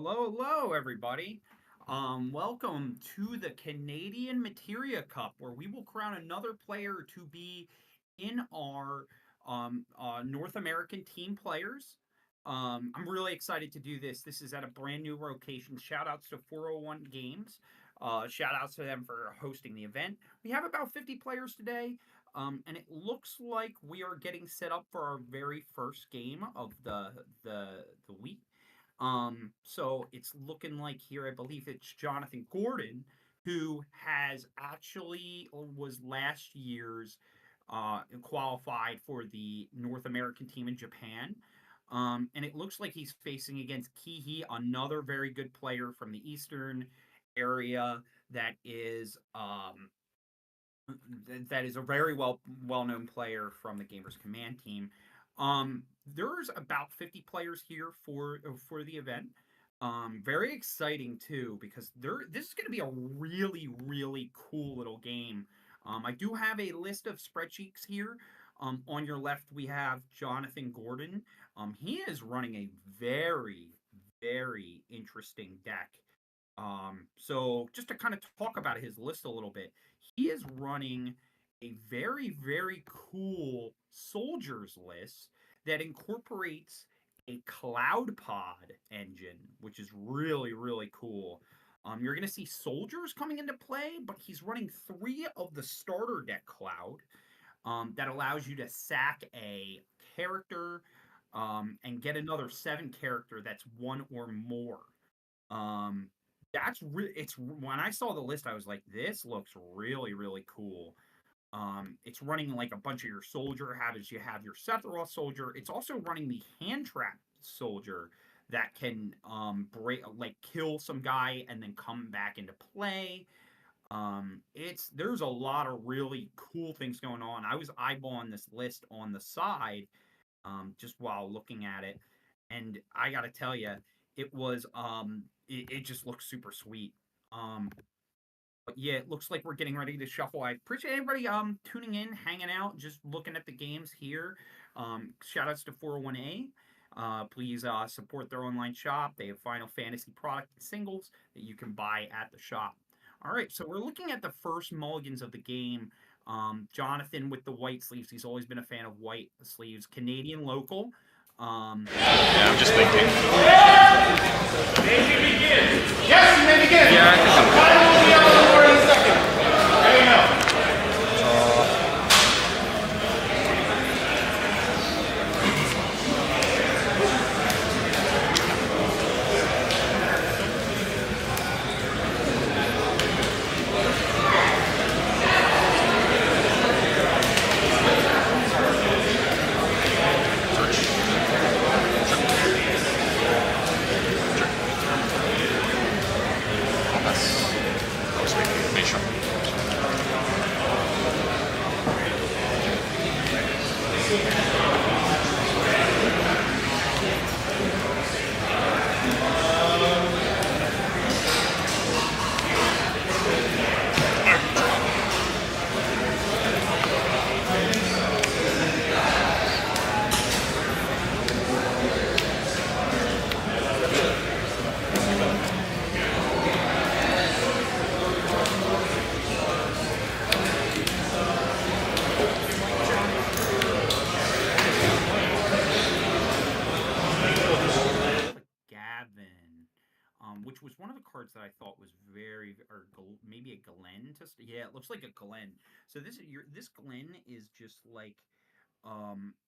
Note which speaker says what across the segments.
Speaker 1: Hello, everybody. Welcome to the Canadian Materia Cup, where we will crown another player to be in our North American team players. I'm really excited to do this. This is at a brand new location. Shout outs to 401 Games. Shout outs to them for hosting the event. We have about 50 players today, and it looks like we are getting set up for our very first game of the week. So it's looking like here, I believe it's Jonathan Gordon, who has actually was last year's qualified for the North American team in Japan. And it looks like he's facing against Kihi, another very good player from the Eastern area that is a very well known player from the Gamers Command team. There's about 50 players here for the event. Very exciting too because this is going to be a really cool little game. I do have a list of spreadsheets here. On your left, we have Jonathan Gordon. He is running a very interesting deck. So just to kind of talk about his list a little bit, he is running a very cool soldiers list that incorporates a cloud pod engine, which is really cool. You're going to see soldiers coming into play, but he's running 3 of the starter deck cloud that allows you to sack a character and get another 7 character that's 1 or more. Um, it's when I saw the list, I was like, this looks really cool. It's running like a bunch of your soldier habits. You have your Sephiroth soldier. It's also running the hand trap soldier that can break like kill some guy and then come back into play. There's a lot of really cool things going on. I was eyeballing this list on the side just while looking at it, and I gotta tell you, it just looks super sweet. But yeah, it looks like we're getting ready to shuffle. I appreciate everybody tuning in, hanging out, just looking at the games here. Shout outs to 401A. Please support their online shop. They have Final Fantasy product and singles that you can buy at the shop. All right, so we're looking at the first mulligans of the game. Jonathan with the white sleeves. He's always been a fan of white sleeves. Canadian local.
Speaker 2: Yeah, I'm just thinking.
Speaker 3: May we begin? Yes, you may begin.
Speaker 2: Yeah, I think I'm good.
Speaker 3: Final will be on the board in a second. There you go.
Speaker 2: I was thinking information.
Speaker 1: Gavin, which was one of the cards that I thought was maybe a Glen. Yeah, it looks like a Glen. So this Glen is just like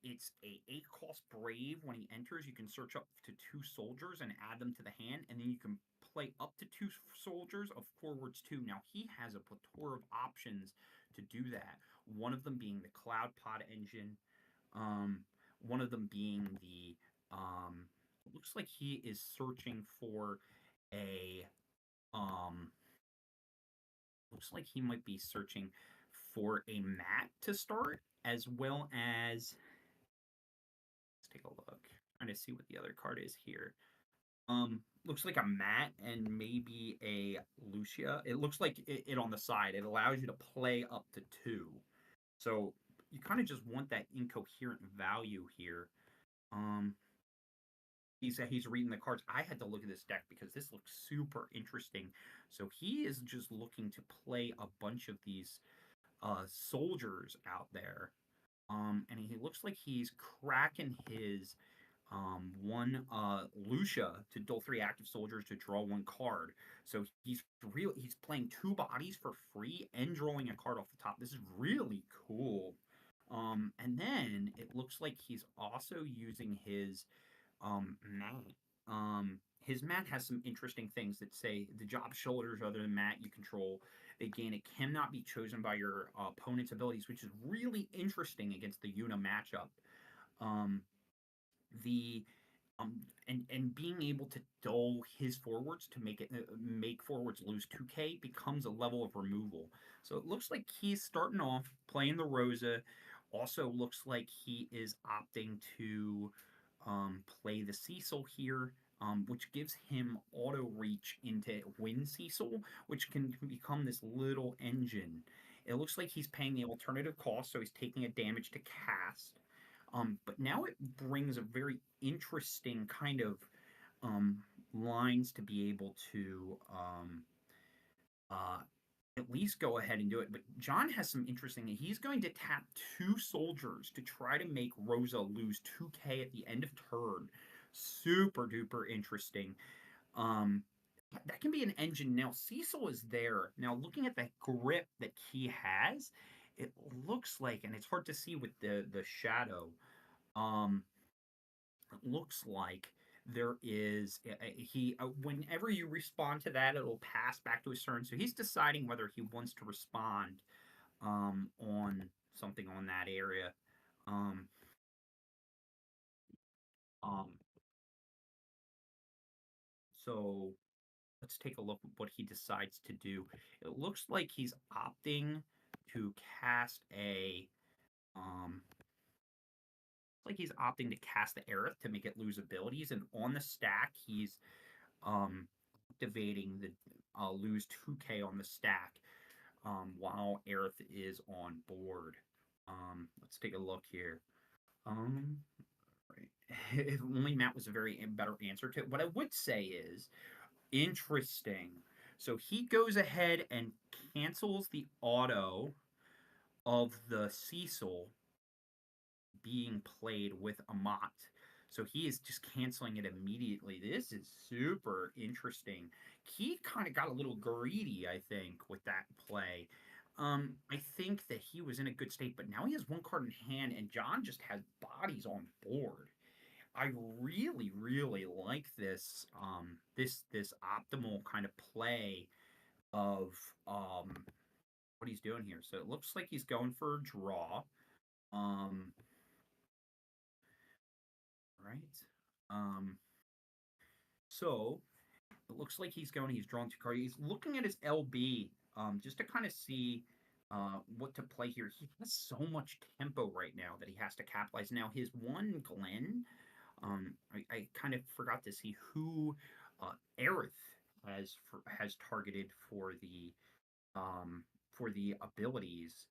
Speaker 1: it's a 8 cost brave. When he enters, you can search up to 2 soldiers and add them to the hand, and then you can play up to 2 soldiers of forwards 2. Now he has a plethora of options to do that. One of them being the Cloud Pod engine. One of them being the looks like he is searching for a um looks like he might be searching for a mat to start, as well as let's take a look. Trying to see what the other card is here. Looks like a mat and maybe a Lucia. It looks like it on the side. It allows you to play up to 2. So you kind of just want that incoherent value here. Um he's reading the cards. I had to look at this deck because this looks super interesting. So he is just looking to play a bunch of these soldiers out there. And he looks like he's cracking his one Lucia to dual 3 active soldiers to draw 1 card. So he's playing 2 bodies for free and drawing a card off the top. This is really cool. And then it looks like he's also using mat. His mat has some interesting things that say the job shoulders other than mat you control. They gain it cannot be chosen by your opponent's abilities, which is really interesting against the Yuna matchup. Um, the and being able to dull his forwards to make forwards lose 2k becomes a level of removal. So it looks like he's starting off playing the Rosa. Also looks like he is opting to play the Cecil here, which gives him auto reach into Win Cecil, which can become this little engine. It looks like he's paying the alternative cost, so he's taking a damage to cast. But now it brings a very interesting kind of um, lines to be able to uh, at least go ahead and do it. But John has some interesting. He's going to tap 2 soldiers to try to make Rosa lose 2k at the end of turn. Super duper interesting. Um, that can be an engine. Now, Cecil is there. Now, looking at that grip that he has, it looks like, and it's hard to see with the shadow, um, it looks like there is he whenever you respond to that, it'll pass back to his turn. So he's deciding whether he wants to respond on something on that area. Um, um, so let's take a look at what he decides to do. It looks like he's opting to cast a like he's opting to cast the Aerith to make it lose abilities, and on the stack he's um, activating the lose 2k on the stack while Aerith is on board. Let's take a look here. Right. If only Matt was a very better answer to it. What I would say is interesting. So he goes ahead and cancels the auto of the Cecil being played with Amat. So he is just canceling it immediately. This is super interesting. He kind of got a little greedy, I think, with that play. I think that he was in a good state, but now he has 1 card in hand, and John just has bodies on board. I really, really like this optimal kind of play of what he's doing here. So it looks like he's going for a draw. Um, right. Um, so it looks like he's drawn 2 cards. He's looking at his LB just to kind of see what to play here. He has so much tempo right now that he has to capitalize. Now, his one Glen, I kind of forgot to see who Aerith has targeted for the abilities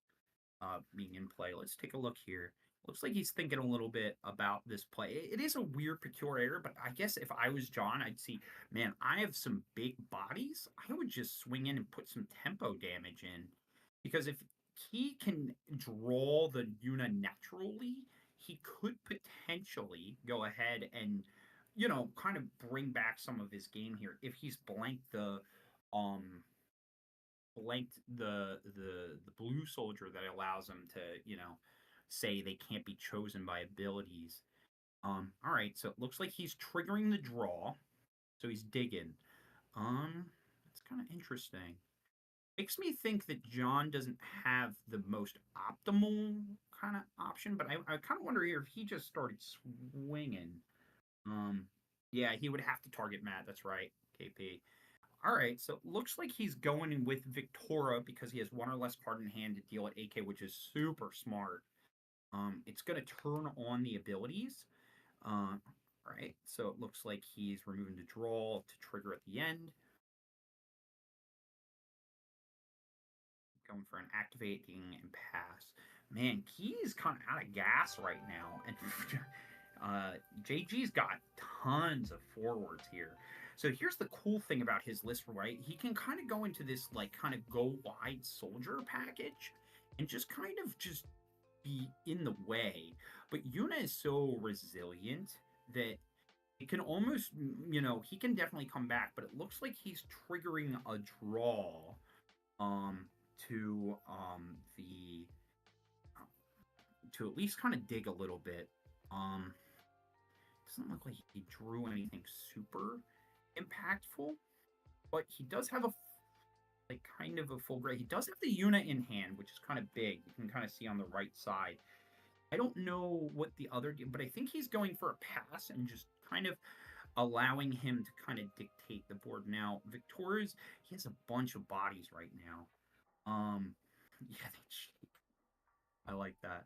Speaker 1: being in play. Let's take a look here. Looks like he's thinking a little bit about this play. It is a weird peculiar, but I guess if I was John, I'd see, man, I have some big bodies. I would just swing in and put some tempo damage in. Because if he can draw the Yuna naturally, he could potentially go ahead and, kind of bring back some of his game here. If he's um the blue soldier that allows them to say they can't be chosen by abilities. All right, so it looks like he's triggering the draw, so he's digging. It's kind of interesting. Makes me think that John doesn't have the most optimal kind of option, but I kind of wonder here if he just started swinging. Um, yeah, he would have to target Matt. That's right, KP. All right, so it looks like he's going with Victoria because he has 1 or less card in hand to deal at AK, which is super smart. It's going to turn on the abilities. Right, so it looks like he's removing the draw to trigger at the end. Going for an activating and pass. Man, he's kind of out of gas right now. And JG's got tons of forwards here. So here's the cool thing about his list, right? He can kind of go into this like kind of go wide soldier package and just kind of just be in the way. But Yuna is so resilient that it can almost, he can definitely come back, but it looks like he's triggering a draw um to the to at least kind of dig a little bit. Doesn't look like he drew anything super impactful, but he does have a like kind of a full grade. He does have the Yuna in hand, which is kind of big. You can kind of see on the right side. I don't know what the other, but I think he's going for a pass and just kind of allowing him to kind of dictate the board. Now, Victoria's, he has a bunch of bodies right now. Yeah, I like that.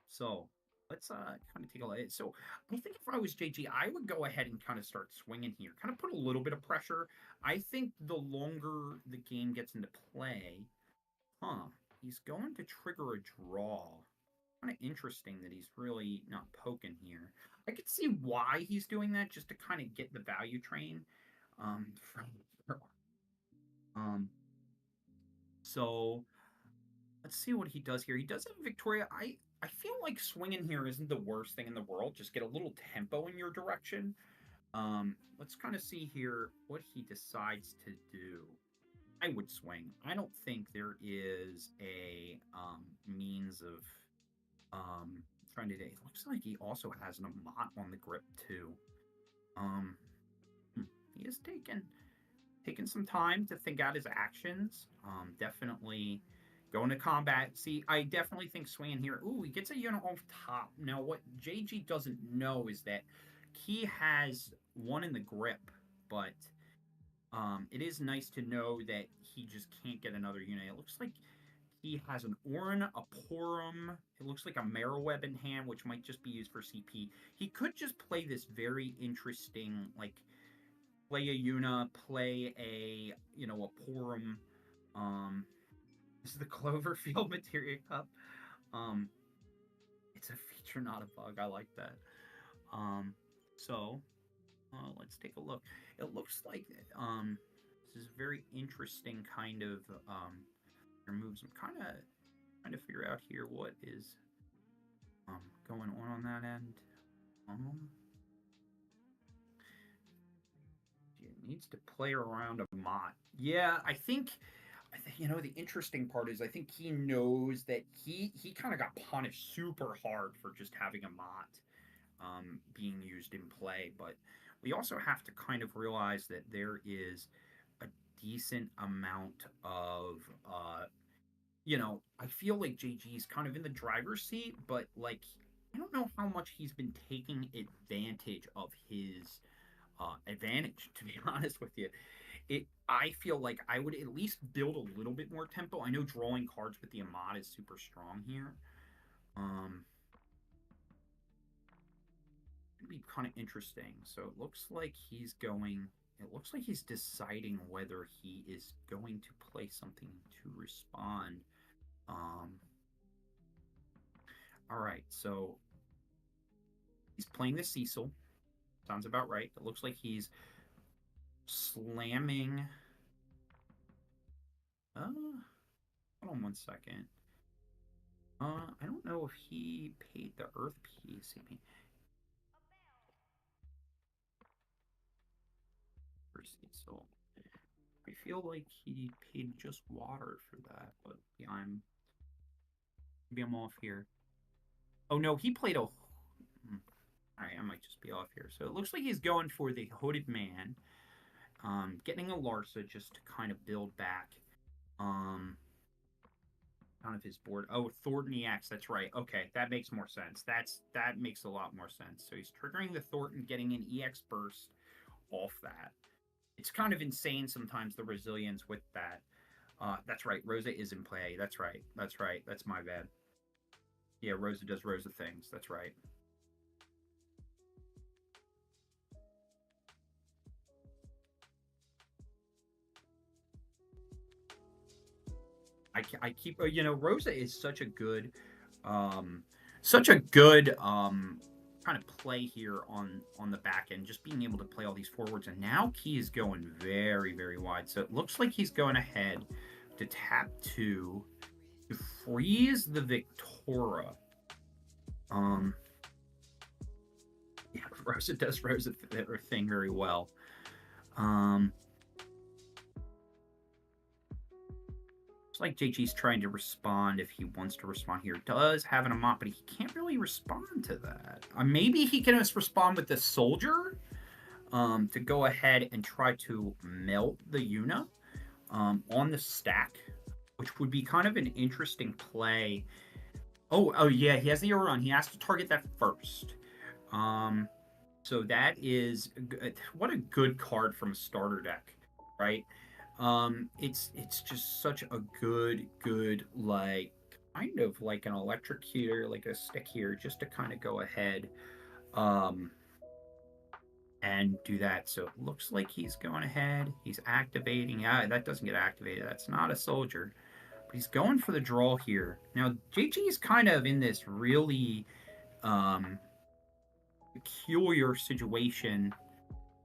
Speaker 1: So let's kind of take a look. So I think if I was JG, I would go ahead and kind of start swinging here, kind of put a little bit of pressure. I think the longer the game gets into play, he's going to trigger a draw. Kind of interesting that he's really not poking here. I could see why he's doing that, just to kind of get the value train. So let's see what he does here. He does have Victoria. I feel like swinging here isn't the worst thing in the world. Just get a little tempo in your direction. Let's kind of see here what he decides to do. I would swing. I don't think there is a means of trying to. It looks like he also has an Amat on the grip too. He is taking some time to think out his actions. Definitely going to combat. See, I definitely think swinging here. Ooh, he gets a unit off top. Now, what JG doesn't know is that he has one in the grip, but it is nice to know that he just can't get another unit. It looks like he has an Orin, a Porum. It looks like a Marrowweb in hand, which might just be used for CP. He could just play this very interesting, like, play a Yuna, play a Porum. This is the Cloverfield Materia Cup. It's a feature, not a bug. I like that. So let's take a look. It looks like this is a very interesting kind of moves. I'm kind of trying to figure out here what is going on that end. It needs to play around a Mott. Yeah, I think the interesting part is I think he knows that he kind of got punished super hard for just having a Mott being used in play, but we also have to kind of realize that there is a decent amount of I feel like JG's kind of in the driver's seat, but like I don't know how much he's been taking advantage of his advantage, to be honest with you. I feel like I would at least build a little bit more tempo. I know drawing cards with the Amat is super strong here. It'd be kind of interesting. So it looks like he's deciding whether he is going to play something to respond. All right, so he's playing the Cecil. Sounds about right. It looks like he's slamming. Hold on one second. I don't know if he paid the Earth PCP. For Cecil. I feel like he paid just water for that, but yeah, maybe I'm off here. Oh no, he played a. All right, I might just be off here. So it looks like he's going for the Hooded Man, getting a Larsa just to kind of build back, kind of his board. Oh, Thornton EX, that's right. Okay, that makes more sense. That makes a lot more sense. So he's triggering the Thornton, getting an EX burst off that. It's kind of insane sometimes the resilience with that. That's right. Rosa is in play. That's right. That's my bad. Yeah, Rosa does Rosa things. That's right. I keep Rosa is such a good kind of play here on the back end, just being able to play all these forwards. And now Key is going very, very wide. So it looks like he's going ahead to tap 2 to freeze the Victora. Yeah, Rosa does Rosa thing very well. Looks like JG's trying to respond if he wants to respond here. Does have an Amot, but he can't really respond to that. Maybe he can just respond with the Soldier to go ahead and try to melt the Yuna on the stack, which would be kind of an interesting play. Oh yeah, he has the Euron. He has to target that first. So that is what a good card from a starter deck, right? It's just such a good like kind of like an electrocutor, like a stick here, just to kind of go ahead and do that. So it looks like he's going ahead. He's activating. That doesn't get activated. That's not a soldier. But he's going for the draw here. Now, JG is kind of in this really peculiar situation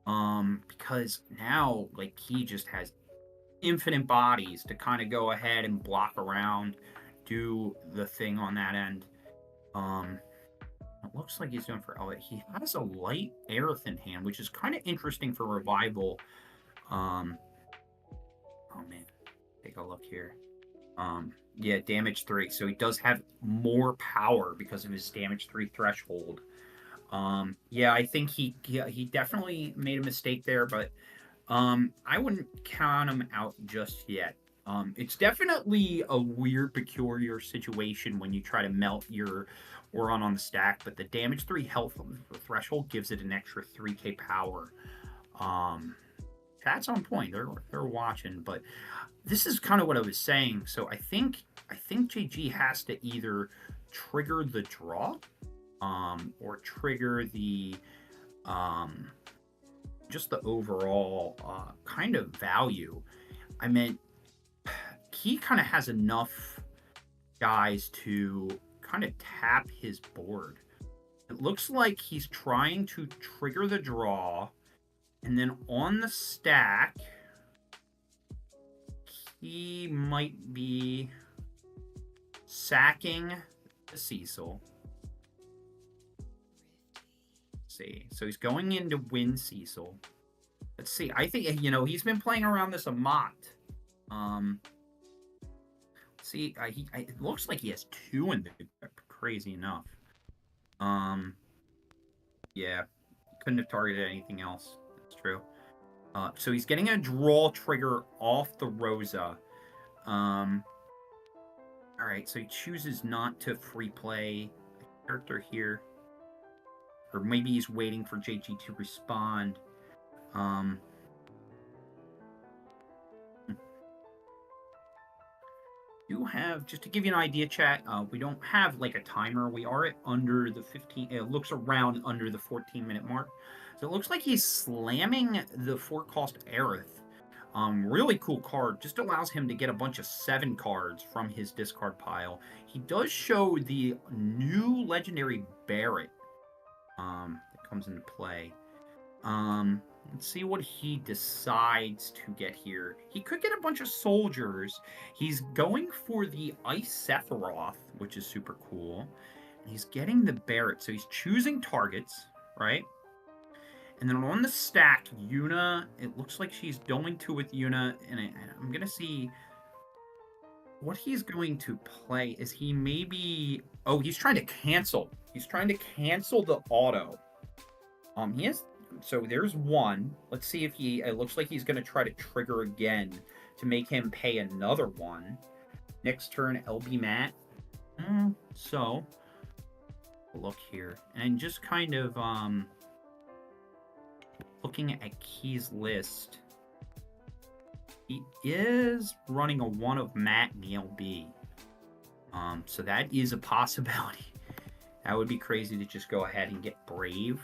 Speaker 1: because now, like, he just has infinite bodies to kind of go ahead and block around, do the thing on that end. It looks like he's going for Elliot. He has a light Aerith in hand, which is kind of interesting for Revival. Oh, man. Take a look here. Yeah, damage 3. So he does have more power because of his damage 3 threshold. Yeah, I think he definitely made a mistake there, but I wouldn't count him out just yet. It's definitely a weird, peculiar situation when you try to melt your Auron on the stack, but the damage 3 health threshold gives it an extra 3k power. Chat's on point. They're watching, but this is kind of what I was saying. So I think JG has to either trigger the draw, or trigger the just the overall kind of value. I mean, he kind of has enough guys to kind of tap his board. It looks like he's trying to trigger the draw, and then on the stack, he might be sacking the Cecil. Let's see. So he's going in to win Cecil. Let's see. I think, he's been playing around this Amot. See, it looks like he has 2 in the grip. Crazy enough. Yeah. Couldn't have targeted anything else. That's true. So he's getting a draw trigger off the Rosa. Alright, so he chooses not to free play a character here. Or maybe he's waiting for JG to respond. Do have, just to give you an idea, chat, we don't have like a timer. We are at under the 15, it looks around under the 14-minute mark. So it looks like he's slamming the 4-cost Aerith. Really cool card. Just allows him to get a bunch of 7 cards from his discard pile. He does show the new legendary Barret that comes into play. Let's see what he decides to get here. He could get a bunch of soldiers. He's going for the Ice Sephiroth, which is super cool. And he's getting the Barret, so he's choosing targets, right? And then on the stack, Yuna, it looks like she's going to with Yuna, and I'm going to see what he's going to play. Is he maybe... Oh, he's trying to cancel. He's trying to cancel the auto. He has... So there's 1. Let's see if he... It looks like he's going to try to trigger again to make him pay another 1. Next turn, LB Matt. So, look here. And just kind of... looking at Key's list, he is running a 1 of Matt and the LB. So that is a possibility. That would be crazy to just go ahead and get Brave,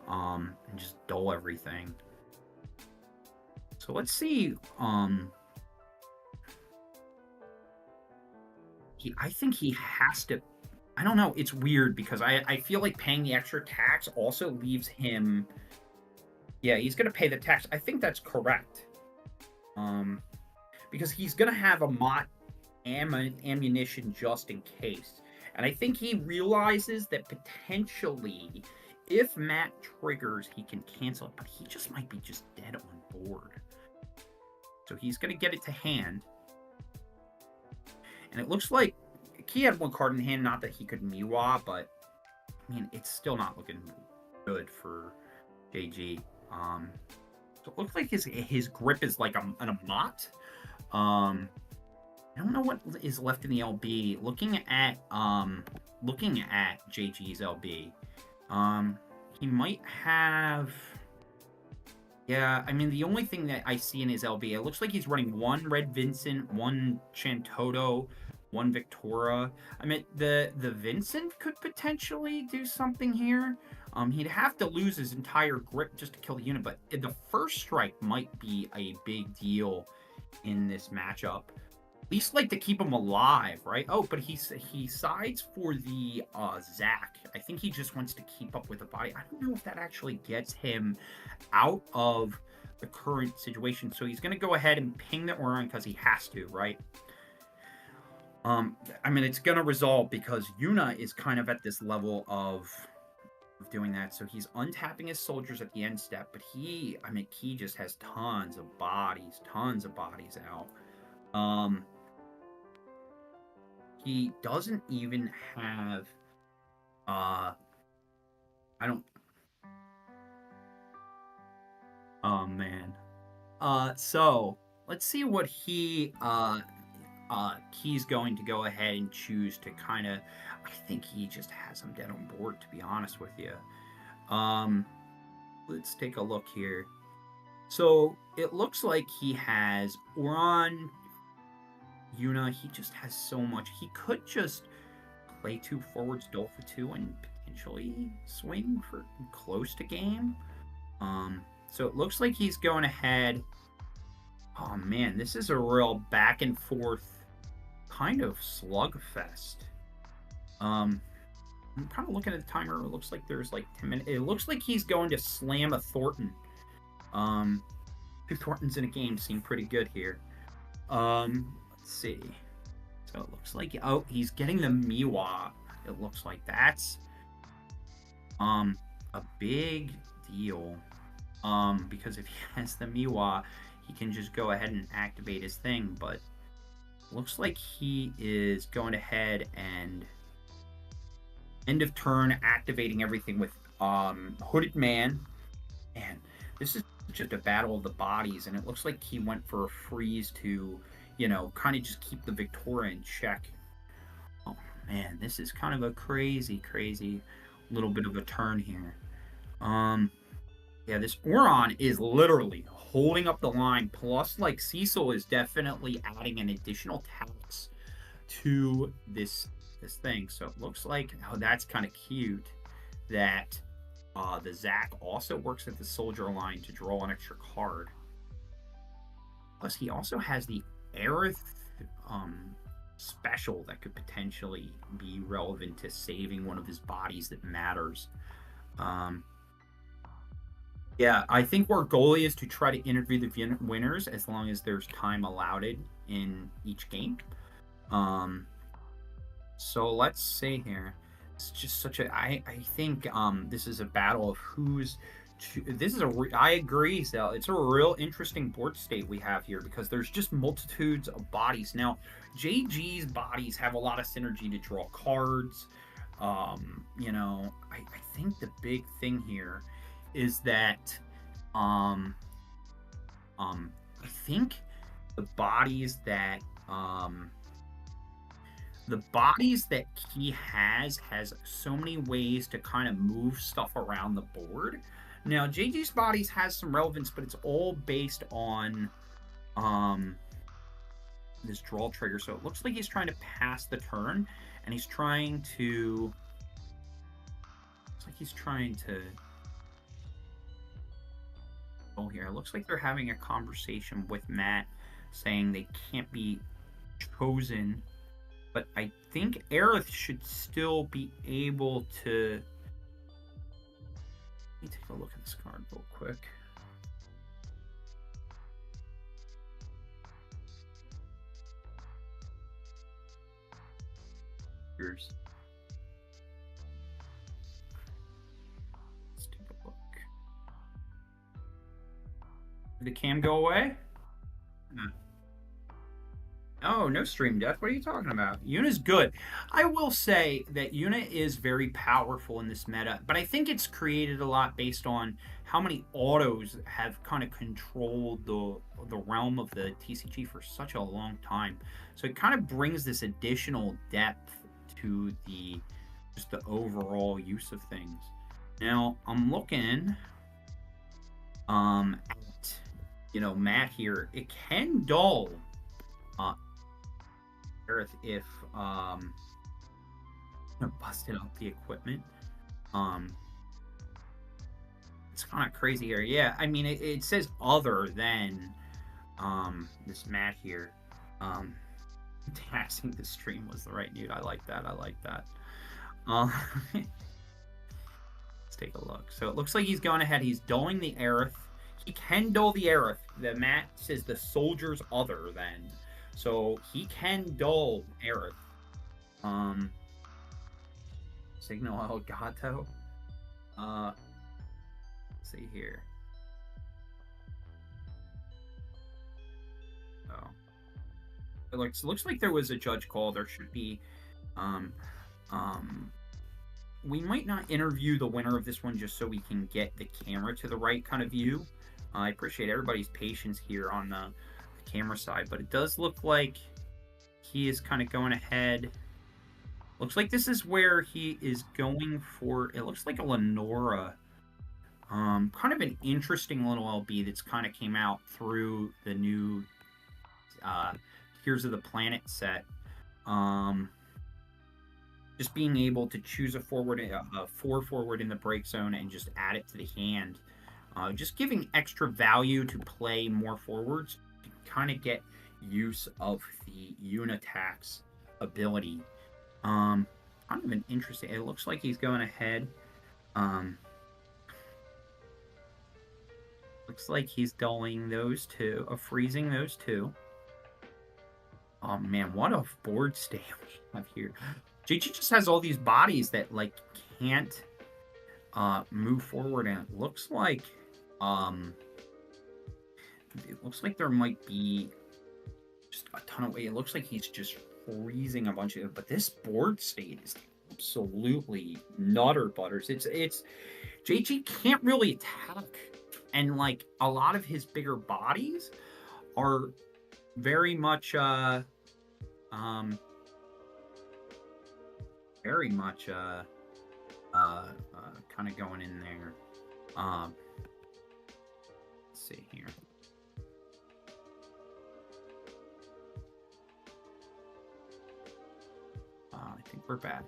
Speaker 1: and just dull everything. So let's see. I think he has to I don't know. It's weird because I feel like paying the extra tax also leaves him. Yeah, he's gonna pay the tax. I think that's correct. Because he's gonna have a Mott ammunition just in case. And I think he realizes that potentially, if Matt triggers, he can cancel it, but he just might be just dead on board. So he's going to get it to hand. And it looks like he had one card in hand, not that he could Miwa, but I mean, it's still not looking good for JG. So it looks like his grip is like a Mott. I don't know what is left in the LB. Looking at JG's LB, he might have. Yeah, I mean the only thing that I see in his LB, it looks like he's running one Red Vincent, one Chantoto, one Victora. I mean the Vincent could potentially do something here. He'd have to lose his entire grip just to kill the unit, but the first strike might be a big deal in this matchup. At least like to keep him alive, right? Oh, but he sides for the Zac. I think he just wants to keep up with the body. I don't know if that actually gets him out of the current situation. So he's going to go ahead and ping the Orion because he has to, right? I mean, it's going to resolve because Yuna is kind of at this level of doing that. So he's untapping his soldiers at the end step, but he just has tons of bodies out. He doesn't even have, I don't, oh man. So let's see what he's going to go ahead and choose to kind of, I think he just has him dead on board, to be honest with you. Let's take a look here. So it looks like he has Oran, Yuna. He just has so much. He could just play 2 forwards, Dole for 2, and potentially swing for close to game. So it looks like he's going ahead. Oh man, this is a real back and forth kind of slugfest. I'm kind of looking at the timer. It looks like there's like 10 minutes. It looks like he's going to slam a Thornton. 2 Thorntons in a game seem pretty good here. Let's see. So it looks like, oh, he's getting the Miwa. It looks like that's a big deal. Because if he has the Miwa, he can just go ahead and activate his thing, but looks like he is going ahead and end of turn activating everything with Hooded Man. And this is just a battle of the bodies, and it looks like he went for a freeze to, you know, kind of just keep the Victoria in check. Oh man, this is kind of a crazy little bit of a turn here. Yeah, this Oron is literally holding up the line, plus like Cecil is definitely adding an additional tax to this thing. So it looks like, oh, that's kind of cute that the Zac also works at the soldier line to draw an extra card. Plus he also has the Aerith special that could potentially be relevant to saving one of his bodies that matters. Yeah, I think our goal is to try to interview the winners as long as there's time allowed in each game. So let's see here. It's just such a. I think this is a battle of who's. I agree, Sal. It's a real interesting board state we have here because there's just multitudes of bodies. Now, JG's bodies have a lot of synergy to draw cards. You know, I think the big thing here is that I think the bodies that he has so many ways to kind of move stuff around the board. Now JG's bodies has some relevance, but it's all based on this draw trigger. So it looks like he's trying to pass the turn, and he's trying to here. It looks like they're having a conversation with Matt saying they can't be chosen, but I think Aerith should still be able to... Let me take a look at this card real quick. Let's take a look. Did the cam go away? Oh, no stream death. What are you talking about? Yuna's good. I will say that Yuna is very powerful in this meta, but I think it's created a lot based on how many autos have kind of controlled the realm of the TCG for such a long time. So it kind of brings this additional depth to just the overall use of things. Now, I'm looking at, Matt here. It can dull if busted up the equipment. It's kind of crazy here. Yeah, I mean, it says other than this Matt here. Taxing the stream was the right dude. I like that. Let's take a look. So it looks like he's going ahead. He's dulling the Aerith. He can dull the Aerith. The Matt says the soldier's other than. So he can dull Aerith. Signal Elgato. Let's see here. Oh. It looks like there was a judge call. There should be we might not interview the winner of this one just so we can get the camera to the right kind of view. I appreciate everybody's patience here on the camera side, but it does look like he is kind of going ahead. Looks like this is where he is going for, it looks like a Lenora. Kind of an interesting little LB that's kind of came out through the new Tears of the Planet set. Just being able to choose a 4/4 in the break zone and just add it to the hand. Just giving extra value to play more forwards to kind of get use of the Unitax ability. Kind of an interesting... It looks like he's going ahead. Looks like he's dulling those two, freezing those two. Oh man, what a board state we have here. JG just has all these bodies that like can't move forward, and it looks like there might be just a ton of way. It looks like he's just freezing a bunch of, but this board state is absolutely nutter butters. It's JG can't really attack, and like a lot of his bigger bodies are very much kind of going in there. Let's see here. I think we're back.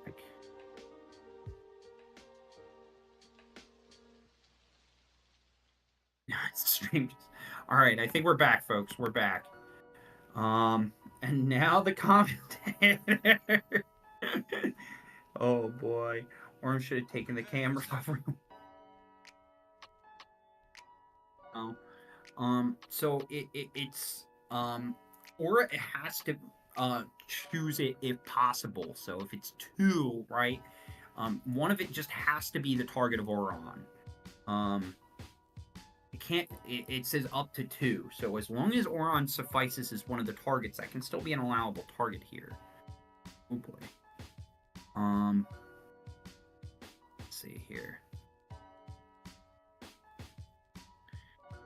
Speaker 1: It's stream. All right, I think we're back, folks. We're back. And now the commentator. Oh boy, Orm should have taken the camera off. So it's or it has to choose it if possible. So if it's two, right? One of it just has to be the target of Oron. It says up to two. So as long as Oron suffices as one of the targets, that can still be an allowable target here. Oh boy. Let's see here.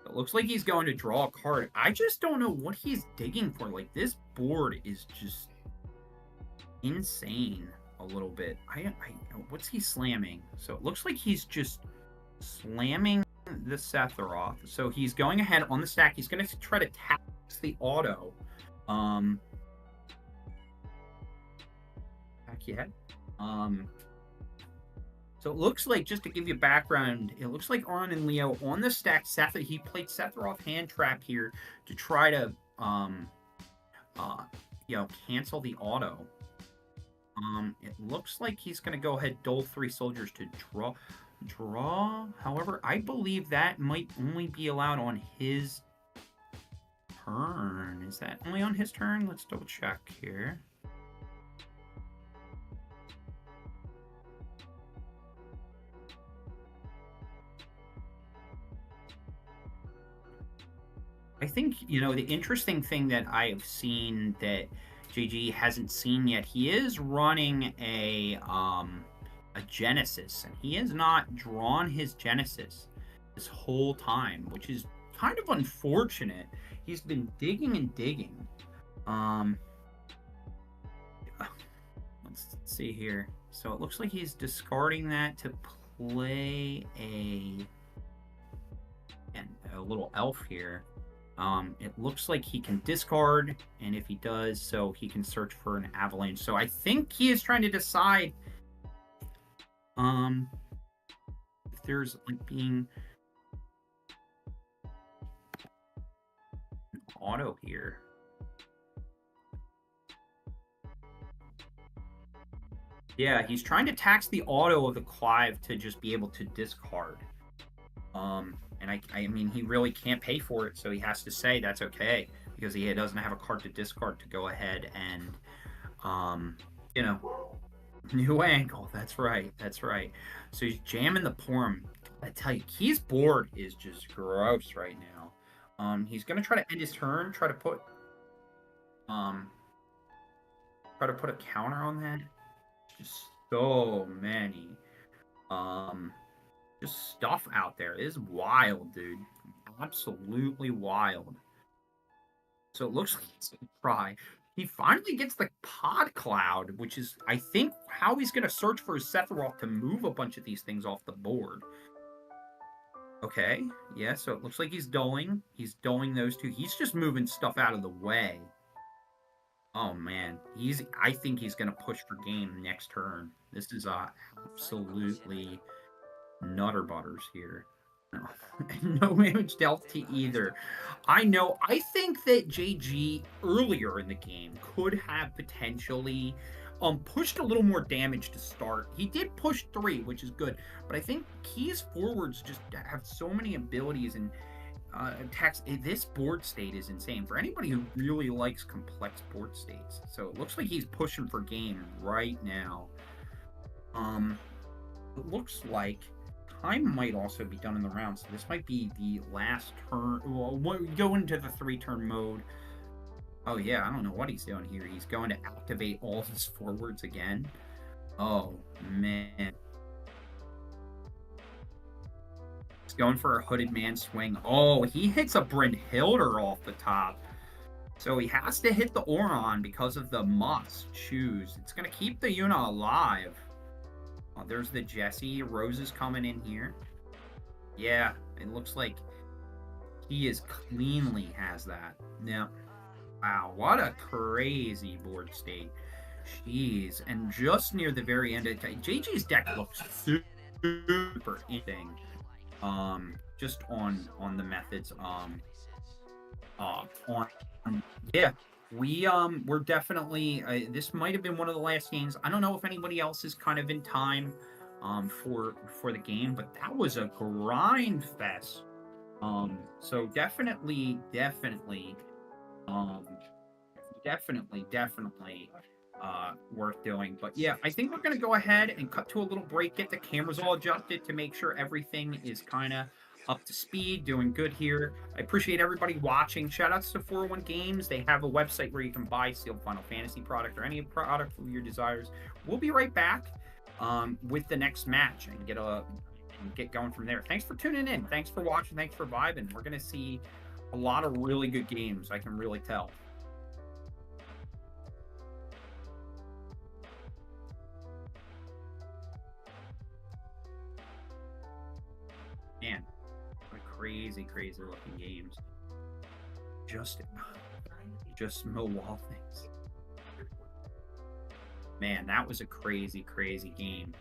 Speaker 1: It looks like he's going to draw a card. I just don't know what he's digging for. Like, this board is just insane a little bit. What's he slamming? So it looks like he's just slamming the Sephiroth. So he's going ahead on the stack. He's going to try to tax the auto. Back yet. So it looks like, just to give you background, it looks like Oron and Leo on the stack, he played Sephiroth hand trap here to try to, cancel the auto. It looks like he's going to go ahead, dole 3 soldiers to draw. However, I believe that might only be allowed on his turn. Is that only on his turn? Let's double check here. I think, the interesting thing that I have seen that JG hasn't seen yet, he is running a Genesis, and he has not drawn his Genesis this whole time, which is kind of unfortunate. He's been digging and digging. Let's see here. So it looks like he's discarding that to play a little elf here. It looks like he can discard, and if he does so, he can search for an avalanche. So I think he is trying to decide if there's like being an auto here. Yeah, he's trying to tax the auto of the Clive to just be able to discard. And I mean, he really can't pay for it, so he has to say that's okay because he doesn't have a card to discard to go ahead and, new angle. That's right. So he's jamming the Porum. I tell you, Key's board is just gross right now. He's gonna try to end his turn, try to put a counter on that. Just so many. Just stuff out there. It is wild, dude. Absolutely wild. So it looks like he's gonna try. He finally gets the Pod Cloud, which is, I think, how he's gonna search for his Sephiroth to move a bunch of these things off the board. Okay, yeah, so it looks like he's dulling. He's dulling those two. He's just moving stuff out of the way. Oh man, I think he's gonna push for game next turn. This is absolutely nutter butters here. No damage dealt to either. I think that JG earlier in the game could have potentially pushed a little more damage to start. He did push 3, which is good, but I think Key's forwards just have so many abilities and attacks. This board state is insane for anybody who really likes complex board states. So it looks like he's pushing for game right now. It looks like time might also be done in the round, so this might be the last turn. Well, go into the 3-turn mode. Oh yeah, I don't know what he's doing here. He's going to activate all his forwards again. Oh man. He's going for a Hooded Man swing. Oh, he hits a Brynhildr off the top. So he has to hit the Oron because of the must choose. It's going to keep the Yuna alive. Oh, there's the Jesse. Rose is coming in here. Yeah, it looks like he is cleanly has that. Yeah. Wow, what a crazy board state. Jeez. And just near the very end, JG's deck looks super interesting. Just on the methods. Yeah. We're definitely this might have been one of the last games. I don't know if anybody else is kind of in time for the game, but that was a grind fest. So definitely worth doing. But yeah, I think we're gonna go ahead and cut to a little break, get the cameras all adjusted to make sure everything is kind of up to speed, doing good here. I appreciate everybody watching. Shout outs to 401 Games. They have a website where you can buy sealed Final Fantasy product or any product of your desires. We'll be right back with the next match and get going from there. Thanks for tuning in. Thanks for watching. Thanks for vibing. We're gonna see a lot of really good games. I can really tell. Man, what crazy looking games. Just Millwall things. Man, that was a crazy game.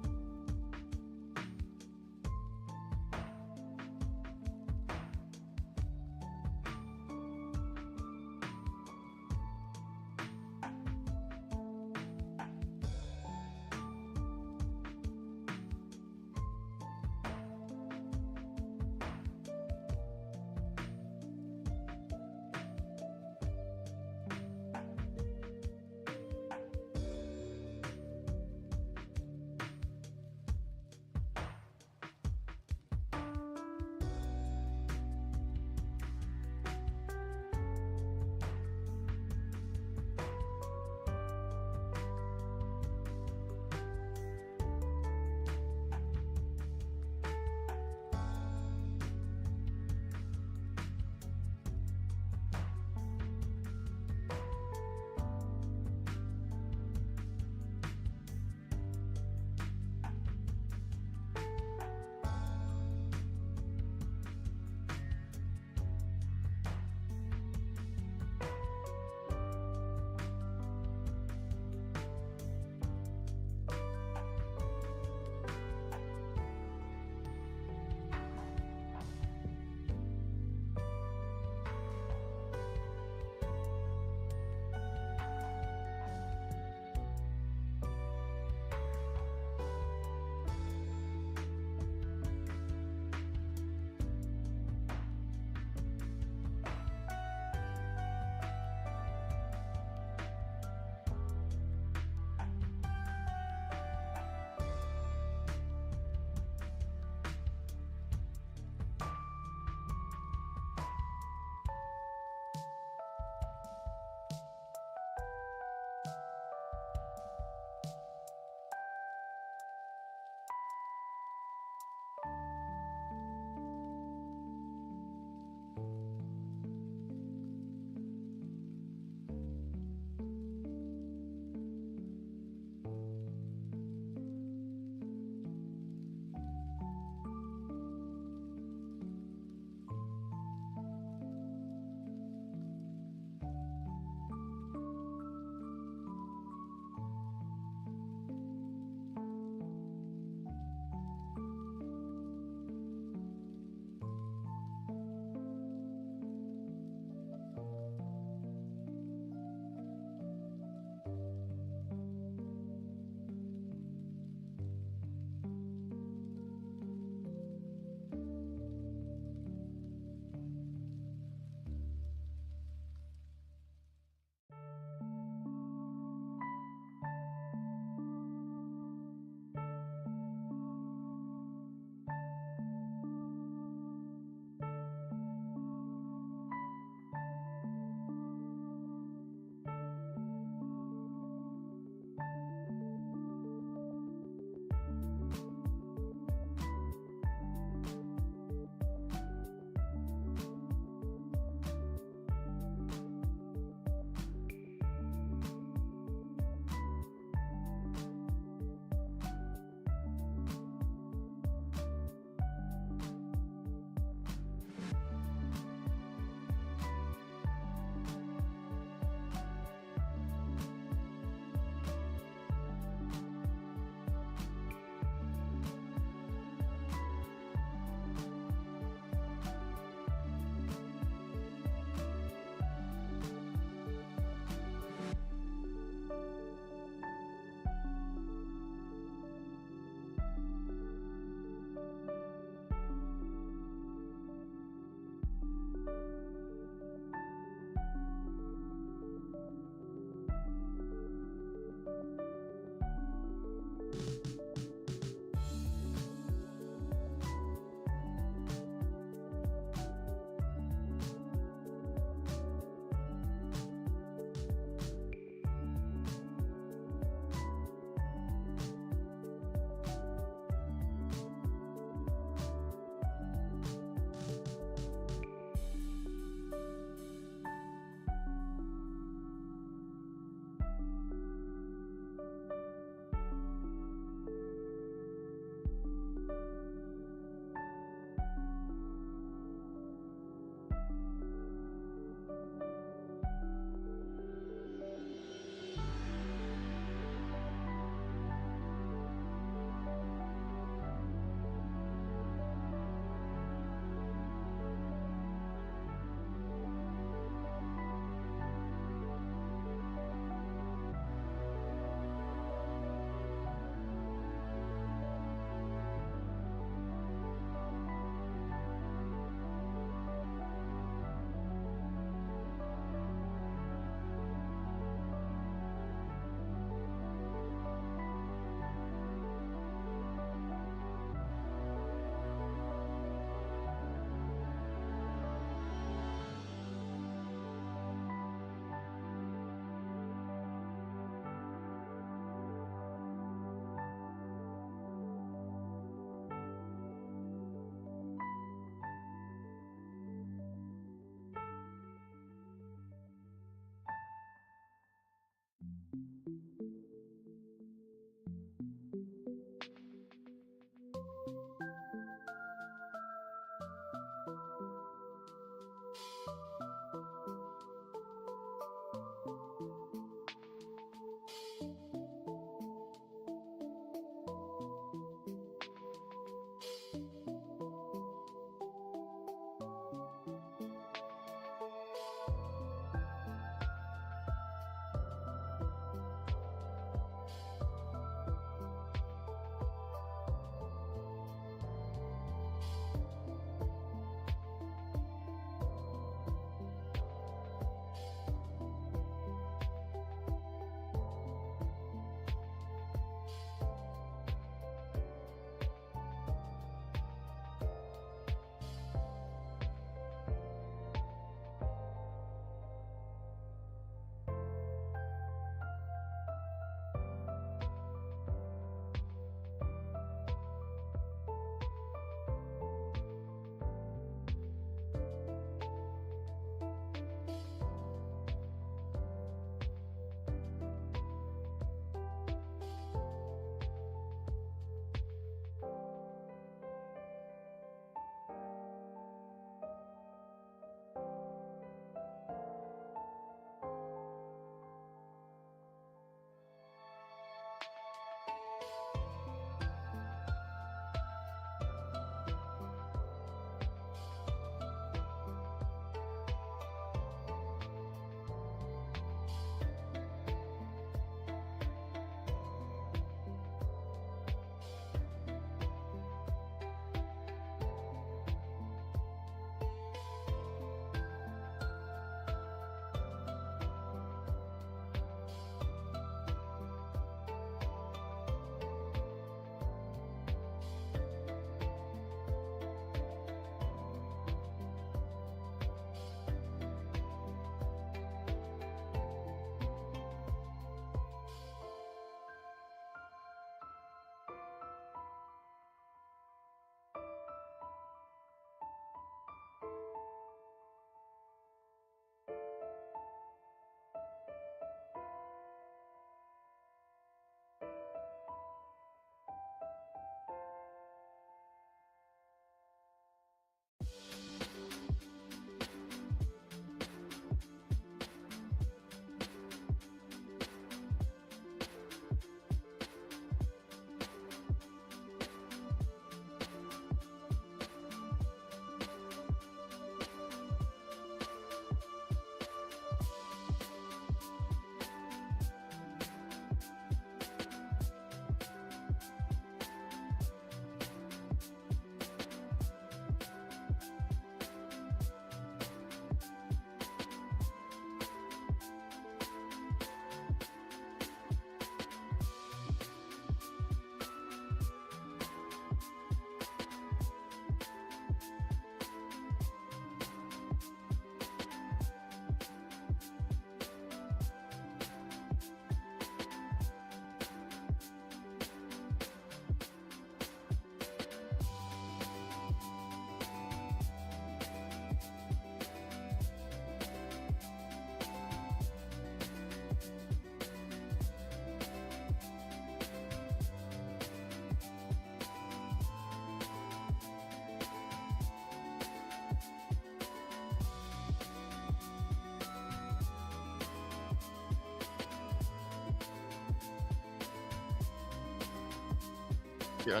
Speaker 2: Yeah.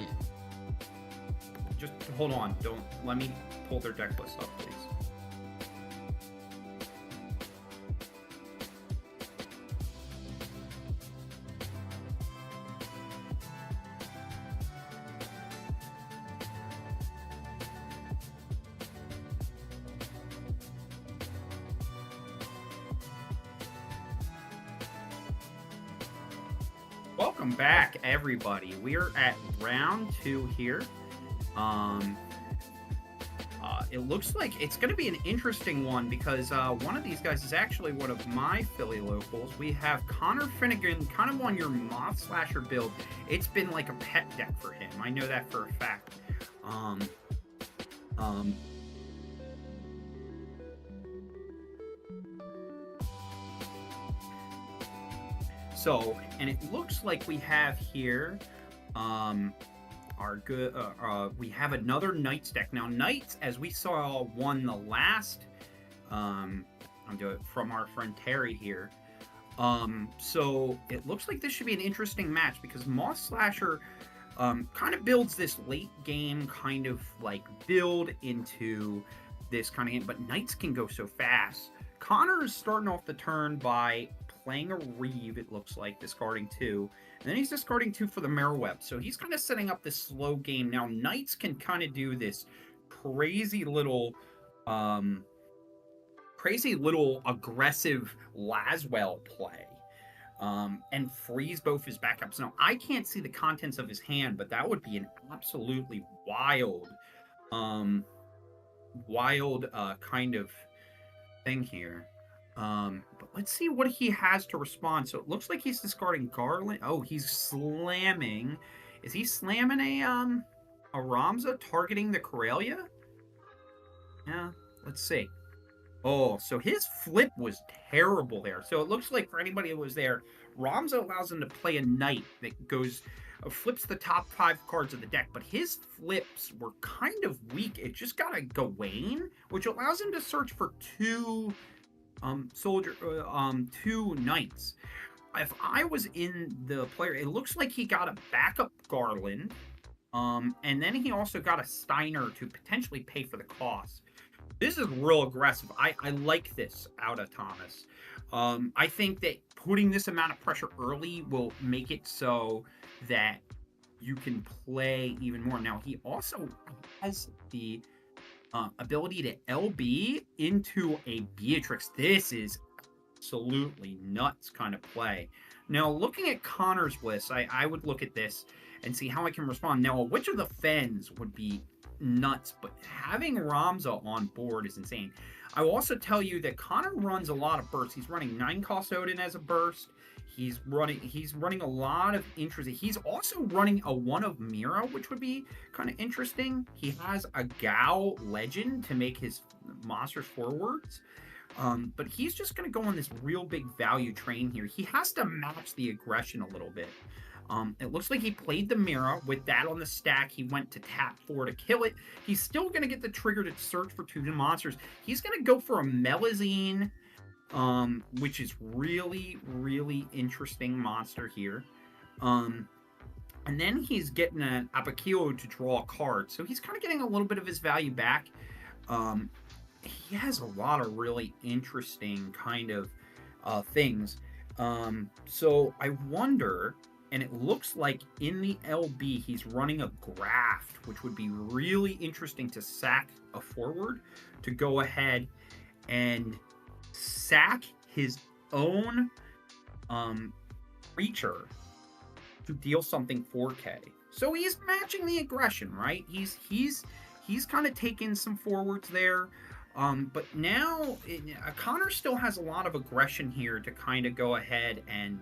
Speaker 1: Just hold on. Don't let me pull their deck list up, please. Welcome back, everybody. We are at round 2 here. It looks like it's going to be an interesting one because one of these guys is actually one of my Philly locals. We have Connor Finnegan, kind of on your Moth Slasher build. It's been like a pet deck for him. I know that for a fact. So, and it looks like we have here, our good, we have another Knights deck. Now, Knights, as we saw, won the last, I'm doing it from our friend Terry here. So it looks like this should be an interesting match because Moth Slasher, kind of builds this late game kind of like build into this kind of game, but Knights can go so fast. Connor is starting off the turn by playing a Reeve, it looks like, discarding 2. And then he's discarding 2 for the Merweb. So he's kind of setting up this slow game. Now, Knights can kind of do this crazy little aggressive Laswell play. And freeze both his backups. Now, I can't see the contents of his hand, but that would be an absolutely wild kind of thing here. But let's see what he has to respond. So it looks like he's discarding Garland. Oh, he's slamming. Is he slamming a Ramza targeting the Corellia? Yeah, let's see. Oh, so his flip was terrible there. So it looks like for anybody who was there, Ramza allows him to play a Knight that goes flips the top 5 cards of the deck, but his flips were kind of weak. It just got a Gawain, which allows him to search for 2 2 Knights. If I was in the player, it looks like he got a backup Garland, and then he also got a Steiner to potentially pay for the cost. This is real aggressive. I like this out of Thomas. I think that putting this amount of pressure early will make it so that you can play even more. Now, he also has the ability to LB into a Beatrix. This is absolutely nuts kind of play. Now, looking at Connor's list, I would look at this and see how I can respond. Now, which of the Fens would be nuts, but having Ramza on board is insane. I will also tell you that Connor runs a lot of bursts. He's running 9-cost Odin as a burst. He's running a lot of interesting. He's also running a 1 of Mira, which would be kind of interesting. He has a Gao Legend to make his monsters forwards. But he's just going to go on this real big value train here. He has to match the aggression a little bit. It looks like he played the Mira. With that on the stack, he went to tap 4 to kill it. He's still going to get the trigger to search for 2 monsters. He's going to go for a Melazine, which is really, really interesting monster here. And then he's getting an Apakio to draw a card. So he's kind of getting a little bit of his value back. He has a lot of really interesting kind of things. So I wonder... And it looks like in the LB, he's running a Graft, which would be really interesting to sack a forward to go ahead and sack his own creature to deal something 4K. So he's matching the aggression, right? He's kind of taking some forwards there. But now Connor still has a lot of aggression here to kind of go ahead and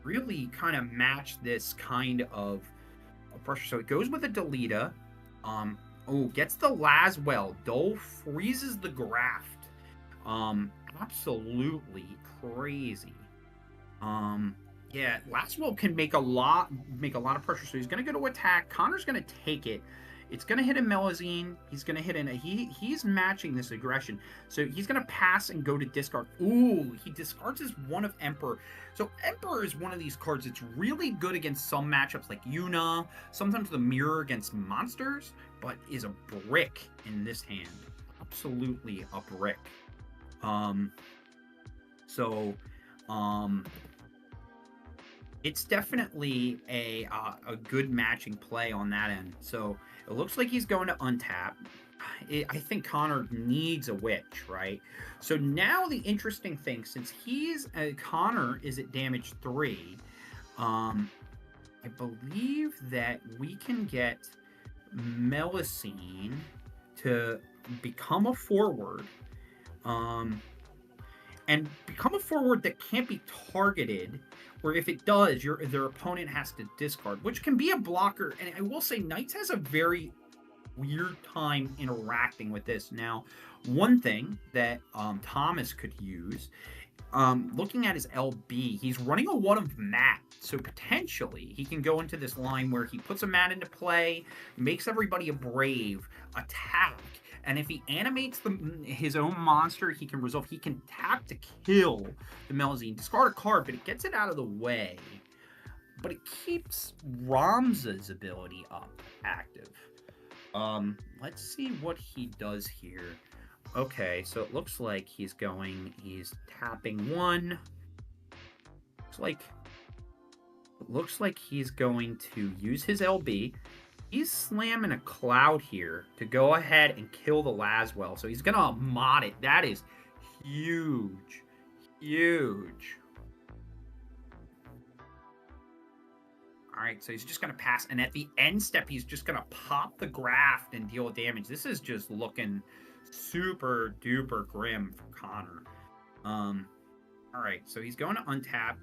Speaker 1: really kind of match this kind of pressure. So it goes with a Delita. Gets the Laswell. Dole freezes the Graft. Absolutely crazy. Laswell can make a lot of pressure. So he's going to go to attack. Connor's going to take it. It's going to hit a Melazine. He's going to hit he's matching this aggression. So he's going to pass and go to discard. Ooh, he discards his one of Emperor. So Emperor is one of these cards that's really good against some matchups like Yuna, sometimes the mirror against monsters, but is a brick in this hand. Absolutely a brick. It's definitely a good matching play on that end. So it looks like he's going to untap. I think Connor needs a witch, right? So now the interesting thing, since Connor is at damage 3, I believe that we can get Melusine to become a forward, and become a forward that can't be targeted, or if it does, their opponent has to discard, which can be a blocker. And I will say, Knights has a very weird time interacting with this. Now, one thing that Thomas could use, looking at his LB, he's running a one of mat, so potentially he can go into this line where he puts a mat into play, makes everybody a brave, attack, and if he animates his own monster, he can resolve. He can tap to kill the Melazine, discard a card, but it gets it out of the way. But it keeps Ramza's ability up, active. Let's see what he does here. Okay, so it looks like he's tapping 1. Looks like he's going to use his LB. He's slamming a Cloud here to go ahead and kill the Laswell. So he's going to mod it. That is huge. Huge. All right, so he's just going to pass. And at the end step, he's just going to pop the Graft and deal damage. This is just looking super duper grim for Connor. All right, so he's going to untap.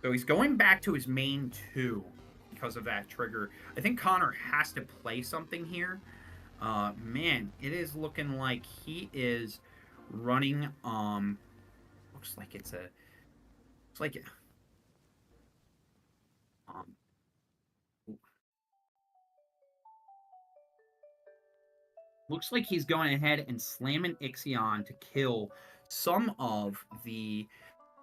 Speaker 1: So he's going back to his main 2 because of that trigger. I think Connor has to play something here. Man, it is looking like he is running, looks like looks like he's going ahead and slamming Ixion to kill some of the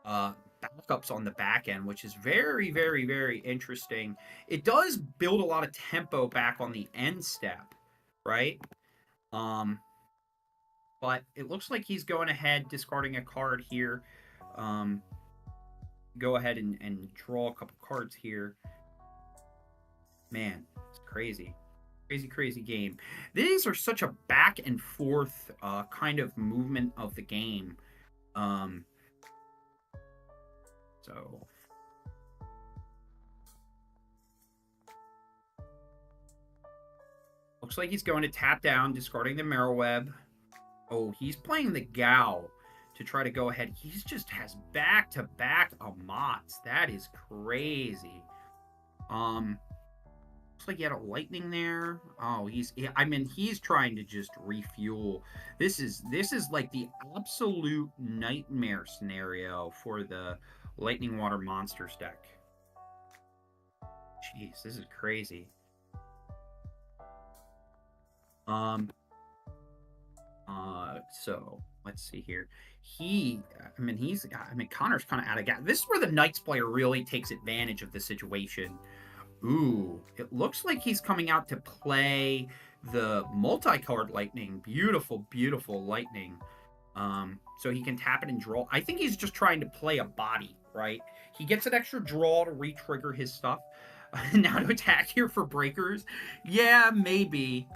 Speaker 1: backups on the back end, which is very, very, very interesting. It does build a lot of tempo back on the end step, right? But it looks like he's going ahead, discarding a card here. Go ahead and draw a couple cards here. Man, it's crazy. Crazy game. These are such a back and forth kind of movement of the game. So looks like he's going to tap down, discarding the Marrowweb. Oh, he's playing the Gao to try to go ahead. He just has back-to-back Amats. That is crazy. Looks like he had a lightning there. Oh, he's trying to just refuel. This is like the absolute nightmare scenario for the Lightning Water Monsters deck. Jeez, this is crazy. So let's see here. Connor's kind of out of gas. This is where the Knights player really takes advantage of the situation. Ooh, it looks like he's coming out to play the multi-card Lightning. Beautiful, beautiful Lightning. So he can tap it and draw. I think he's just trying to play a body, right? He gets an extra draw to re-trigger his stuff. Now to attack here for breakers. Yeah, maybe.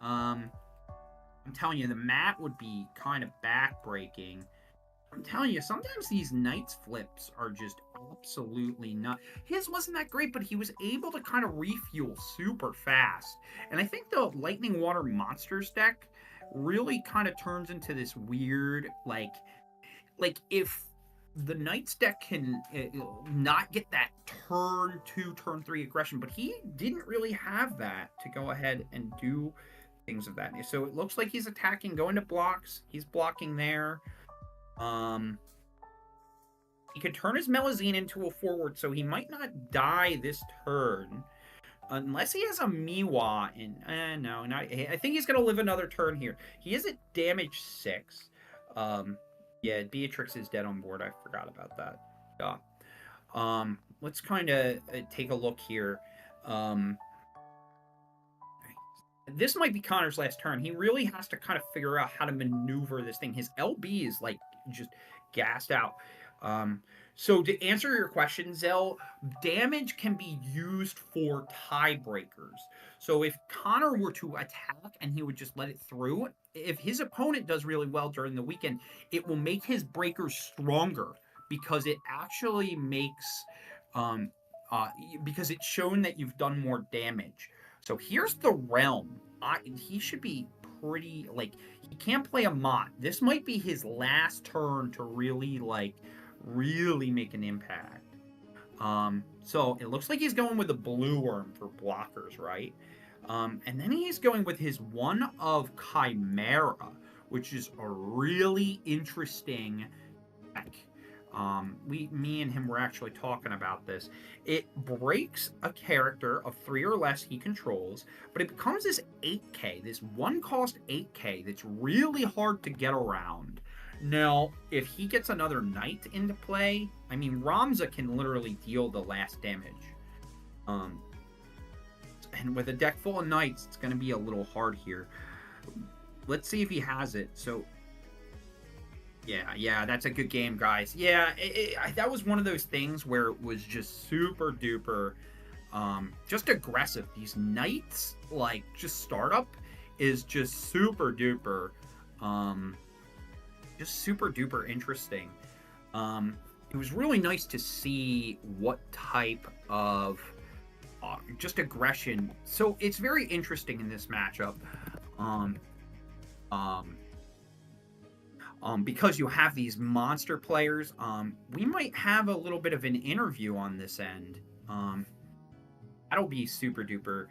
Speaker 1: I'm telling you, the mat would be kind of back-breaking. I'm telling you, sometimes these Knights flips are just absolutely not. His wasn't that great, but he was able to kind of refuel super fast. And I think the Lightning Water Monsters deck really kind of turns into this weird, like if the Knights deck can not get that turn 2, turn 3 aggression, but he didn't really have that to go ahead and do things of that. So it looks like he's attacking, going to blocks. He's blocking there. He could turn his Melazine into a forward, so he might not die this turn. Unless he has a Miwa, and no, not. I think he's gonna live another turn here. He is at damage 6. Yeah, Beatrix is dead on board. I forgot about that. Yeah. Let's kind of take a look here. This might be Connor's last turn. He really has to kind of figure out how to maneuver this thing. His LB is like just gassed out. So to answer your question, Zell, damage can be used for tiebreakers. So if Connor were to attack and he would just let it through, if his opponent does really well during the weekend, it will make his breakers stronger because it actually makes because it's shown that you've done more damage. So here's the realm. He should be pretty like he can't play a Mott. This might be his last turn to really make an impact. So it looks like he's going with a blue worm for blockers, right? And then he's going with his one of Chimera, which is a really interesting deck. Me and him were actually talking about this. It breaks a character of 3 or less he controls, but it becomes this 8K, this 1-cost 8K that's really hard to get around. Now, if he gets another knight into play, I mean, Ramza can literally deal the last damage. And with a deck full of knights, it's going to be a little hard here. Let's see if he has it. So, yeah, that's a good game, guys. Yeah, that was one of those things where it was just super duper, just aggressive. These knights, like, just startup is just super duper, interesting. It was really nice to see what type of just aggression. So it's very interesting in this matchup. Because you have these monster players, we might have a little bit of an interview on this end. That'll be super duper.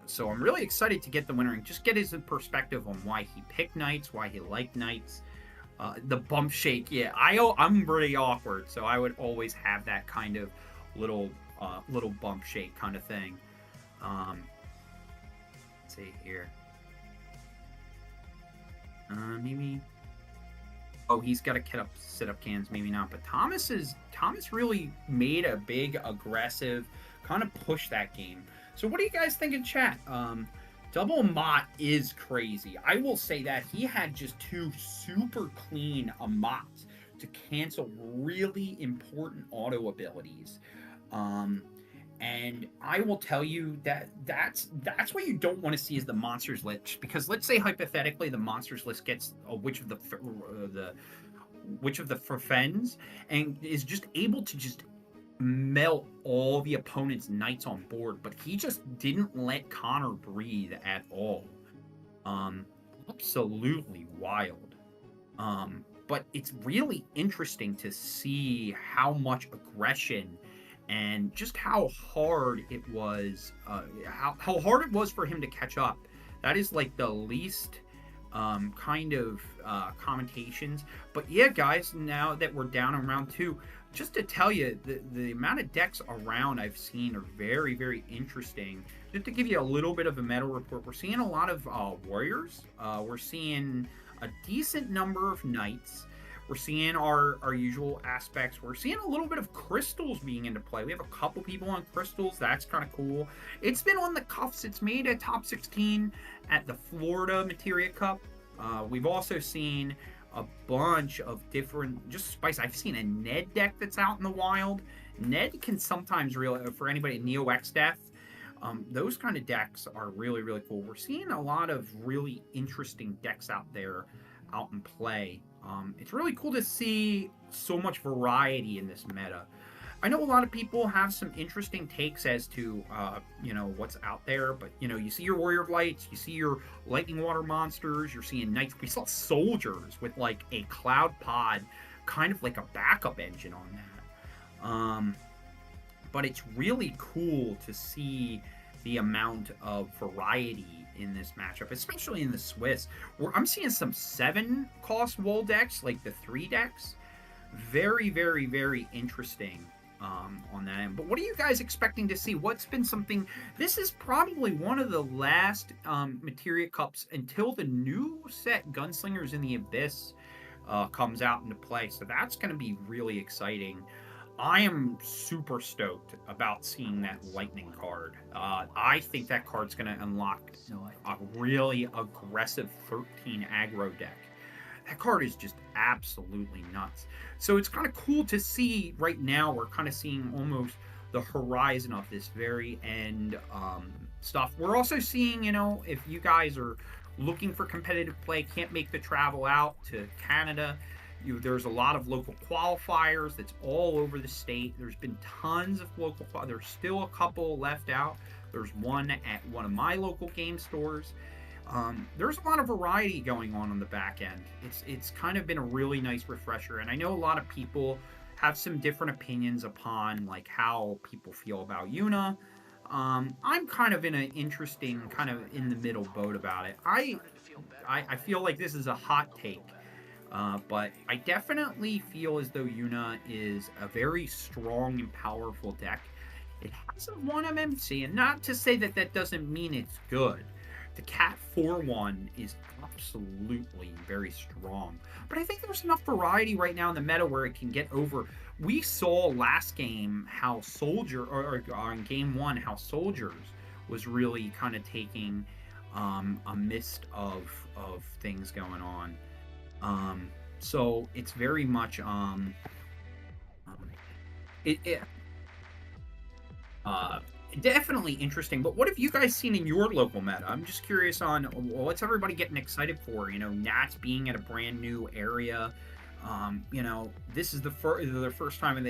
Speaker 1: So I'm really excited to get the winner and just get his perspective on why he picked knights, why he liked knights. The bump shake, yeah, I'm pretty awkward, so I would always have that kind of little bump shake kind of thing. Let's see here. Maybe. Oh, he's got to sit up cans. Maybe not. But Thomas really made a big aggressive kind of push that game. So what do you guys think in chat? Double Mott is crazy. I will say that he had just 2 super clean Motts to cancel really important auto abilities. And I will tell you that's what you don't want to see is the monsters list, because let's say hypothetically the monsters list gets which of the Fens and is just able to just melt all the opponent's knights on board, but he just didn't let Connor breathe at all. Absolutely wild. But it's really interesting to see how much aggression and just how hard it was, how hard it was for him to catch up. That is like the least kind of commentations. But yeah, guys, now that we're down in round 2, just to tell you, the amount of decks around I've seen are very, very interesting. Just to give you a little bit of a meta report, we're seeing a lot of warriors. We're seeing a decent number of knights. We're seeing our usual aspects. We're seeing a little bit of crystals being into play. We have a couple people on crystals. That's kind of cool. It's been on the cuffs. It's made a top 16 at the Florida Materia Cup. We've also seen a bunch of different just spice. I've seen a Ned deck that's out in the wild. Ned can sometimes really, for anybody at Neo X Death, those kind of decks are really, really cool. We're seeing a lot of really interesting decks out there out in play. It's really cool to see so much variety in this meta. I know a lot of people have some interesting takes as to, what's out there, but, you see your Warrior of Lights, you see your Lightning Water monsters, you're seeing Knights. We saw Soldiers with, like, a Cloud Pod, kind of like a backup engine on that. But it's really cool to see the amount of variety in this matchup, especially in the Swiss, where I'm seeing some 7-cost wool decks, like the 3 decks. Very, very, very interesting on that end. But what are you guys expecting to see? What's been something? This is probably one of the last Materia Cups until the new set Gunslingers in the Abyss comes out into play. So that's going to be really exciting. I am super stoked about seeing that Lightning card. I think that card's going to unlock a really aggressive 13 aggro deck. That card is just absolutely nuts. So it's kind of cool to see right now. We're kind of seeing almost the horizon of this very end stuff. We're also seeing, if you guys are looking for competitive play, can't make the travel out to Canada, there's a lot of local qualifiers that's all over the state. There's been tons of local. There's still a couple left out. There's one at one of my local game stores. There's a lot of variety going on the back end. It's kind of been a really nice refresher, and I know a lot of people have some different opinions upon like how people feel about Yuna. I'm kind of in an interesting, kind of in the middle boat about it. I feel like this is a hot take, but I definitely feel as though Yuna is a very strong and powerful deck. It hasn't won MMC, and not to say that that doesn't mean it's good. The Cat 4-1 is absolutely very strong. But I think there's enough variety right now in the meta where it can get over. We saw last game how or in game 1, how Soldiers was really kind of taking a mist of things going on. So it's very much definitely interesting. But what have you guys seen in your local meta? I'm just curious on what's everybody getting excited for. Nats being at a brand new area. This is the first time in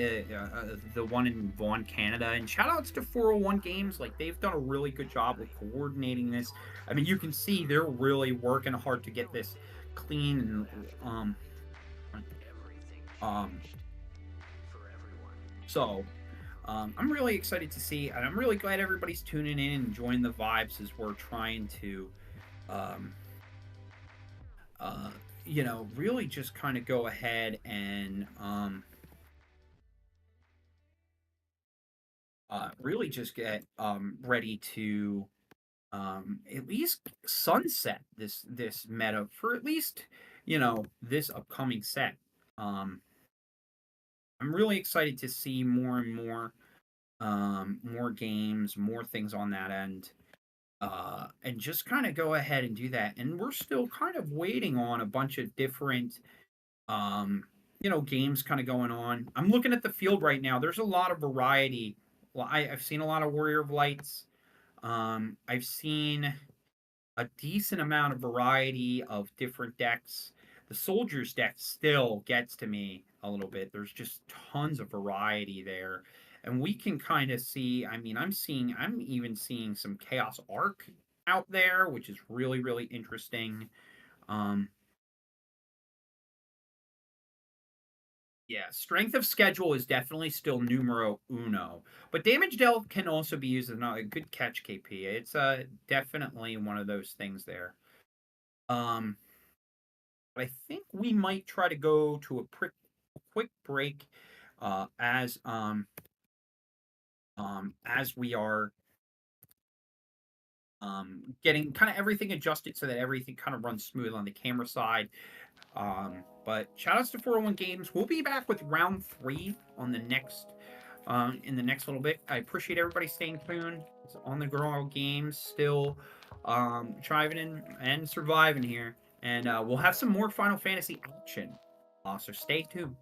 Speaker 1: the one in Vaughan, Canada. And shout outs to 401 Games. Like, they've done a really good job of coordinating this. I mean, you can see they're really working hard to get this clean and so I'm really excited to see, and I'm really glad everybody's tuning in and enjoying the vibes as we're trying to really just kind of go ahead and really just get ready to at least sunset this meta for at least this upcoming set. I'm really excited to see more and more games, more things on that end, and just kind of go ahead and do that. And we're still kind of waiting on a bunch of different games kind of going on. I'm looking at the field right now. There's a lot of variety. Well, I've seen a lot of Warrior of Lights. I've seen a decent amount of variety of different decks. The Soldiers deck still gets to me a little bit. There's just tons of variety there. And we can kind of see, I mean, I'm even seeing some Chaos Arc out there, which is really, really interesting. Yeah, strength of schedule is definitely still numero uno, but damage dealt can also be used as a good catch, KP. It's definitely one of those things there. I think we might try to go to a quick break as we are getting kind of everything adjusted so that everything kind of runs smooth on the camera side. But shout outs to 401 Games. We'll be back with round 3 on the next in the next little bit. I appreciate everybody staying tuned. It's On the Grow Games still thriving and surviving here. And we'll have some more Final Fantasy action. So stay tuned.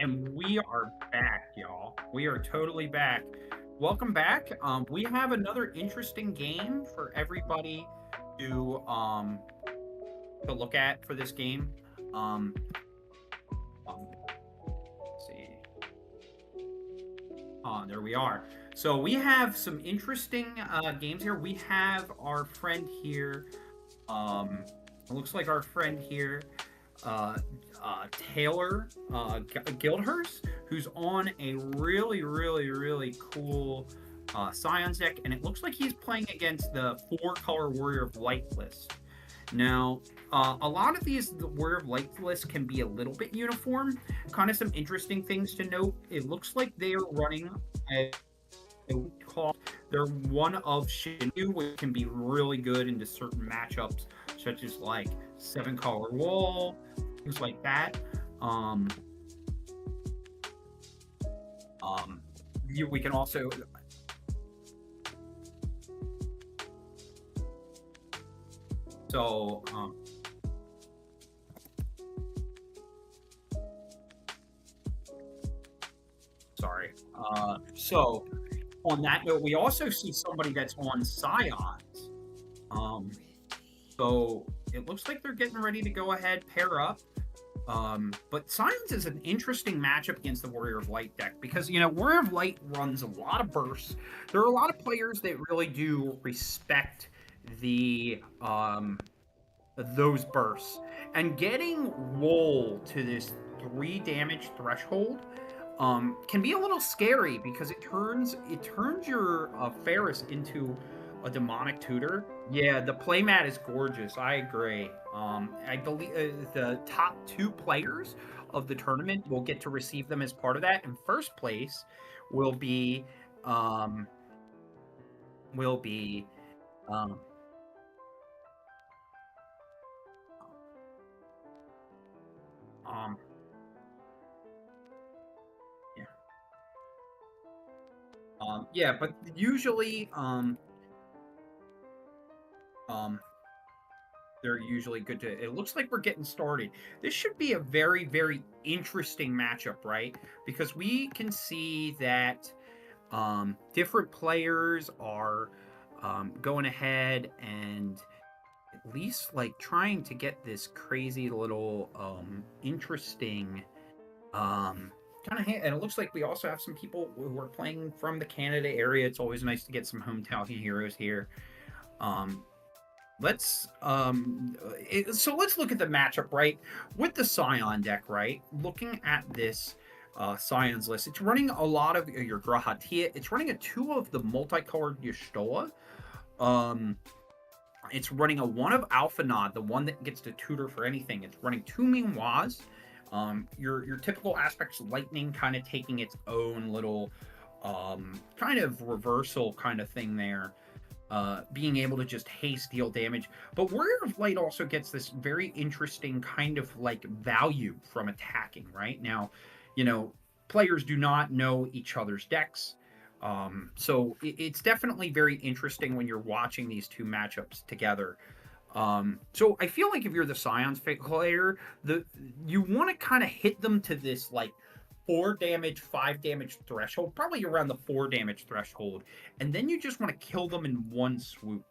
Speaker 1: And we are back, y'all. We are totally back. Welcome back. We have another interesting game for everybody to um to look at for this game. Um, let's see. There we are. So we have some interesting games here. We have our friend here. It looks like our friend here, uh, Taylor Guildhurst, who's on a really cool Scions deck, and it looks like he's playing against the 4-color Warrior of Light list. Now, a lot of these Warrior of Light lists can be a little bit uniform. Kind of some interesting things to note. It looks like they are running they're one of Shinju, which can be really good into certain matchups, such as like 7-color wall, things like that. We can also sorry. So on that note, we also see somebody that's on Scions. So it looks like they're getting ready to go ahead, pair up. But Scions is an interesting matchup against the Warrior of Light deck because, Warrior of Light runs a lot of bursts. There are a lot of players that really do respect those bursts. And getting Wool to this 3 damage threshold can be a little scary because it turns your Ferris into a demonic tutor. Yeah, the playmat is gorgeous. I agree. I believe the top 2 players of the tournament will get to receive them as part of that. And first place will be um, um, um, yeah, yeah, but usually they're usually good to. It looks like we're getting started. This should be a very interesting matchup, right? Because we can see that different players are going ahead and at least like trying to get this crazy little interesting kind of and it looks like we also have some people who are playing from the Canada area. It's always nice to get some hometown heroes here. So let's look at the matchup, right? With the Scion deck, right? Looking at this Scions list, it's running a lot of your Grahatia. It's running 2 of the multicolored Y'shtoa. It's running a 1 of Alphanod, the one that gets to tutor for anything. It's running 2 Minghuas. Your typical aspects, lightning kind of taking its own little kind of reversal kind of thing there. Being able to just haste deal damage. But Warrior of Light also gets this very interesting kind of like value from attacking, right? Now, players do not know each other's decks. So it's definitely very interesting when you're watching these 2 matchups together. So I feel like if you're the Scions player, you want to kind of hit them to this like 4 damage, 5 damage threshold, probably around the 4 damage threshold, and then you just want to kill them in one swoop.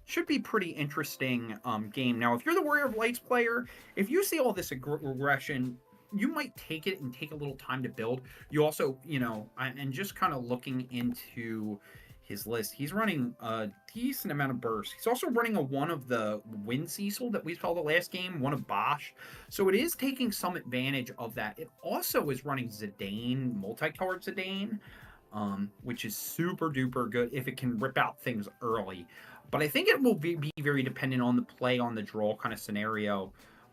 Speaker 1: Should be pretty interesting game. Now, if you're the Warrior of Lights player, if you see all this aggression, you might take it and take a little time to build. You also, and just kind of looking into his list, he's running a decent amount of bursts. He's also running a 1 of the Wind Cecil that we saw the last game, 1 of Bosch. So it is taking some advantage of that. It also is running Zidane, multicolored Zidane, which is super duper good if it can rip out things early. But I think it will be very dependent on the play on the draw kind of scenario.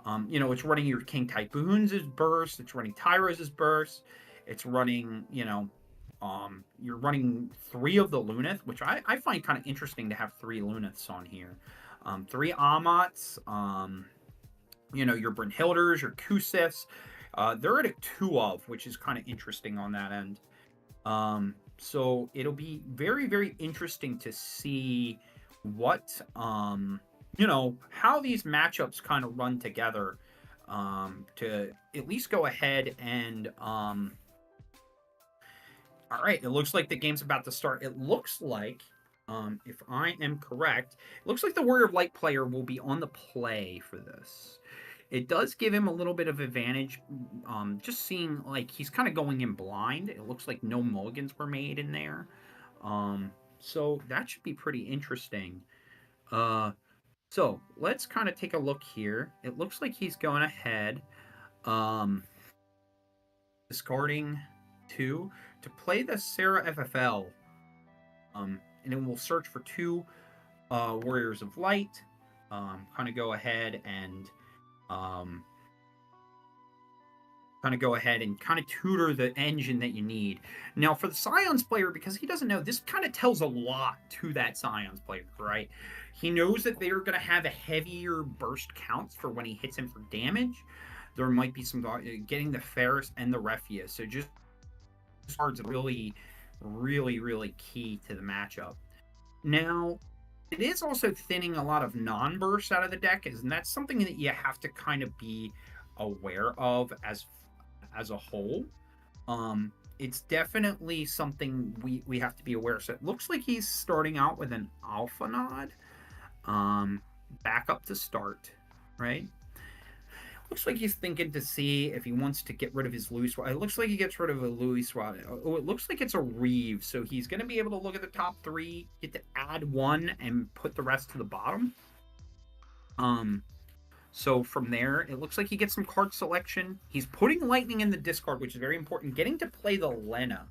Speaker 1: It's running your King Typhoons as burst. It's running Tyros as burst. It's running, you're running 3 of the Luneth, which I find kind of interesting to have 3 Luneths on here. 3 Amats, your Brynhilders, your Kusiths. They're at a 2 of, which is kind of interesting on that end. So it'll be very interesting to see what, how these matchups kind of run together. to at least go ahead and all right, it looks like the game's about to start. It looks like, if I am correct, it looks like the Warrior of Light player will be on the play for this. It does give him a little bit of advantage, just seeing like he's kind of going in blind. It looks like no mulligans were made in there. So that should be pretty interesting. So let's kind of take a look here. It looks like he's going ahead, discarding 2 to play the Sarah FFL. And then we'll search for 2 Warriors of Light. Kind of go ahead and kind of tutor the engine that you need. Now, for the Scions player, because he doesn't know, this kind of tells a lot to that Scions player, right? He knows that they're going to have a heavier burst counts for when he hits him for damage. There might be some getting the Ferris and the Refia. So just cards really, really, really key to the matchup. Now, it is also thinning a lot of non-bursts out of the deck, and that's something that you have to kind of be aware of as a whole. It's definitely something we have to be aware of. So it looks like he's starting out with an Alpha Nod, back up to start, right? Looks like he's thinking to see if he wants to get rid of his Louis Rod. It looks like he gets rid of a Louis Rod. Oh, it looks like it's a Reeve. So he's going to be able to look at the top 3, get to add 1, and put the rest to the bottom. So from there, it looks like he gets some card selection. He's putting Lightning in the discard, which is very important. Getting to play the Lena.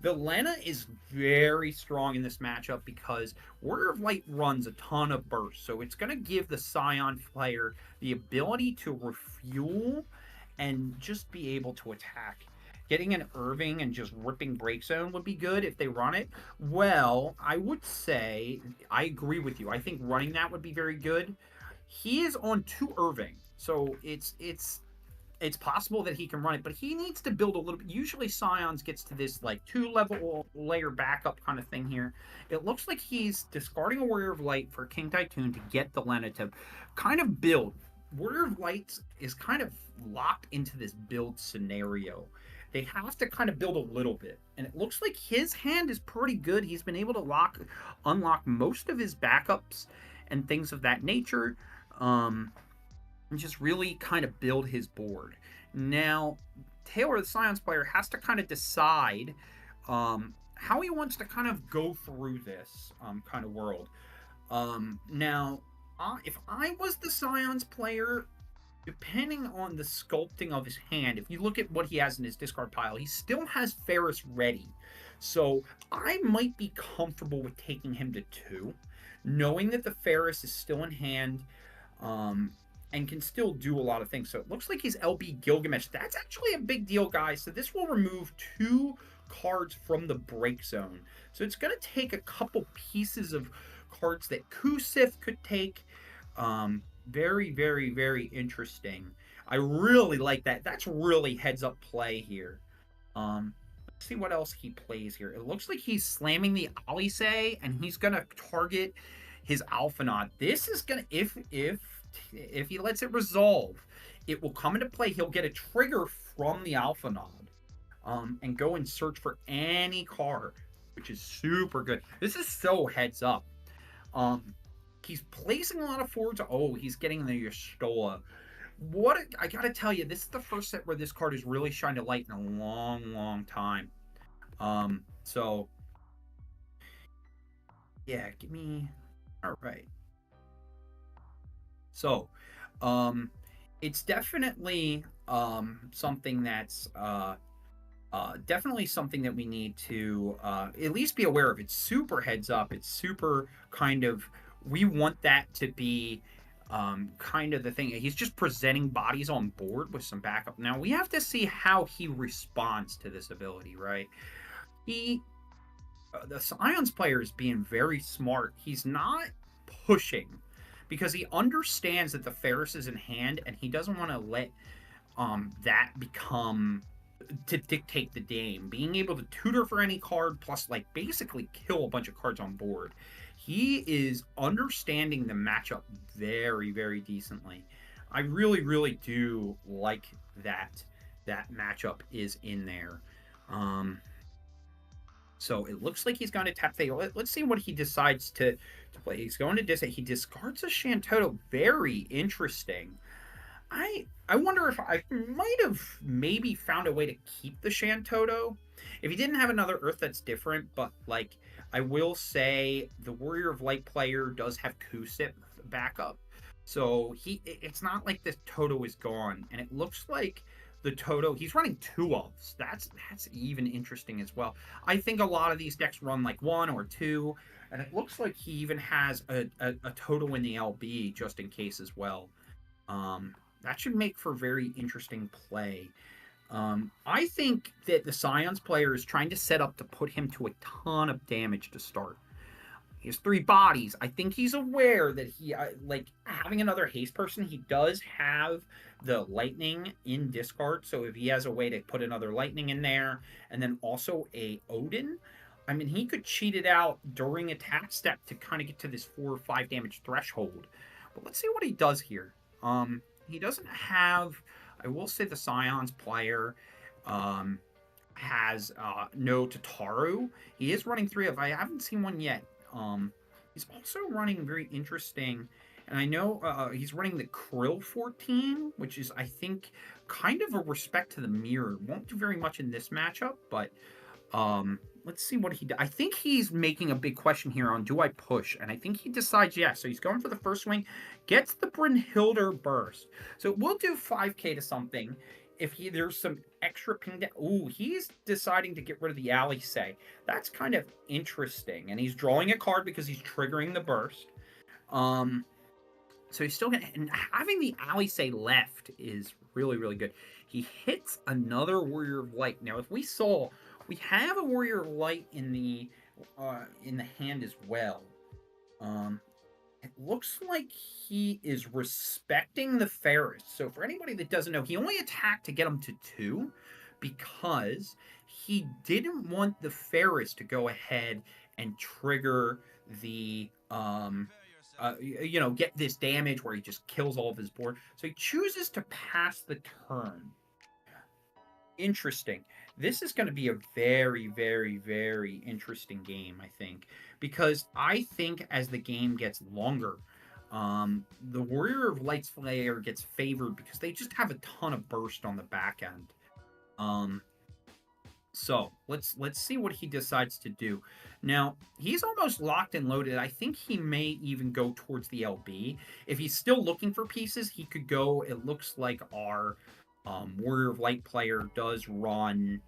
Speaker 1: The Lena is very strong in this matchup because Warrior of Light runs a ton of bursts. So it's going to give the Scion player the ability to refuel and just be able to attack. Getting an Irving and just ripping Break Zone would be good if they run it. Well, I would say, I agree with you. I think running that would be very good. He is on 2 Irving, so it's possible that he can run it, but he needs to build a little bit. Usually Scions gets to this like 2-level layer backup kind of thing here. It looks like he's discarding a Warrior of Light for King Tytoon to get the Lena to kind of build. Warrior of Light is kind of locked into this build scenario. They have to kind of build a little bit, and it looks like his hand is pretty good. He's been able to unlock most of his backups and things of that nature. And just really kind of build his board. Now, Taylor, the Scions player, has to kind of decide how he wants to kind of go through this kind of world. Now, if I was the Scions player, depending on the sculpting of his hand, if you look at what he has in his discard pile, he still has Ferris ready. So I might be comfortable with taking him to 2, knowing that the Ferris is still in hand, and can still do a lot of things. So it looks like he's LB Gilgamesh. That's actually a big deal, guys. So this will remove 2 cards from the break zone. So it's going to take a couple pieces of cards that Kusith could take. Very, very, very interesting. I really like that. That's really heads-up play here. Let's see what else he plays here. It looks like he's slamming the Alice, and he's going to target his Alpha Nod. This is going to, if he lets it resolve, it will come into play. He'll get a trigger from the Alpha Nod, and go and search for any card, which is super good. This is so heads up. He's placing a lot of forwards. Oh, he's getting the Yestola. I gotta tell you, this is the first set where this card has really shined a light in a long, long time. So yeah, give me. All right. So, it's definitely something that's definitely something that we need to at least be aware of. It's super heads up. It's super kind of, we want that to be kind of the thing. He's just presenting bodies on board with some backup. Now, we have to see how he responds to this ability, right? The Scions player is being very smart. He's not pushing because he understands that the Ferris is in hand, and he doesn't want to let that become to dictate the game. Being able to tutor for any card plus like basically kill a bunch of cards on board. He is understanding the matchup very, very decently. I really, really do like that matchup is in there. Um, so it looks like he's going to tap Fate. Let's see what he decides to play. He's going to discard. He discards a Shantoto. Very interesting. I wonder if I might have maybe found a way to keep the Shantoto if he didn't have another Earth that's different. But like I will say, the Warrior of Light player does have Kusip backup, so it's not like this Toto is gone, and it looks like the Toto he's running two ofs. That's even interesting as well. I think a lot of these decks run like one or two, and it looks like he even has a Toto in the LB just in case as well. That should make for very interesting play. I think that the Scions player is trying to set up to put him to a ton of damage to start. He has three bodies. I think he's aware that he, like, having another haste person, he does have the lightning in discard. So if he has a way to put another lightning in there, and then also a Odin, I mean, he could cheat it out during attack step to kind of get to this 4 or 5 damage threshold. But let's see what he does here. He doesn't have, I will say the Scions player has no Tataru. He is running 3 of, I haven't seen one yet. He's also running very interesting, and I know he's running the Krill 14, which is, I think, kind of a respect to the mirror. Won't do very much in this matchup, but let's see what he does. I think he's making a big question here on do I push, and I think he decides yes. So he's going for the first swing, gets the Brynhildr burst. So we'll do 5k to something. If there's some extra ping down. Ooh, he's deciding to get rid of the Alice. That's kind of interesting. And he's drawing a card because he's triggering the burst. So he's still gonna, and having the Alice left is really, really good. He hits another Warrior of Light. Now, if we saw, we have a Warrior of Light in the hand as well. It looks like he is respecting the Ferris. So for anybody that doesn't know, he only attacked to get him to 2 because he didn't want the Ferris to go ahead and trigger the get this damage where he just kills all of his board. So he chooses to pass the turn. Interesting. This is going to be a very, very, very interesting game, I think, because I think as the game gets longer, the Warrior of Light's player gets favored because they just have a ton of burst on the back end. So let's see what he decides to do. Now, he's almost locked and loaded. I think he may even go towards the LB. If he's still looking for pieces, he could go. It looks like our Warrior of Light player does run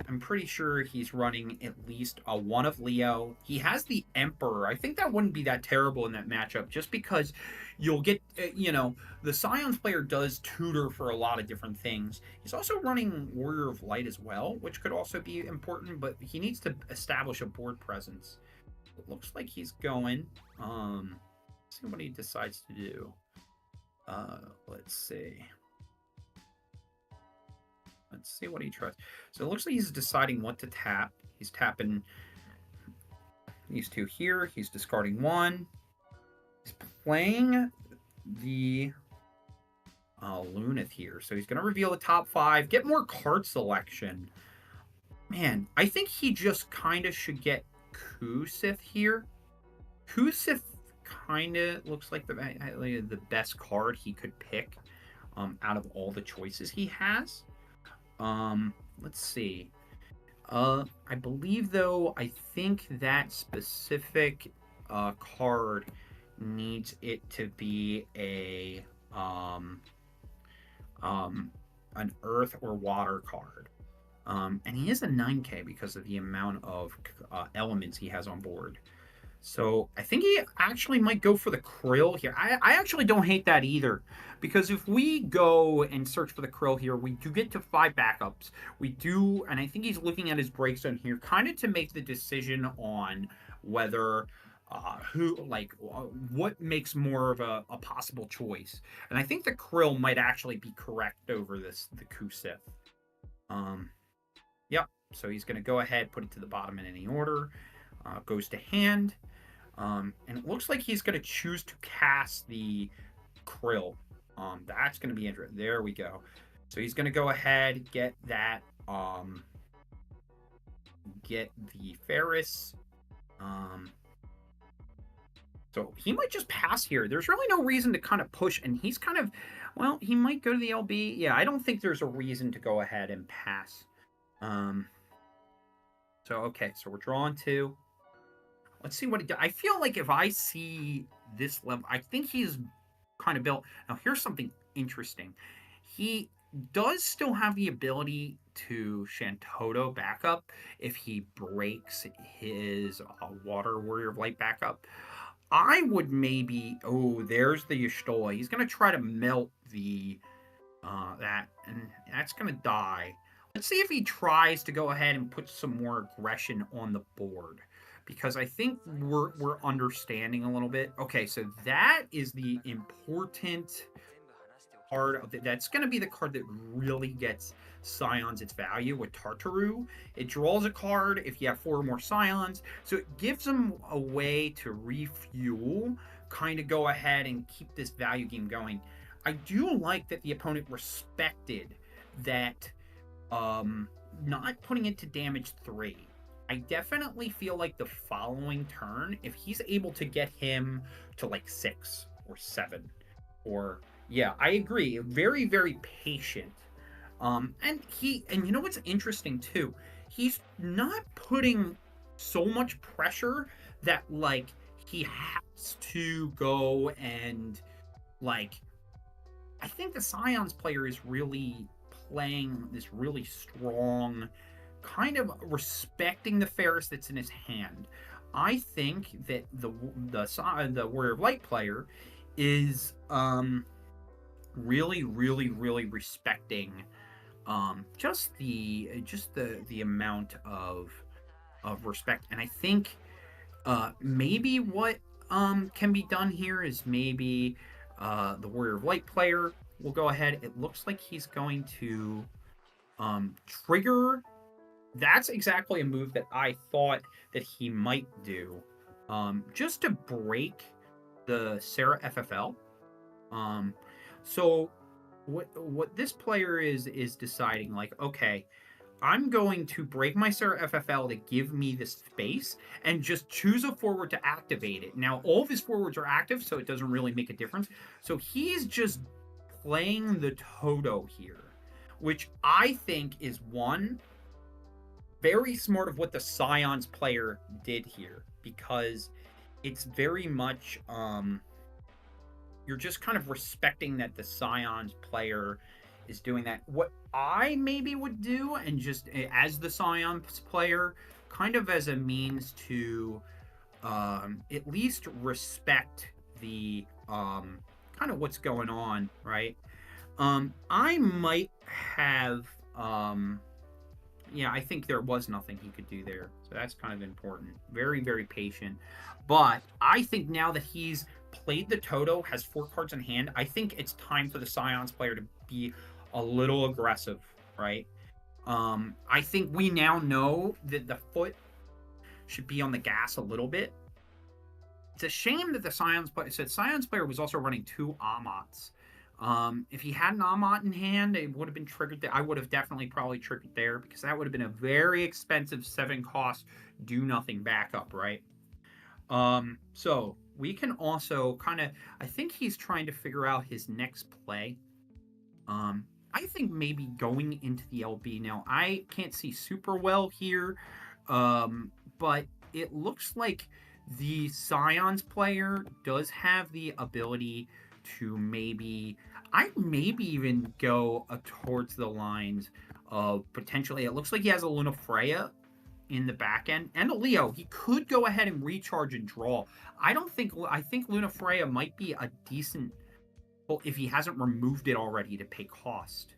Speaker 1: I'm pretty sure he's running at least a 1 of Leo. He has the Emperor. I think that wouldn't be that terrible in that matchup just because you'll get, the Scions player does tutor for a lot of different things. He's also running Warrior of Light as well, which could also be important, but he needs to establish a board presence. It looks like he's going. Let's see what he decides to do. Let's see. Let's see what he tries. So it looks like he's deciding what to tap. He's tapping these 2 here. He's discarding 1. He's playing the Lunith here. So he's going to reveal the top 5, get more card selection. Man, I think he just kind of should get Kusith here. Kusith kind of looks like the best card he could pick out of all the choices he has. Let's see. I believe though, I think that specific card needs it to be an earth or water card. And he is a 9k because of the amount of elements he has on board. So I think he actually might go for the Krill here. I actually don't hate that either, because if we go and search for the Krill here, we do get to 5 backups. We do, and I think he's looking at his break zone here, kind of to make the decision on whether what makes more of a possible choice. And I think the Krill might actually be correct over the Kusith. Yep. So he's going to go ahead, put it to the bottom in any order. Goes to hand. And it looks like he's going to choose to cast the Krill. That's going to be interesting. There we go. So he's going to go ahead, get that, get the Ferris. So he might just pass here. There's really no reason to kind of push, and he's kind of, well, he might go to the LB. Yeah, I don't think there's a reason to go ahead and pass. So, okay, so we're drawing 2. Let's see what it does. I feel like if I see this level, I think he's kind of built. Now, here's something interesting. He does still have the ability to Shantoto backup if he breaks his Water Warrior of Light backup. I would maybe... Oh, there's the Y'shtola. He's going to try to melt the... that, and that's going to die. Let's see if he tries to go ahead and put some more aggression on the board, because I think we're understanding a little bit. Okay, so that is the important card. That's going to be the card that really gets Scions its value with Tartaru. It draws a card if you have 4 or more Scions, so it gives them a way to refuel, kind of go ahead and keep this value game going. I do like that the opponent respected that not putting it to damage 3. I definitely feel like the following turn, if he's able to get him to like 6 or 7, or yeah, I agree. Very, very patient. And you know what's interesting too? He's not putting so much pressure that like he has to go and like. I think the Scions player is really playing this really strong, kind of respecting the Ferris that's in his hand. I think that the Warrior of Light player is really, really, really respecting just the amount of respect. And I think maybe what can be done here is maybe the Warrior of Light player will go ahead. It looks like he's going to trigger. That's exactly a move that I thought that he might do, just to break the Sarah FFL. So what this player is deciding, like, okay, I'm going to break my Sarah FFL to give me this space and just choose a forward to activate it. Now, all of his forwards are active, so it doesn't really make a difference. So he's just playing the Toto here, which I think is one, very smart of what the Scions player did here, because it's very much, you're just kind of respecting that the Scions player is doing that. What I maybe would do, and just as the Scions player, kind of as a means to at least respect the kind of what's going on, right? I might have, yeah, I think there was nothing he could do there. So that's kind of important. Very, very patient. But I think now that he's played the Toto, has 4 cards in hand, I think it's time for the Scions player to be a little aggressive, right? I think we now know that the foot should be on the gas a little bit. It's a shame that the Scions player was also running 2 Amats. If he had an Amat in hand, it would have been triggered there. I would have definitely probably triggered there, because that would have been a very expensive 7 cost do nothing backup, right? So we can also kind of, I think he's trying to figure out his next play. I think maybe going into the LB now. I can't see super well here, but it looks like the Scions player does have the ability to maybe even go towards the lines of potentially, it looks like he has a Luna Freya in the back end and a Leo. He could go ahead and recharge and draw. I think Luna Freya might be a decent, well, if he hasn't removed it already to pay cost.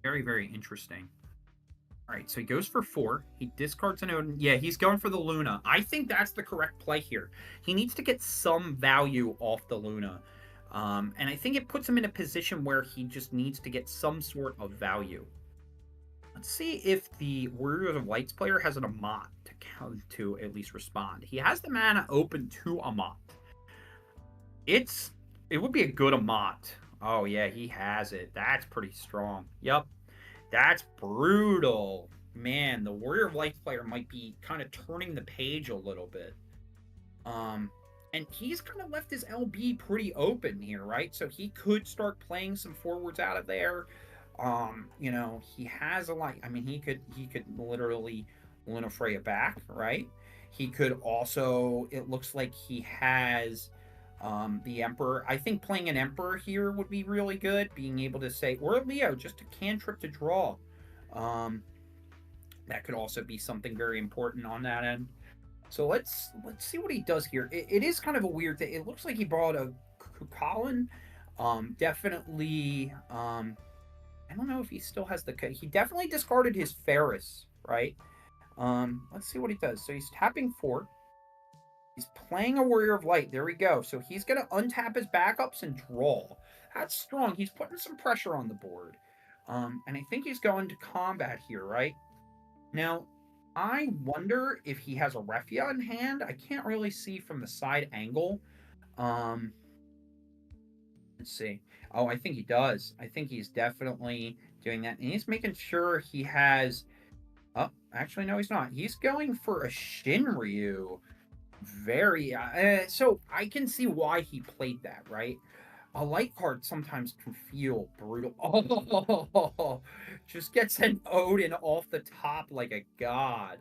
Speaker 1: Very, very interesting. All right, so he goes for 4. He discards an Odin. Yeah, he's going for the Luna. I think that's the correct play here. He needs to get some value off the Luna. And I think it puts him in a position where he just needs to get some sort of value. Let's see if the Warriors of Lights player has an Amat to at least respond. He has the mana open to Amat. It would be a good Amat. Oh yeah, he has it. That's pretty strong. Yep. That's brutal. Man, the Warrior of Light player might be kind of turning the page a little bit. Um, and he's kind of left his LB pretty open here, right? So he could start playing some forwards out of there. He has a lot. I mean, he could literally Luna Freya back, right? He could also. It looks like he has the Emperor. I think playing an Emperor here would be really good. Being able to say, or Leo, just a cantrip to draw. Um, that could also be something very important on that end. So let's see what he does here. It is kind of a weird thing. It looks like he brought a Colin. Definitely. I don't know if he still has the. He definitely discarded his Ferris, right? Let's see what he does. So he's tapping 4. He's playing a Warrior of Light. There we go. So he's gonna untap his backups and draw. That's strong. He's putting some pressure on the board. And I think he's going to combat here, right? Now, I wonder if he has a Refia in hand. I can't really see from the side angle. Um, let's see. Oh, I think he does. I think he's definitely doing that. And he's making sure he has. Oh, actually, no, he's not. He's going for a Shinryu. So I can see why he played that, right? A light card sometimes can feel brutal. Oh, just gets an Odin off the top like a god.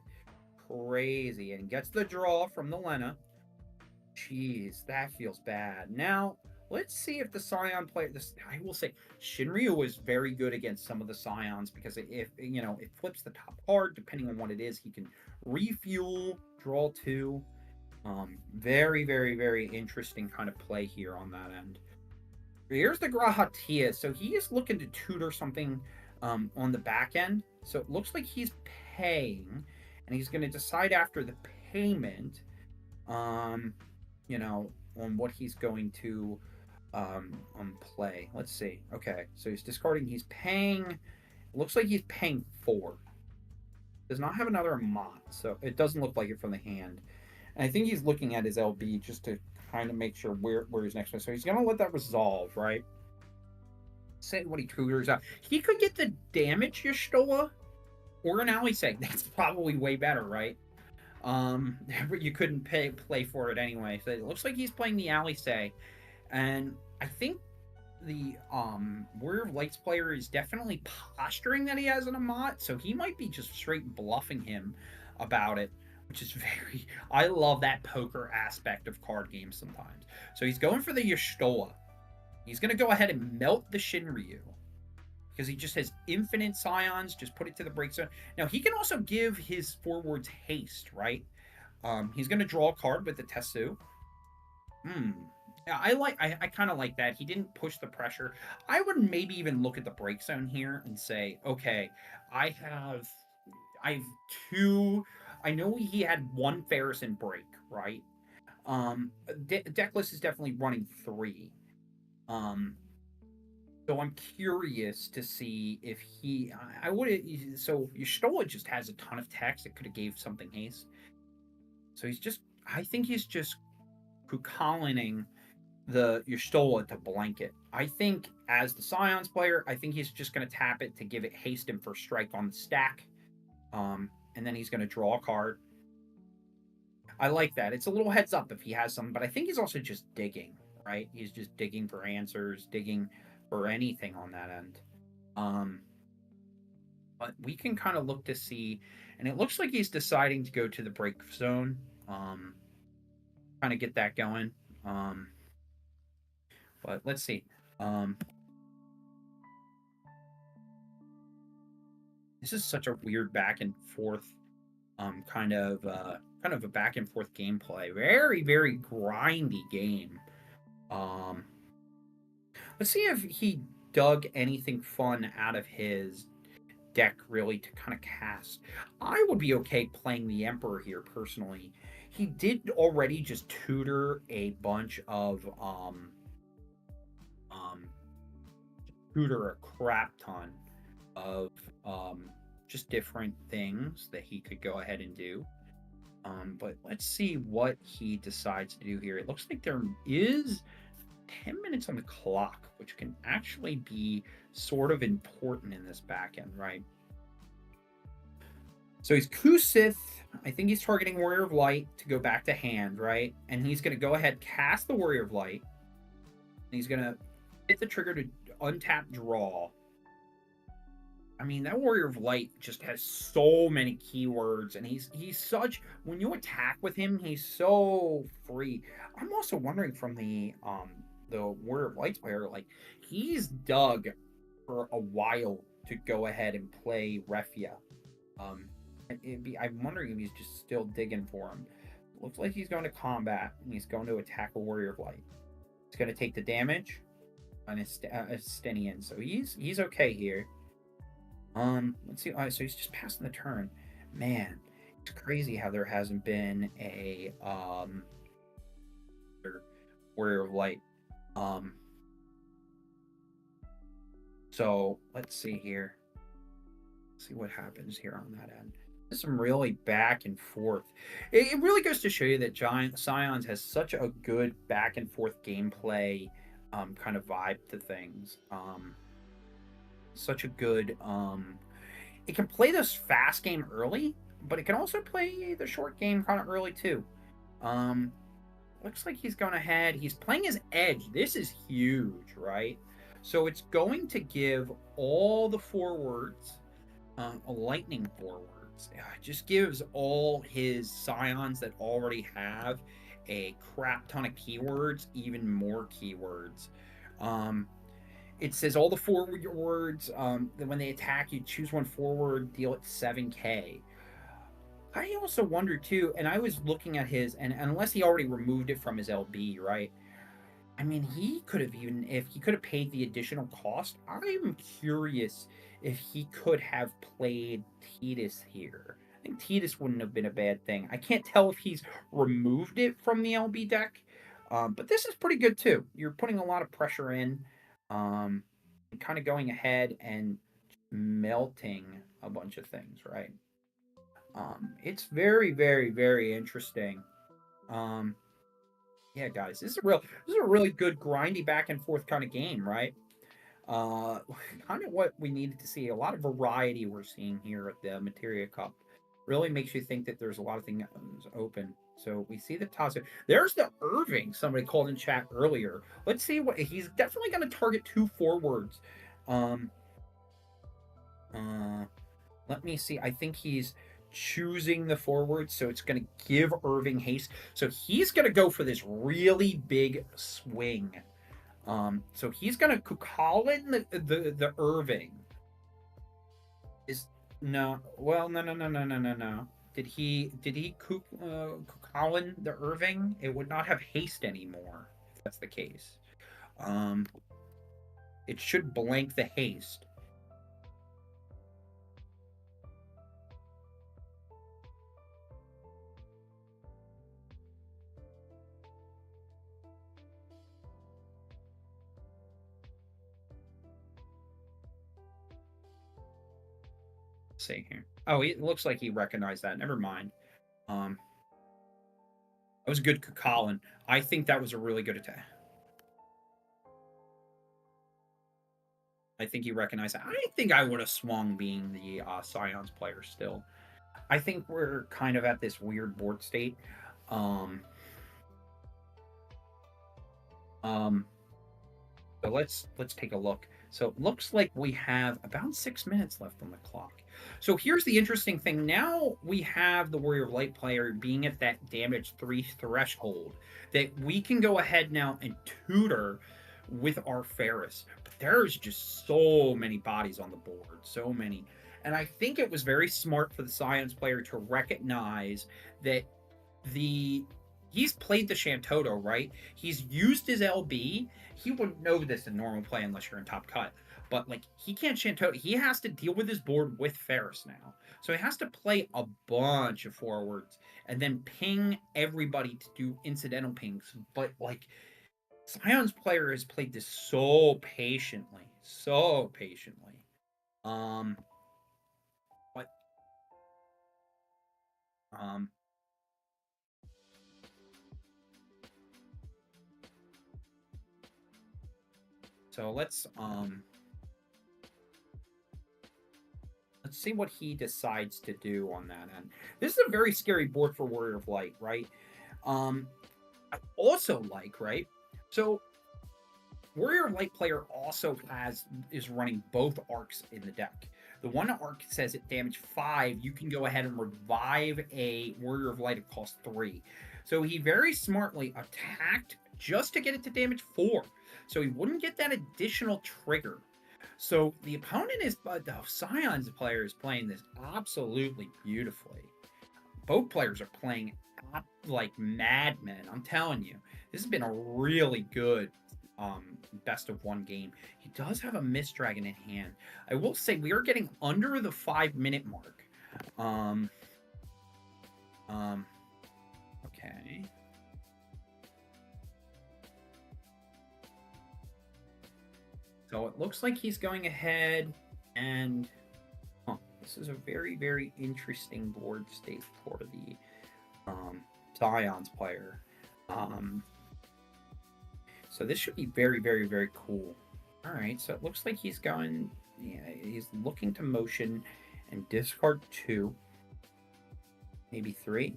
Speaker 1: Crazy. And gets the draw from the Lena. Jeez, that feels bad. Now, let's see if the Scion player. I will say, Shinryu is very good against some of the Scions because if it flips the top card, depending on what it is, he can refuel, draw 2. Very, very, very interesting kind of play here on that end. Here's the Grahatia. So he is looking to tutor something on the back end. So it looks like he's paying, and he's going to decide after the payment, on what he's going to play. Let's see. Okay, so he's discarding. He's paying. Looks like he's paying 4. Does not have another Mott, so it doesn't look like it from the hand. And I think he's looking at his LB just to kind of make sure where his next one. So he's gonna let that resolve, right? Say what he tutors out. He could get the damage Y'shtola or an Ally Say. That's probably way better, right? But you couldn't play for it anyway. So it looks like he's playing the Ally Say, and I think the Warrior of Lights player is definitely posturing that he has an Amat, so he might be just straight bluffing him about it, which is very. I love that poker aspect of card games sometimes. So he's going for the Y'shtola. He's going to go ahead and melt the Shinryu because he just has infinite Scions. Just put it to the break zone. Now he can also give his forwards haste, right? He's going to draw a card with the Tessu. Yeah, I kind of like that. He didn't push the pressure. I would maybe even look at the break zone here and say, okay, I've 2. I know he had 1 Ferris in break, right? Deckless is definitely running 3. So I'm curious to see if I would. So Y'shtola just has a ton of text. It could have gave something haste. So I think he's just Kukalining the Y'shtola to blanket. I think as the Scions player, I think he's just going to tap it to give it haste and first strike on the stack. And then he's going to draw a card. I like that. It's a little heads up if he has some, but I think he's also just digging, right? He's just digging for answers, digging for anything on that end. But we can kind of look to see, and it looks like he's deciding to go to the break zone. Kind of get that going. But let's see. This is such a weird back and forth, kind of a back and forth gameplay. Very, very grindy game. Let's see if he dug anything fun out of his deck really to kind of cast. I would be okay playing the Emperor here personally. He did already just tutor a bunch of tutor a crap ton of just different things that he could go ahead and do. But let's see what he decides to do here. It looks like there is 10 minutes on the clock, which can actually be sort of important in this back end, right? So he's Kusith. I think he's targeting Warrior of Light to go back to hand, right? And he's going to go ahead, cast the Warrior of Light. And he's going to hit the trigger to untap draw. I mean, that Warrior of Light just has so many keywords, and he's such, when you attack with him, he's so free. I'm also wondering from the Warrior of Light player, like, he's dug for a while to go ahead and play Refia. I'm wondering if he's just still digging for him. Looks like he's going to combat, and he's going to attack a Warrior of Light. He's going to take the damage on his Stenian, so he's okay here. Let's see. So he's just passing the turn. Man, it's crazy how there hasn't been a Warrior of Light. So let's see here. Let's see what happens here on that end. There's some really back and forth. It really goes to show you that Scions has such a good back and forth gameplay kind of vibe to things. Such a good it can play this fast game early, but it can also play the short game kind of early too. Looks like he's going ahead, he's playing his edge. This is huge, right? So it's going to give all the forwards a lightning forwards. It just gives all his Scions that already have a crap ton of keywords even more keywords. It says all the forwards, when they attack, you choose one forward, deal it 7k. I also wonder too, and I was looking at his, and unless he already removed it from his LB, right? I mean, he could have even, if he could have paid the additional cost, I'm curious if he could have played Tidus here. I think Tidus wouldn't have been a bad thing. I can't tell if he's removed it from the LB deck, but this is pretty good too. You're putting a lot of pressure in. Kind of going ahead and melting a bunch of things, right? It's very, very, very interesting. Yeah, guys, this is a really good grindy back and forth kind of game, right? Kind of what we needed to see. A lot of variety we're seeing here at the Materia Cup. Really makes you think that there's a lot of things open. So we see the toss. There's the Irving. Somebody called in chat earlier. Let's see what he's definitely going to target 2 forwards. Let me see. I think he's choosing the forward, so it's going to give Irving haste. So he's going to go for this really big swing. So he's going to Kukulin the Irving. No. Did he Kukulin the Irving? It would not have haste anymore if that's the case. It should blank the haste. See here. Oh, it looks like he recognized that. Never mind. That was a good Kukulin. I think that was a really good attack. I think he recognized that. I think I would have swung being the Scions player still. I think we're kind of at this weird board state. So let's take a look. So it looks like we have about 6 minutes left on the clock. So here's the interesting thing. Now we have the Warrior of Light player being at that damage 3 threshold that we can go ahead now and tutor with our Ferris. But there's just so many bodies on the board, so many. And I think it was very smart for the Scions player to recognize that he's played the Shantoto, right? He's used his LB. He wouldn't know this in normal play unless you're in top cut. But, like, he can't Shantoto. He has to deal with his board with Ferris now. So he has to play a bunch of forwards and then ping everybody to do incidental pings. But, like, Scion's player has played this so patiently. So patiently. But, So let's see what he decides to do on that end. This is a very scary board for Warrior of Light, right? I also like, right? So Warrior of Light player also is running both arcs in the deck. The one arc says at damage 5, you can go ahead and revive a Warrior of Light at cost 3. So he very smartly attacked just to get it to damage 4. So he wouldn't get that additional trigger. So the opponent is, but the Scions player is playing this absolutely beautifully. Both players are playing like madmen. I'm telling you, this has been a really good best of one game. He does have a Mist Dragon in hand. I will say we are getting under the 5-minute mark. Okay. So it looks like he's going ahead and this is a very, very interesting board state for the Scions player. So this should be very, very, very cool. All right, so it looks like he's going, yeah, he's looking to motion and discard 2, maybe 3.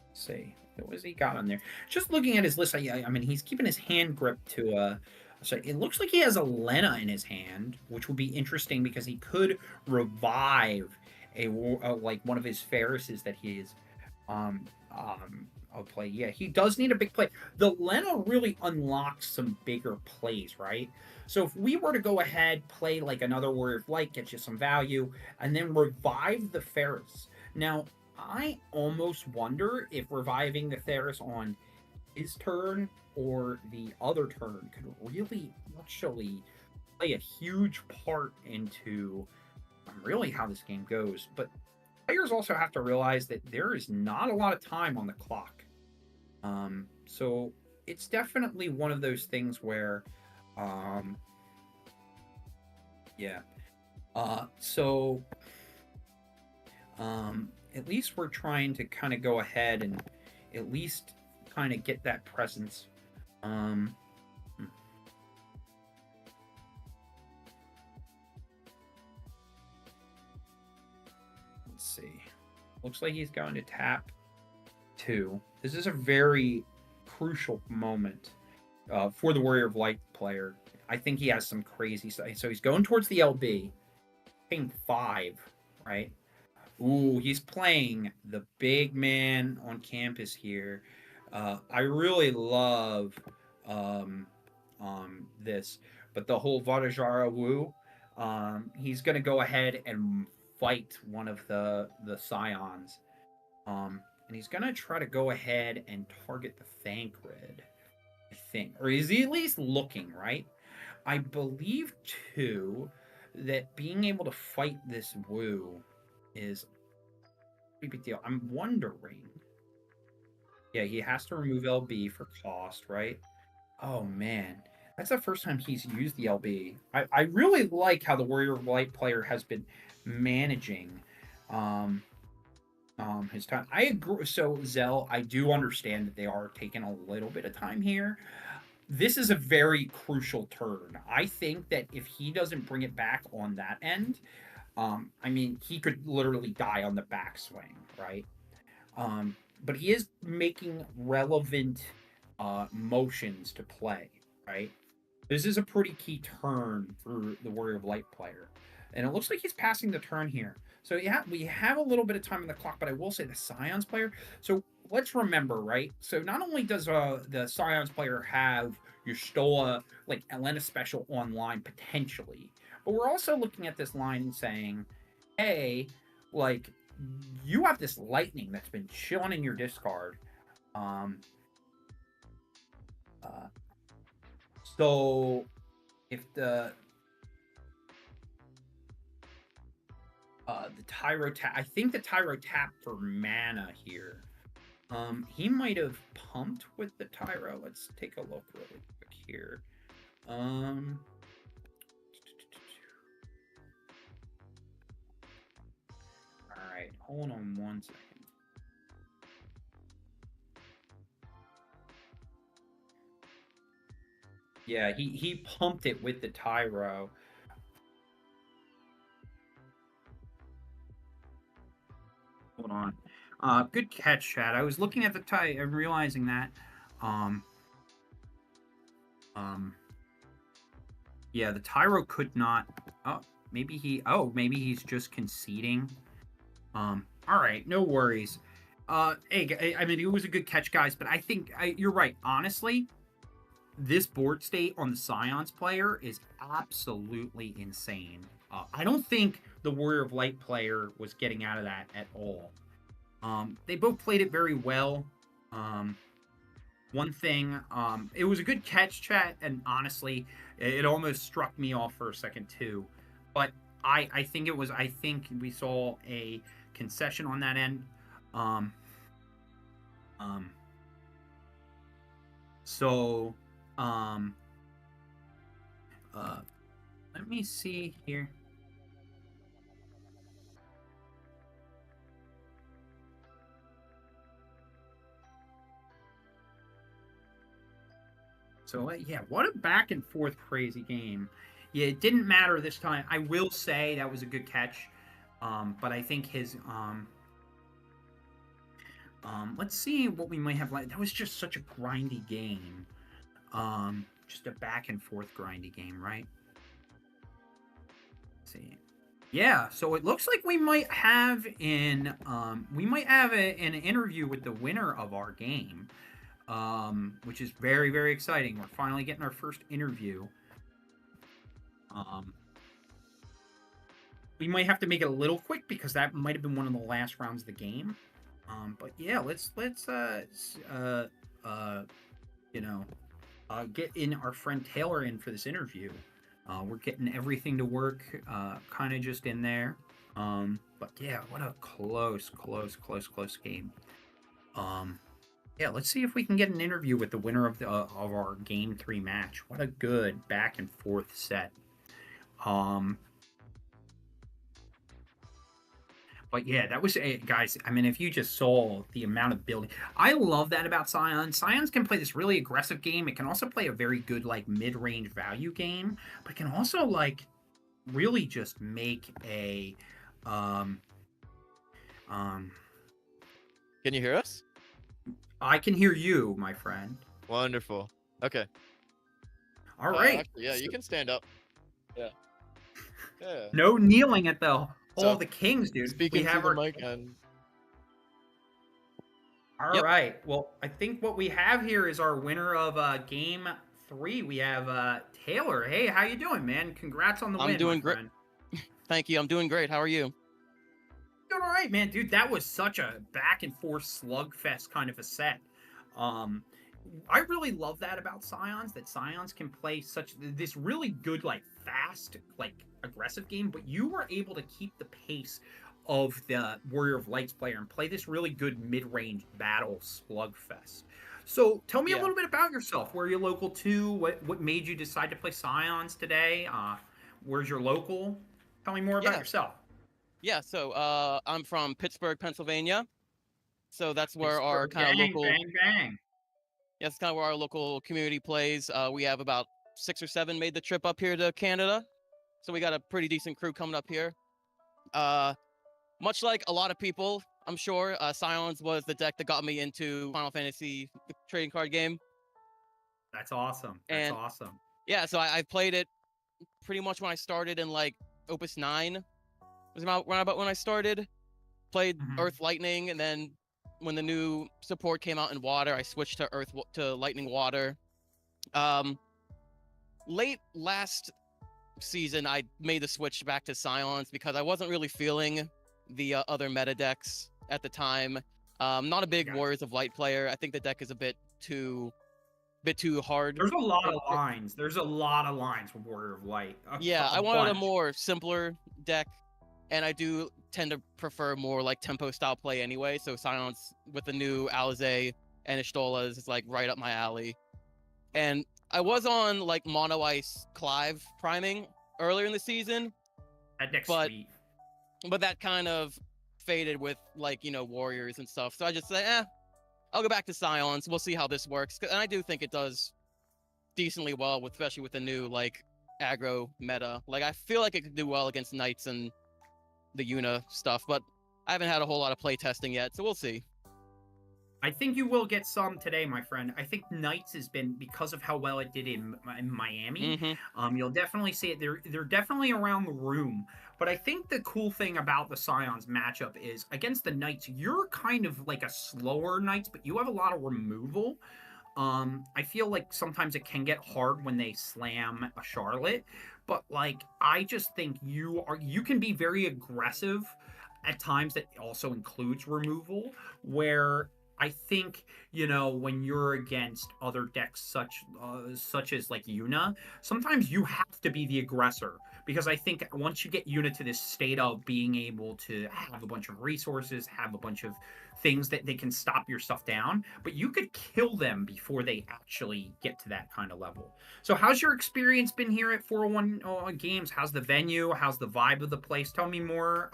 Speaker 1: Let's see, what was he got on there? Just looking at his list, I mean, he's keeping his hand grip to so it looks like he has a Lena in his hand, which would be interesting because he could revive like one of his Ferrises that he is I'll play. Yeah, he does need a big play. The Lena really unlocks some bigger plays, right? So if we were to go ahead, play like another Warrior of Light, get you some value, and then revive the Ferris. Now, I almost wonder if reviving the Ferris on his turn or the other turn could really actually play a huge part into really how this game goes. But players also have to realize that there is not a lot of time on the clock. So it's definitely one of those things where, yeah. At least we're trying to kind of go ahead and at least kind of get that presence. Let's see. Looks like he's going to tap 2. This is a very crucial moment for the Warrior of Light player. I think he has some crazy stuff. So he's going towards the LB, paying 5, right? Ooh, he's playing the big man on campus here. I really love this, but the whole Vadajara Wu, he's going to go ahead and fight one of the Scions. And he's going to try to go ahead and target the Thancred, I think. Or is he at least looking, right? I believe, too, that being able to fight this Wu is a pretty big deal. I'm wondering. Yeah, he has to remove LB for cost, right? Oh, man. That's the first time he's used the LB. I really like how the Warrior of Light player has been managing his time. I agree. So Zell, I do understand that they are taking a little bit of time here. This is a very crucial turn. I think that if he doesn't bring it back on that end, I mean, he could literally die on the backswing, right? But he is making relevant motions to play, right? This is a pretty key turn for the Warrior of Light player. And it looks like he's passing the turn here. So yeah, we have a little bit of time on the clock, but I will say the Scions player. So let's remember, right? So not only does the Scions player have your Stoa, like Elena Special online potentially, but we're also looking at this line and saying, hey, like, you have this lightning that's been chilling in your discard. So if the Tyro tap, I think the Tyro tap for mana here. He might have pumped with the Tyro. Let's take a look really quick here. All right, hold on one second. Yeah, he pumped it with the Tyro. Hold on. Good catch, Chad. I was looking at the tie and realizing that. Um, um, yeah, the Tyro could not. Oh, maybe he. Oh, maybe he's just conceding. All right, no worries. Hey, I mean, it was a good catch, guys, but I think you're right. Honestly, this board state on the Scions player is absolutely insane. I don't think the Warrior of Light player was getting out of that at all. They both played it very well. One thing, it was a good catch, chat, and honestly, it almost struck me off for a second too. But I think it was. I think we saw a concession on that end. Um, um, so, um, uh, let me see here. So yeah, what a back and forth crazy game. Yeah, it didn't matter this time. I will say that was a good catch, but I think his let's see what we might have like. That was just such a grindy game. Just a back and forth grindy game, right? Let's see. Yeah, so it looks like we might have an interview with the winner of our game, which is very very exciting. We're finally getting our first interview. We might have to make it a little quick because that might have been one of the last rounds of the game. But yeah, let's get in our friend Taylor in for this interview. We're getting everything to work, kind of just in there. But yeah, what a close game. Yeah, let's see if we can get an interview with the winner of our Game 3 match. What a good back and forth set. But yeah, that was guys. I mean, if you just saw the amount of building, I love that about Scions. Scions can play this really aggressive game. It can also play a very good like mid-range value game, but it can also like really just make a
Speaker 4: Can you hear us?
Speaker 1: I can hear you, my friend.
Speaker 4: Wonderful. Okay.
Speaker 1: All right.
Speaker 4: Actually, yeah, you can stand up. Yeah. Yeah.
Speaker 1: No kneeling at the Hall
Speaker 4: So,
Speaker 1: of the Kings, dude.
Speaker 4: Speaking
Speaker 1: we have
Speaker 4: to the
Speaker 1: our
Speaker 4: mic and
Speaker 1: All
Speaker 4: Yep.
Speaker 1: right. Well, I think what we have here is our winner of Game 3. We have Taylor. Hey, how you doing, man? Congrats on the win.
Speaker 5: I'm doing
Speaker 1: my
Speaker 5: great.
Speaker 1: friend.
Speaker 5: Thank you. I'm doing great. How are you?
Speaker 1: Doing all right, man. Dude, that was such a back and forth slugfest kind of a set. I really love that about Scions, that Scions can play this really good, like fast, like aggressive game, but you were able to keep the pace of the Warrior of Lights player and play this really good mid-range battle slugfest. So tell me a
Speaker 5: Yeah.
Speaker 1: little bit about yourself. Where are you local to? What made you decide to play Scions today? Where's your local? Tell me more about
Speaker 5: Yeah.
Speaker 1: yourself.
Speaker 5: Yeah. So I'm from Pittsburgh, Pennsylvania. So that's where our
Speaker 1: Pittsburgh,
Speaker 5: kind of
Speaker 1: bang,
Speaker 5: local.
Speaker 1: bang, bang.
Speaker 5: Yeah, that's kind of where our local community plays. We have about 6 or 7 made the trip up here to Canada. So we got a pretty decent crew coming up here. Much like a lot of people, I'm sure, Scions was the deck that got me into Final Fantasy, the trading card game.
Speaker 1: That's awesome. That's
Speaker 5: And-
Speaker 1: awesome.
Speaker 5: Yeah, so I played it pretty much when I started in like Opus 9. Was about when I started. Played
Speaker 1: Mhm.
Speaker 5: Earth Lightning, and then when the new support came out in Water, I switched to Lightning Water. Late last season, I made the switch back to Scions because I wasn't really feeling the other meta decks at the time. Not a big
Speaker 1: Gotcha.
Speaker 5: Warriors of Light player. I think the deck is a bit too hard.
Speaker 1: There's a lot of lines. There's a lot of lines with Warrior of Light.
Speaker 5: Yeah, I wanted a
Speaker 1: bunch.
Speaker 5: more simpler deck, and I do tend to prefer more like tempo style play anyway. So Silence with the new Alize and Ishtolas is like right up my alley. And I was on like Mono Ice Clive priming earlier in the season,
Speaker 1: That deck's
Speaker 5: but-
Speaker 1: sweet.
Speaker 5: but that kind of faded with like, Warriors and stuff. So I just said, I'll go back to Scions. We'll see how this works. And I do think it does decently well, especially with the new like aggro meta. Like I feel like it could do well against Knights and the Yuna stuff, but I haven't had a whole lot of play testing yet, so we'll see.
Speaker 1: I think you will get some today, my friend. I think Knights has been, because of how well it did in Miami. You'll definitely see it. They're definitely around the room. But I think the cool thing about the Scions matchup is against the Knights, you're kind of like a slower Knights, but you have a lot of removal. I feel like sometimes it can get hard when they slam a Charlotte, but like I just think you can be very aggressive at times that also includes removal, where I think, when you're against other decks such as like Yuna, sometimes you have to be the aggressor, because I think once you get Yuna to this state of being able to have a bunch of resources, have a bunch of things that they can stop your stuff down, but you could kill them before they actually get to that kind of level. So how's your experience been here at 401 Games? How's the venue? How's the vibe of the place? Tell me more.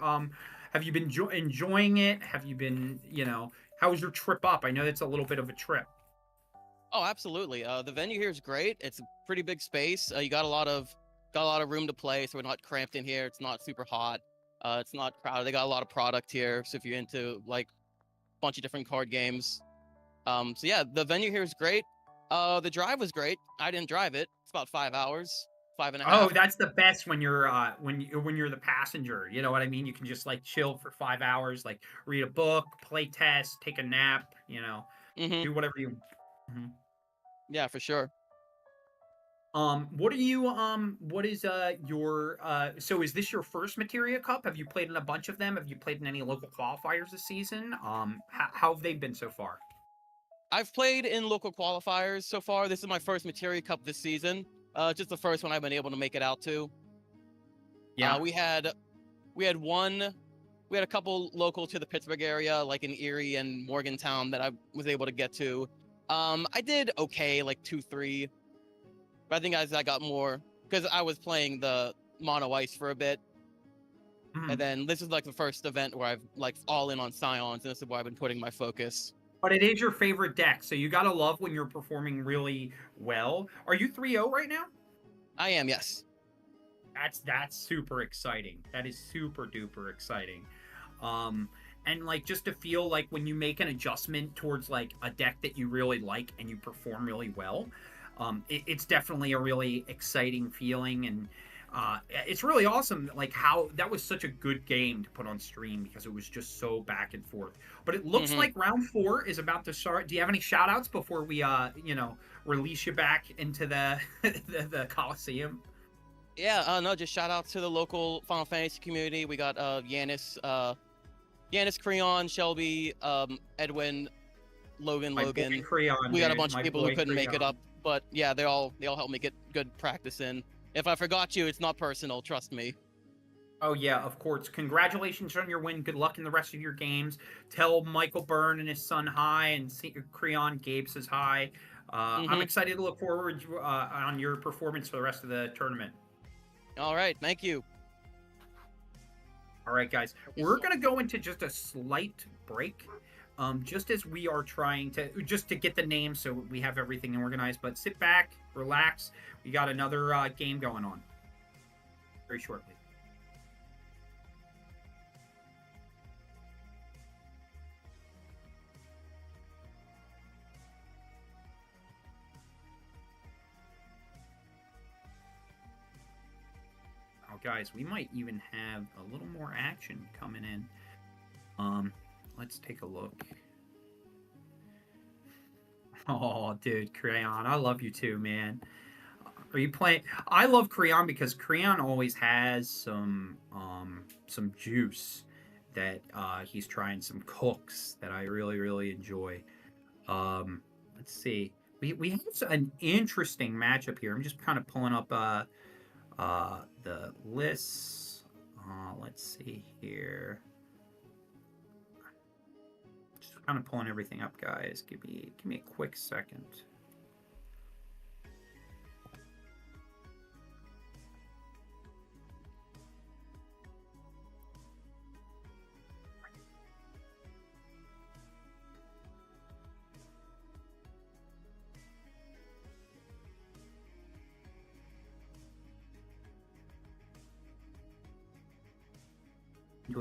Speaker 1: Have you been enjoying it? Have you been, how was your trip up? I know it's a little bit of a trip.
Speaker 5: Oh, absolutely. The venue here is great. It's a pretty big space. You got a lot of room to play, so we're not cramped in here. It's not super hot. It's not crowded. They got a lot of product here, so if you're into like a bunch of different card games. So yeah, the venue here is great. The drive was great. I didn't drive it. It's about 5 hours, 5.5.
Speaker 1: Oh, that's the best when you're when you're the passenger. You know what I mean? You can just like chill for 5 hours, like read a book, play test, take a nap. Do whatever you. Mhm.
Speaker 5: Yeah, for sure.
Speaker 1: What are you what is your so is this your first Materia Cup? Have you played in a bunch of them? Have you played in any local qualifiers this season? How have they been so far?
Speaker 5: I've played in local qualifiers so far. This is my first Materia Cup this season. Just the first one I've been able to make it out to.
Speaker 1: Yeah.
Speaker 5: We had a couple local to the Pittsburgh area, like in Erie and Morgantown, that I was able to get to. I did okay, like 2-3. But I think I got more because I was playing the mono ice for a bit. And then this is like the first event where I've like all in on Scions, and this is where I've been putting my focus.
Speaker 1: But it is your favorite deck, so you gotta love when you're performing really well. Are you 3-0 right now?
Speaker 5: I am, yes.
Speaker 1: That's super exciting. That is super duper exciting. And like just to feel like when you make an adjustment towards like a deck that you really like and you perform really well, it's definitely a really exciting feeling. And it's really awesome like how that was such a good game to put on stream, because it was just so back and forth. But it looks like round 4 is about to start. Do you have any shout outs before we release you back into the the Coliseum?
Speaker 5: Yeah, no, just shout out to the local Final Fantasy community. We got Yanis, Creon, Shelby, Edwin, Logan.
Speaker 1: Creon,
Speaker 5: we got a
Speaker 1: dude.
Speaker 5: bunch of
Speaker 1: My
Speaker 5: people
Speaker 1: boy
Speaker 5: who couldn't make it
Speaker 1: Creon.
Speaker 5: up, but yeah, they all helped me get good practice in. If I forgot you, it's not personal, trust me.
Speaker 1: Oh yeah, of course. Congratulations on your win. Good luck in the rest of your games. Tell Michael Byrne and his son hi, and Creon Gabe says hi. I'm excited to look forward on your performance for the rest of the tournament.
Speaker 5: All right, thank you.
Speaker 1: All right, guys, we're gonna go into just a slight break, just as we are trying to get the name so we have everything organized. But sit back, relax. We got another game going on very shortly. Guys, we might even have a little more action coming in. Let's take a look. Oh, dude, Crayon, I love you too, man. Are you playing? I love Crayon because Crayon always has some juice that he's trying, some cooks that I really enjoy. Let's see. We have an interesting matchup here. I'm just kind of pulling up the lists. Let's see here. Just kind of pulling everything up, guys. Give me a quick second.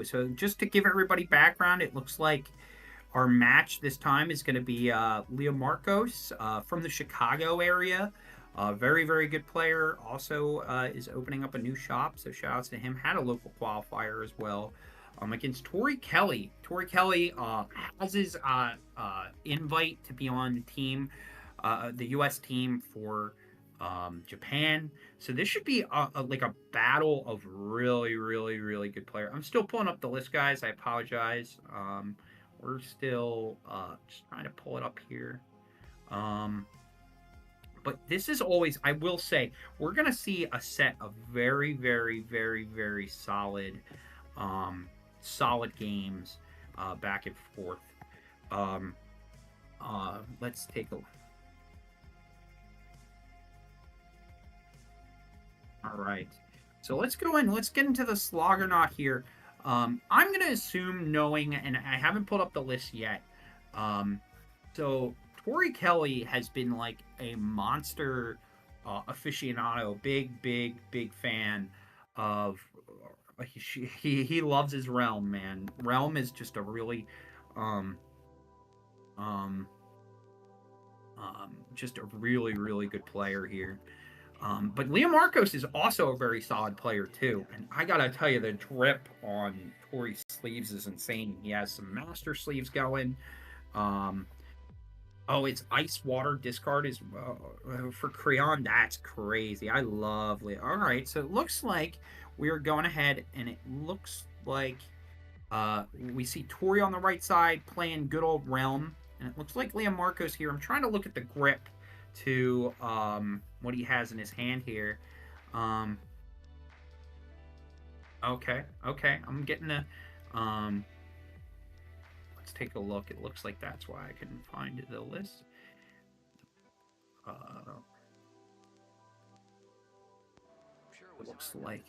Speaker 1: So just to give everybody background, it looks like our match this time is going to be Leo Marcos from the Chicago area. Very, very good player. Also is opening up a new shop, so shout outs to him. Had a local qualifier as well. Against Tori Kelly. Tori Kelly has his invite to be on the team, the U.S. team for Japan. So this should be like a battle of really, really, really good player. I'm still pulling up the list, guys. I apologize. We're still just trying to pull it up here. But this is always, I will say, we're going to see a set of very, very, very, very solid games back and forth. Let's take a look. All right. So let's go in. Let's get into the Sloggernaut here. I'm going to assume knowing, and I haven't pulled up the list yet. So Tori Kelly has been like a monster aficionado, big fan of. He loves his Realm, man. Realm is just a really, just a really good player here. But Leo Marcos is also a very solid player too, and I gotta tell you, the drip on Tori's sleeves is insane. He has some master sleeves going. Oh, it's ice water discard is for Creon. That's crazy. I love Leo. All right, so it looks like we are going ahead, and it looks like we see Tori on the right side playing good old Realm, and it looks like Leo Marcos here. I'm trying to look at the grip to what he has in his hand here. Okay. I'm getting a let's take a look. It looks like that's why I couldn't find the list. It looks like.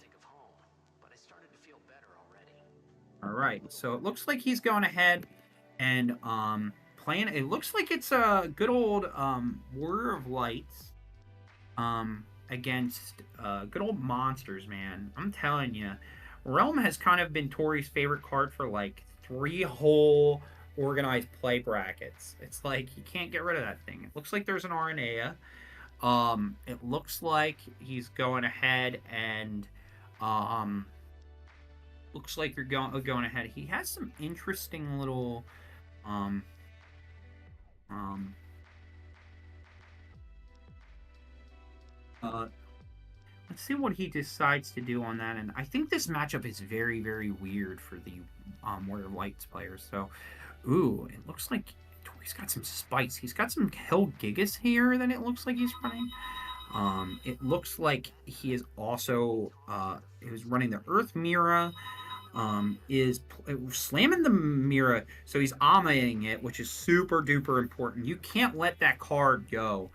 Speaker 1: All right, so it looks like he's going ahead and playing. It looks like it's a good old Warrior of Lights against good old monsters, man. I'm telling you, Realm has kind of been Tori's favorite card for like 3 whole organized play brackets. It's like he can't get rid of that thing. It looks like there's an Aranea. It looks like he's going ahead and looks like you're going ahead. He has some interesting little let's see what he decides to do on that. And I think this matchup is very, very weird for the Warrior Lights players. So, ooh, it looks like Tori's got some spice. He's got some Hell Gigas here that it looks like he's running. It looks like he is also he was running the Earth Mira. Is slamming the Mira, so he's Amaing it, which is super duper important. You can't let that card go.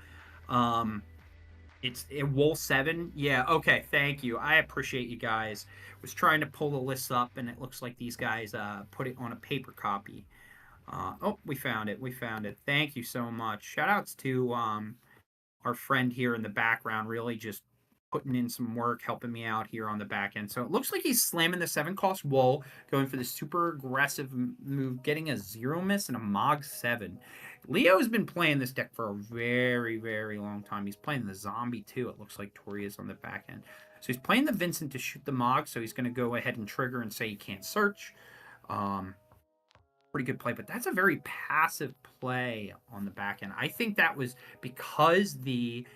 Speaker 1: It's a Wool 7. Yeah, okay, thank you. I appreciate you guys. Was trying to pull the list up, and it looks like these guys put it on a paper copy. Oh, we found it. Thank you so much. Shout outs to our friend here in the background, really just putting in some work, helping me out here on the back end. So it looks like he's slamming the 7-cost Wool, going for the super aggressive move, getting a 0 miss and a Mog 7. Leo's been playing this deck for a very, very long time. He's playing the Zombie too. It looks like Tori is on the back end. So he's playing the Vincent to shoot the Mog, so he's going to go ahead and trigger and say he can't search. Pretty good play, but that's a very passive play on the back end. I think that was because the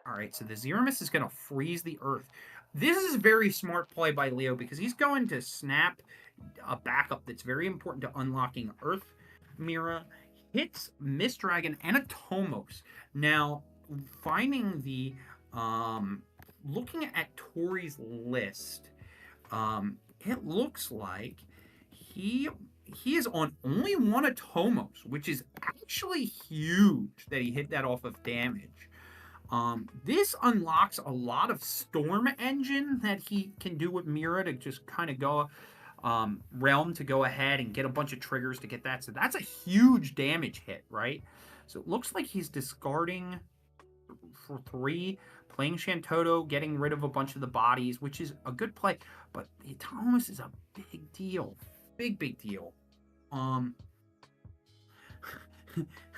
Speaker 1: all right, so the 0 miss is going to freeze the Earth. This is a very smart play by Leo because he's going to snap a backup that's very important to unlocking Earth Mira, hits Mist Dragon, and a Tomos. Now, finding the looking at Tori's list, it looks like he is on only one of Tomos, which is actually huge that he hit that off of damage. This unlocks a lot of Storm Engine that he can do with Mira to just kind of go Realm to go ahead and get a bunch of triggers to get that. So that's a huge damage hit, right? So it looks like he's discarding for 3, playing Shantoto, getting rid of a bunch of the bodies, which is a good play, but the Autonomous is a big deal. Big deal.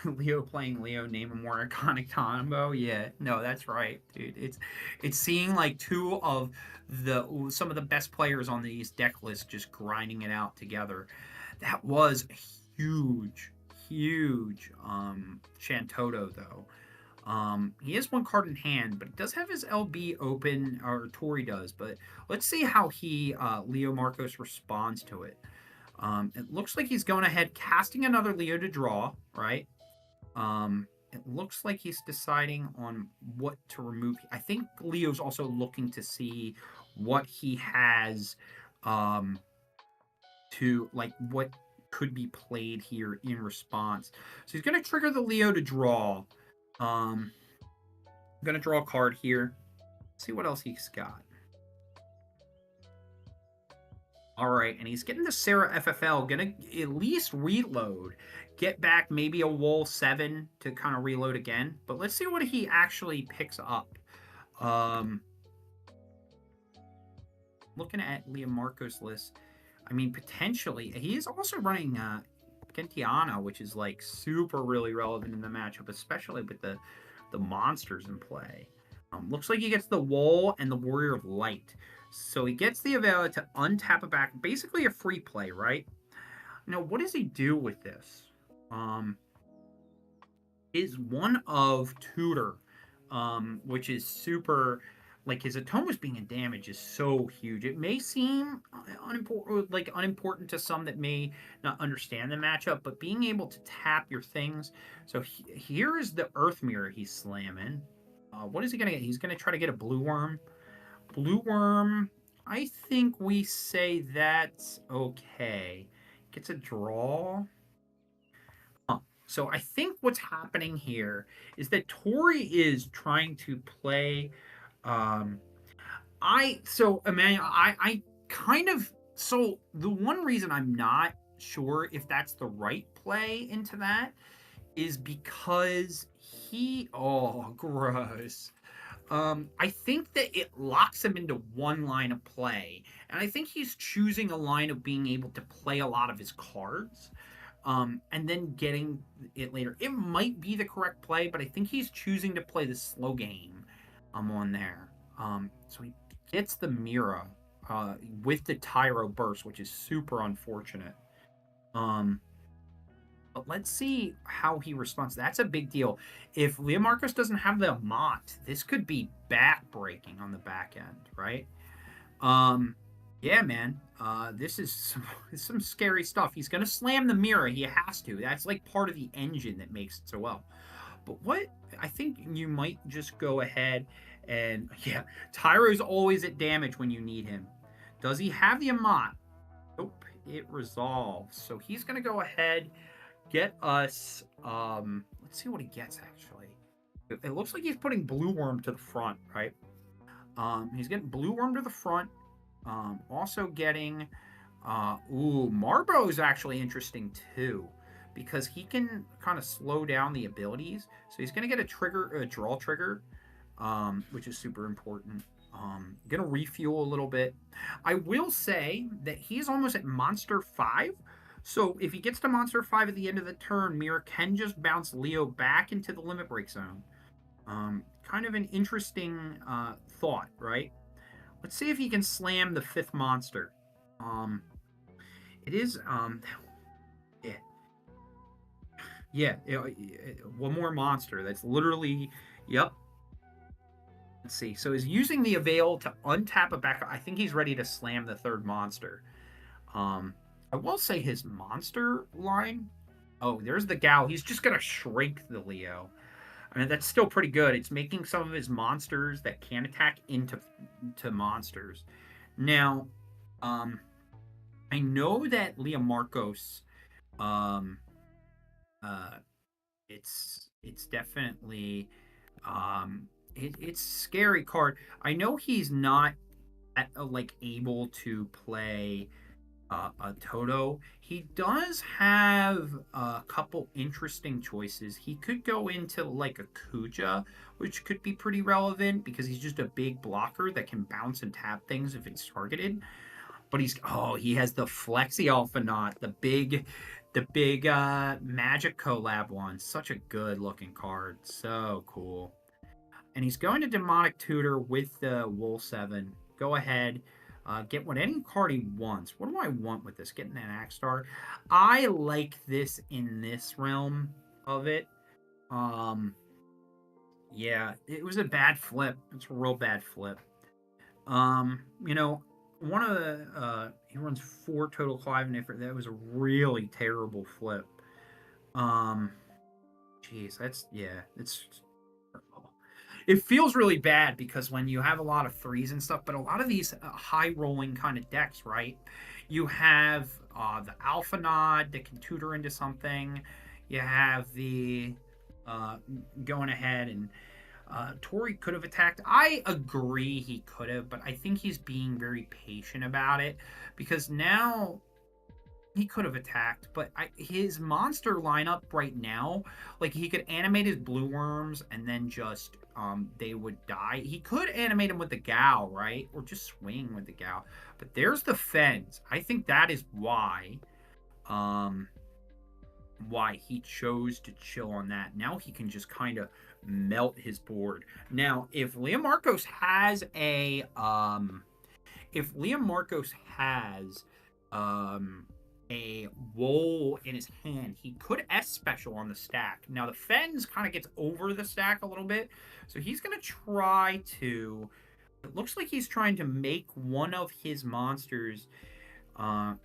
Speaker 1: Leo playing Leo, name a more iconic combo. Yeah, no, that's right, dude. It's seeing like some of the best players on these deck lists just grinding it out together. That was a huge Shantoto though. He has one card in hand, but it does have his LB open, or Tori does. But let's see how Leo Marcos responds to it. It looks like he's going ahead, casting another Leo to draw, right? It looks like he's deciding on what to remove. I think Leo's also looking to see what he has to, like, what could be played here in response. So he's going to trigger the Leo to draw. I'm going to draw a card here. See what else he's got. All right, and he's getting the Sarah FFL, gonna at least reload, get back maybe a Wool 7 to kind of reload again. But let's see what he actually picks up. Looking at Liam Marco's list, I mean, potentially, he is also running Gentiana, which is like super really relevant in the matchup, especially with the monsters in play. Looks like he gets the Wool and the Warrior of Light. So he gets the Avela to untap it back. Basically a free play, right? Now, what does he do with this? Is one of Tutor, which is super... Like, his Atomas being in damage is so huge. It may seem unimportant to some that may not understand the matchup, but being able to tap your things. So here is the Earth Mirror he's slamming. What is he going to get? He's going to try to get a Blue Worm. Blue Worm, I think we say that's okay. Gets a draw. So I think what's happening here is that Tori is trying to play... Emmanuel, I kind of... So the one reason I'm not sure if that's the right play into that is because oh, gross. I think that it locks him into one line of play, and I think he's choosing a line of being able to play a lot of his cards, and then getting it later. It might be the correct play, but I think he's choosing to play the slow game on there. So he gets the Mira with the Tyro Burst, which is super unfortunate. But let's see how he responds. That's a big deal. If Leo Marcos doesn't have the Mott, this could be back-breaking on the back end, right? Yeah, man. This is some scary stuff. He's going to slam the Mirror. He has to. That's like part of the engine that makes it so well. But what I think you might just go ahead and... Yeah, Tyro's always at damage when you need him. Does he have the Amat? Nope, it resolves. So he's going to go ahead... Get us, let's see what he gets, actually. It looks like he's putting Blue Worm to the front, right? He's getting Blue Worm to the front. Also getting, Marbo is actually interesting, too, because he can kind of slow down the abilities. So he's going to get a draw trigger, which is super important. Going to refuel a little bit. I will say that he's almost at Monster 5. So if he gets to Monster 5 at the end of the turn, Mirror can just bounce Leo back into the limit break zone. Kind of an interesting thought, right? Let's see if he can slam the 5th monster. It is... Yeah, one more monster. That's literally... Yep. Let's see. So he's using the Avail to untap a back... I think he's ready to slam the 3rd monster. I will say his monster line... Oh, there's the Gal. He's just going to shrink the Leo. I mean, that's still pretty good. It's making some of his monsters that can attack into monsters. Now, I know that Leo Marcos... it's definitely... it's a scary card. I know he's not able to play... a Toto. He does have a couple interesting choices. He could go into like a Kuja, which could be pretty relevant because he's just a big blocker that can bounce and tap things if it's targeted. But he has the Flexi Alphanaut, the big Magic collab one. Such a good looking card. So cool. And he's going to Demonic Tutor with the Wool 7. Go ahead. Get what any card he wants. What do I want with this? Getting an Axstar. I like this in this realm of it. Um, yeah, it was a bad flip. It's a real bad flip. You know, one of the he runs 4 total Clive and effort. That was a really terrible flip. Um, Jeez, it's it feels really bad because when you have a lot of threes and stuff, but a lot of these high rolling kind of decks, right? You have the Alpha Nod that can tutor into something. You have the uh, going ahead and Tori could have attacked. I agree he could have, but I think he's being very patient about it because now he could have attacked, but his monster lineup right now, like he could animate his blue worms and then just they would die. He could animate him with the Gal, right? Or just swing with the Gal. But there's the Fens. I think that is um why he chose to chill on that. Now he can just kind of melt his board. Now, if Liam Marcos has a wool in his hand, he could S special on the stack. Now the Fens kind of gets over the stack a little bit, so he's gonna try to. It looks like he's trying to make one of his monsters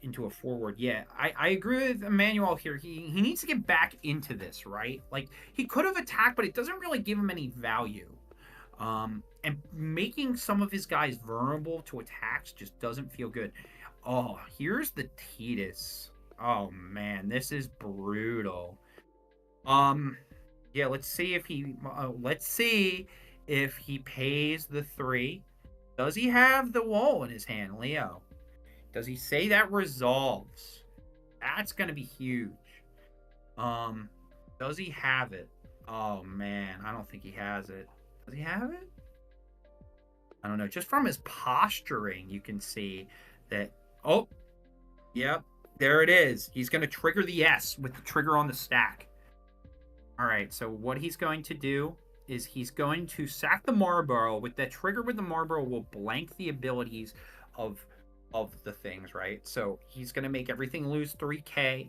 Speaker 1: into a forward. Yeah, I agree with Emmanuel here. He needs to get back into this, right? Like he could have attacked, but it doesn't really give him any value. And making some of his guys vulnerable to attacks just doesn't feel good. Oh, here's the Tidus. Oh man, this is brutal. Yeah, let's see if he pays the 3. Does he have the wall in his hand, Leo? Does he say that resolves? That's gonna be huge. Um, does he have it? Oh man, I don't think he has it. Does he have it? I don't know. Just from his posturing, you can see that. Oh, yep, there it is. He's going to trigger the S with the trigger on the stack. All right, so what he's going to do is he's going to sack the Marlboro. With that trigger with the Marlboro will blank the abilities of the things, right? So he's going to make everything lose 3k.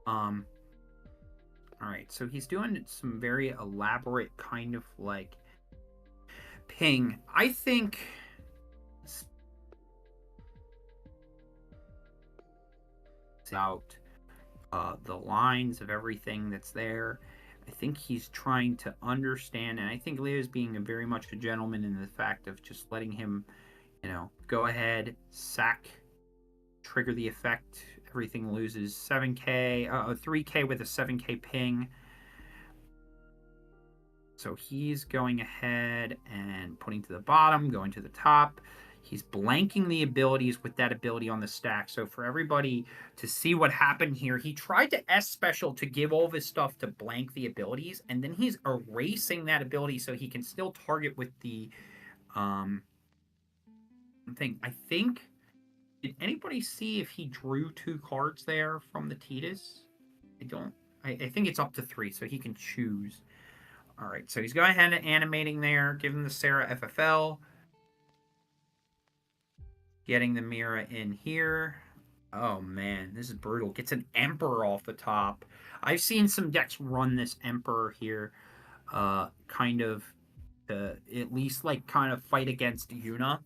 Speaker 1: All right, so he's doing some very elaborate kind of like ping. I think out the lines of everything that's there. I think he's trying to understand, and I think Leo's being very much a gentleman in the fact of just letting him, go ahead, sack, trigger the effect. Everything loses 7k, 3k with a 7k ping. So he's going ahead and putting to the bottom, going to the top. He's blanking the abilities with that ability on the stack. So for everybody to see what happened here, he tried to S special to give all of his stuff to blank the abilities, and then he's erasing that ability so he can still target with the thing. I think, did anybody see if he drew 2 cards there from the Tidus? I think it's up to 3, so he can choose. All right, so he's going ahead and animating there, giving the Sarah FFL. Getting the Mira in here. Oh man, this is brutal. Gets an Emperor off the top. I've seen some decks run this Emperor here, kind of to at least like kind of fight against Yuna.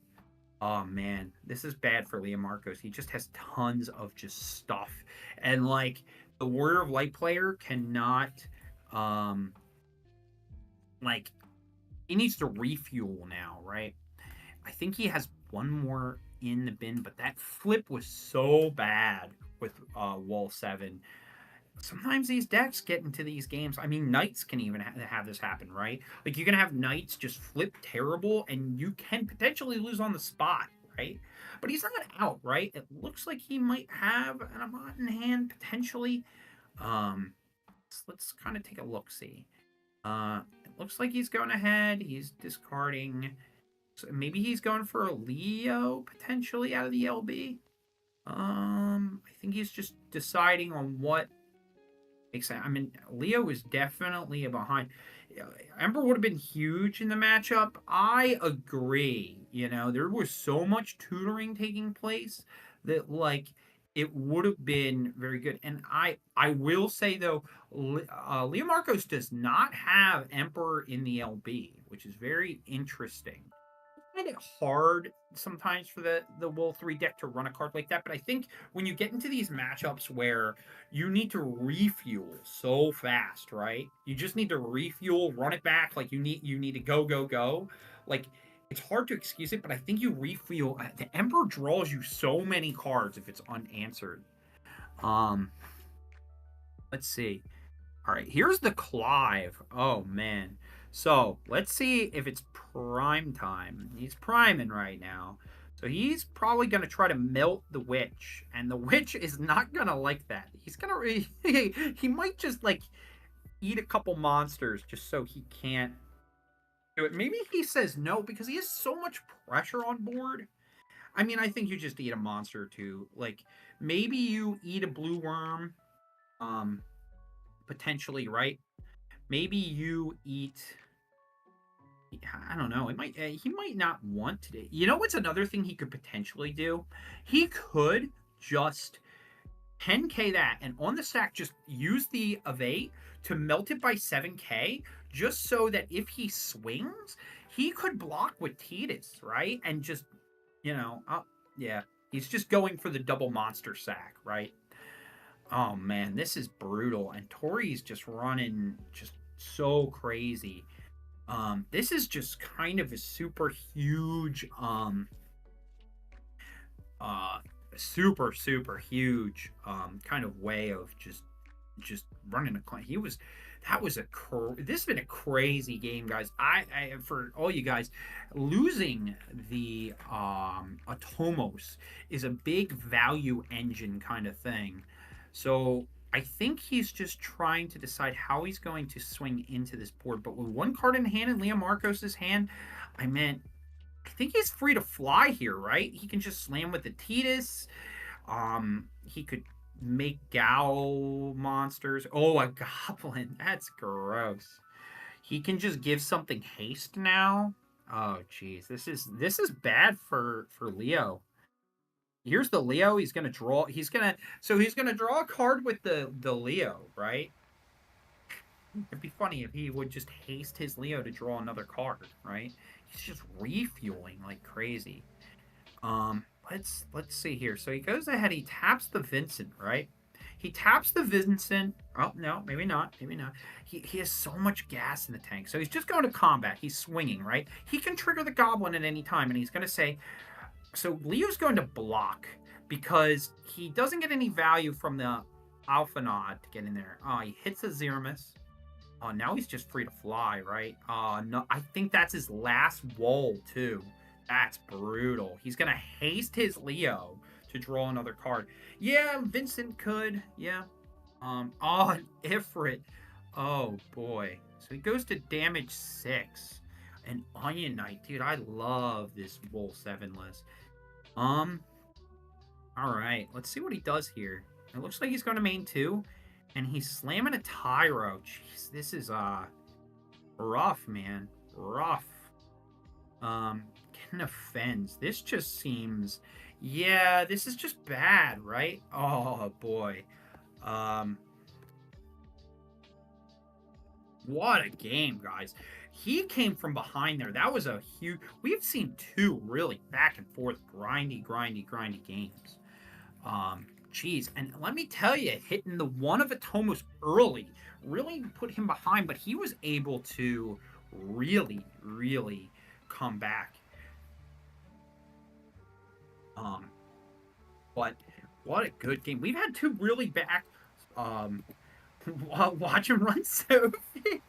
Speaker 1: Oh man, this is bad for Liam Marcos. He just has tons of just stuff, and like the Warrior of Light player cannot, like he needs to refuel now, right? I think he has one more in the bin, but that flip was so bad with Wall 7. Sometimes these decks get into these games. I mean, Knights can even have this happen, right? Like you can have Knights just flip terrible, and you can potentially lose on the spot. right? But he's not out, right? It looks like he might have an Amat in hand potentially. Let's kind of take a look. See. It looks like he's going ahead. He's discarding. So maybe he's going for a Leo potentially out of the LB. I think he's just deciding on what makes sense. I mean, Leo is definitely a behind. Ember would have been huge in the matchup. I agree. You know, there was so much tutoring taking place that like it would have been very good. And I will say though, Leo Marcos does not have Emperor in the LB, which is very interesting. Kind of hard sometimes for the Wool 3 deck to run a card like that, but I think when you get into these matchups where you need to refuel so fast, right? You just need to refuel, run it back, like you need to go. Like it's hard to excuse it, but I think you refuel. The Emperor draws you so many cards if it's unanswered. Let's see. All right, here's the Clive. Oh man. So let's see if it's prime time. He's priming right now. So he's probably going to try to melt the witch. And the witch is not going to like that. He's going to... He might just like eat a couple monsters just so he can't do it. Maybe he says no because he has so much pressure on board. I mean, I think you just eat a monster or two. Like maybe you eat a blue worm. Potentially, right? Maybe you eat... I don't know. He might not want to. You know what's another thing he could potentially do? He could just 10k that and on the stack just use the evade to melt it by 7k just so that if he swings, he could block with Tidus, right? And just, yeah, he's just going for the double monster sack, right? Oh man, this is brutal. And Tori's just running just so crazy. This is just kind of a super huge, super huge, kind of way of just running a client. This has been a crazy game, guys. I for all you guys, losing the Atomos is a big value engine kind of thing. So I think he's just trying to decide how he's going to swing into this board. But with one card in hand in Leo Marcos's hand, I think he's free to fly here, right? He can just slam with the Tidus. He could make Gao monsters. Oh, a goblin. That's gross. He can just give something haste now. Oh, jeez. This is bad for Leo. Here's the Leo. He's gonna draw. He's gonna draw a card with the Leo, right? It'd be funny if he would just haste his Leo to draw another card, right? He's just refueling like crazy. Let's see here. So he goes ahead. He taps the Vincent, right? He taps the Vincent. Oh no, maybe not. Maybe not. He has so much gas in the tank. So he's just going to combat. He's swinging, right? He can trigger the Goblin at any time, and he's going to say. So Leo's going to block because he doesn't get any value from the Alpha Nod to get in there. Oh, he hits a Zeramis. Oh, now he's just free to fly, right? No, I think that's his last wall, too. That's brutal. He's going to haste his Leo to draw another card. Yeah, Vincent could. Yeah. Ifrit. Oh, boy. So he goes to damage 6. And Onion Knight. Dude, I love this Wool 7 list. Alright, let's see what he does here. It looks like he's going to main 2. And he's slamming a Tyro. Jeez, this is rough, man. Rough. Getting offends. This just seems... Yeah, this is just bad, right? Oh, boy. What a game, guys. He came from behind there. That was a huge... We've seen 2 really back and forth grindy games. Jeez. And let me tell you, hitting the one of Atomos early really put him behind, but he was able to really come back. But what a good game. We've had 2 really back... watch him run Sophie.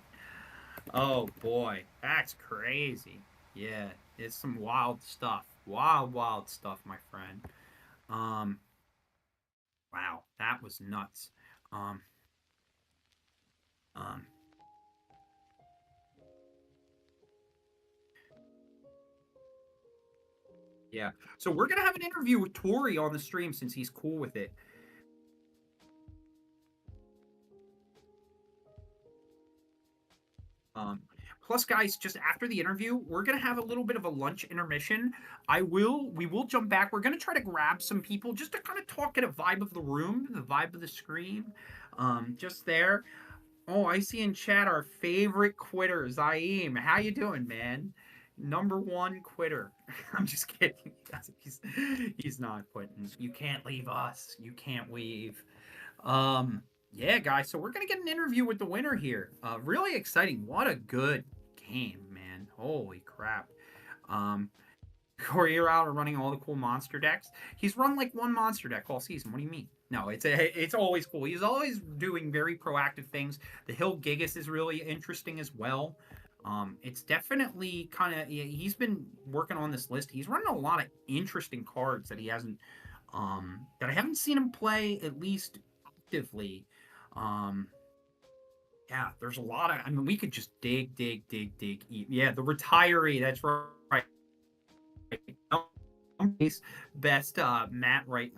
Speaker 1: Oh boy, that's crazy. Yeah, it's some wild stuff. Wild, wild stuff, my friend. Um, wow, that was nuts. Um, um, yeah. So we're gonna have an interview with Tori on the stream since he's cool with it. Um, Plus, guys, just after the interview, we're gonna have a little bit of a lunch intermission. We will jump back. We're gonna try to grab some people just to kind of talk, get a vibe of the room, the vibe of the screen. Just there. Oh, I see in chat our favorite quitter, Zaim. How you doing, man? Number one quitter. I'm just kidding. He's not quitting. You can't leave us. You can't leave. Yeah, guys. So we're gonna get an interview with the winner here. Really exciting. What a good game, man. Holy crap. Um, Corey out running all the cool monster decks. He's run like one monster deck all season. What do you mean? No, it's always cool. He's always doing very proactive things. The Hill Gigas is really interesting as well. It's definitely kind of he's been working on this list. He's running a lot of interesting cards that he hasn't that I haven't seen him play at least actively. Um, yeah, there's a lot of. I mean, we could just dig. Yeah, the retiree. That's right. Best Matt right.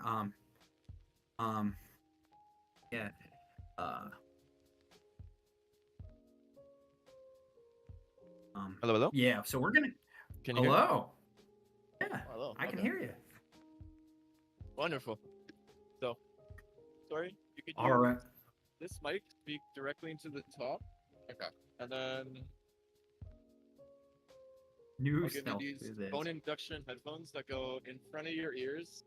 Speaker 1: Yeah. Uh,
Speaker 6: Hello, hello.
Speaker 1: Yeah. So we're gonna.
Speaker 6: Can you hear me?
Speaker 1: Hello. Yeah,
Speaker 4: Hello.
Speaker 1: I can
Speaker 4: Okay.
Speaker 1: hear you.
Speaker 4: Wonderful. So, sorry, you could
Speaker 1: All
Speaker 4: use
Speaker 1: right.
Speaker 4: this mic, speak directly into the top. Okay. And then
Speaker 1: New
Speaker 4: I'll give you
Speaker 1: stealth.
Speaker 4: these
Speaker 1: Who this?
Speaker 4: bone induction headphones that go in front of your ears,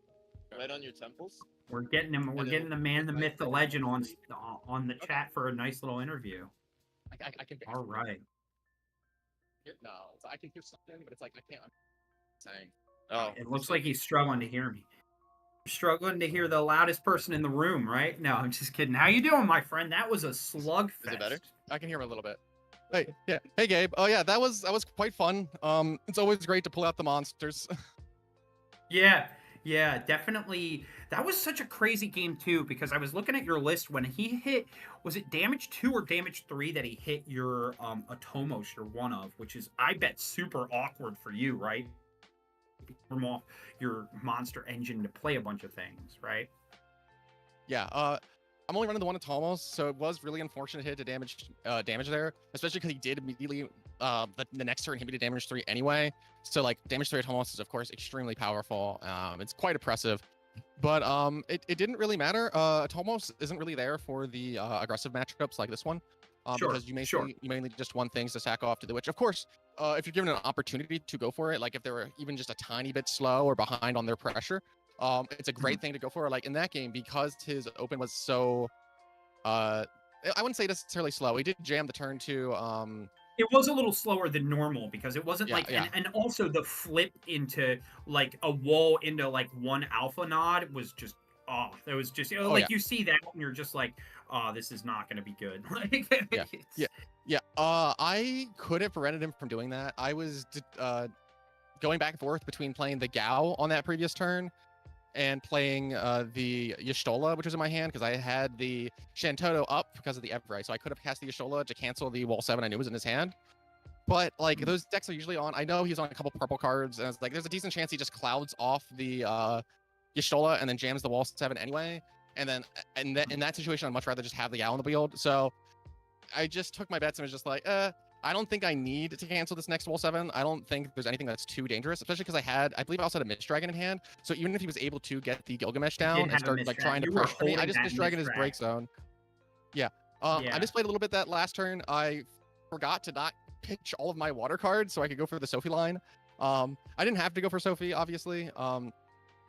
Speaker 4: right on your temples.
Speaker 1: We're getting him. We're
Speaker 4: And
Speaker 1: getting the
Speaker 4: it'll
Speaker 1: man, the
Speaker 4: mic
Speaker 1: myth, the
Speaker 4: right
Speaker 1: legend
Speaker 4: on
Speaker 1: on
Speaker 4: the-
Speaker 1: on the
Speaker 4: Okay.
Speaker 1: chat for a nice little interview.
Speaker 4: I can
Speaker 1: All right.
Speaker 4: no, so I can hear something, but it's like I can't. I'm saying. Oh,
Speaker 1: It looks like he's struggling to hear me. Struggling to hear the loudest person in the room, right? No, I'm just kidding. How you doing, my friend? That was a slugfest.
Speaker 4: Is it better? I can hear him a little bit.
Speaker 6: Hey, yeah. Hey, Gabe. Oh, yeah. That was quite fun. It's always great to pull out the monsters.
Speaker 1: Yeah, definitely. That was such a crazy game too, because I was looking at your list when he hit. Was it damage 2 or damage 3 that he hit your Atomos, your one of, which is I bet super awkward for you, right? From off your monster engine to play a bunch of things, right?
Speaker 6: Yeah. I'm only running the one at Tomos, so it was really unfortunate hit to damage there, especially because he did immediately the next turn hit me to damage 3 anyway. So like damage 3 at Tomos is of course extremely powerful. It's quite oppressive. But it didn't really matter. Tomos isn't really there for the aggressive matchups like this one. Because you mainly just want things to stack off to the Witch. Of course, if you're given an opportunity to go for it, like if they were even just a tiny bit slow or behind on their pressure, it's a great thing to go for. Like in that game, because his open was so, I wouldn't say necessarily slow. He did jam the turn to.
Speaker 1: It was a little slower than normal because it wasn't
Speaker 6: Yeah,
Speaker 1: like,
Speaker 6: yeah.
Speaker 1: and also the flip into like a wall into like one alpha nod was just off. It was just
Speaker 6: Oh,
Speaker 1: like
Speaker 6: yeah.
Speaker 1: you see that and you're just like, oh, this is not going to be good. Like,
Speaker 6: Yeah,
Speaker 1: it's-
Speaker 6: Yeah. I could have prevented him from doing that. I was going back and forth between playing the Gao on that previous turn and playing the Y'shtola, which was in my hand, because I had the Shantoto up because of the Evrai. So I could have cast the Y'shtola to cancel the Wall 7 I knew was in his hand. But like those decks are usually on. I know he's on a couple purple cards, and it's like there's a decent chance he just clouds off the Y'shtola and then jams the Wall 7 anyway. And then in that situation, I'd much rather just have the Gao on the field. So I just took my bets and was just like, I don't think I need to cancel this next Wall 7. I don't think there's anything that's too dangerous, especially because I believe I also had a Mist Dragon in hand. So even if he was able to get the Gilgamesh down and start like trying to pressure me, I just Mist Dragon his break zone. Yeah. I misplayed a little bit that last turn. I forgot to not pitch all of my water cards so I could go for the Sophie line. I didn't have to go for Sophie, obviously.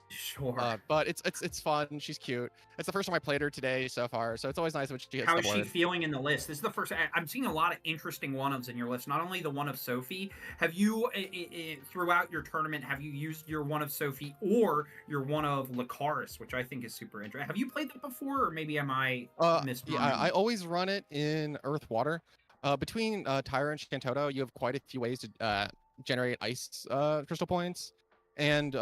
Speaker 1: Sure.
Speaker 6: But it's fun. She's cute. It's the first time I played her today so far, so it's always nice when she hits
Speaker 1: How
Speaker 6: the
Speaker 1: is
Speaker 6: board.
Speaker 1: she feeling in the list? This is the first. I'm seeing a lot of interesting one-ofs in your list. Not only the one of Sophie. Have you, throughout your tournament, have you used your one of Sophie or your one of Lucaris, which I think is super interesting? Have you played that before, or maybe am I misremembering?
Speaker 6: Yeah, I always run it in Earth Water. Between Tyra and Shantoto, you have quite a few ways to generate ice crystal points. And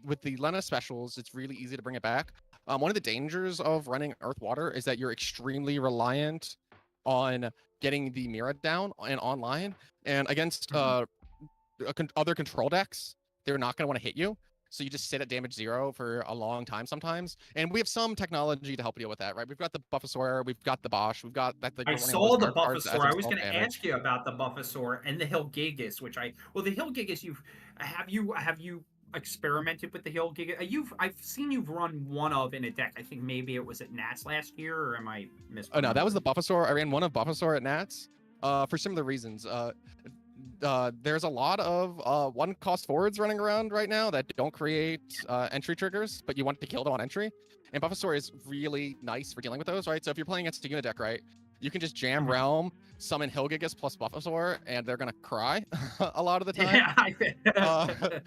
Speaker 6: with the Lena specials, it's really easy to bring it back. One of the dangers of running Earth Water is that you're extremely reliant on getting the Mira down and online. And against other control decks, they're not going to want to hit you. So you just sit at damage 0 for a long time sometimes. And we have some technology to help deal with that, right? We've got the Buffasaur, we've got the Bosch, we've got that.
Speaker 1: I saw the Buffasaur. I was going to ask you about the Buffasaur and the Hilgigas, the Hilgigas. Have you experimented with the Hilgigas? I've seen you've run one of in a deck. I think maybe it was at Nats last year, or am I missing?
Speaker 6: Oh no, that was the Buffasaur. I ran one of Buffasaur at Nats for similar reasons. There's a lot of one-cost forwards running around right now that don't create entry triggers, but you want to kill them on entry. And Buffasaur is really nice for dealing with those, right? So if you're playing against a unit deck, right, you can just jam Realm, summon Hilgigas plus Buffasaur, and they're gonna cry a lot of the time.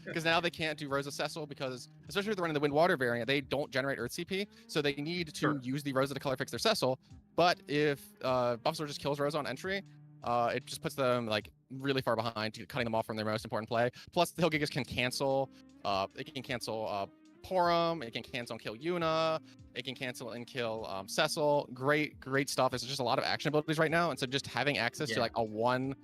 Speaker 6: Because now they can't do Rosa Cecil because, especially if they're running the Wind Water variant, they don't generate Earth CP, so they need to use the Rosa to color fix their Cecil. But if Buffasaur just kills Rosa on entry, it just puts them like really far behind, cutting them off from their most important play. Plus, the Hilgigas can cancel. It can cancel Porum. It can cancel and kill Yuna. It can cancel and kill Cecil. Great stuff. There's just a lot of action abilities right now, and so just having access to like a one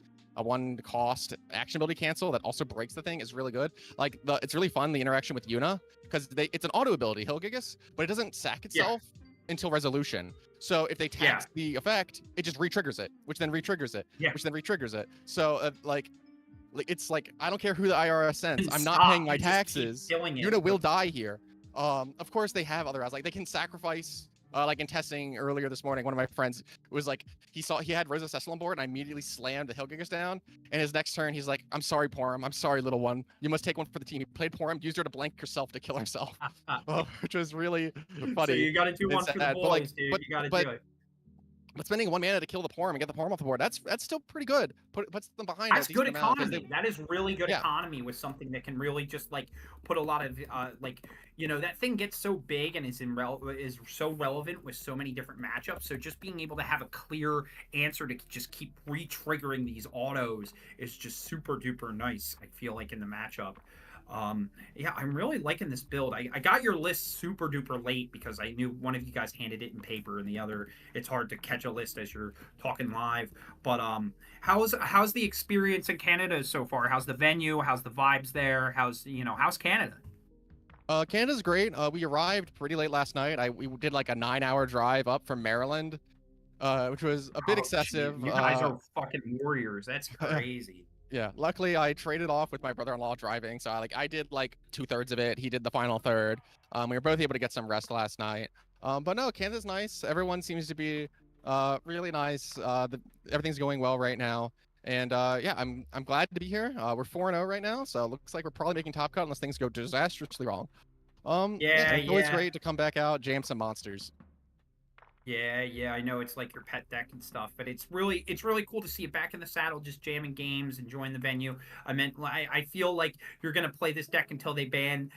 Speaker 6: cost action ability cancel that also breaks the thing is really good. Like it's really fun, the interaction with Yuna, because it's an auto ability, Hilgigas, but it doesn't sack itself until resolution. So if they tax the effect, it just re-triggers it, which then re-triggers it, which then re-triggers it. So it's like, I don't care who the IRS sends. I'm not paying my taxes. Yuna will die here. Of course, they have other routes. Like they can sacrifice. Like in testing earlier this morning, one of my friends was like, he had Rosa Cecil on board, and I immediately slammed the Hilgigas down. And his next turn, he's like, "I'm sorry, Porum. I'm sorry, little one. You must take one for the team." He played Porum, used her to blank herself to kill herself, which was really funny.
Speaker 1: So you got to do one for the boys, dude. You got to do it.
Speaker 6: But spending 1 mana to kill the Porum and get the Porum off the board, that's still pretty good. Puts them behind.
Speaker 1: That's good economy. That is really good economy with something that can really just like put a lot of that thing gets so big and is so relevant with so many different matchups. So just being able to have a clear answer to just keep re-triggering these autos is just super duper nice. I feel like in the matchup. I'm really liking this build. I got your list super duper late because I knew one of you guys handed it in paper and the other, it's hard to catch a list as you're talking live. But how's the experience in Canada so far? How's the venue? How's the vibes there? How's Canada?
Speaker 6: Canada's great. We arrived pretty late last night. We did like a 9-hour drive up from Maryland, which was a bit excessive.
Speaker 1: You guys are fucking warriors. That's crazy.
Speaker 6: Yeah, luckily I traded off with my brother-in-law driving, so I did like 2/3 of it. He did the final third. We were both able to get some rest last night. But no, Canada's nice. Everyone seems to be really nice. Everything's going well right now, and I'm glad to be here. We're 4-0 right now, so it looks like we're probably making top cut unless things go disastrously wrong. It's always great to come back out, jam some monsters.
Speaker 1: Yeah, I know it's like your pet deck and stuff, but it's really cool to see you back in the saddle, just jamming games, enjoying the venue. I feel like you're gonna play this deck until they ban,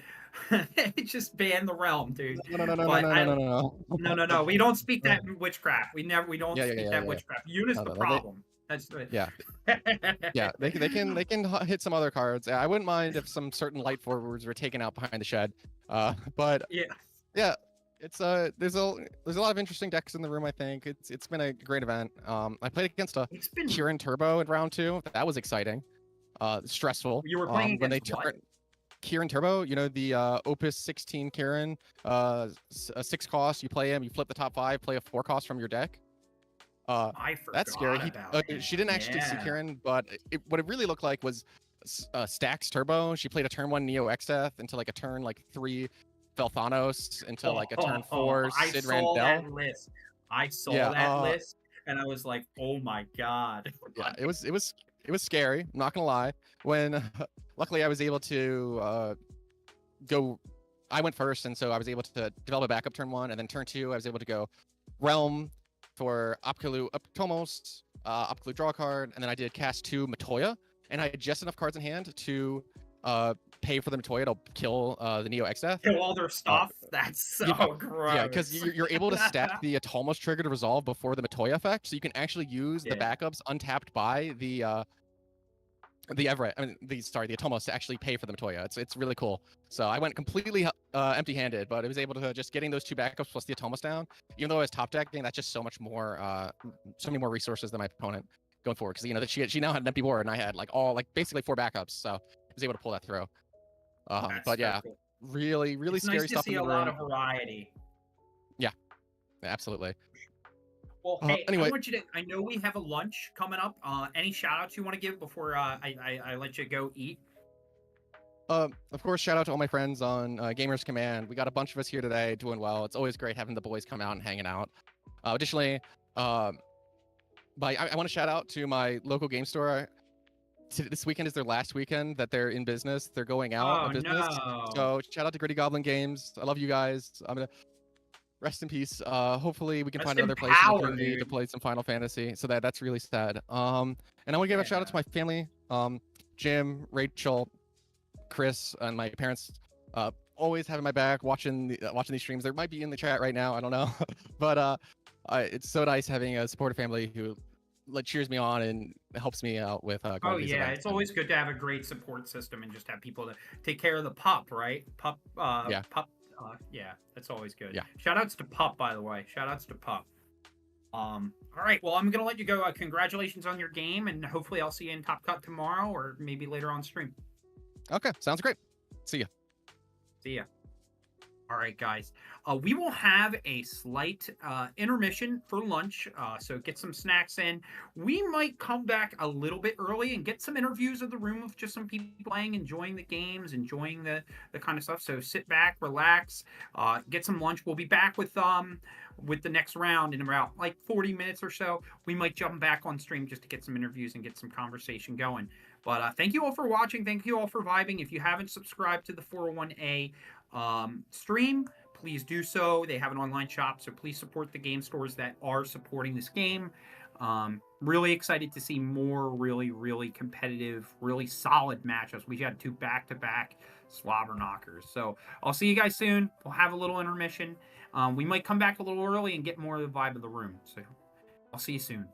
Speaker 1: just ban the realm, dude. No. We don't speak that witchcraft. We don't speak that witchcraft. Yuna's the problem. That's it.
Speaker 6: Yeah. They can hit some other cards. I wouldn't mind if some certain light forwards were taken out behind the shed. But yeah. It's there's a lot of interesting decks in the room. I think it's been a great event. I played against a Kirin Turbo in round 2. That was exciting. Stressful.
Speaker 1: You were playing
Speaker 6: when
Speaker 1: against what?
Speaker 6: Kirin Turbo. You know, the Opus 16 Kirin, a 6 cost. You play him. You flip the top 5. Play a 4 cost from your deck.
Speaker 1: I forgot
Speaker 6: that's scary.
Speaker 1: About
Speaker 6: she didn't actually see Kirin, but what it really looked like was Stax Turbo. She played a turn 1 Neo Exdeath into like a turn 3. Felthanos into like a turn 4 Sid Randell.
Speaker 1: That list. I saw that list and I was like, oh my god.
Speaker 6: Yeah, it was scary. I'm not gonna lie. When luckily I was able to go. I went first, and so I was able to develop a backup turn 1, and then turn 2 I was able to go Realm for Opkalu Tomos, Opkalu draw a card, and then I did cast 2 Matoya, and I had just enough cards in hand to pay for the Matoya to kill the Neo Exdeath.
Speaker 1: Kill all their stuff? That's so gross.
Speaker 6: Yeah, because you're able to stack the Atomos trigger to resolve before the Matoya effect, so you can actually use the backups untapped by the the Everett, I mean, the Atomos to actually pay for the Matoya. It's really cool. So I went completely empty-handed, but I was able to just getting those 2 backups plus the Atomos down. Even though I was top decking, that's just so much more, so many more resources than my opponent going forward. Because that she now had an empty board, and I had basically 4 backups. So I was able to pull that through.
Speaker 1: That's
Speaker 6: But
Speaker 1: so
Speaker 6: yeah,
Speaker 1: cool.
Speaker 6: really
Speaker 1: It's
Speaker 6: scary
Speaker 1: nice to
Speaker 6: stuff
Speaker 1: see
Speaker 6: in
Speaker 1: a
Speaker 6: the
Speaker 1: lot
Speaker 6: room.
Speaker 1: of variety.
Speaker 6: Yeah, absolutely.
Speaker 1: Well, hey,
Speaker 6: Anyway,
Speaker 1: I know we have a lunch coming up. Any shout outs you want to give before I let you go eat?
Speaker 6: of course, shout out to all my friends on Gamers Command. We got a bunch of us here today doing well. It's always great having the boys come out and hanging out. Additionally, I want to shout out to my local game store. This weekend is their last weekend that they're in business. They're going out
Speaker 1: Oh
Speaker 6: of business.
Speaker 1: no.
Speaker 6: So shout out to Gritty Goblin Games. I love you guys. I'm gonna rest in peace. Hopefully we can
Speaker 1: Rest
Speaker 6: find
Speaker 1: in
Speaker 6: another place in the
Speaker 1: power,
Speaker 6: community to
Speaker 1: dude.
Speaker 6: play some Final Fantasy. So that's really sad. And I want to give a shout out to my family, Jim, Rachel, Chris, and my parents. Always having my back, watching these streams. They might be in the chat right now. I don't know, but it's so nice having a supportive family who cheers me on and helps me out with going
Speaker 1: Oh
Speaker 6: to these
Speaker 1: yeah,
Speaker 6: events.
Speaker 1: it's always good to have a great support system and just have people to take care of the pup, right?
Speaker 6: Yeah.
Speaker 1: Pup. Yeah, that's always good.
Speaker 6: Yeah.
Speaker 1: Shout outs to Pup, by the way. Shout outs to Pup. All right. Well, I'm gonna let you go. Congratulations on your game, and hopefully I'll see you in Top Cut tomorrow, or maybe later on stream.
Speaker 6: Okay, sounds great. See ya.
Speaker 1: See ya. All right, guys. We will have a slight intermission for lunch, so get some snacks in. We might come back a little bit early and get some interviews of the room of just some people playing, enjoying the games, enjoying the kind of stuff. So sit back, relax, get some lunch. We'll be back with the next round in about 40 minutes or so. We might jump back on stream just to get some interviews and get some conversation going. But thank you all for watching. Thank you all for vibing. If you haven't subscribed to the 401A stream, please do so. They have an online shop, so please support the game stores that are supporting this game. Really excited to see more really competitive, really solid matchups. We had 2 back-to-back slobber knockers. So I'll see you guys soon. We'll have a little intermission. We might come back a little early and get more of the vibe of the room. So I'll see you soon.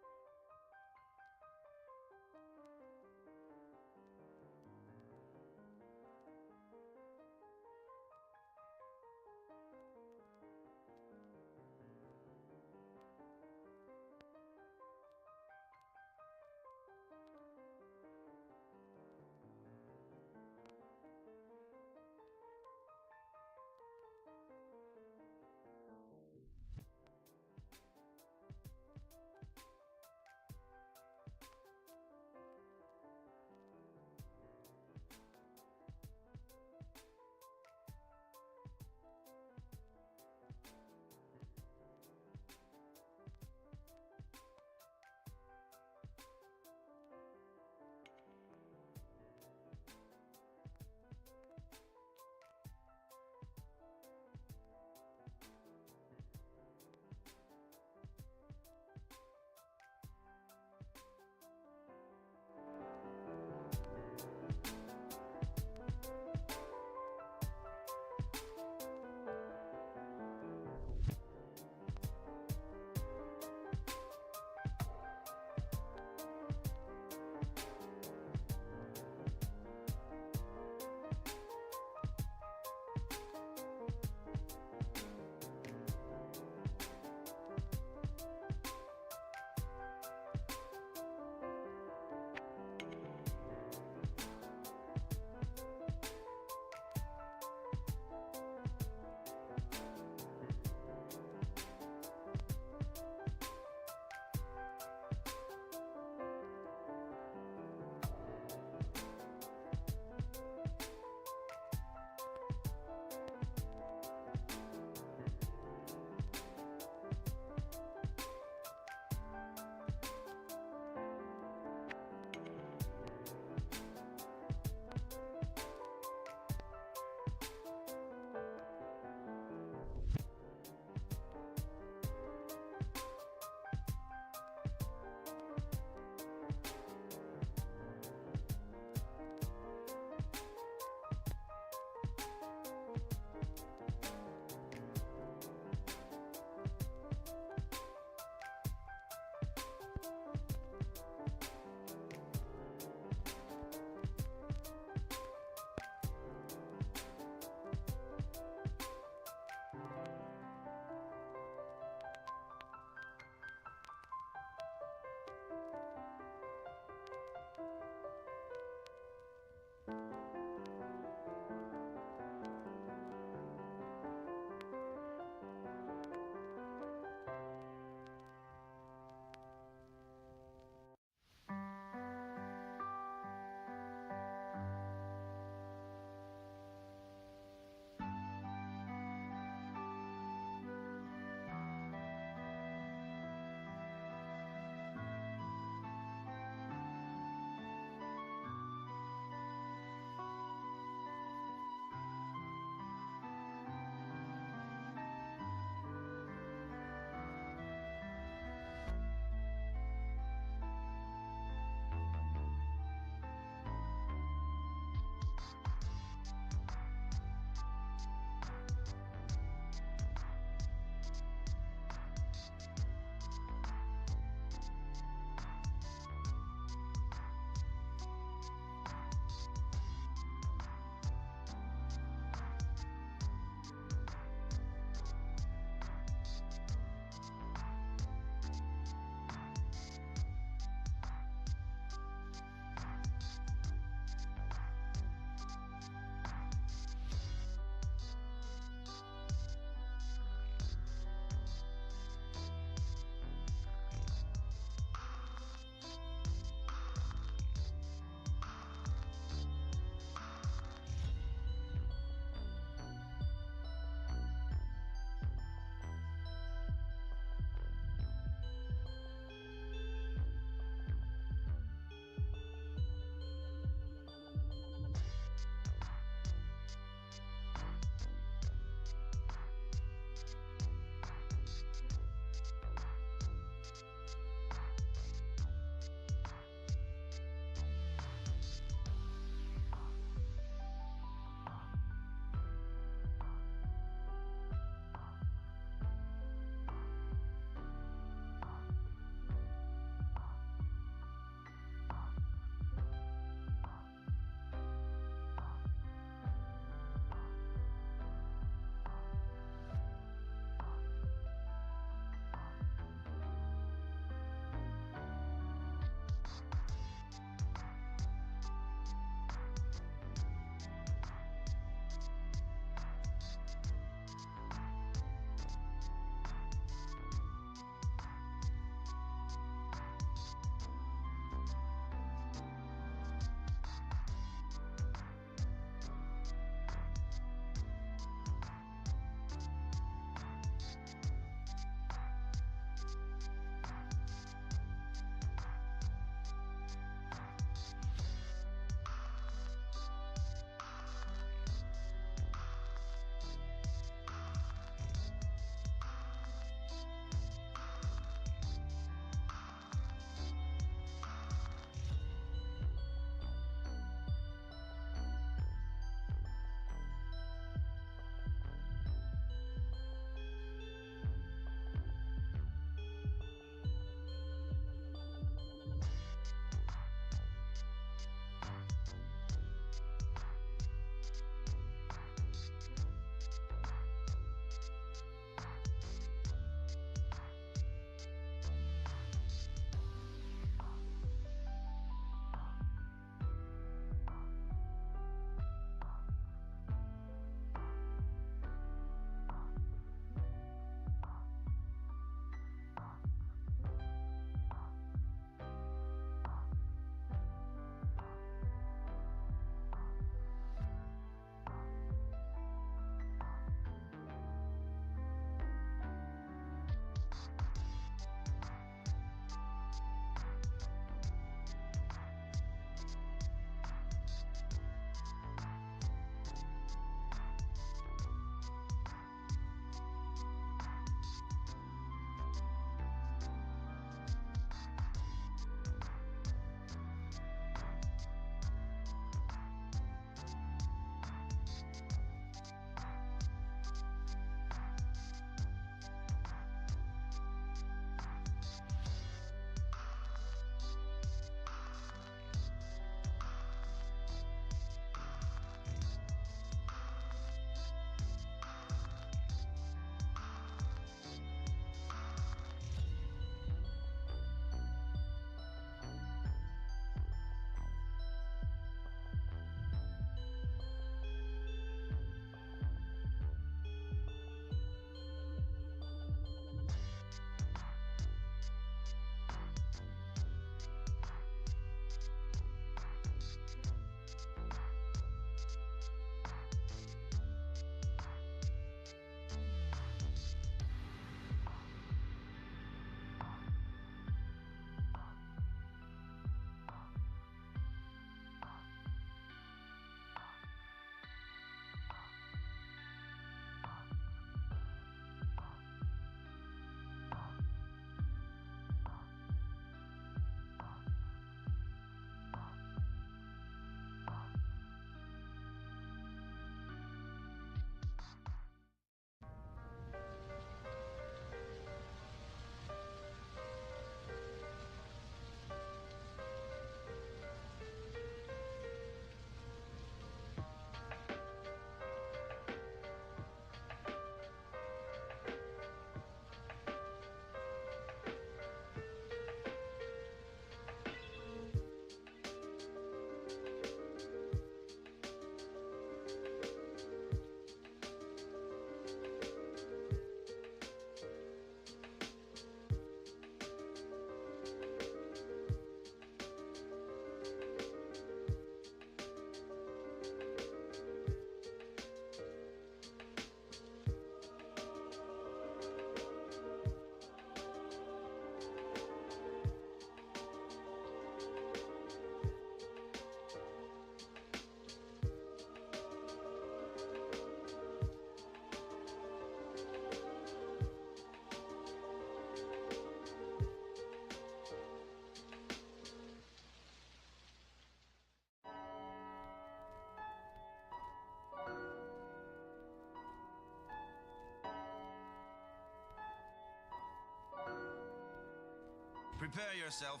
Speaker 7: Prepare yourself.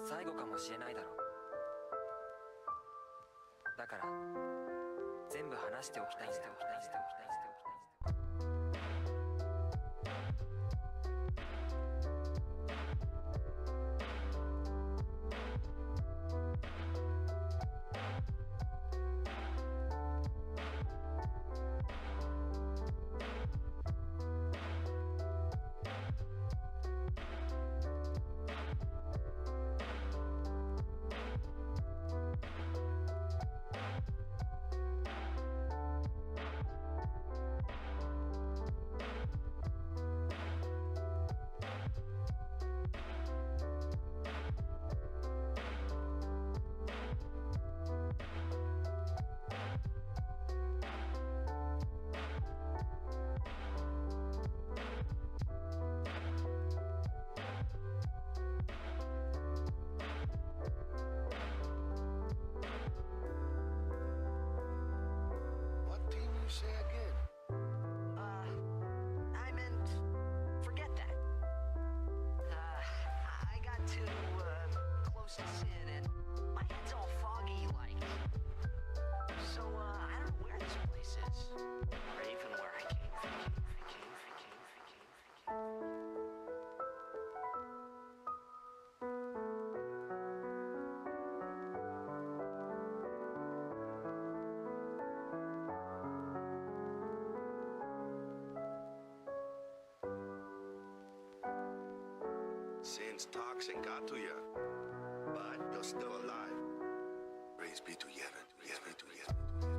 Speaker 8: 最後かもしれないだろう。だから全部話しておきたいんだ。
Speaker 7: sin's toxin got to you. But you're still alive. Praise be to Yevon. Praise be to Yevon.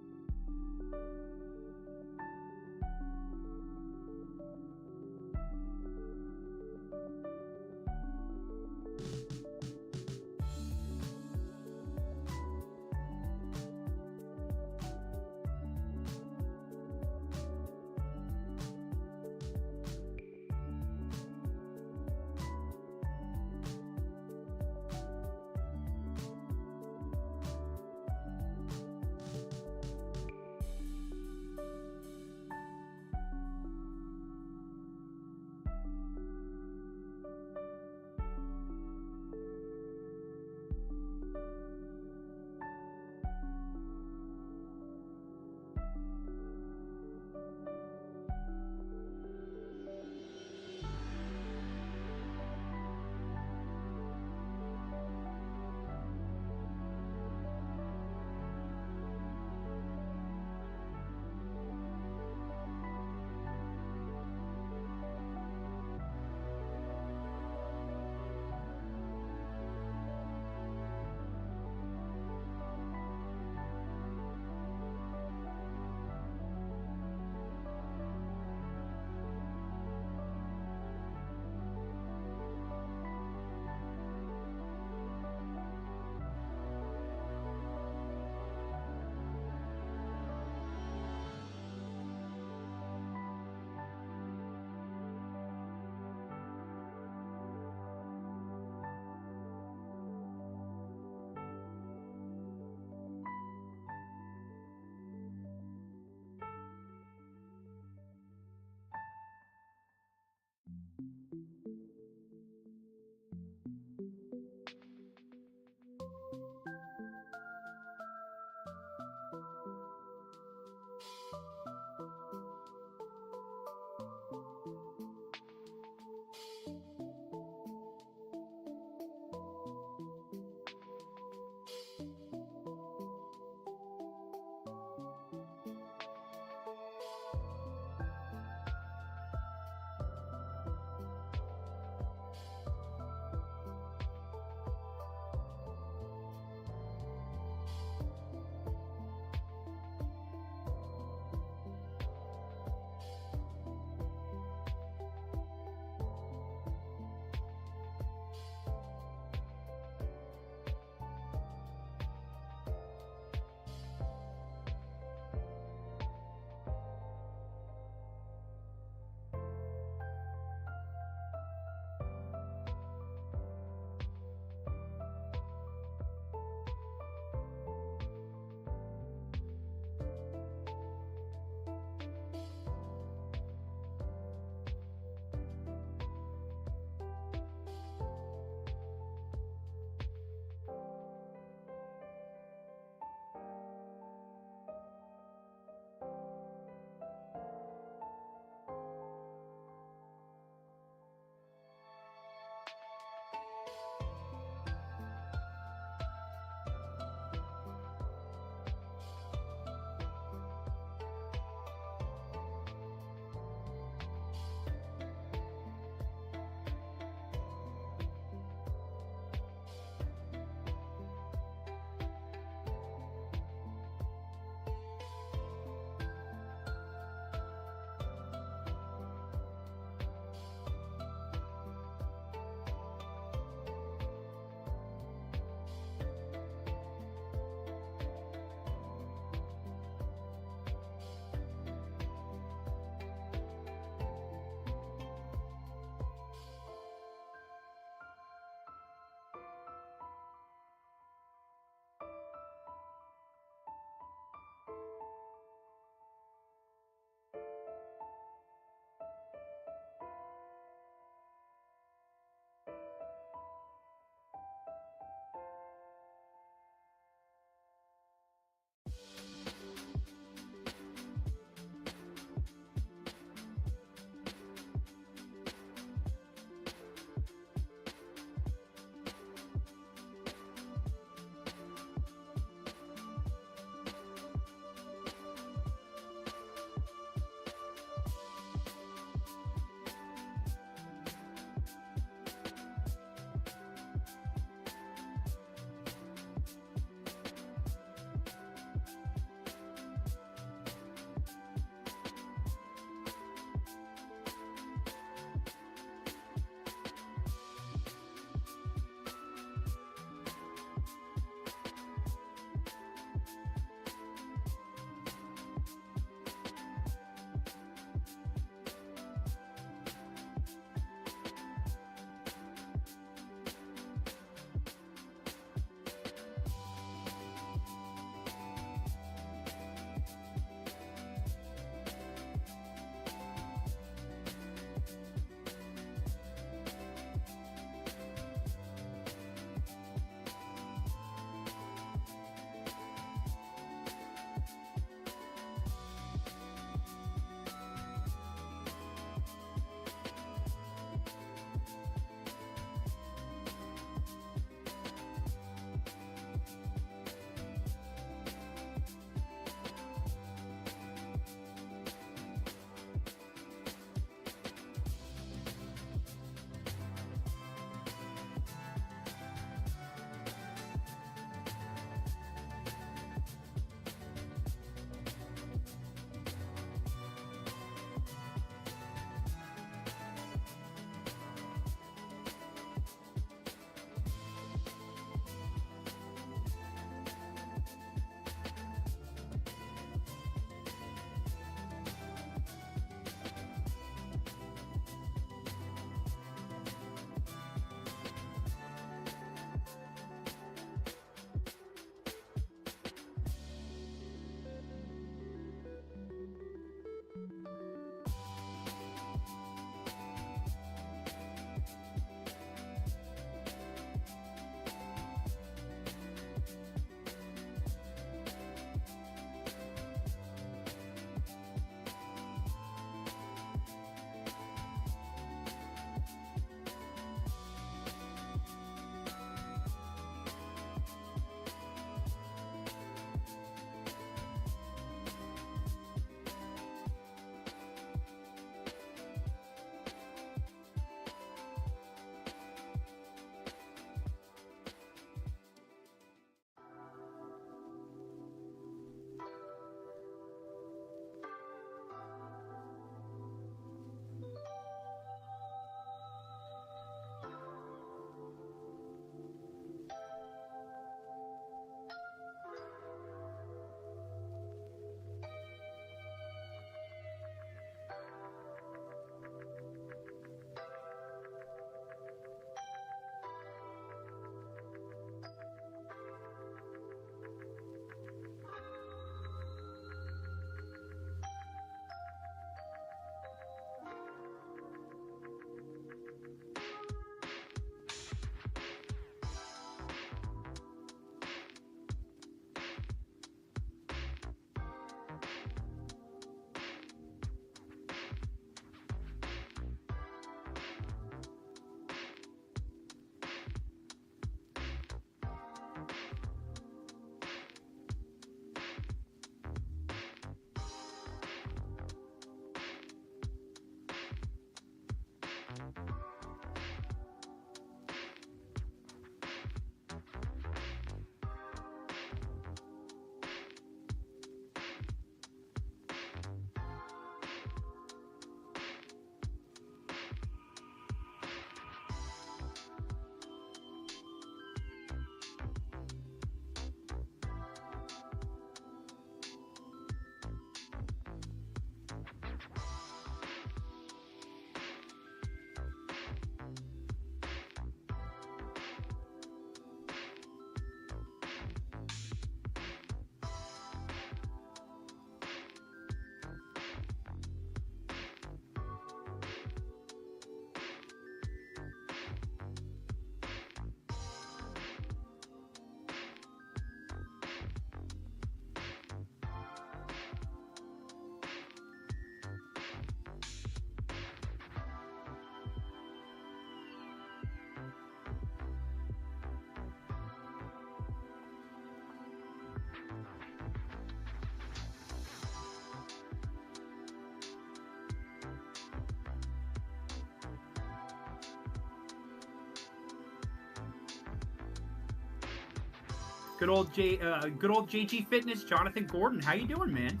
Speaker 1: Good old JG Fitness, Jonathan Gordon. How you doing, man?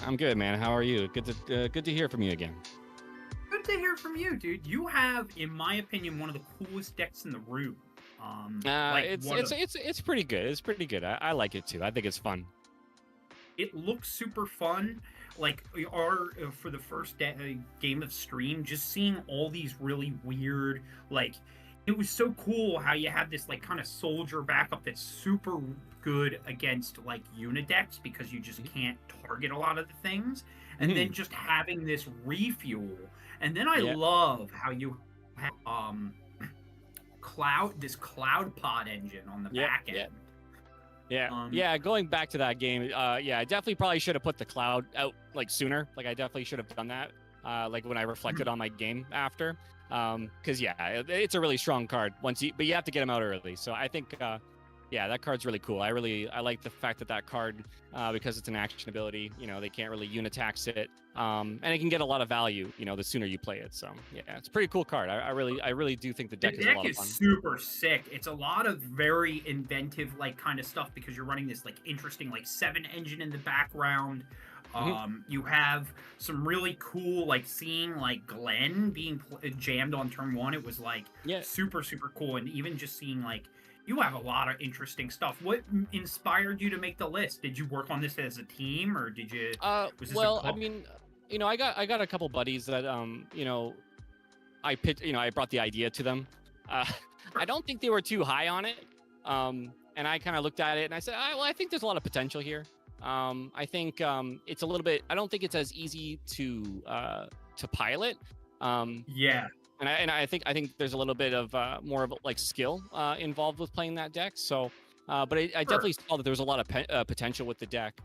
Speaker 9: I'm good, man. How are you? Good to hear from you again.
Speaker 1: Good to hear from you, dude. You have, in my opinion, one of the coolest decks in the room.
Speaker 9: It's pretty good. It's pretty good. I like it too. I think it's fun.
Speaker 1: It looks super fun. Like for the first game of stream, just seeing all these really weird, like, it was so cool how you have this like kind of soldier backup that's super good against like unidecks because you just can't target a lot of the things, and then just having this refuel. And then I love how you have cloud pod engine on the back end.
Speaker 9: Yeah, going back to that game, I definitely probably should have put the cloud out like sooner. Like I definitely should have done that. Like when I reflected on my game after, because it's a really strong card but you have to get him out early. So I think that card's really cool. I like the fact that card, because it's an action ability, they can't really unitax it, and it can get a lot of value, the sooner you play it. So yeah, it's a pretty cool card. I really do think the deck is a lot of fun.
Speaker 1: Super sick. It's a lot of very inventive like kind of stuff because you're running this like interesting like 7 engine in the background. You have some really cool, like seeing like Glenn being jammed on turn 1. It was like super cool, and even just seeing like you have a lot of interesting stuff. What inspired you to make the list? Did you work on this as a team, or did you?
Speaker 9: I mean, I got a couple buddies that I picked. I brought the idea to them. I don't think they were too high on it. And I kind of looked at it and I said, I think there's a lot of potential here. I think it's a little bit. I don't think it's as easy to pilot. And I think there's a little bit of more of like skill involved with playing that deck. So, but I definitely saw that there was a lot of potential with the deck.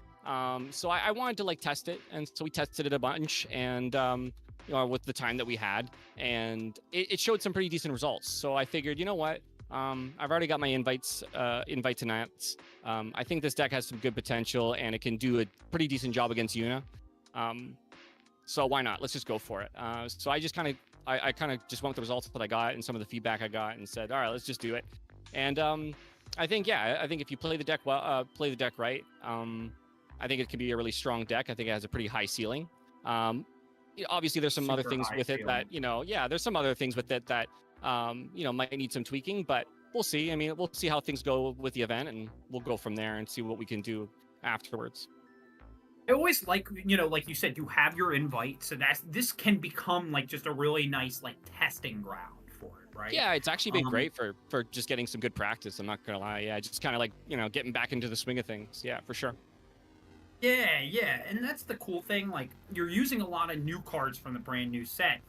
Speaker 9: So I wanted to like test it, and so we tested it a bunch, and with the time that we had, and it showed some pretty decent results. So I figured, you know what? I've already got my invites tonight. I think this deck has some good potential, and it can do a pretty decent job against Yuna. So why not? Let's just go for it. So I just kind of just went with the results that I got and some of the feedback I got, and said, all right, let's just do it. And I think if you play the deck well, play the deck right, I think it can be a really strong deck. I think it has a pretty high ceiling. Obviously, there's some other things with it that there's some other things with it that might need some tweaking, but we'll see. I mean, we'll see how things go with the event, and we'll go from there and see what we can do afterwards.
Speaker 1: I always like you said, you have your invite, so this can become like just a really nice like testing ground for it, right?
Speaker 9: Yeah, it's actually been great for just getting some good practice. I'm not gonna lie. Yeah, just kind of like getting back into the swing of things. Yeah, for sure.
Speaker 1: Yeah, and that's the cool thing. Like, you're using a lot of new cards from the brand new set,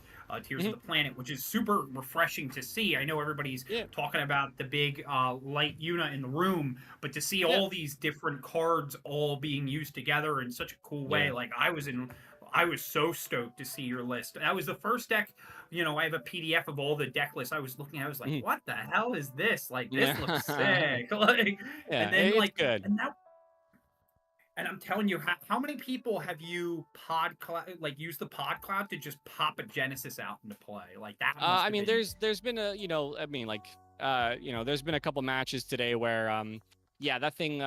Speaker 1: Tears of the Planet, which is super refreshing to see. I know everybody's talking about the big light Yuna in the room, but to see all these different cards all being used together in such a cool way, like I was so stoked to see your list. That was the first deck. I have a PDF of all the deck lists. I was looking at. I was like, what the hell is this? Like, this looks sick. Like,
Speaker 9: and then
Speaker 1: it's
Speaker 9: good.
Speaker 1: And that. And I'm telling you, how many people have you used the pod cloud to just pop a Genesis out into play? Like that. Must
Speaker 9: I
Speaker 1: have
Speaker 9: mean,
Speaker 1: been...
Speaker 9: there's been a there's been a couple matches today where yeah, that thing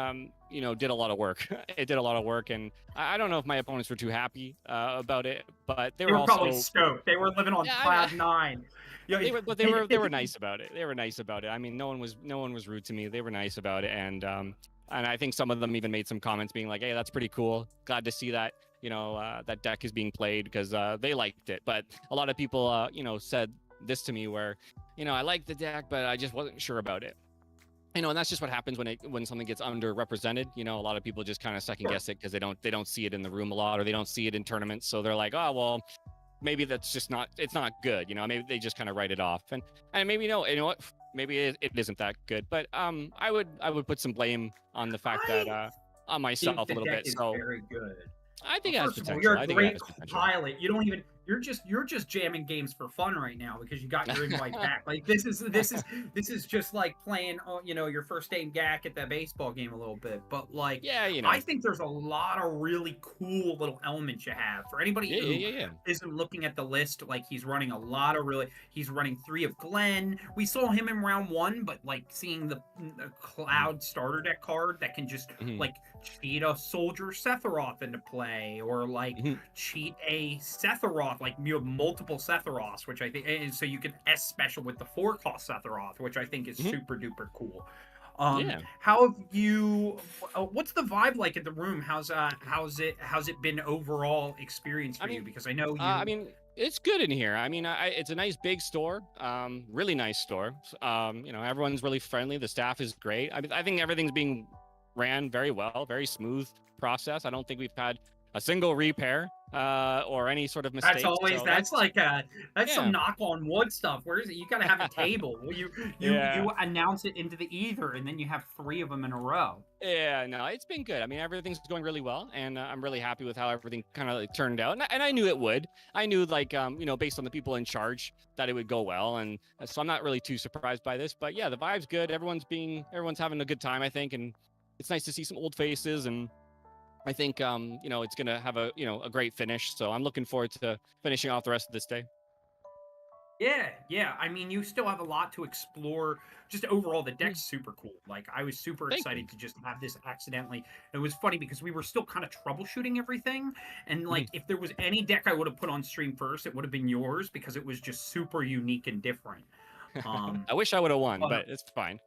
Speaker 9: did a lot of work. It did a lot of work, and I don't know if my opponents were too happy about it, but they
Speaker 1: They
Speaker 9: were
Speaker 1: were probably
Speaker 9: also
Speaker 1: stoked. They were living on
Speaker 9: Yeah,
Speaker 1: cloud nine.
Speaker 9: they were nice about it. They were nice about it. I mean, no one was rude to me. They were nice about it, and I think some of them even made some comments being like, "Hey, that's pretty cool. Glad to see that that deck is being played," because they liked it. But a lot of people said this to me where I liked the deck, but I just wasn't sure about it. And that's just what happens when something gets underrepresented. A lot of people just kind of second guess it because they don't see it in the room a lot, or they don't see it in tournaments. So they're like, oh well, maybe that's just it's not good. Maybe they just kind of write it off, and maybe what, maybe it isn't that good. But I would put some blame on the fact that on myself a little bit. So
Speaker 1: very good.
Speaker 9: I think it has
Speaker 1: First of all,
Speaker 9: potential.
Speaker 1: you're
Speaker 9: I
Speaker 1: a
Speaker 9: think it
Speaker 1: great
Speaker 9: has potential.
Speaker 1: pilot. You don't even. You're just jamming games for fun right now because you got your invite back. Like this is just like playing your first day in GAC at that baseball game a little bit. But like I think there's a lot of really cool little elements you have for anybody who isn't looking at the list. Like he's running a lot of he's running 3 of Glenn. We saw him in round 1, but like seeing the Cloud starter deck card that can just like cheat a Soldier Sephiroth into play, or like cheat a Sephiroth. Like you have multiple Sephiroths, which I think, and so you can S special with the 4-cost Sephiroth, which I think is super duper cool. How have you? What's the vibe like in the room? How's it been overall experience for you? Because I know you.
Speaker 9: I mean, it's good in here. I mean, it's a nice big store, really nice store. Everyone's really friendly. The staff is great. I mean, I think everything's being ran very well, very smooth process. I don't think we've had a single repair or any sort of mistake.
Speaker 1: That's always that's some knock on wood stuff. Where is it? You got to have a table. You announce it into the ether, and then you have 3 of them in a row.
Speaker 9: Yeah, no, it's been good. I mean, everything's going really well, and I'm really happy with how everything kind of turned out. And I knew it would. I knew based on the people in charge that it would go well, and so I'm not really too surprised by this. But yeah, the vibe's good. Everyone's having a good time, I think, and it's nice to see some old faces, and I think it's gonna have a great finish. So I'm looking forward to finishing off the rest of this day.
Speaker 1: Yeah. I mean, you still have a lot to explore. Just overall, the deck's super cool. Like, I was super excited to just have this accidentally. It was funny because we were still kind of troubleshooting everything. And, like, if there was any deck I would have put on stream first, it would have been yours because it was just super unique and different.
Speaker 9: I wish I would have won, but it's fine.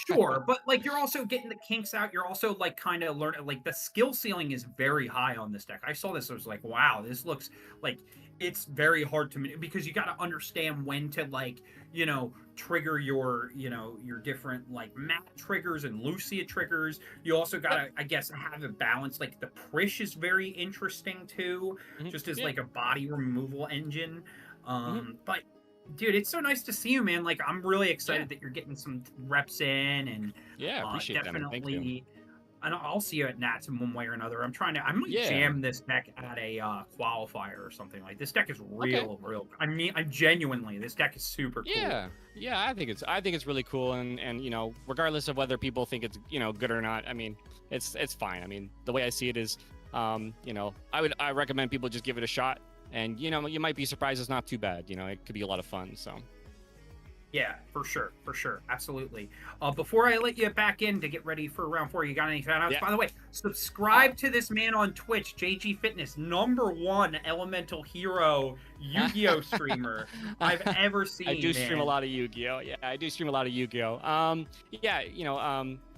Speaker 1: Sure, but like you're also getting the kinks out. You're also like kind of learning. Like the skill ceiling is very high on this deck. I saw this. I was like, wow, this looks like it's very hard to because you got to understand when to trigger your different like Matt triggers and Lucia triggers. You also got to I guess have a balance. Like the Prish is very interesting too, just as like a body removal engine. But dude, it's so nice to see you, man. Like, I'm really excited that you're getting some reps in, and
Speaker 9: appreciate
Speaker 1: definitely.
Speaker 9: That, Thank you.
Speaker 1: I'll see you at Nats in one way or another. I'm gonna jam this deck at a qualifier or something. Like this deck is real. I mean, this deck is super cool.
Speaker 9: Yeah. I think it's really cool, and regardless of whether people think it's good or not, I mean, it's fine. I mean, the way I see it is, I recommend people just give it a shot. And you might be surprised it's not too bad. It could be a lot of fun. So
Speaker 1: yeah, for sure, absolutely. Before I let you back in to get ready for round 4, you got any shout outs? By the way, subscribe to this man on Twitch, JG Fitness, #1 elemental hero Yu-Gi-Oh streamer I've ever seen.
Speaker 9: I do stream a lot of Yu-Gi-Oh. Yeah, I do stream a lot of Yu-Gi-Oh.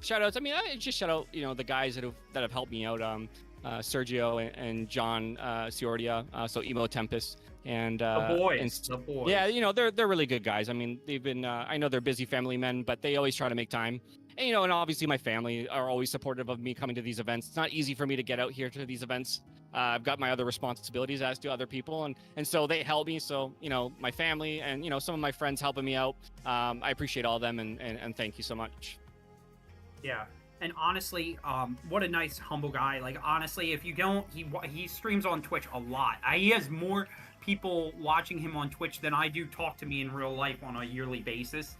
Speaker 9: Shout outs. I mean, I just shout out the guys that have helped me out. Sergio and John Ciordia, so Emo Tempest, and
Speaker 1: the boys.
Speaker 9: Yeah, they're really good guys. I mean, they've been I know they're busy family men, but they always try to make time. And and obviously my family are always supportive of me coming to these events. It's not easy for me to get out here to these events. I've got my other responsibilities, as do other people, and so they help me. So my family and some of my friends helping me out. I appreciate all of them, and thank you so much.
Speaker 1: Yeah. And honestly, what a nice, humble guy. Like, honestly, if you don't, he streams on Twitch a lot. He has more people watching him on Twitch than I do talk to me in real life on a yearly basis.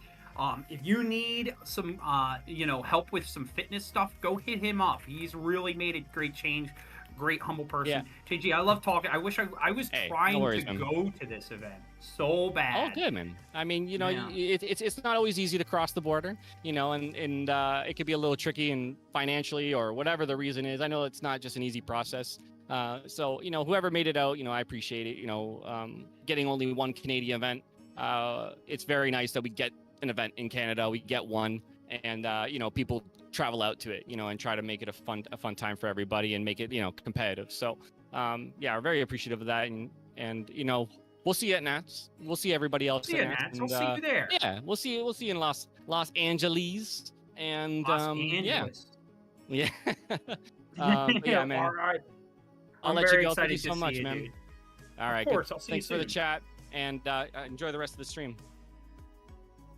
Speaker 1: If you need some, help with some fitness stuff, go hit him up. He's really made a great change. Great, humble person. TG, I love talking. I wish I was trying
Speaker 9: worries,
Speaker 1: to
Speaker 9: man.
Speaker 1: go to this event so bad.
Speaker 9: Oh, good, man. I mean,
Speaker 1: Yeah.
Speaker 9: it's not always easy to cross the border, and it could be a little tricky and financially or whatever the reason is. I know it's not just an easy process. So whoever made it out, I appreciate it. Getting only one Canadian event, it's very nice that we get an event in Canada. We get one, and people travel out to it, and try to make it a fun time for everybody and make it competitive. So we're very appreciative of that, and we'll see you at Nats. We'll see everybody else
Speaker 1: See you,
Speaker 9: at
Speaker 1: Nats.
Speaker 9: And,
Speaker 1: I'll see you there.
Speaker 9: Yeah, we'll see you in Los Angeles. And
Speaker 1: Los Angeles.
Speaker 9: Yeah. Yeah, man.
Speaker 1: All right.
Speaker 9: I'll
Speaker 1: I'm
Speaker 9: let
Speaker 1: very
Speaker 9: you go. Thank
Speaker 1: excited
Speaker 9: you
Speaker 1: to
Speaker 9: so
Speaker 1: see
Speaker 9: much,
Speaker 1: you,
Speaker 9: man.
Speaker 1: dude.
Speaker 9: All right.
Speaker 1: Of course,
Speaker 9: good.
Speaker 1: I'll see
Speaker 9: Thanks
Speaker 1: you
Speaker 9: for the
Speaker 1: soon.
Speaker 9: chat, and enjoy the rest of the stream.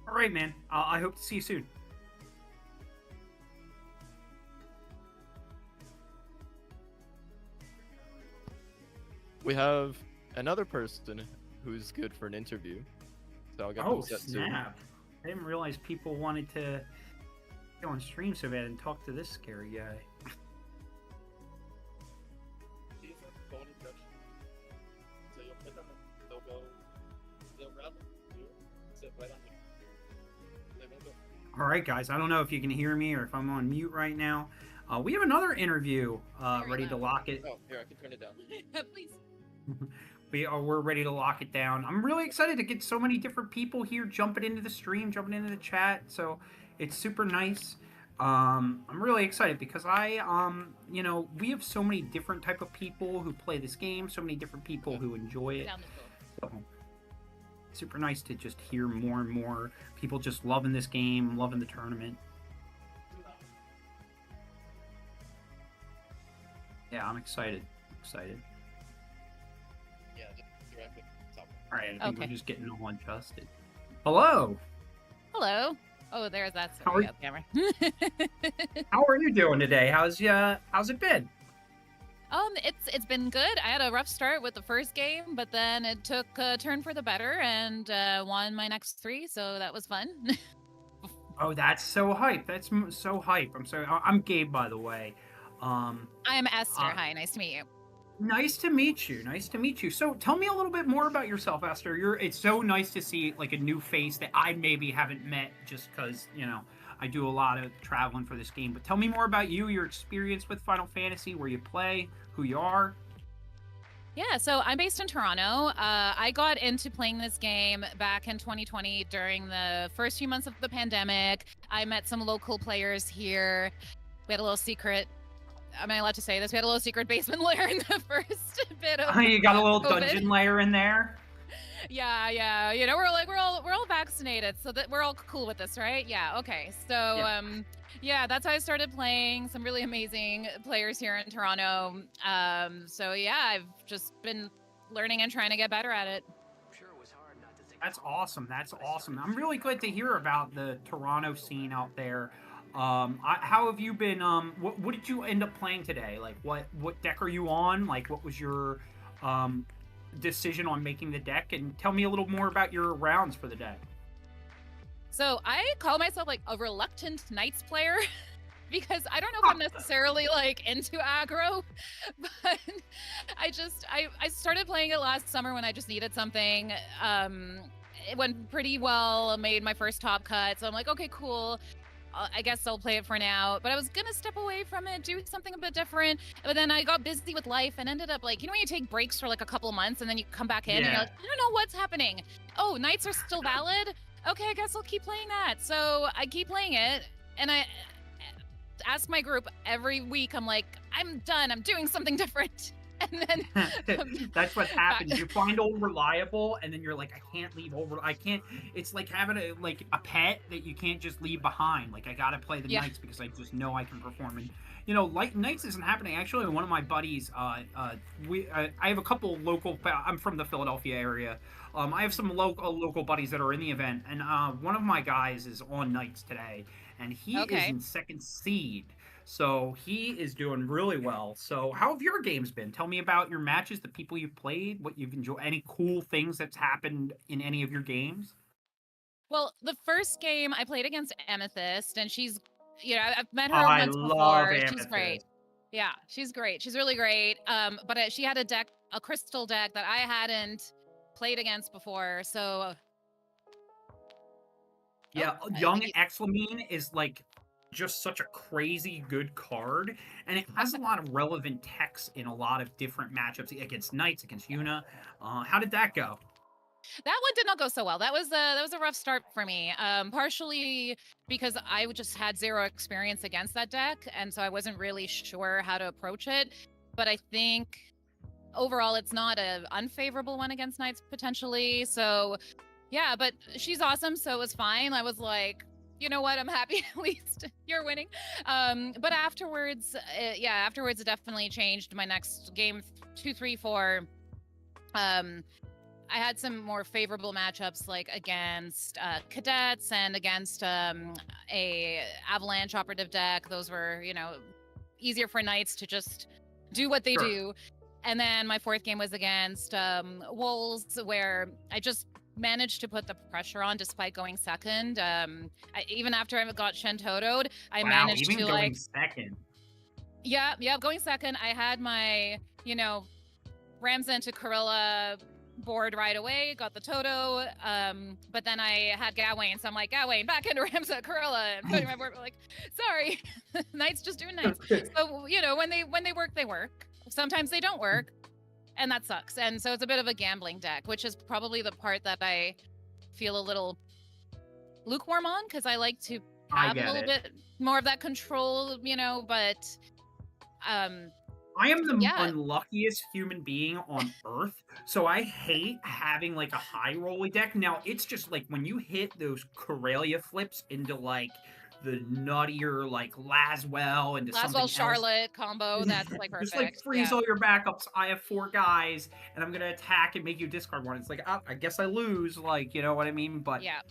Speaker 1: All right, man. I hope to see you soon.
Speaker 10: We have another person who's good for an interview. So I'll get them set soon.
Speaker 1: Snap. I didn't realize people wanted to go on stream so bad and talk to this scary guy. All right, guys. I don't know if you can hear me or if I'm on mute right now. We have another interview ready to lock it.
Speaker 4: Oh, here, I can turn it down.
Speaker 11: Please.
Speaker 1: We're ready to lock it down. I'm really excited to get so many different people here jumping into the stream, jumping into the chat. So it's super nice. I'm really excited because we have so many different type of people who play this game, so many different people who enjoy it. So, super nice to just hear more and more people just loving this game, loving the tournament. Yeah, I'm excited.
Speaker 4: Yeah, just directly top.
Speaker 1: All right, I think
Speaker 11: Okay.
Speaker 1: we're just getting all adjusted. Hello.
Speaker 11: Hello. Oh, there's that
Speaker 1: How are
Speaker 11: story up camera.
Speaker 1: How are you doing today? How's it been?
Speaker 11: It's been good. I had a rough start with the first game, but then it took a turn for the better and won my next 3, so that was fun.
Speaker 1: Oh, that's so hype. That's so hype. I'm sorry. I'm Gabe, by the way.
Speaker 11: I am Esther. Hi, nice to meet you.
Speaker 1: Nice to meet you. Nice to meet you. So, tell me a little bit more about yourself, Esther. It's so nice to see like a new face that I maybe haven't met just because I do a lot of traveling for this game. But tell me more about you, your experience with Final Fantasy, where you play, who you are.
Speaker 11: Yeah, so I'm based in Toronto. I got into playing this game back in 2020 during the first few months of the pandemic. I met some local players here. We had a little secret. Am I allowed to say this? We had a little secret basement lair in the first bit of.
Speaker 1: You got a little
Speaker 11: COVID.
Speaker 1: dungeon lair in there.
Speaker 11: Yeah. We're all vaccinated, so that we're all cool with this, right? Yeah. Okay. So
Speaker 1: Yeah.
Speaker 11: that's how I started playing some really amazing players here in Toronto. I've just been learning and trying to get better at it.
Speaker 1: That's awesome. I'm really glad to hear about the Toronto scene out there. How have you been? What did you end up playing today? Like, what deck are you on? Like, what was your decision on making the deck? And tell me a little more about your rounds for the day.
Speaker 11: So I call myself like a reluctant Knights player because I don't know if I'm necessarily like into aggro, but I started playing it last summer when I just needed something. It went pretty well. I made my first top cut, so I'm like, okay, cool. I guess I'll play it for now. But I was gonna step away from it, do something a bit different. But then I got busy with life and ended up like, when you take breaks for like a couple of months and then you come back in and you're like, I don't know what's happening. Oh, Knights are still valid? Okay, I guess I'll keep playing that. So I keep playing it, and I ask my group every week. I'm like, I'm done. I'm doing something different. And then
Speaker 1: that's what happens. You find old reliable, and then you're like, I can't leave over. I can't. It's like having a pet that you can't just leave behind. Like I gotta play the Knights because I just know I can perform. And like Knights isn't happening. Actually, one of my buddies, I have a couple local. I'm from the Philadelphia area. I have some local buddies that are in the event, and one of my guys is on Knights today, and he is in second seed. So he is doing really well. So how have your games been? Tell me about your matches, the people you've played, what you've enjoyed, any cool things that's happened in any of your games.
Speaker 11: Well, the first game I played against Amethyst, and she's, I've met her
Speaker 1: I
Speaker 11: once
Speaker 1: love
Speaker 11: before. She's great.
Speaker 1: Amethyst.
Speaker 11: Yeah, she's great. She's really great. But she had a crystal deck that I hadn't played against before. So
Speaker 1: Yeah, Young Exlamine is like just such a crazy good card, and it has a lot of relevant text in a lot of different matchups against Knights, against Yuna. How did that go?
Speaker 11: that one did not go so well. That was a rough start for me. Partially because I just had zero experience against that deck, and so I wasn't really sure how to approach it. But I think overall, it's not an unfavorable one against Knights potentially. So yeah, but she's awesome, so it was fine. I was like, you know what? I'm happy at least you're winning. But afterwards, afterwards it definitely changed. My next game, 2, 3, 4. I had some more favorable matchups like against cadets and against a avalanche operative deck. Those were, easier for Knights to just do what they do. And then my fourth game was against Wolves, where I just managed to put the pressure on despite going second. Even after I got Shentoto'd, I managed to
Speaker 1: going second.
Speaker 11: Yeah, going second. I had my, Ramza into Corilla board right away, got the Toto, but then I had Gawain, so I'm like, Gawain, back into Ramza, Corilla, and putting my board, like, sorry, Knights just doing Knights. So, when they work, they work. Sometimes they don't work, and that sucks. And so it's a bit of a gambling deck, which is probably the part that I feel a little lukewarm on, because I like to have a little bit more of that control, but
Speaker 1: I am the unluckiest human being on earth, so I hate having like a high rolly deck. Now, it's just like when you hit those Corellia flips into like the nuttier like Laswell into something else.
Speaker 11: Charlotte combo, that's like perfect.
Speaker 1: Just like freeze all your backups. I have 4 guys, and I'm gonna attack and make you discard one. It's like, oh, I guess I lose. Like, you know what I mean? But
Speaker 11: yeah,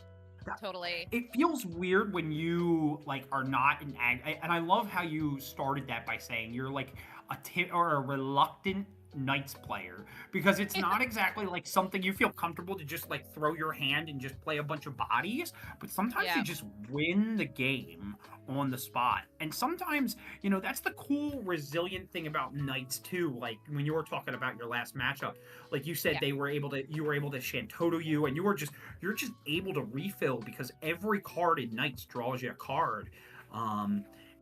Speaker 11: totally.
Speaker 1: It feels weird when you like are not an and I love how you started that by saying you're like a reluctant Knights player, because it's not exactly like something you feel comfortable to just like throw your hand and just play a bunch of bodies, but sometimes you just win the game on the spot. And sometimes, that's the cool resilient thing about Knights too. Like when you were talking about your last matchup, like you said, you were able to Shantoto you, and you're just able to refill because every card in Knights draws you a card.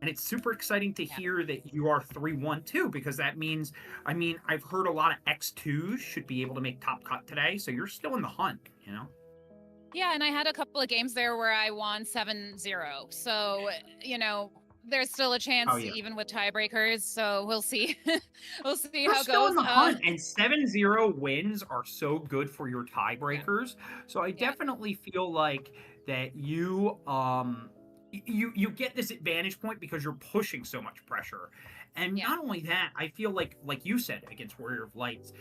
Speaker 1: And it's super exciting to hear that you are 3-1 too, because that means, I've heard a lot of X2s should be able to make top cut today, so you're still in the hunt,
Speaker 11: Yeah, and I had a couple of games there where I won 7-0. So, there's still a chance even with tiebreakers, so we'll see. We'll see how it goes.
Speaker 1: Still in the hunt, and 7-0 wins are so good for your tiebreakers. So I definitely feel like that you you get this advantage point because you're pushing so much pressure. And not only that, I feel like you said against Warrior of Lights,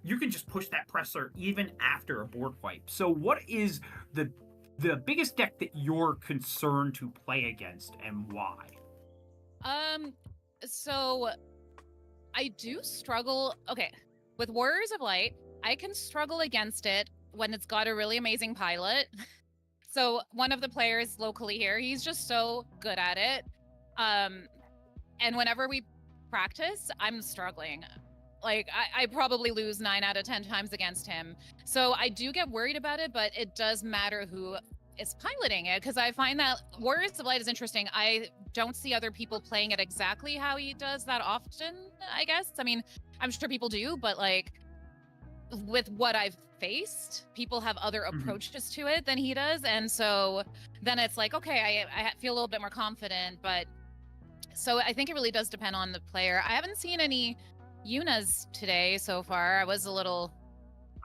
Speaker 1: you can just push that pressure even after a board wipe. So what is the biggest deck that you're concerned to play against, and why?
Speaker 11: So I do struggle. Okay, with Warriors of Light, I can struggle against it when it's got a really amazing pilot. So one of the players locally here, he's just so good at it. And whenever we practice, I'm struggling. Like, I probably lose 9 out of 10 times against him. So I do get worried about it, but it does matter who is piloting it, because I find that Warriors of Light is interesting. I don't see other people playing it exactly how he does that often, I guess. I mean, I'm sure people do, but like, with what I've faced, people have other approaches to it than he does, and so then it's like, okay, I feel a little bit more confident. But so I think it really does depend on the player. I haven't seen any Yunas today so far. I was a little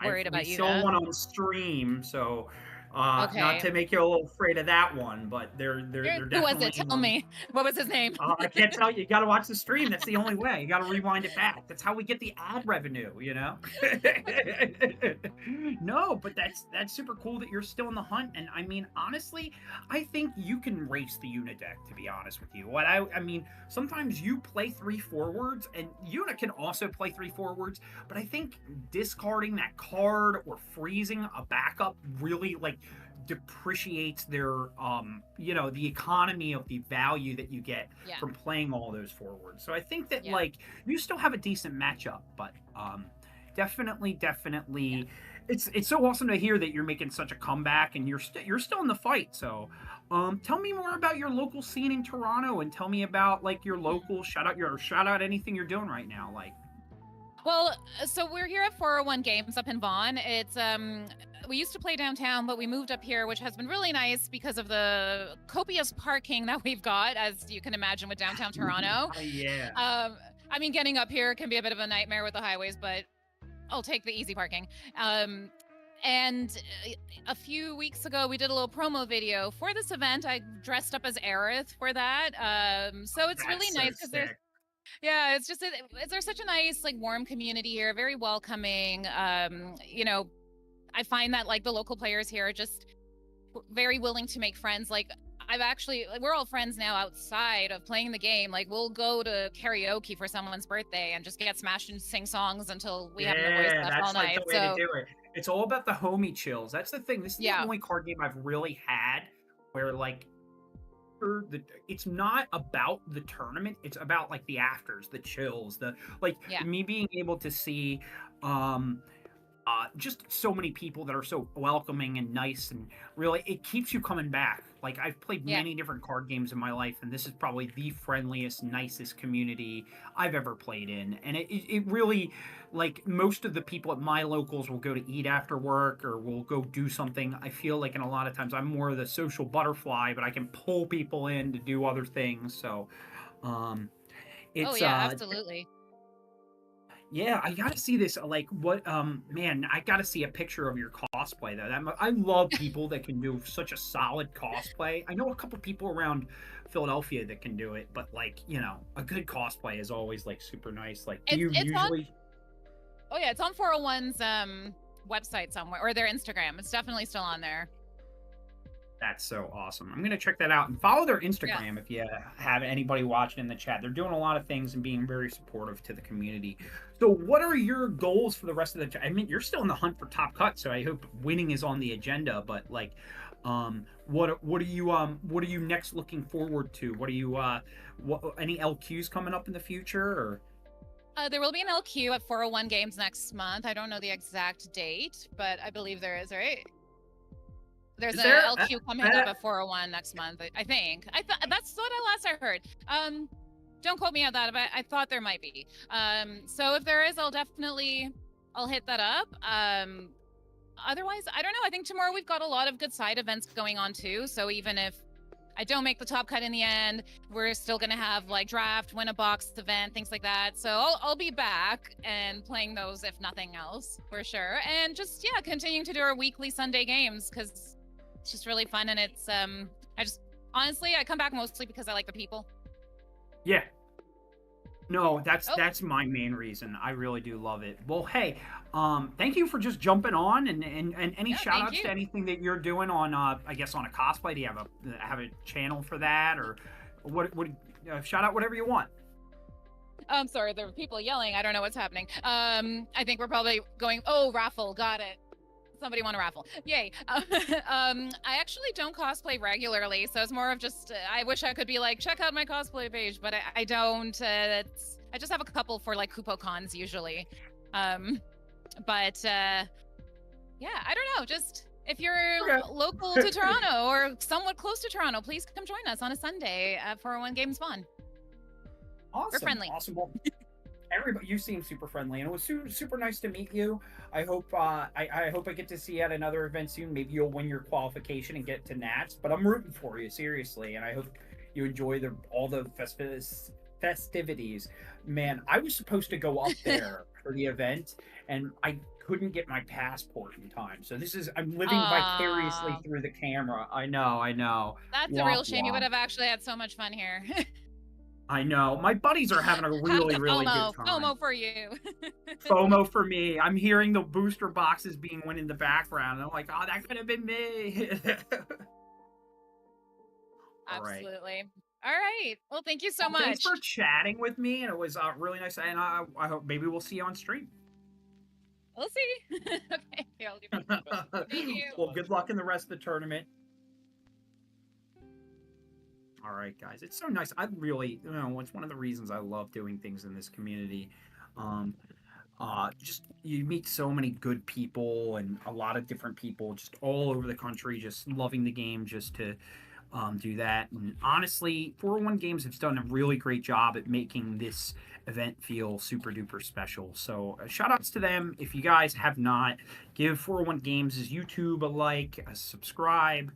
Speaker 11: worried about Yuna.
Speaker 1: We saw one on stream, so not to make you a little afraid of that one, but they're definitely.
Speaker 11: Who was it? Tell me. What was his name?
Speaker 1: I can't tell you. You got to watch the stream. That's the only way. You got to rewind it back. That's how we get the ad revenue, No, but that's super cool that you're still in the hunt. And I mean, honestly, I think you can race the Yuna deck, to be honest with you. What I mean, sometimes you play 3 forwards, and Yuna can also play 3 forwards, but I think discarding that card or freezing a backup really, like, depreciates their the economy of the value that you get
Speaker 11: Yeah.
Speaker 1: from playing all those forwards. So I think that
Speaker 11: Yeah.
Speaker 1: like you still have a decent matchup, but definitely
Speaker 11: Yeah.
Speaker 1: it's so awesome to hear that you're making such a comeback and you're still in the fight. So tell me more about your local scene in Toronto, and tell me about like your local shout out anything you're doing right now, like.
Speaker 11: Well, so we're here at 401 Games up in Vaughan. It's we used to play downtown, but we moved up here, which has been really nice because of the copious parking that we've got, as you can imagine, with downtown Toronto.
Speaker 1: Yeah.
Speaker 11: I mean, getting up here can be a bit of a nightmare with the highways, but I'll take the easy parking. And a few weeks ago, we did a little promo video for this event. I dressed up as Aerith for that. So it's really nice because there's it's just there's such a nice like warm community here, very welcoming. I find that like the local players here are just very willing to make friends. Like we're all friends now outside of playing the game. Like we'll go to karaoke for someone's birthday and just get smashed and sing songs until we have no voice left all night.
Speaker 1: That's the way to do it. It's all about the homie chills. That's the thing. This is the only card game I've really had where like it's not about the tournament, it's about like the afters, the chills, me being able to see just so many people that are so welcoming and nice, and really it keeps you coming back. Like I've played many different card games in my life, and this is probably the friendliest, nicest community I've ever played in. And it really, like most of the people at my locals will go to eat after work or will go do something. I feel like in a lot of times I'm more of the social butterfly, but I can pull people in to do other things. So it's
Speaker 11: absolutely.
Speaker 1: Yeah, I gotta see this. Like, what? Man, I gotta see a picture of your cosplay though. I love people that can do such a solid cosplay. I know a couple people around Philadelphia that can do it, but like, a good cosplay is always like super nice. Like, do you usually?
Speaker 11: It's on 401's website somewhere, or their Instagram. It's definitely still on there.
Speaker 1: That's so awesome. I'm gonna check that out and follow their Instagram if you have anybody watching in the chat. They're doing a lot of things and being very supportive to the community. So what are your goals for the rest of the I mean, you're still in the hunt for top cut, so I hope winning is on the agenda, but like what are you next looking forward to? What are you any LQs coming up in the future, or
Speaker 11: there will be an LQ at 401 Games next month. I don't know the exact date, but I believe there is, right? There's an LQ coming up at 401 next month, I think. That's what last I heard. Don't quote me on that, but I thought there might be. So if there is, I'll hit that up. Otherwise, I don't know. I think tomorrow we've got a lot of good side events going on too. So even if I don't make the top cut in the end, we're still gonna have like draft, win a box event, things like that. So I'll be back and playing those if nothing else, for sure. And just continuing to do our weekly Sunday games because it's just really fun, and it's I come back mostly because I like the people.
Speaker 1: Yeah. No, that's my main reason. I really do love it. Well, hey, thank you for just jumping on and any shout outs to anything that you're doing on I guess on a cosplay. Do you have a channel for that, or what shout out whatever you want?
Speaker 11: I'm sorry, there are people yelling. I don't know what's happening. I think we're probably going, raffle, got it. Somebody won a raffle. Yay. I actually don't cosplay regularly, so it's more of just, I wish I could be like, check out my cosplay page, but I don't. I just have a couple for like CupoCons usually. I don't know. Just if you're local to Toronto or somewhat close to Toronto, please come join us on a Sunday at 401 Games Vaughan.
Speaker 1: Awesome.
Speaker 11: We're friendly.
Speaker 1: Awesome. Well, everybody, you seem super friendly, and it was super nice to meet you. I hope I hope I get to see you at another event soon. Maybe you'll win your qualification and get to Nats. But I'm rooting for you, seriously, and I hope you enjoy all the festivities. Man, I was supposed to go up there for the event, and I couldn't get my passport in time. So I'm living vicariously through the camera. I know.
Speaker 11: That's a real shame. You would have actually had so much fun here.
Speaker 1: I know. My buddies are having a really good time.
Speaker 11: FOMO for you.
Speaker 1: FOMO for me. I'm hearing the booster boxes being won in the background. I'm like, oh, that could have been me.
Speaker 11: Absolutely. All right. Well, thank you so much.
Speaker 1: Thanks for chatting with me, and it was really nice. And I hope maybe we'll see you on stream.
Speaker 11: We'll see. Okay, here, I'll give you some info. Thank you.
Speaker 1: Well, good luck in the rest of the tournament. All right, guys. It's so nice. I really, it's one of the reasons I love doing things in this community. Just you meet so many good people and a lot of different people just all over the country, just loving the game just to do that. And honestly, 401 Games has done a really great job at making this event feel super duper special. So shout outs to them. If you guys have not, give 401 Games' YouTube a like, a subscribe,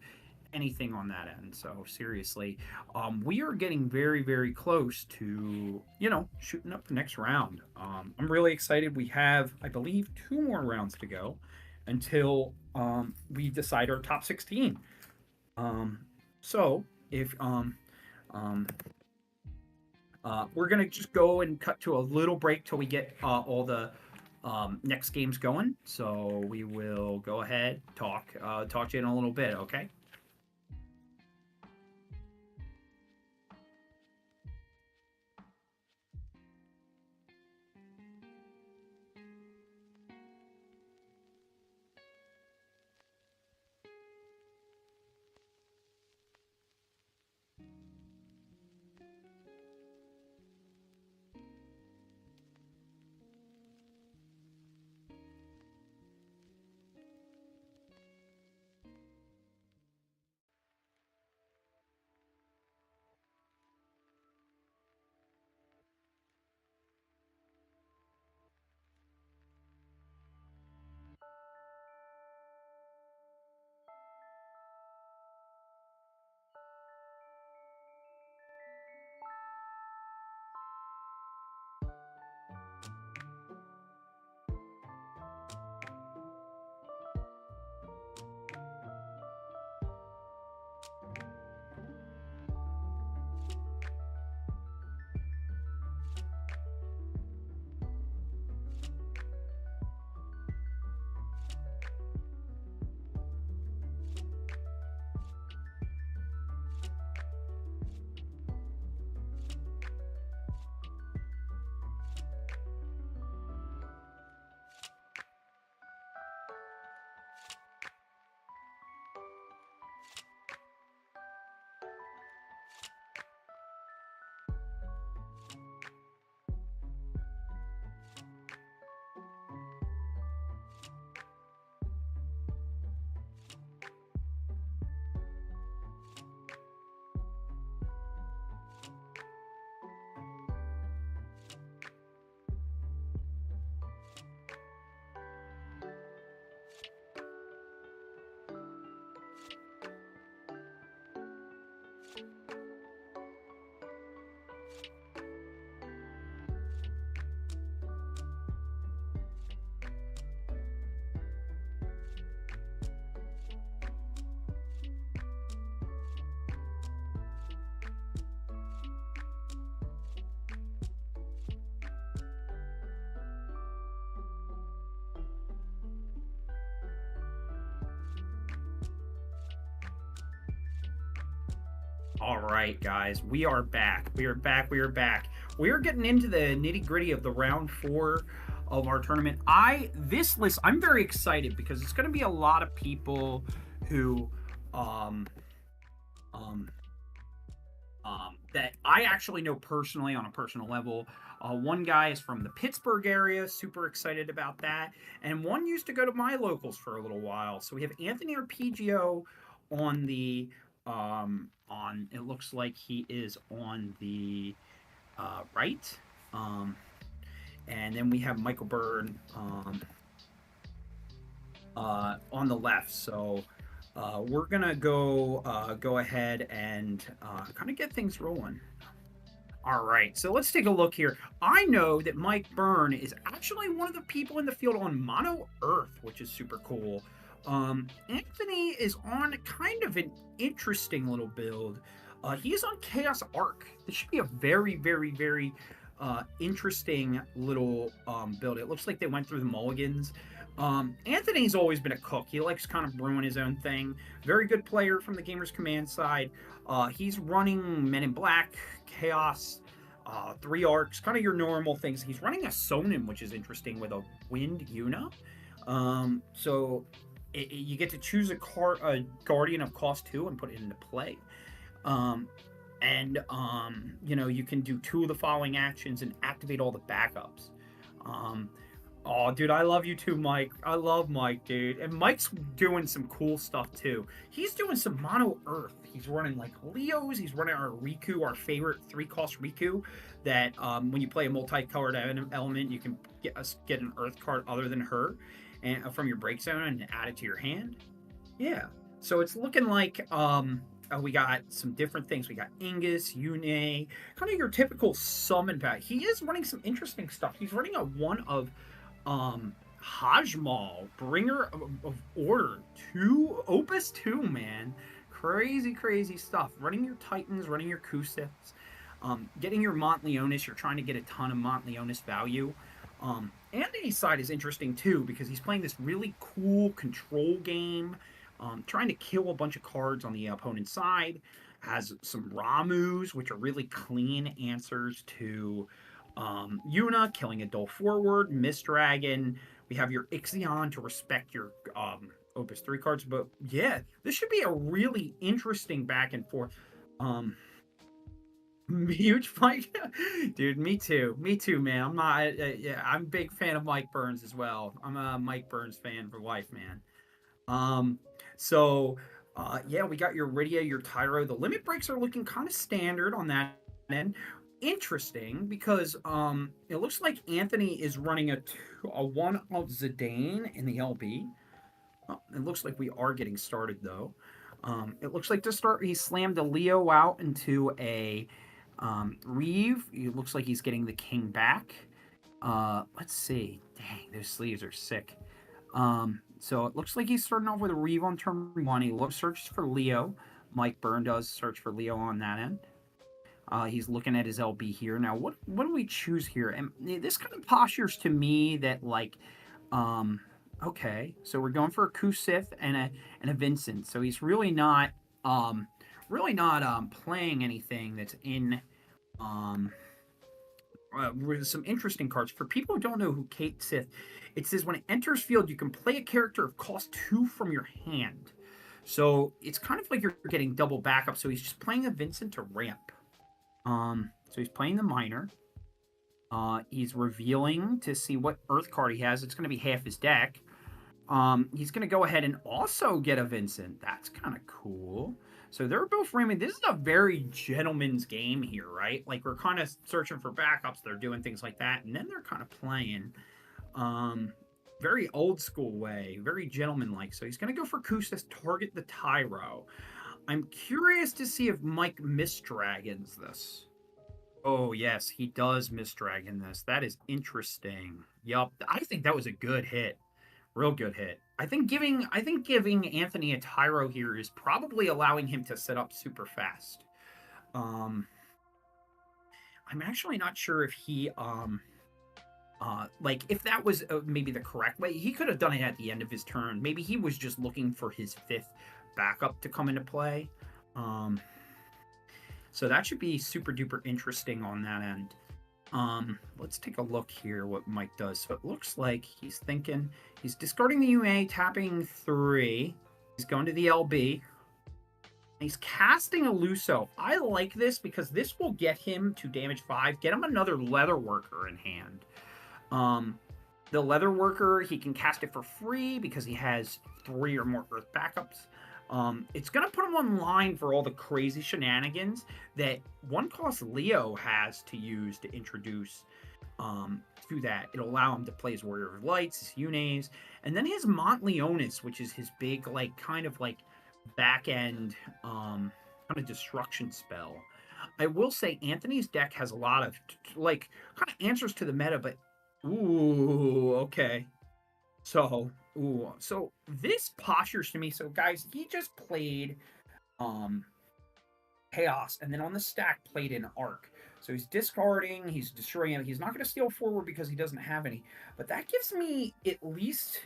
Speaker 1: anything on that end. So seriously, we are getting very, very close to, shooting up the next round. I'm really excited. We have, I believe, 2 more rounds to go until we decide our top 16. So if we're gonna just go and cut to a little break till we get all the next games going. So we will go ahead, talk to you in a little bit, okay? All right, guys, we are back. We are back. We are back. We are getting into the nitty gritty of the round 4 of our tournament. This list, I'm very excited because it's going to be a lot of people who, that I actually know personally on a personal level. One guy is from the Pittsburgh area, super excited about that, and one used to go to my locals for a little while. So we have Anthony Arpeggio on the it looks like he is on the right, and then we have Michael Byrne on the left. So we're gonna go ahead and kind of get things rolling. All right, so let's take a look here. I know that Mike Byrne is actually one of the people in the field on Mono Earth, which is super cool. Anthony is on kind of an interesting little build. He is on Chaos Arc. This should be a very, very, very interesting little build. It looks like they went through the mulligans. Anthony's always been a cook. He likes kind of brewing his own thing. Very good player from the Gamers Command side. He's running Men in Black, Chaos, 3 arcs, kind of your normal things. He's running a Sonin, which is interesting, with a Wind Yuna. So you get to choose a Guardian of cost 2 and put it into play. You can do 2 of the following actions and activate all the backups. Oh, dude, I love you too, Mike. I love Mike, dude. And Mike's doing some cool stuff too. He's doing some mono Earth. He's running like Leos. He's running our Riku, our favorite 3-cost Riku. That when you play a multicolored element, you can get an Earth card other than her, and from your break zone and add it to your hand. Yeah. So it's looking like we got some different things. We got Ingus, Yune, kind of your typical summon pack. He is running some interesting stuff. He's running a one of Hajmal, Bringer of Order, Opus 2, man. Crazy stuff. Running your Titans, running your Kusiths, getting your Montleonis. You're trying to get a ton of Montleonis value. Anthony's side is interesting too, because he's playing this really cool control game, trying to kill a bunch of cards on the opponent's side. Has some Ramus, which are really clean answers to Yuna, killing a dull forward, Mist Dragon. We have your Ixion to respect your Opus 3 cards. But yeah, this should be a really interesting back and forth. Huge fight. Dude, me too, man. I'm not, I'm a big fan of Mike Burns as well. I'm a Mike Burns fan for life, man. Yeah, we got your Rydia, your Tyro. The limit breaks are looking kind of standard on that end. Interesting, because it looks like Anthony is running a one of Zidane in the LB. It looks like we are getting started though. It looks like to start, he slammed a Leo out into a Reeve. It looks like he's getting the king back. Let's see. Dang, those sleeves are sick. So it looks like he's starting off with a Reeve on turn 1. He searches for Leo. Mike Byrne does search for Leo on that end. He's looking at his LB here. Now, what do we choose here? And this kind of postures to me that, like, okay, so we're going for a Kusith and a Vincent. So he's really not playing anything that's in with some interesting cards. For people who don't know who Kate Sith, it says when it enters field, you can play a character of cost 2 from your hand. So it's kind of like you're getting double backup. So he's just playing a Vincent to ramp. So he's playing the minor. He's revealing to see what Earth card he has. It's going to be half his deck. He's going to go ahead and also get a Vincent. That's kind of cool. So they're both ramming. This is a very gentleman's game here, right? Like, we're kind of searching for backups. They're doing things like that. And then they're kind of playing very old school way, very gentlemanlike. So he's going to go for Kusiths, target the Tyro. I'm curious to see if Mike Mistdragons this. Oh, yes, he does Mistdragon this. That is interesting. Yup, I think that was a good hit. Real good hit. I think giving Anthony a Tyro here is probably allowing him to set up super fast. I'm actually not sure if he like, if that was maybe the correct way. He could have done it at the end of his turn. Maybe he was just looking for his 5th backup to come into play. So that should be super duper interesting on that end. Let's take a look here what Mike does. So it looks like he's thinking, he's discarding the UA, tapping 3. He's going to the LB. He's casting a Luso. I like this because this will get him to damage 5, get him another Leatherworker in hand. The Leatherworker, he can cast it for free because he has 3 or more Earth backups. It's going to put him online for all the crazy shenanigans that 1-cost Leo has to use to introduce to that. It'll allow him to play his Warrior of Lights, his Yunes, and then his Montleonis, which is his big, like, kind of like back-end kind of destruction spell. I will say Anthony's deck has a lot of, like, kind of answers to the meta, but ooh, okay. So this postures to me. So guys, he just played Chaos, and then on the stack played an Arc. So he's discarding, he's destroying him. He's not going to steal forward because he doesn't have any. But that gives me at least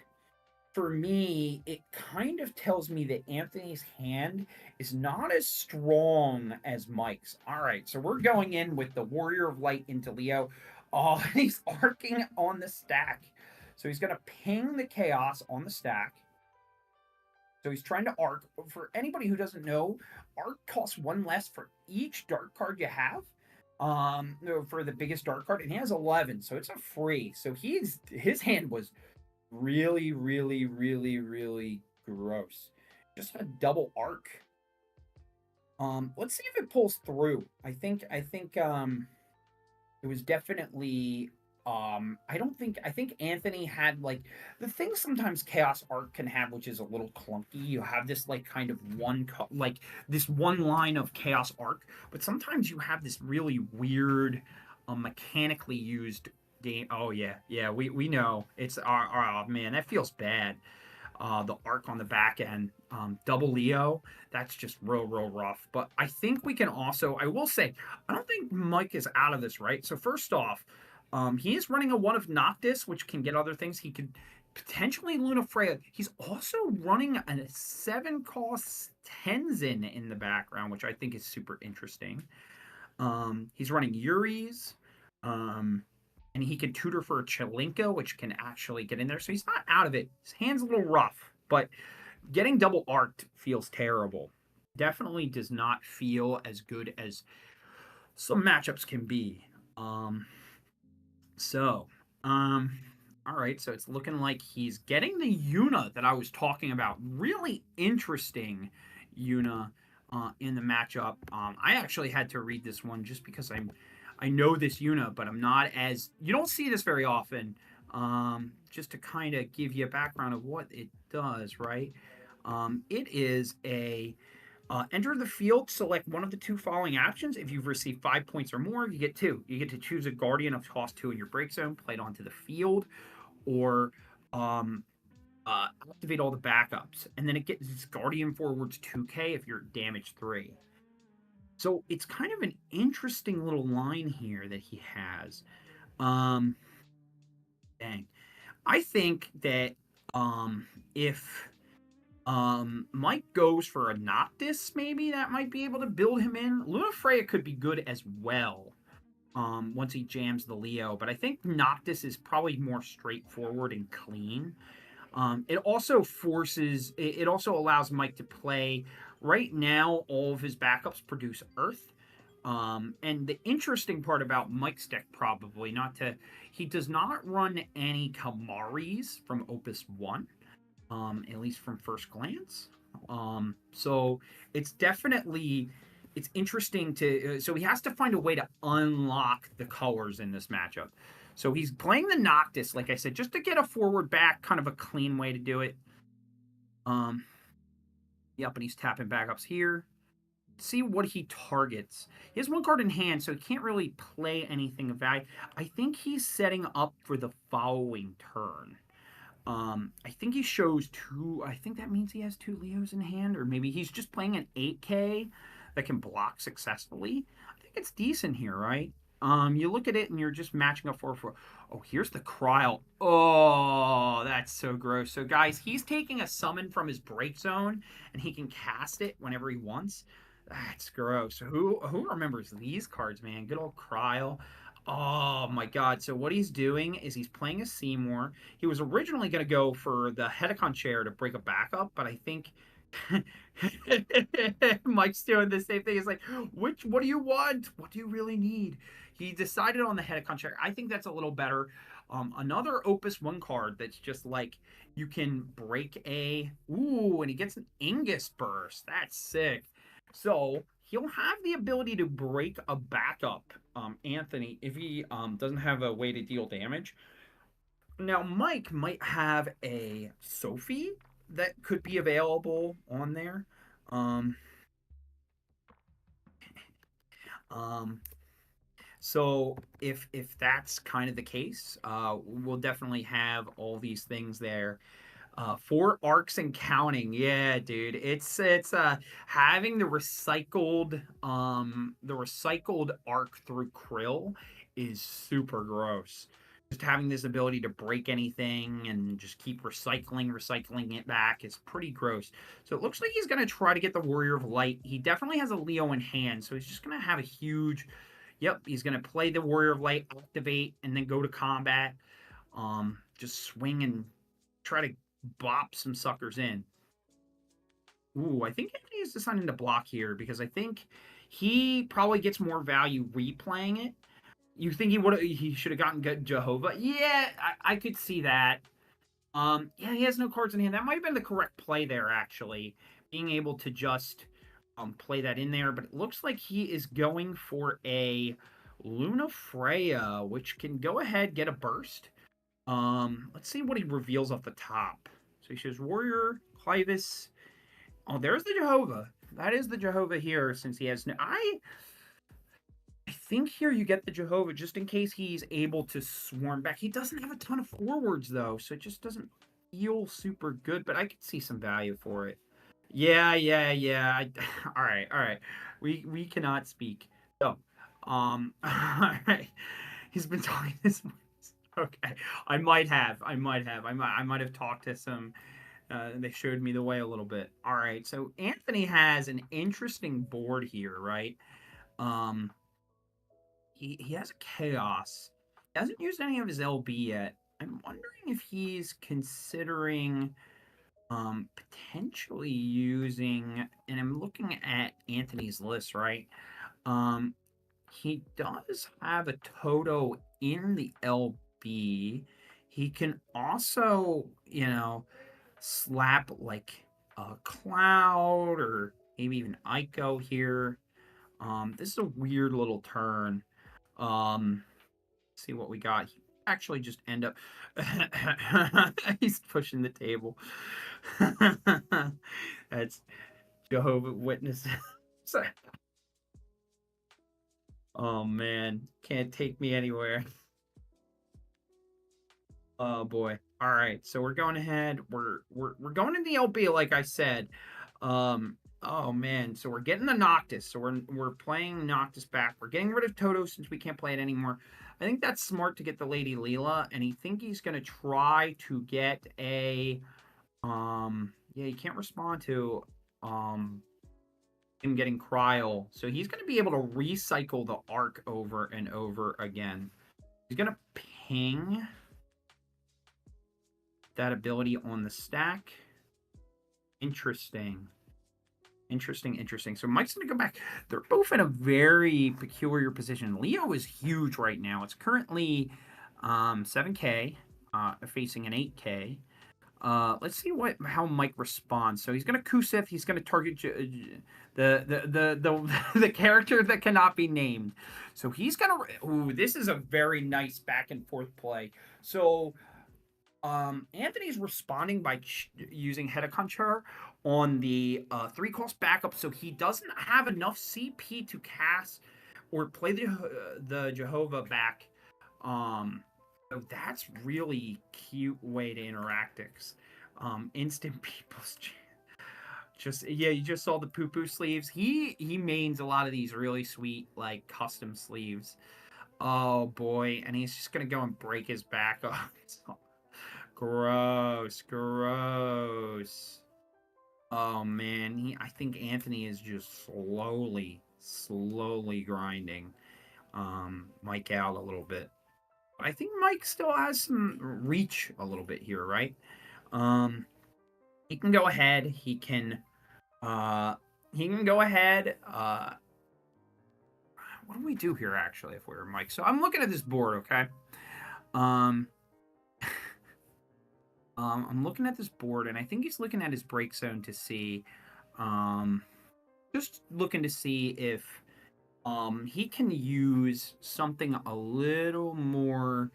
Speaker 1: for me, it kind of tells me that Anthony's hand is not as strong as Mike's. All right, so we're going in with the Warrior of Light into Leo. Oh, he's arcing on the stack. So he's going to ping the Chaos on the stack. So he's trying to arc. For anybody who doesn't know, arc costs one less for each dark card you have. For the biggest dark card, and he has 11, so it's a free. So his hand was really, really, really, really gross. Just a double arc. Let's see if it pulls through. I think it was definitely I think Anthony had like the thing sometimes Chaos Arc can have, which is a little clunky. You have this like kind of this one line of Chaos Arc, but sometimes you have this really weird mechanically used game. Oh yeah, we know. It's oh man, that feels bad. The arc on the back end, double Leo, that's just real rough. But I think we can also, I will say, I don't think Mike is out of this, right? So first off, he is running a one of Noctis, which can get other things. He could potentially Luna Freya. He's also running a 7-cost Tenzin in the background, which I think is super interesting. He's running Yuri's. And he can tutor for a Chelinka, which can actually get in there. So he's not out of it. His hand's a little rough, but getting double arced feels terrible. Definitely does not feel as good as some matchups can be. All right, so it's looking like he's getting the Yuna that I was talking about. Really interesting Yuna in the matchup. I actually had to read this one just because I know this Yuna, but I'm not as... You don't see this very often. Just to kind of give you a background of what it does, right? It is a... enter the field, select one of the two following options. If you've received 5 points or more, you get 2. You get to choose a Guardian of cost 2 in your break zone, play it onto the field, or activate all the backups. And then it gets Guardian forwards 2k if you're damage 3. So it's kind of an interesting little line here that he has. Dang. I think that if Mike goes for a Noctis, maybe that might be able to build him in. Luna Freya could be good as well once he jams the Leo. But I think Noctis is probably more straightforward and clean. It also allows Mike to play... Right now, all of his backups produce Earth. And the interesting part about Mike's deck, probably, he does not run any Kamaris from Opus 1, at least from first glance. So it's interesting so he has to find a way to unlock the colors in this matchup. So he's playing the Noctis, like I said, just to get a forward back, kind of a clean way to do it. Yep, and he's tapping backups here. See what he targets. He has 1 card in hand, so he can't really play anything of value. I think he's setting up for the following turn. I think he shows 2. I think that means he has 2 Leos in hand, or maybe he's just playing an 8k that can block successfully. I think it's decent here, right? You look at it and you're just matching up 4-4. Oh, here's the Cryo. Oh, that's so gross. So, guys, he's taking a summon from his break zone, and he can cast it whenever he wants. That's gross. Who remembers these cards, man? Good old Cryo. Oh, my God. So what he's doing is he's playing a Seymour. He was originally going to go for the Hedicon chair to break a backup, but I think... Mike's doing the same thing. It's like, what do you want? What do you really need? He decided on the Hedicon chair. I think that's a little better. Another Opus 1 card that's just like, you can break and he gets an Ingus Burst. That's sick. So he'll have the ability to break a backup, Anthony, if he doesn't have a way to deal damage. Now, Mike might have a Sophie that could be available on there. So if that's kind of the case, we'll definitely have all these things there. 4 arcs and counting. Yeah, dude. It's having the recycled arc through Krill is super gross. just having this ability to break anything and just keep recycling it back is pretty gross. So it looks like he's going to try to get the Warrior of Light. He definitely has a Leo in hand, so he's just going to have a huge... Yep, he's going to play the Warrior of Light, activate, and then go to combat. Just swing and try to bop some suckers in. Ooh, I think Anthony is deciding to block here because I think he probably gets more value replaying it. You think he should have gotten Jehovah? Yeah, I could see that. Yeah, he has no cards in hand. That might have been the correct play there, actually. Being able to just play that in there. But it looks like he is going for a Luna Freya, which can go ahead, get a burst. Let's see what he reveals off the top. So he shows Warrior, Clivis. Oh, there's the Jehovah. That is the Jehovah here, since he has no... I think here you get the Jehovah just in case he's able to swarm back. He doesn't have a ton of forwards, though, so it just doesn't feel super good, but I could see some value for it. Yeah. All right. We cannot speak. So, all right. He's been talking this much. Okay. I might have talked to some... they showed me the way a little bit. All right, so Anthony has an interesting board here, right? He has a Chaos. He hasn't used any of his LB yet. I'm wondering if he's considering potentially using, and I'm looking at Anthony's list, right? He does have a Toto in the LB. He can also, slap like a Cloud or maybe even Ico here. This is a weird little turn. See what we got. He actually just end up... He's pushing the table. That's Jehovah Witness. Sorry. Oh, man. Can't take me anywhere. Oh, boy. All right, so we're going ahead. We're going in the LB, like I said. Oh man, so we're getting the Noctis. So we're playing Noctis back. We're getting rid of Toto since we can't play it anymore. I think that's smart to get the Lady Leela, and I think he's gonna try to get a yeah, he can't respond to him getting Cryo. So he's gonna be able to recycle the Arc over and over again. He's gonna ping that ability on the stack. Interesting. So Mike's going to go back. They're both in a very peculiar position. Leo is huge right now. It's currently 7K, facing an 8K. Let's see how Mike responds. So he's going to Kusith. He's going to target the character that cannot be named. So he's going to... Ooh, this is a very nice back and forth play. So... Anthony's responding by using Hedaconchar on the 3-cost backup, so he doesn't have enough CP to cast or play the Jehovah back. So that's really cute way to interact. Instant people's you just saw the poo-poo sleeves. He mains a lot of these really sweet like custom sleeves. Oh boy, and he's just gonna go and break his back off. Gross. Oh man, I think Anthony is just slowly grinding Mike out a little bit. But I think Mike still has some reach a little bit here, right? He can go ahead. He can go ahead. What do we do here actually if we're Mike? So I'm looking at this board, okay? I'm looking at this board, and I think he's looking at his break zone to see, just looking to see if he can use something a little more,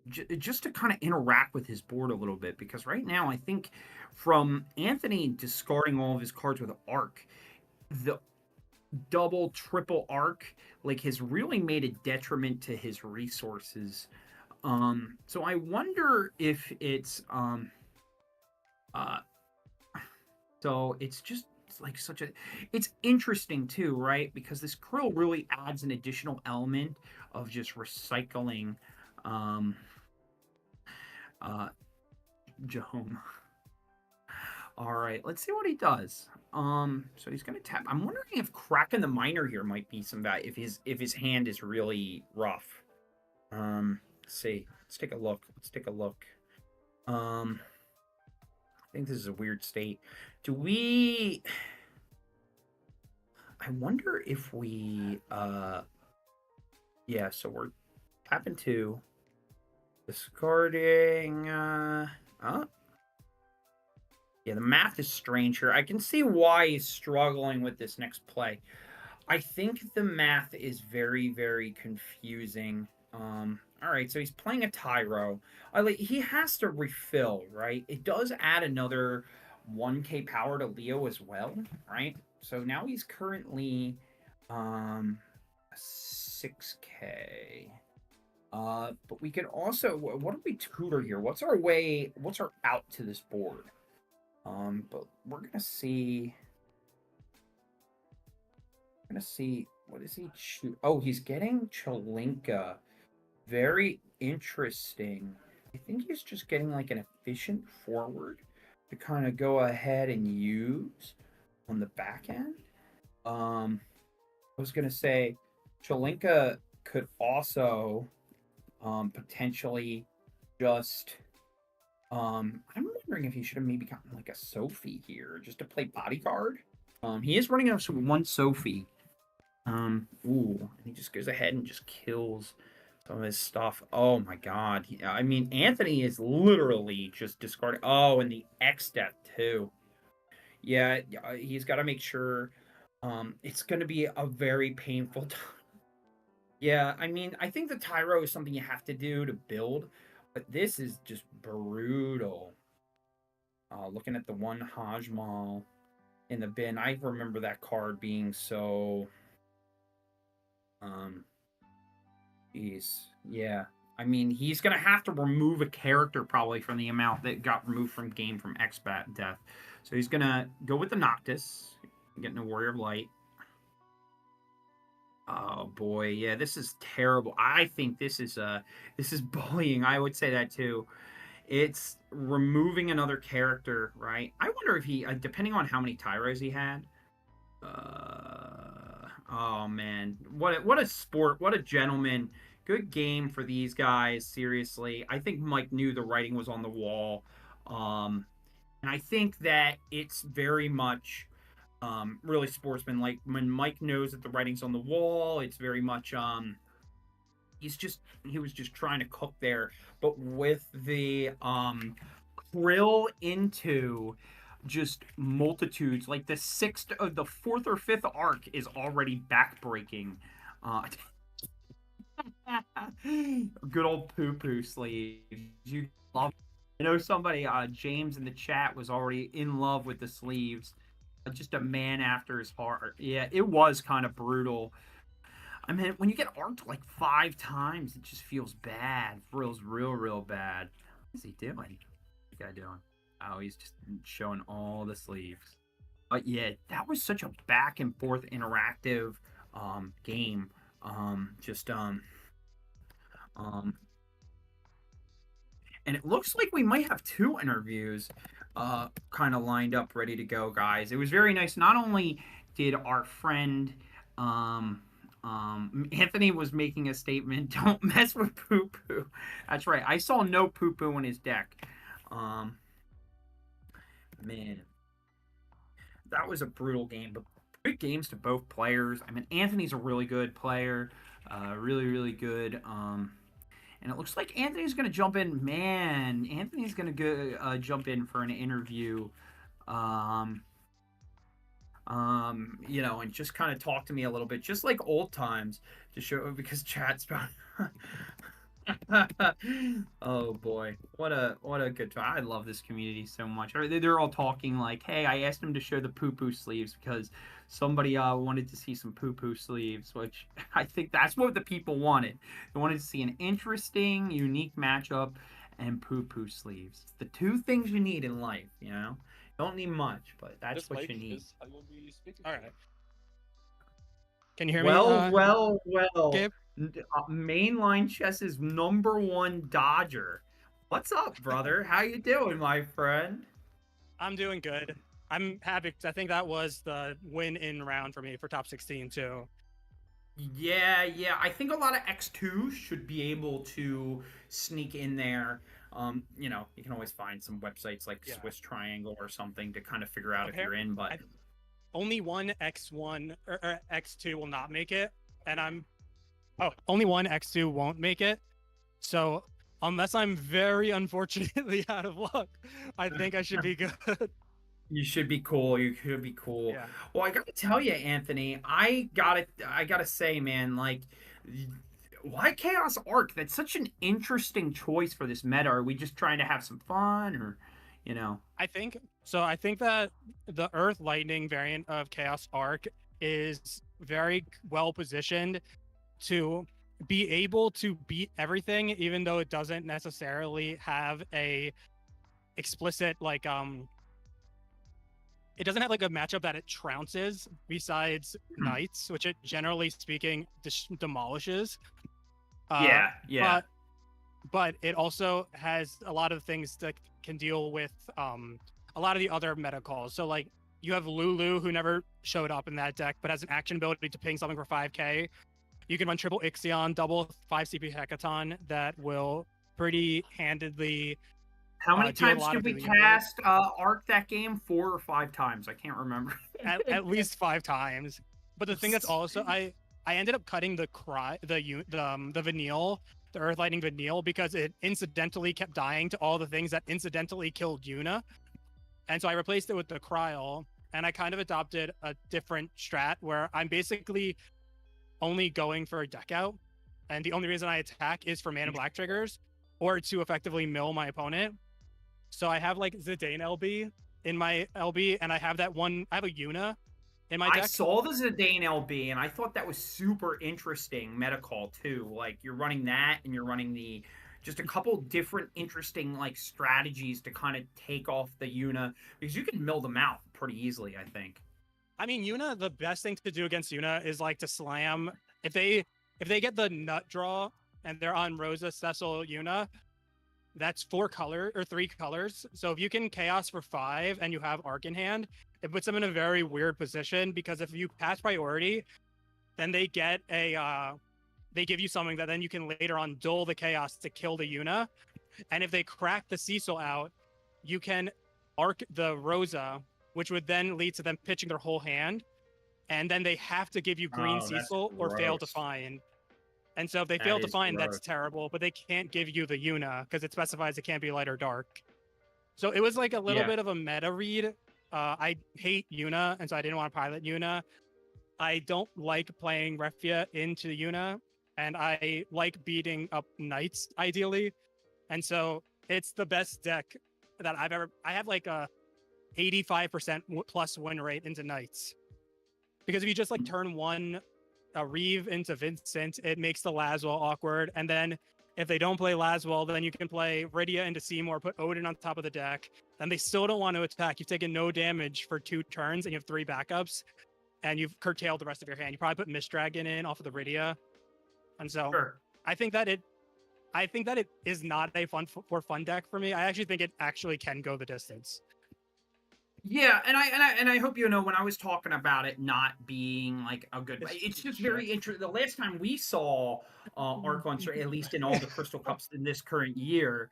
Speaker 1: just to kind of interact with his board a little bit. Because right now, I think from Anthony discarding all of his cards with Arc, the double, triple Arc, like, has really made a detriment to his resources. So I wonder if it's, so it's just it's like such a, it's interesting too, right? Because this krill really adds an additional element of just recycling Jahome. All right, let's see what he does. So he's gonna tap. I'm wondering if cracking the miner here might be some value if his hand is really rough. Let's see. Let's take a look. Let's take a look. I think this is a weird state. Do we? I wonder if we. Yeah. So we're tapping 2, discarding. Yeah, the math is strange here. I can see why he's struggling with this next play. I think the math is very, very confusing. All right, so he's playing a Tyro. He has to refill, right? It does add another 1k power to Leo as well, right? So now he's currently 6k. But we could also, what do we tutor here? What's our out to this board? But we're gonna see. What is he choose? Oh, he's getting Chalinka. Very interesting. I think he's just getting like an efficient forward to kind of go ahead and use on the back end. I was gonna say Chalinka could also potentially just I'm wondering if he should have maybe gotten like a Sophie here just to play bodyguard. He is running out one Sophie. Ooh, and he just goes ahead and just kills some of his stuff. Oh my god. I mean, Anthony is literally just discarding. Oh, and the X death too. Yeah, he's got to make sure. It's going to be a very painful time. Yeah, I mean, I think the Tyro is something you have to do to build, but this is just brutal. Looking at the one Hajmal in the bin, I remember that card being so. Yeah. I mean, he's gonna have to remove a character probably from the amount that got removed from game from X-Bat death. So he's gonna go with the Noctis, getting a Warrior of Light. Oh boy, yeah, this is terrible. I think this is bullying. I would say that too. It's removing another character, right? I wonder if he, depending on how many Tyros he had. Oh man, what a sport, what a gentleman. Good game for these guys. Seriously, I think Mike knew the writing was on the wall, and I think that it's very much. Really sportsman-like. When Mike knows that the writing's on the wall, it's very much he was just trying to cook there, but with the krill into just multitudes, like the fourth or fifth arc is already backbreaking. Good old poo-poo sleeves. You love. I know somebody, James in the chat, was already in love with the sleeves. Just a man after his heart. Yeah, it was kind of brutal. I mean, when you get arced like 5 times, it just feels bad. Feels real bad. What is he doing? What's the guy doing? Oh, he's just showing all the sleeves. But yeah, that was such a back and forth interactive game. And it looks like we might have 2 interviews kind of lined up, ready to go, guys. It was very nice. Not only did our friend Anthony was making a statement, don't mess with poo-poo. That's right. I saw no poo-poo in his deck. Man, that was a brutal game, but good games to both players. I mean, Anthony's a really good player, really good. And it looks like Anthony's going to jump in. Man, Anthony's going to go jump in for an interview. You know, and just kind of talk to me a little bit, just like old times, to show, because chat's about. Oh boy, what a good time. I love this community so much. They're all talking like, hey, I asked him to show the poo-poo sleeves because somebody wanted to see some poo-poo sleeves, which I think that's what the people wanted. They wanted to see an interesting, unique matchup and poo-poo sleeves. The 2 things you need in life, you know? Don't need much, but that's
Speaker 10: This
Speaker 1: what
Speaker 10: mic
Speaker 1: you need.
Speaker 10: is how you'll be speaking.
Speaker 9: All right. Can you hear
Speaker 1: Well,
Speaker 9: me?
Speaker 1: well.
Speaker 9: Gabe?
Speaker 1: Mainline chess's #1 dodger. What's up, brother? How you doing, my friend?
Speaker 9: I'm doing good. I'm happy because I think that was the win-in round for me for top 16 too.
Speaker 1: Yeah. I think a lot of X2 should be able to sneak in there. You can always find some websites like Swiss Triangle or something to kind of figure out if you're in, but
Speaker 9: Only one X1 or X2 will not make it, and only one X2 won't make it. So unless I'm very unfortunately out of luck, I think I should be good.
Speaker 1: You should be cool. You should be cool.
Speaker 9: Yeah.
Speaker 1: Well, I gotta tell you, Anthony, I gotta say, man, like, why Chaos Arc? That's such an interesting choice for this meta. Are we just trying to have some fun, or,
Speaker 9: I think that the Earth Lightning variant of Chaos Arc is very well positioned to be able to beat everything, even though it doesn't necessarily have a explicit it doesn't have like a matchup that it trounces besides Knights, which it generally speaking demolishes.
Speaker 1: Yeah.
Speaker 9: But it also has a lot of things that can deal with a lot of the other meta calls. So like you have Lulu, who never showed up in that deck, but has an action ability to ping something for 5k. You can run triple Ixion, double 5 CP Hecaton that will pretty handedly.
Speaker 1: How many times did we cast Arc that game? 4 or 5 times. I can't remember.
Speaker 9: at least 5 times. But the thing that's also I ended up cutting the Vanille, the Earth Lightning Vanille, because it incidentally kept dying to all the things that incidentally killed Yuna. And so I replaced it with the Kryl, and I kind of adopted a different strat where I'm basically only going for a deck out, and the only reason I attack is for mana black triggers or to effectively mill my opponent. So I have like Zidane LB in my LB, and I have a Yuna in my deck.
Speaker 1: I saw the Zidane LB, and I thought that was super interesting meta call too. Like you're running that, and you're running just a couple different interesting like strategies to kind of take off the Yuna, because you can mill them out pretty easily, I think.
Speaker 9: I mean, Yuna, the best thing to do against Yuna is like to slam. If they get the nut draw and they're on Rosa, Cecil, Yuna, that's 3 colors. So if you can chaos for 5 and you have Arc in hand, it puts them in a very weird position, because if you pass priority, then they get they give you something that then you can later on duel the chaos to kill the Yuna. And if they crack the Cecil out, you can Arc the Rosa, which would then lead to them pitching their whole hand. And then they have to give you green Cecil or fail to find. And so if they fail to find, that's terrible, but they can't give you the Yuna because it specifies it can't be light or dark. So it was like a little bit of a meta read. I hate Yuna, and so I didn't want to pilot Yuna. I don't like playing Refia into Yuna, and I like beating up Knights, ideally. And so it's the best deck that I have like a 85% plus win rate into Knights. Because if you just like turn one Reeve into Vincent, it makes the Laswell awkward. And then if they don't play Laswell, then you can play Rydia into Seymour, put Odin on top of the deck. Then they still don't want to attack. You've taken no damage for 2 turns, and you have 3 backups, and you've curtailed the rest of your hand. You probably put Mist Dragon in off of the Rydia. And so I think that it is not a fun deck for me. I actually think it actually can go the distance.
Speaker 1: Yeah, and I hope you know, when I was talking about it not being like a good, it's just very interesting. The last time we saw Arc on, at least in all the Crystal Cups in this current year,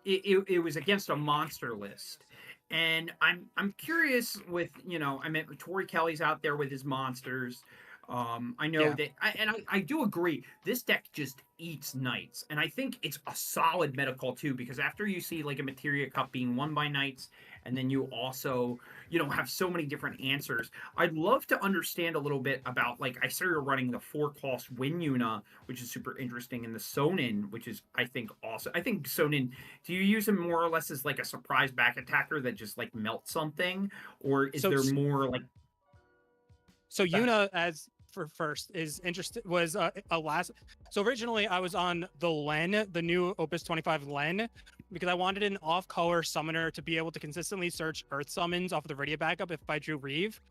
Speaker 1: it was against a monster list. And I'm curious with, I mean, Tori Kelly's out there with his monsters. I know that, I do agree, this deck just eats Knights, and I think it's a solid meta call too, because after you see like a Materia Cup being won by Knights, and then you also, have so many different answers. I'd love to understand a little bit about, like, I started running the 4-cost Win Yuna, which is super interesting, and the Sonin, which is, I think, awesome. I think Sonin, do you use him more or less as like a surprise back attacker that just like melts something, or is there more like?
Speaker 9: So Yuna, as for first, is interested So originally I was on the Len, the new Opus 25 Len,
Speaker 12: because I wanted an off-color summoner to be able to consistently search Earth summons off of the Viridia backup if I drew Reeve.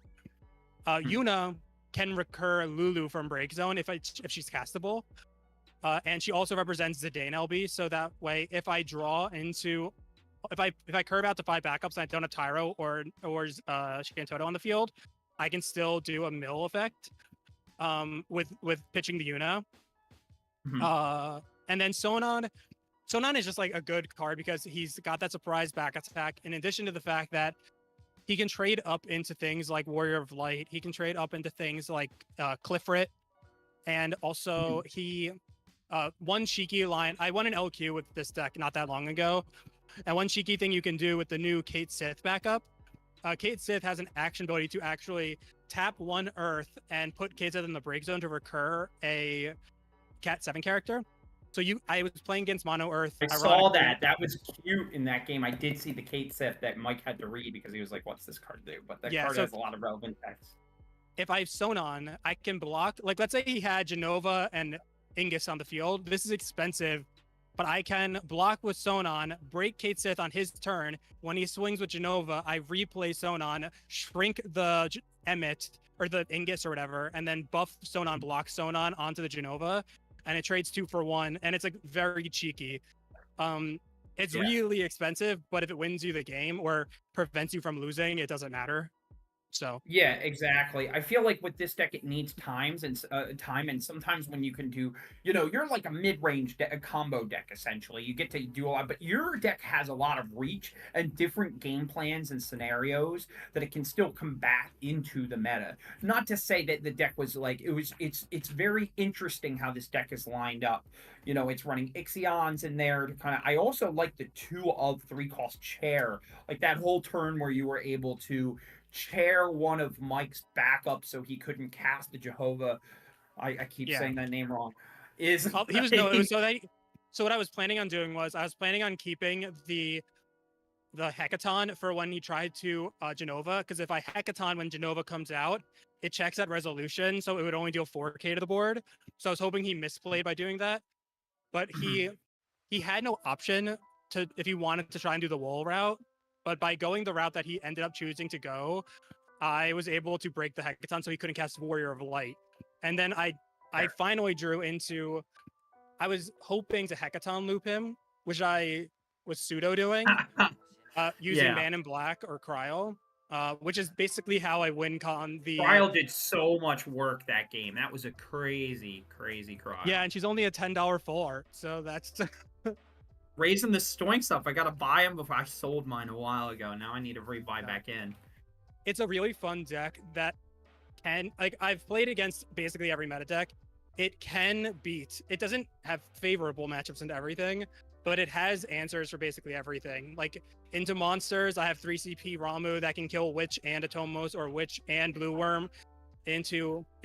Speaker 12: Yuna can recur Lulu from Break Zone if she's castable. And she also represents Zidane LB, so that way if I draw into if I curve out to 5 backups and I don't have Tyro or Shantoto on the field, I can still do a mill effect with pitching the Yuna. And then Sonon is just like a good card because he's got that surprise back attack, in addition to the fact that he can trade up into things like Warrior of Light. He can trade up into things like Cliffrit. And also he one cheeky line. I won an LQ with this deck not that long ago. And one cheeky thing you can do with the new Kate Sith backup, Kate Sith has an action ability to actually tap 1 Earth and put Kate Sith in the break zone to recur a Cat 7 character. So I was playing against Mono Earth.
Speaker 1: I saw that. That was cute in that game. I did see the Kate Sith that Mike had to read because he was like, "What's this card do?" But that card has a lot of relevant text.
Speaker 12: If I have Sonon, I can block. Like, let's say he had Genova and Ingus on the field. This is expensive, but I can block with Sonon, break Kate Sith on his turn. When he swings with Genova, I replay Sonon, shrink the Emmet or the Ingus or whatever, and then buff Sonon, block Sonon onto the Genova, and it trades 2 for 1, and it's like very cheeky. It's really expensive, but if it wins you the game or prevents you from losing, it doesn't matter. So
Speaker 1: yeah, exactly. I feel like with this deck, it needs time, and sometimes when you can do, you're like a mid-range combo deck essentially. You get to do a lot, but your deck has a lot of reach and different game plans and scenarios that it can still come back into the meta. Not to say that the deck was like it's very interesting how this deck is lined up. It's running Ixions in there to kind of. I also like the 2 of 3 cost chair, like that whole turn where you were able to chair one of Mike's backups so he couldn't cast the Jehovah. I keep saying that name wrong. He was
Speaker 12: so what I was planning on doing was I was planning on keeping the Hecaton for when he tried to Genova, because if I Hecaton when Genova comes out, it checks at resolution, so it would only deal 4k to the board. So I was hoping he misplayed by doing that, but he had no option to if he wanted to try and do the wall route. But by going the route that he ended up choosing to go, I was able to break the Hecaton so he couldn't cast Warrior of Light. And then I finally drew into... I was hoping to Hecaton loop him, which I was pseudo doing, using Man in Black or Cryo, which is basically how I win con the...
Speaker 1: Cryo did so much work that game. That was a crazy, crazy Cryo.
Speaker 12: Yeah, and she's only a $10 full art, so that's...
Speaker 1: Raising the Stoinks up. I gotta buy them before I sold mine a while ago. Now I need to rebuy back in.
Speaker 12: It's a really fun deck that can, like, I've played against basically every meta deck. It can beat. It doesn't have favorable matchups into everything, but it has answers for basically everything. Like, into monsters, I have 3 CP Ramu that can kill Witch and Atomos or Witch and Blue Worm. It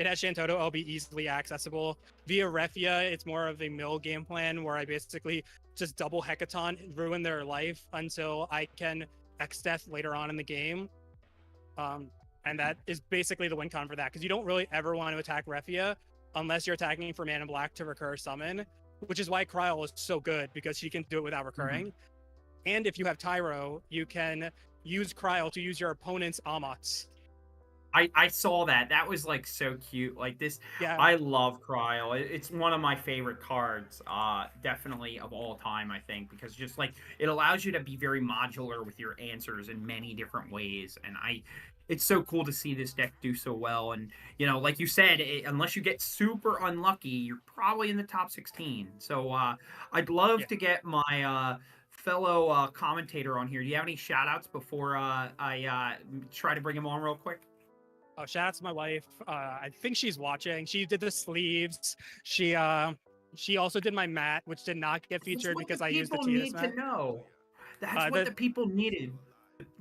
Speaker 12: has Shantoto, I'll be easily accessible. Via Refia, it's more of a mill game plan where I basically just double Hecaton, ruin their life until I can X-Death later on in the game. And that is basically the win con for that, because you don't really ever want to attack Refia unless you're attacking for Man in Black to recur summon, which is why Cryo is so good, because she can do it without recurring. And if you have Tyro, you can use Cryo to use your opponent's Amats.
Speaker 1: I saw that. That was like so cute. Like this, I love Cryo. It's one of my favorite cards, definitely of all time, I think, because just like it allows you to be very modular with your answers in many different ways. And it's so cool to see this deck do so well. And, like you said, unless you get super unlucky, you're probably in the top 16. So I'd love to get my fellow commentator on here. Do you have any shout outs before I try to bring him on real quick?
Speaker 12: Oh, shout out to my wife. I think she's watching. She did the sleeves. She also did my mat, which did not get featured because I used the Titus mat.
Speaker 1: To know. That's what the people needed.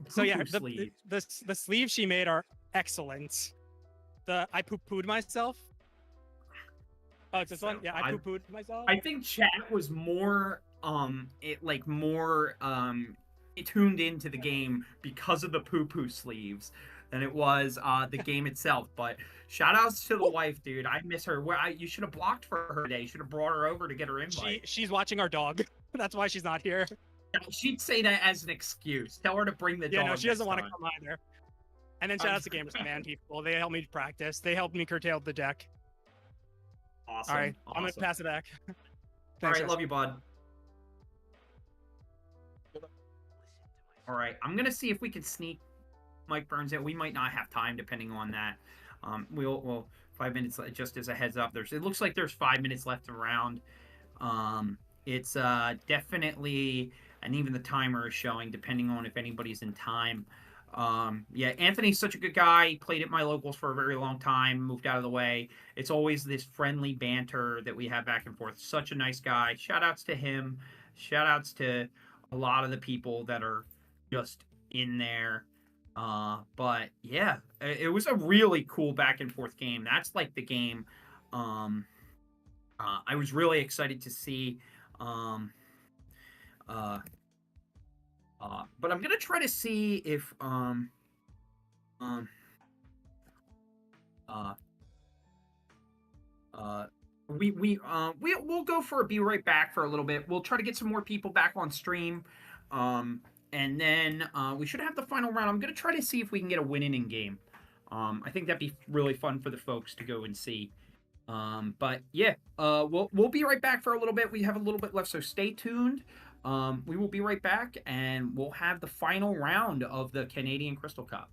Speaker 12: So yeah, the sleeves she made are excellent. I poo-pooed myself. Oh, it's this one? Yeah, I poo-pooed myself.
Speaker 1: I think chat was more tuned into the game because of the poo-poo sleeves than it was the game itself. But shout outs to the wife, dude. I miss her. You should have blocked for her today. You should have brought her over to get her invite.
Speaker 12: She's watching our dog. That's why she's not here.
Speaker 1: She'd say that as an excuse. Tell her to bring the
Speaker 12: Yeah,
Speaker 1: dog.
Speaker 12: no, she doesn't
Speaker 1: want
Speaker 12: want to come either. And then shout out to Gamers Command people. They helped me practice. They helped me curtail the deck.
Speaker 1: Awesome.
Speaker 12: All right, I'm gonna pass it back.
Speaker 1: All
Speaker 12: Thanks,
Speaker 1: right,
Speaker 12: guys.
Speaker 1: love you, bud. All right, I'm gonna see if we can sneak Mike Burns in. We might not have time, depending on that. We'll 5 minutes just as a heads up. It looks like there's 5 minutes left around. It's definitely, and even the timer is showing, depending on if anybody's in time. Yeah, Anthony's such a good guy. He played at my locals for a very long time, moved out of the way. It's always this friendly banter that we have back and forth. Such a nice guy. Shout outs to him. Shout outs to a lot of the people that are just in there. But yeah, it was a really cool back and forth game. That's like the game I was really excited to see. But I'm gonna try to see if we'll go for a be right back for a little bit. We'll try to get some more people back on stream. And then we should have the final round. I'm gonna try to see if we can get a winning in game. I think that'd be really fun for the folks to go and see. But yeah, we'll be right back for a little bit. We have a little bit left, so stay tuned. We will be right back, and we'll have the final round of the Canadian Crystal Cup.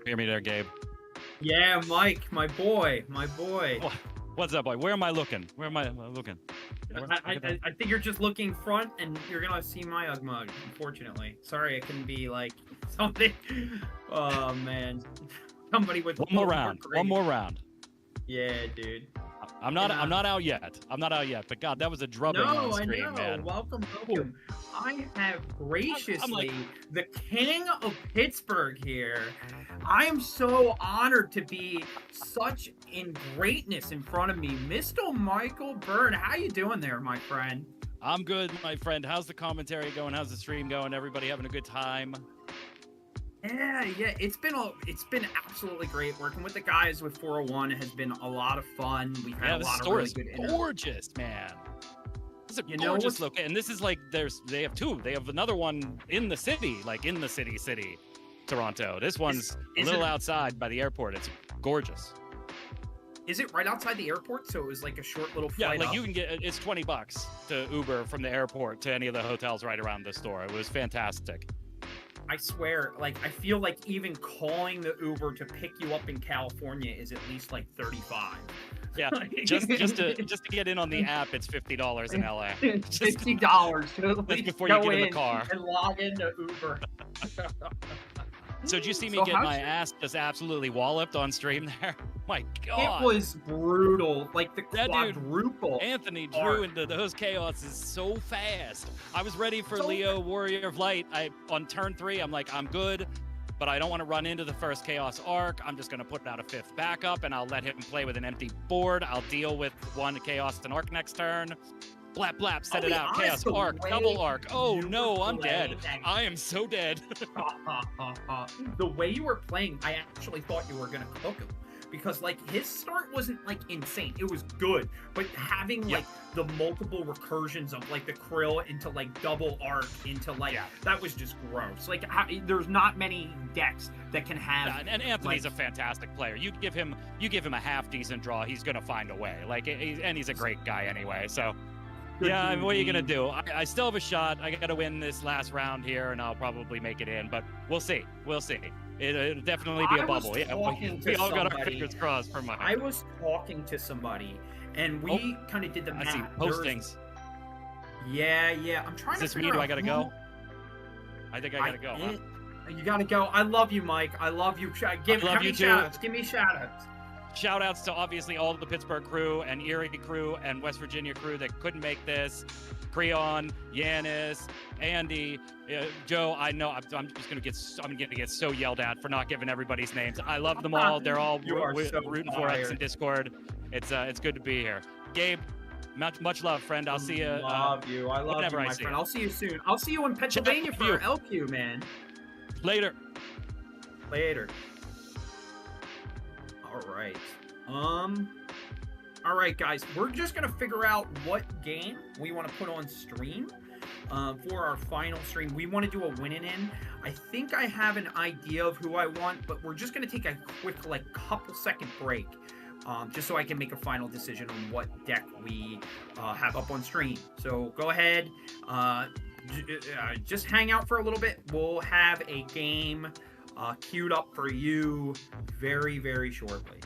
Speaker 13: Hear me there, Gabe.
Speaker 1: Yeah, Mike, my boy, my boy.
Speaker 13: What's up, boy? Where am I looking? Where am I looking?
Speaker 1: I think you're just looking front, and you're gonna see my Ugg mug. Unfortunately, sorry, it can be like something. Oh man, somebody with
Speaker 13: one more round. One more round.
Speaker 1: Yeah, dude.
Speaker 13: I'm not out yet. I'm not out yet. But God, that was a drubbing on screen,
Speaker 1: I know.
Speaker 13: man.
Speaker 1: Welcome. I have graciously the king of Pittsburgh here. I am so honored to be such in greatness in front of me, Mr. Michael Byrne. How you doing there, my friend?
Speaker 13: I'm good, my friend. How's the commentary going? How's the stream going? Everybody having a good time?
Speaker 1: Yeah, it's been absolutely great working with the guys with 401. Has been a lot of fun. We've had a lot of really good interviews.
Speaker 13: Gorgeous, man. This is a gorgeous location. And this is like they have two. They have another one in the city, like in the city, Toronto. This one's a little outside by the airport. It's gorgeous.
Speaker 1: Is it right outside the airport? So it was like a short little flight.
Speaker 13: Yeah, like you can get it's $20 to Uber from the airport to any of the hotels right around the store. It was fantastic.
Speaker 1: I swear, like, I feel like even calling the Uber to pick you up in California is at least like $35.
Speaker 13: Yeah, just to get in on the app, it's $50 in LA.
Speaker 1: $50
Speaker 13: just before you get in the car
Speaker 1: and log into Uber.
Speaker 13: So did you see me get my ass just absolutely walloped on stream there? My God.
Speaker 1: It was brutal. Like the quadruple.
Speaker 13: Anthony drew into those chaoses so fast. I was ready for Leo Warrior of Light. On turn 3, I'm like, I'm good, but I don't want to run into the first Chaos Arc. I'm just going to put out a 5th backup, and I'll let him play with an empty board. I'll deal with one Chaos and Arc next turn. Blap, blap, set it out. Chaos Arc, double Arc. Oh no, I'm dead. I am so dead.
Speaker 1: The way you were playing, I actually thought you were going to cook him. Because, like, his start wasn't, like, insane. It was good. But having, like, the multiple recursions of, like, the Krill into, like, double Arc into, like, that was just gross. Like, there's not many decks that can have...
Speaker 13: Yeah, and Anthony's a fantastic player. You give him a half-decent draw, he's going to find a way. Like, and he's a great guy anyway, so... Yeah, I mean, what are you going to do? I still have a shot. I got to win this last round here, and I'll probably make it in. But we'll see. We'll see. It'll definitely be a bubble. Yeah, we all got our fingers crossed for mine.
Speaker 1: I was talking to somebody, and we kind of did the math.
Speaker 13: I see postings.
Speaker 1: Yeah. I'm trying to figure out.
Speaker 13: Is this me? Do I got to go? I think I got to go. Huh?
Speaker 1: You got to go. I love you, Mike. I love you. Give me shout-outs. Give me shout-outs.
Speaker 13: Shout-outs to obviously all of the Pittsburgh crew and Erie crew and West Virginia crew that couldn't make this. Creon, Yanis, Andy, Joe. I know I'm gonna get so yelled at for not giving everybody's names. I love them all. They're all rooting for us in Discord. It's good to be here. Gabe, much love, friend. I'll see you.
Speaker 1: I love you, my friend. I'll see you soon. I'll see you in Pennsylvania for LQ, man.
Speaker 13: Later.
Speaker 1: All right, guys. We're just gonna figure out what game we want to put on stream for our final stream. We want to do a winning in. I think I have an idea of who I want, but we're just gonna take a quick, like, couple-second break, just so I can make a final decision on what deck we have up on stream. So go ahead, just hang out for a little bit. We'll have a game queued up for you very, very shortly.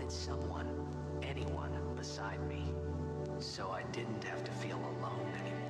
Speaker 14: wanted someone, anyone beside me, so I didn't have to feel alone anymore.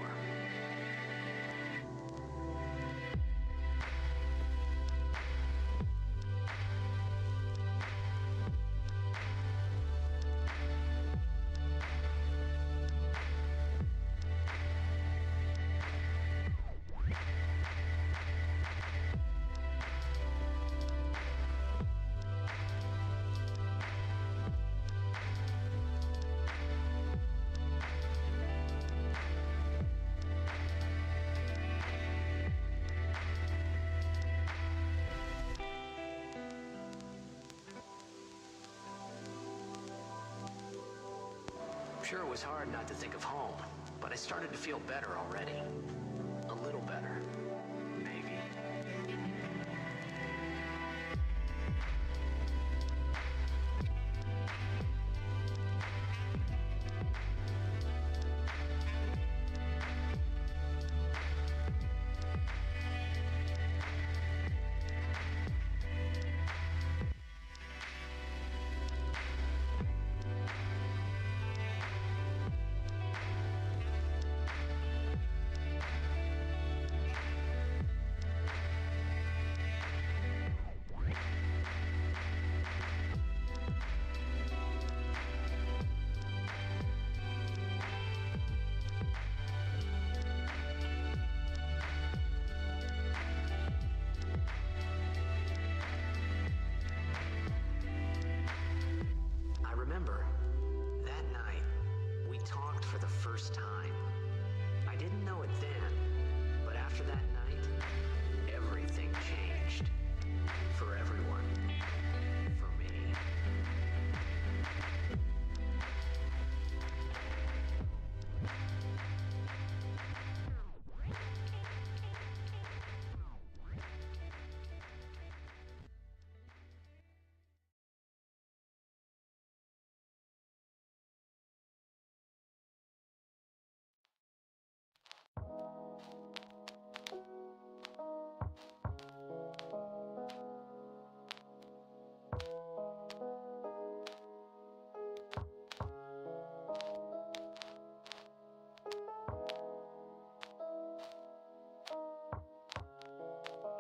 Speaker 14: Sure, it was hard not to think of home, but I started to feel better already. A little better, maybe. I remember that night we talked for the first time. I didn't know it then, but after that night, everything changed. For everyone. For me.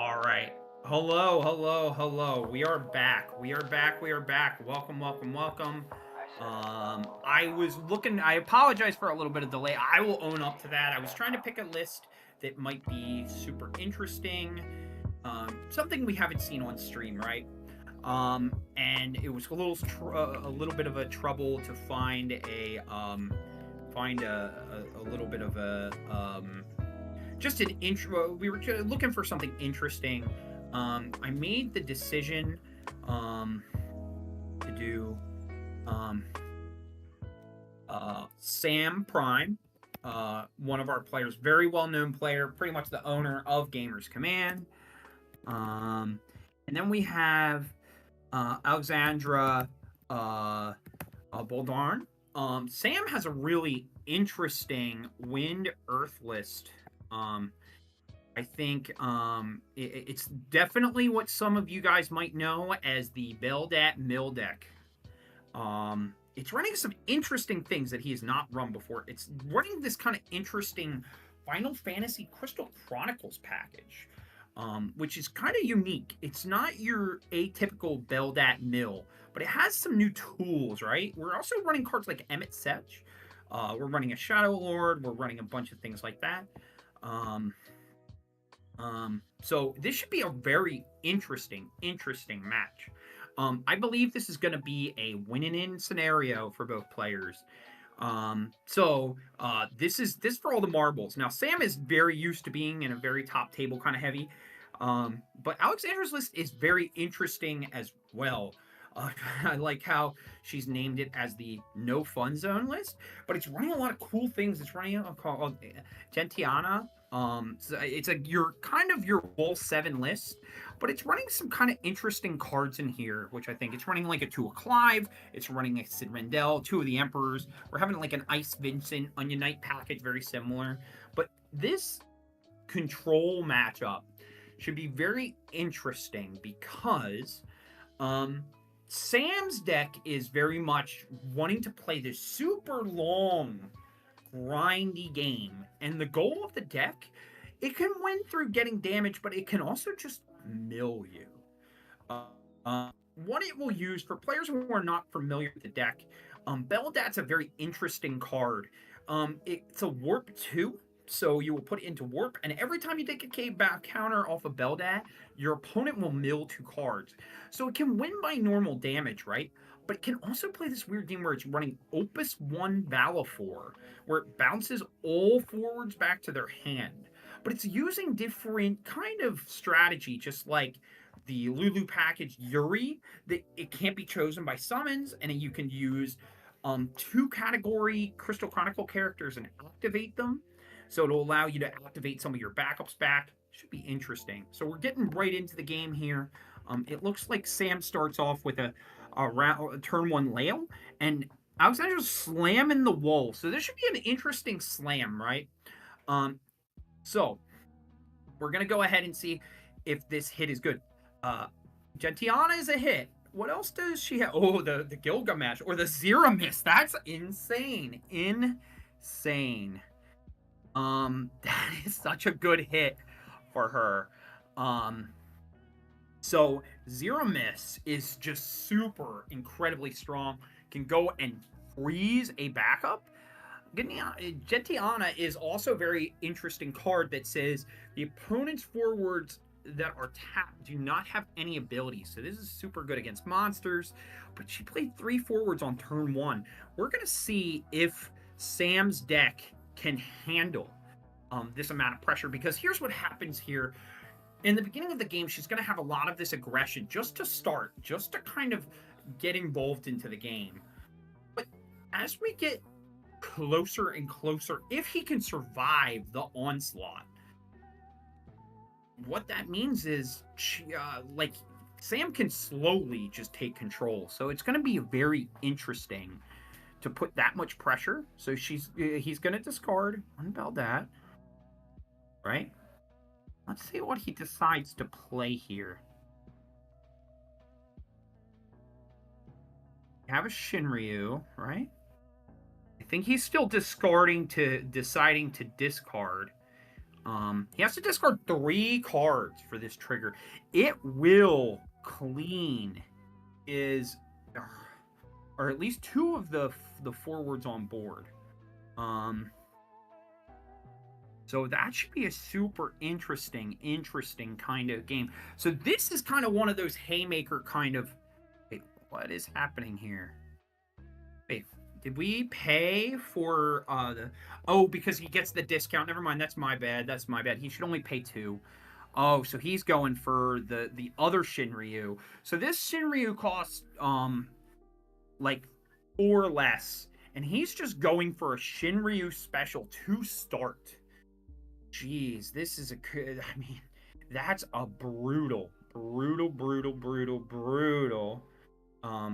Speaker 1: All right. Hello, hello, hello. We are back. We are back. We are back. Welcome, welcome, welcome. I apologize for a little bit of delay. I will own up to that. I was trying to pick a list that might be super interesting. Something we haven't seen on stream, right? And it was a little bit of a trouble to find a little bit of a just an intro. We were looking for something interesting. I made the decision to do Sam Prime, one of our players, very well-known player, pretty much the owner of Gamers Command. And then we have Alexandra Boldarn. Sam has a really interesting Wind Earth list. I think it's definitely what some of you guys might know as the Beldat Mill deck. It's running some interesting things that he has not run before. It's running this kind of interesting Final Fantasy Crystal Chronicles package, which is kind of unique. It's not your atypical Beldat Mill, but it has some new tools, right? We're also running cards like Emmett Setch. We're running a Shadow Lord. We're running a bunch of things like that. So this should be a very interesting match. I believe this is going to be a win-in scenario for both players. This for all the marbles. Now, Sam is very used to being in a very top table kind of heavy. But Alexandra's list is very interesting as well. I like how she's named it as the No Fun Zone list, but it's running a lot of cool things. It's running called Gentiana. So it's your Wall 7 list, but it's running some kind of interesting cards in here, which I think it's running like a 2 of Clive, it's running a Sid Rendell, 2 of the Emperors. We're having like an Ice Vincent Onion Knight package, very similar. But this control matchup should be very interesting because Sam's deck is very much wanting to play this super long, grindy game. And the goal of the deck, it can win through getting damage, but it can also just mill you. What it will use for players who are not familiar with the deck, Bel'Dat's a very interesting card. It's a Warp 2, so you will put it into Warp, and every time you take a cave back counter off of Bel'Dat, your opponent will mill 2 cards. So it can win by normal damage, right? But it can also play this weird game where it's running Opus 1 Valifor, where it bounces all forwards back to their hand. But it's using different kind of strategy, just like the Lulu package Yuri, that it can't be chosen by summons, and you can use 2 category Crystal Chronicle characters and activate them. So it'll allow you to activate some of your backups back. Should be interesting. So we're getting right into the game here. It looks like Sam starts off with a turn 1 Lail, and Alexandra's slamming the wall. So this should be an interesting slam, right? So we're going to go ahead and see if this hit is good. Gentiana is a hit. What else does she have? Oh, the Gilgamesh or the Zeramis. That's insane. Insane. That is such a good hit for her. So Zeramis is just super incredibly strong. Can go and freeze a backup. Gentiana is also a very interesting card that says the opponent's forwards that are tapped do not have any abilities. So this is super good against monsters, but she played 3 forwards on turn 1. We're going to see if Sam's deck can handle this amount of pressure, because here's what happens here. In the beginning of the game, she's going to have a lot of this aggression just to start, just to kind of get involved into the game. But as we get closer and closer, if he can survive the onslaught, what that means is she, Sam can slowly just take control. So it's going to be very interesting to put that much pressure. So he's going to discard one Bel'Dat, right? Let's see what he decides to play here. You have a Shinryu, right? I think he's still deciding to discard. He has to discard 3 cards for this trigger. It will clean or at least 2 of the forwards on board. So that should be a super interesting kind of game. So this is kind of one of those haymaker kind of. Wait, what is happening here? Wait. Did we pay for because he gets the discount? Never mind, that's my bad. He should only pay 2. Oh, so he's going for the other Shinryu. So this Shinryu costs like 4 less, and he's just going for a Shinryu special to start. Jeez, this is that's a brutal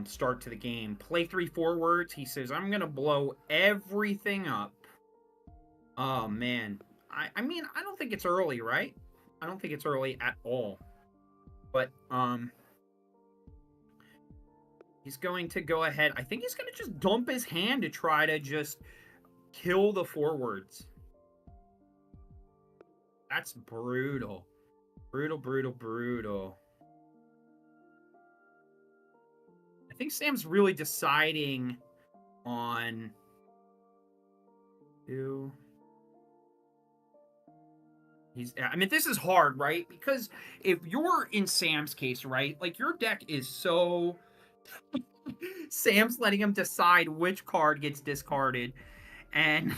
Speaker 1: start to the game. Play 3 forwards. He says, I'm going to blow everything up. Oh, man. I don't think it's early, right? I don't think it's early at all. But, he's going to go ahead. I think he's going to just dump his hand to try to just kill the forwards. That's brutal. Brutal. I think Sam's really deciding on who. This is hard, right? Because if you're in Sam's case, right, like your deck is so Sam's letting him decide which card gets discarded, and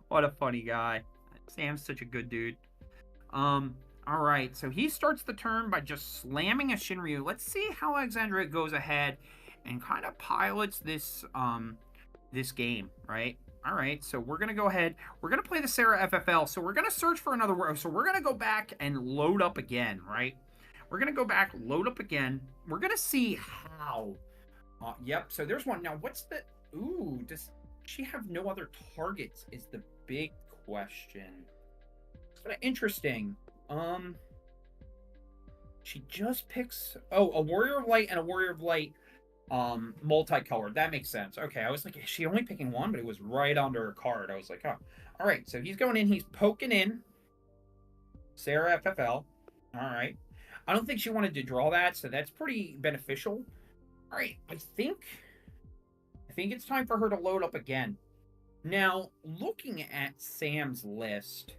Speaker 1: what a funny guy. Sam's such a good dude. All right, so he starts the turn by just slamming a Shinryu. Let's see how Alexandra goes ahead and kind of pilots this this game, right? All right, so we're going to go ahead. We're going to play the Sarah FFL. So we're going to search for another word. So we're going to go back and load up again, right? We're going to go back, load up again. We're going to see how. Yep, so there's one. Now, what's the... Ooh, does she have no other targets is the big question. It's kind of interesting. She just picks... Oh, a Warrior of Light and a Warrior of Light multicolored. That makes sense. Okay, I was like, is she only picking one? But it was right under her card. I was like, oh. All right, so he's going in. He's poking in. Sarah FFL. All right. I don't think she wanted to draw that, so that's pretty beneficial. All right, I think it's time for her to load up again. Now, looking at Sam's list,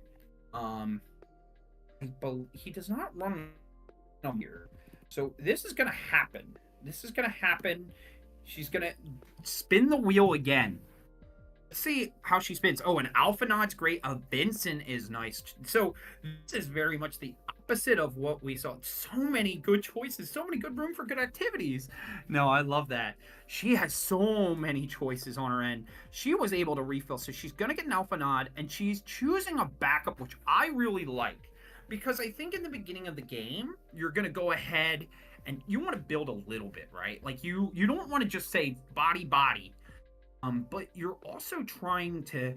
Speaker 1: he does not run here. So this is going to happen. She's going to spin the wheel again. Let's see how she spins. Oh, an Alphanod's great. A Benson is nice. So this is very much the opposite of what we saw. So many good choices. So many good room for good activities. No, I love that. She has so many choices on her end. She was able to refill. So she's going to get an Alphanod, and she's choosing a backup, which I really like. Because I think in the beginning of the game, you're going to go ahead and you want to build a little bit, right? Like you don't want to just say body. But you're also trying to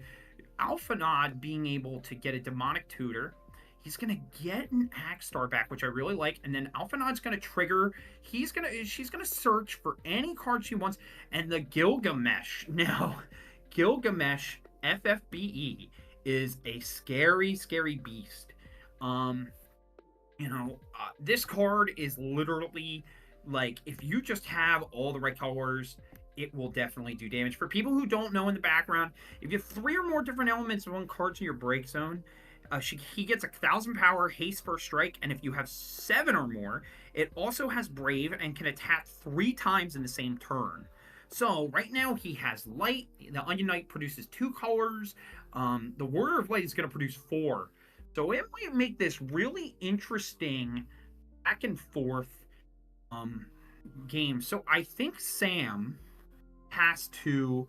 Speaker 1: Alphanod being able to get a demonic tutor. He's gonna get an Axstar back, which I really like, and then Alphanod's gonna trigger. She's gonna search for any card she wants, and the Gilgamesh. Now, Gilgamesh FFBE is a scary beast. This card is literally like if you just have all the right colors, it will definitely do damage. For people who don't know in the background, if you have 3 or more different elements in one card to your break zone, he gets 1,000 power, haste first strike, and if you have 7 or more, it also has brave and can attack 3 times in the same turn. So right now he has light. The Onion Knight produces 2 colors. The Warrior of Light is going to produce 4. So it might make this really interesting back and forth game. So I think Sam has to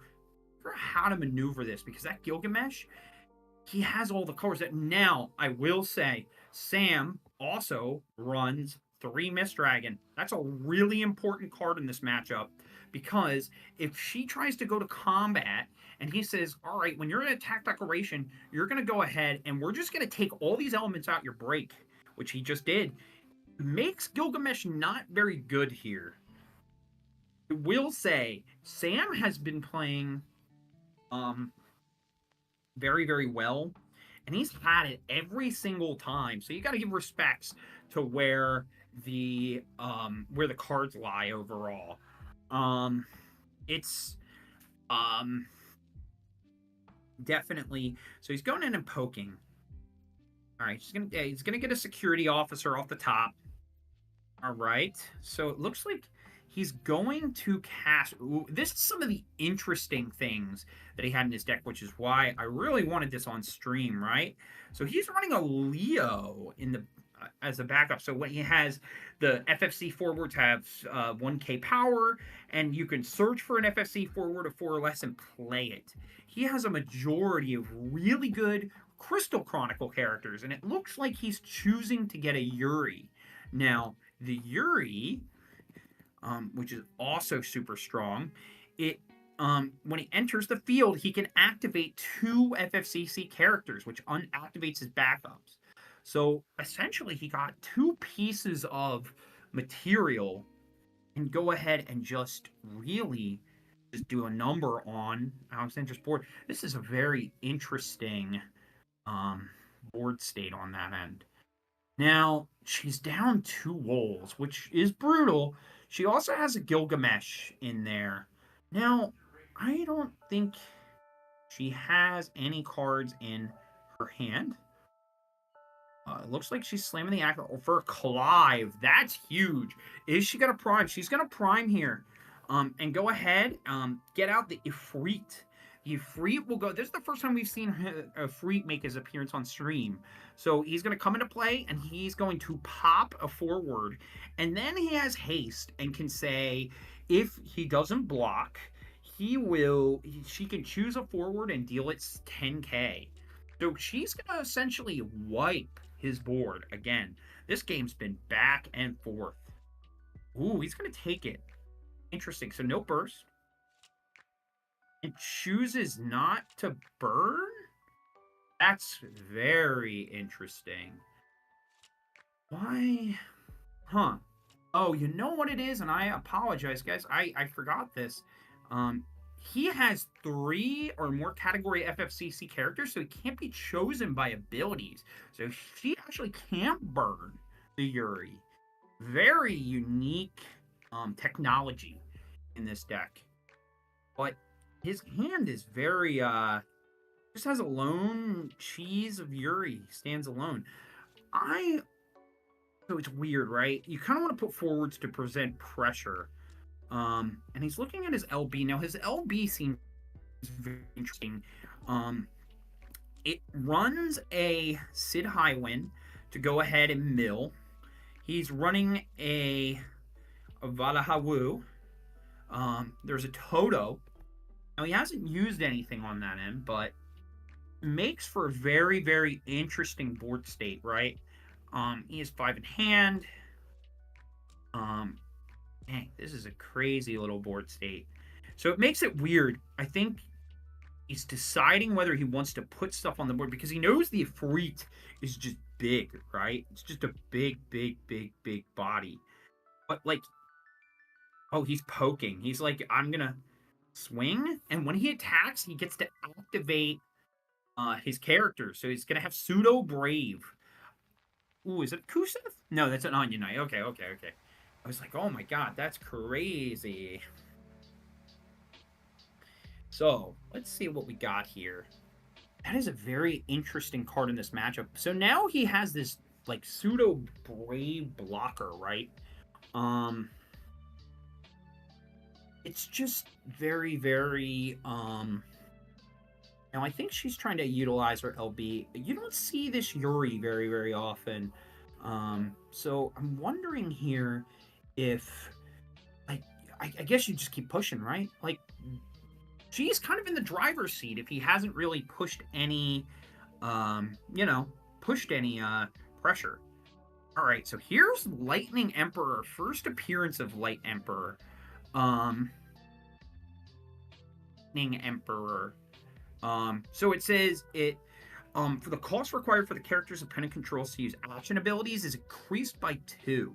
Speaker 1: figure out how to maneuver this, because that Gilgamesh, he has all the colors. That now I will say Sam also runs 3 Mist Dragon. That's a really important card in this matchup, because if she tries to go to combat and he says, all right, when you're in attack declaration, you're going to go ahead and we're just going to take all these elements out your break, which he just did, makes Gilgamesh not very good here. I will say Sam has been playing very, very well, and he's had it every single time. So you got to give respects to where the cards lie overall. It's definitely, so he's going in and poking. All right, he's gonna get a security officer off the top. All right, so it looks like he's going to cast. Ooh, this is some of the interesting things that he had in his deck, which is why I really wanted this on stream, right? So he's running a Leo in the as a backup. So when he has the FFC forwards have 1k power, and you can search for an FFC forward of 4 or less and play it. He has a majority of really good Crystal Chronicle characters, and it looks like he's choosing to get a Yuri. Now, the Yuri, which is also super strong, when he enters the field, he can activate 2 FFCC characters, which unactivates his backups. So essentially, he got 2 pieces of material and go ahead and just really just do a number on Alexander's board. This is a very interesting board state on that end. Now, she's down 2 wolves, which is brutal. She also has a Gilgamesh in there. Now, I don't think she has any cards in her hand. It looks like she's slamming the act for Clive. That's huge. Is she going to prime? She's going to prime here. And go ahead, get out the Ifrit. The Ifrit will go. This is the first time we've seen Ifrit make his appearance on stream. So he's going to come into play, and he's going to pop a forward. And then he has haste and can say, if he doesn't block, she can choose a forward and deal it 10k. So she's going to essentially wipe his board again. This game's been back and forth. Ooh, he's going to take it. Interesting. So no burst. And chooses not to burn? That's very interesting. Why? Huh. Oh, you know what it is, and I apologize, guys. I forgot this. He has 3 or more category FFCC characters, so he can't be chosen by abilities. So she actually can't burn the Yuri. Very unique technology in this deck. But his hand is very just has a lone cheese of Yuri, stands alone. So it's weird, right? You kind of want to put forwards to present pressure. And he's looking at his LB. Now his LB seems very interesting. It runs a Sid Highwind to go ahead and mill. He's running a Valahawu. There's a Toto. Now he hasn't used anything on that end, but makes for a very, very interesting board state, right? He has 5 in hand. Dang, this is a crazy little board state. So it makes it weird. I think he's deciding whether he wants to put stuff on the board because he knows the Ifrit is just big, right? It's just a big, big, big, big body. But like, oh, he's poking. He's like, I'm gonna swing, and when he attacks, he gets to activate his character. So he's gonna have Pseudo Brave. Ooh, is it Kusev? No, that's an Onion Knight. Okay. I was like, oh my god, that's crazy. So, let's see what we got here. That is a very interesting card in this matchup. So now he has this, like, Pseudo Brave blocker, right? It's just very, very, Now, I think she's trying to utilize her LB. You don't see this Yuri very, very often. So I'm wondering here if, like, I guess you just keep pushing, right? Like, she's kind of in the driver's seat if he hasn't really pushed any, pressure. All right, so here's Lightning Emperor, first appearance of Light Emperor. Lightning Emperor. So it says for the cost required for the character's opponent controls to use action abilities is increased by 2.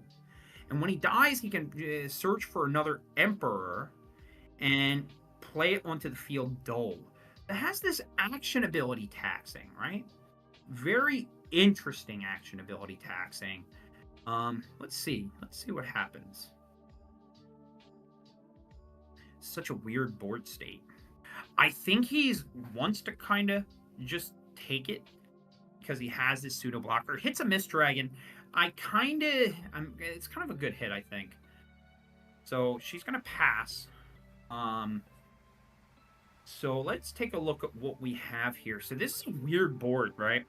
Speaker 1: And when he dies, he can search for another Emperor and play it onto the field dull. It has this action ability taxing, right? Very interesting action ability taxing. Let's see what happens. Such a weird board state. I think he's wants to kind of just take it because he has this pseudo blocker. Hits a Mist Dragon. It's kind of a good hit, I think. So she's gonna pass. So let's take a look at what we have here. So this is a weird board, right?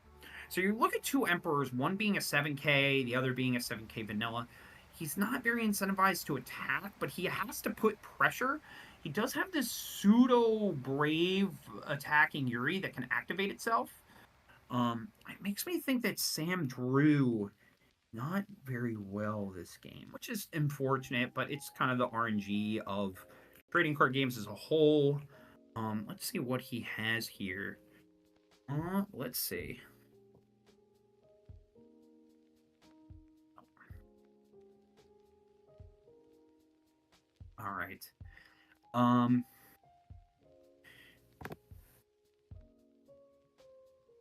Speaker 1: So you look at 2 Emperors, one being a 7K, the other being a 7K vanilla. He's not very incentivized to attack, but he has to put pressure. He does have this pseudo brave attacking Yuri that can activate itself. It makes me think that Sam drew not very well this game, which is unfortunate, but it's kind of the RNG of trading card games as a whole. Let's see what he has here. Let's see. All right.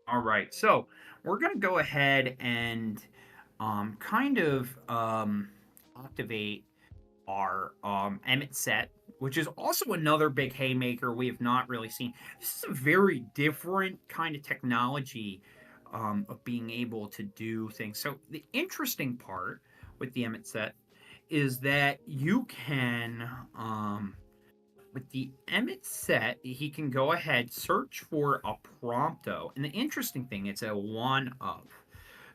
Speaker 1: All right. So we're gonna go ahead and activate our Emmett set, which is also another big haymaker we have not really seen. This is a very different kind of technology of being able to do things. So the interesting part with the Emmett set is that you can, with the Emmett set, he can go ahead, search for a Prompto. And the interesting thing, it's a 1-of.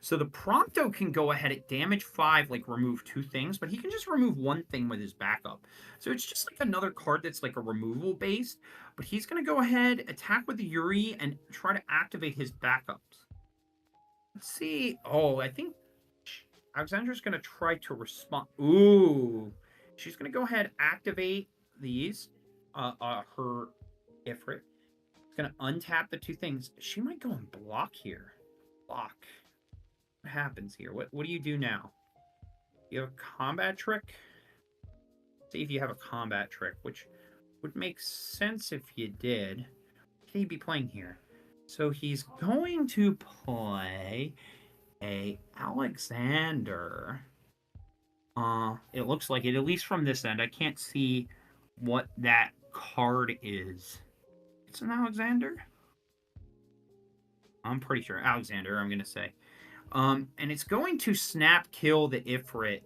Speaker 1: So the Prompto can go ahead at damage 5, like remove 2 things, but he can just remove 1 thing with his backup. So it's just like another card that's like a removal based, but he's going to go ahead, attack with the Yuri, and try to activate his backups. Let's see. Oh, I think Alexandra's going to try to respond. Ooh. She's going to go ahead, activate these, her Ifrit. She's going to untap the 2 things. She might go and block here. Block. What happens here? What do you do now? You have a combat trick? See if you have a combat trick, which would make sense if you did. What can he be playing here? So he's going to play a Alexander. It looks like it, at least from this end. I can't see what that card is. It's an Alexander? I'm pretty sure. Alexander, I'm going to say. And it's going to snap kill the Ifrit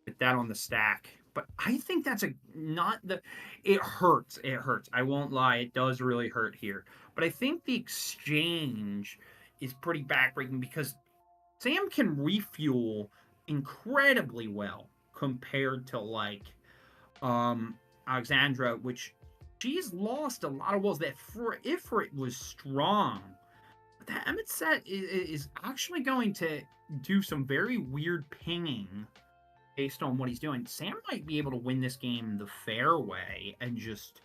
Speaker 1: with that on the stack. But I think that's not the... It hurts. It hurts. I won't lie. It does really hurt here. But I think the exchange is pretty backbreaking because Sam can refuel incredibly well compared to, like, Alexandra, which she's lost a lot of wills. That Ifrit was strong. But that Emmett set is actually going to do some very weird pinging based on what he's doing. Sam might be able to win this game the fair way and just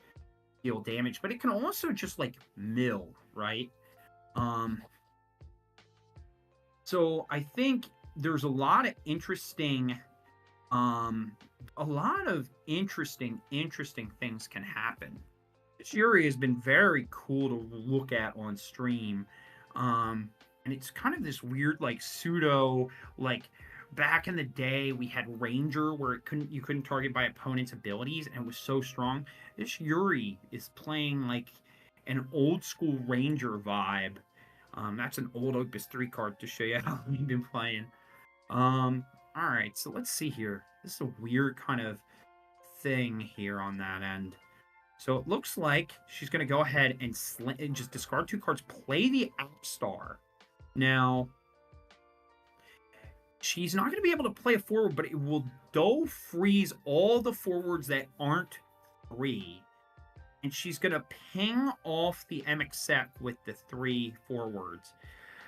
Speaker 1: deal damage, but it can also just, like, mill, right? So I think there's a lot of interesting things can happen. This Yuri has been very cool to look at on stream. And it's kind of this weird, like, pseudo, like, back in the day we had Ranger where you couldn't target by opponent's abilities, and it was so strong. This Yuri is playing like an old school Ranger vibe. That's an old Opus 3 card to show you how we've been playing. Alright, so let's see here. This is a weird kind of thing here on that end. So it looks like she's going to go ahead and just discard 2 cards, play the Appstar. Now, she's not going to be able to play a forward, but it will freeze all the forwards that aren't 3. And she's going to ping off the MXEC with the 3 forwards.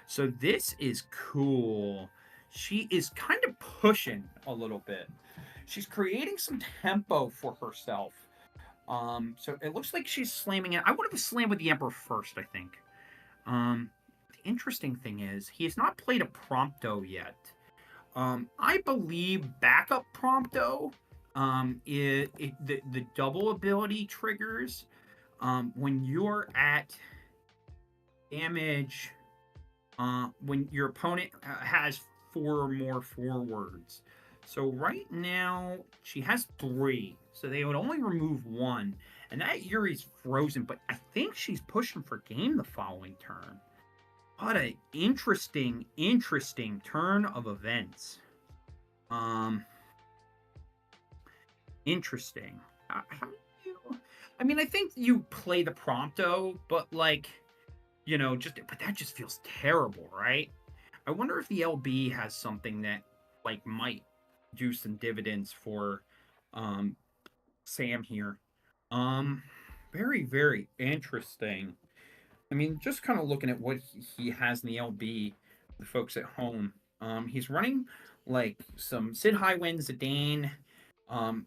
Speaker 1: So this is cool. She is kind of pushing a little bit. She's creating some tempo for herself. So it looks like she's slamming it. I would have slammed with the Emperor first, I think. The interesting thing is, he has not played a Prompto yet. I believe backup Prompto, the double ability triggers when you're at damage, when your opponent has 4 or more forwards. So right now, she has 3. So they would only remove 1. And that Yuri's frozen, but I think she's pushing for game the following turn. What an interesting turn of events. Interesting. I mean, I think you play the Prompto, but, like, you know, but that just feels terrible, right? I wonder if the LB has something that, like, might do some dividends for Sam here. Very, very interesting. I mean, just kind of looking at what he has in the LB, the folks at home. He's running, like, some Sid Highwind, Zidane,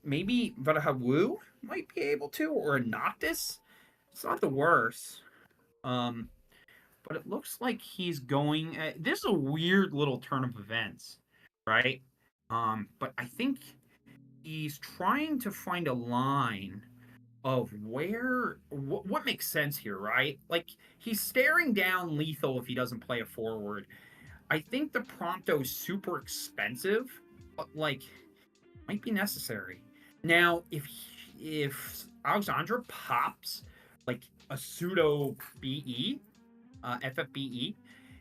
Speaker 1: maybe Vadahawu might be able to, or a Noctis. It's not the worst. But it looks like he's going... this is a weird little turn of events, right? But I think he's trying to find a line of what makes sense here, right? Like, he's staring down lethal if he doesn't play a forward. I think the Prompto is super expensive, but, like, might be necessary. Now, if Alexandra pops, like, a pseudo BE, FFBE,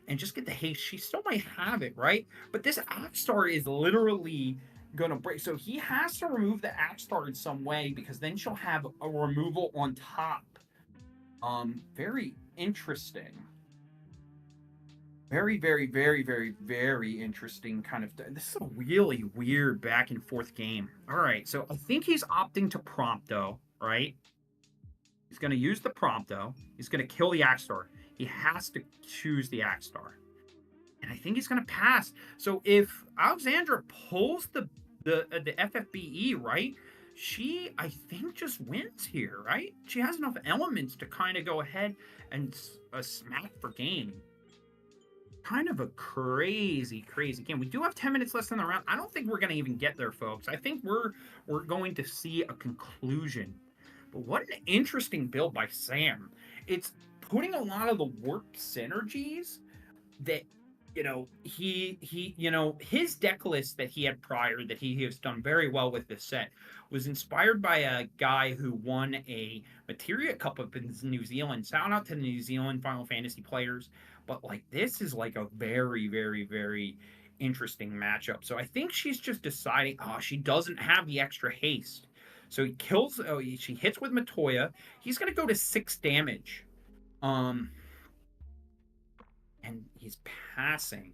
Speaker 1: and just get the haste, she still might have it, right? But this Axstar is literally gonna break. So he has to remove the Axstar in some way, because then she'll have a removal on top. Very interesting. Very, very, very, very, very interesting kind of... This is a really weird back and forth game. All right, so I think he's opting to Prompto, right? He's going to use the Prompto. He's going to kill the Axstar. He has to choose the Axstar. And I think he's going to pass. So if Alexandra pulls the FFBE, right, she, I think, just wins here, right? She has enough elements to kind of go ahead and smack for game. kind of a crazy game. We do have 10 minutes left in the round. I don't think we're going to even get there, folks. I think we're going to see a conclusion. But what an interesting build by Sam. It's putting a lot of the warp synergies that his deck list that he had prior that he has done very well with this set was inspired by a guy who won a Materia Cup up in New Zealand. Shout out to the New Zealand Final Fantasy players. But like this is like a very, very, very interesting matchup. So I think she's just deciding, she doesn't have the extra haste. So he kills, she hits with Matoya. He's gonna go to 6 damage. And he's passing.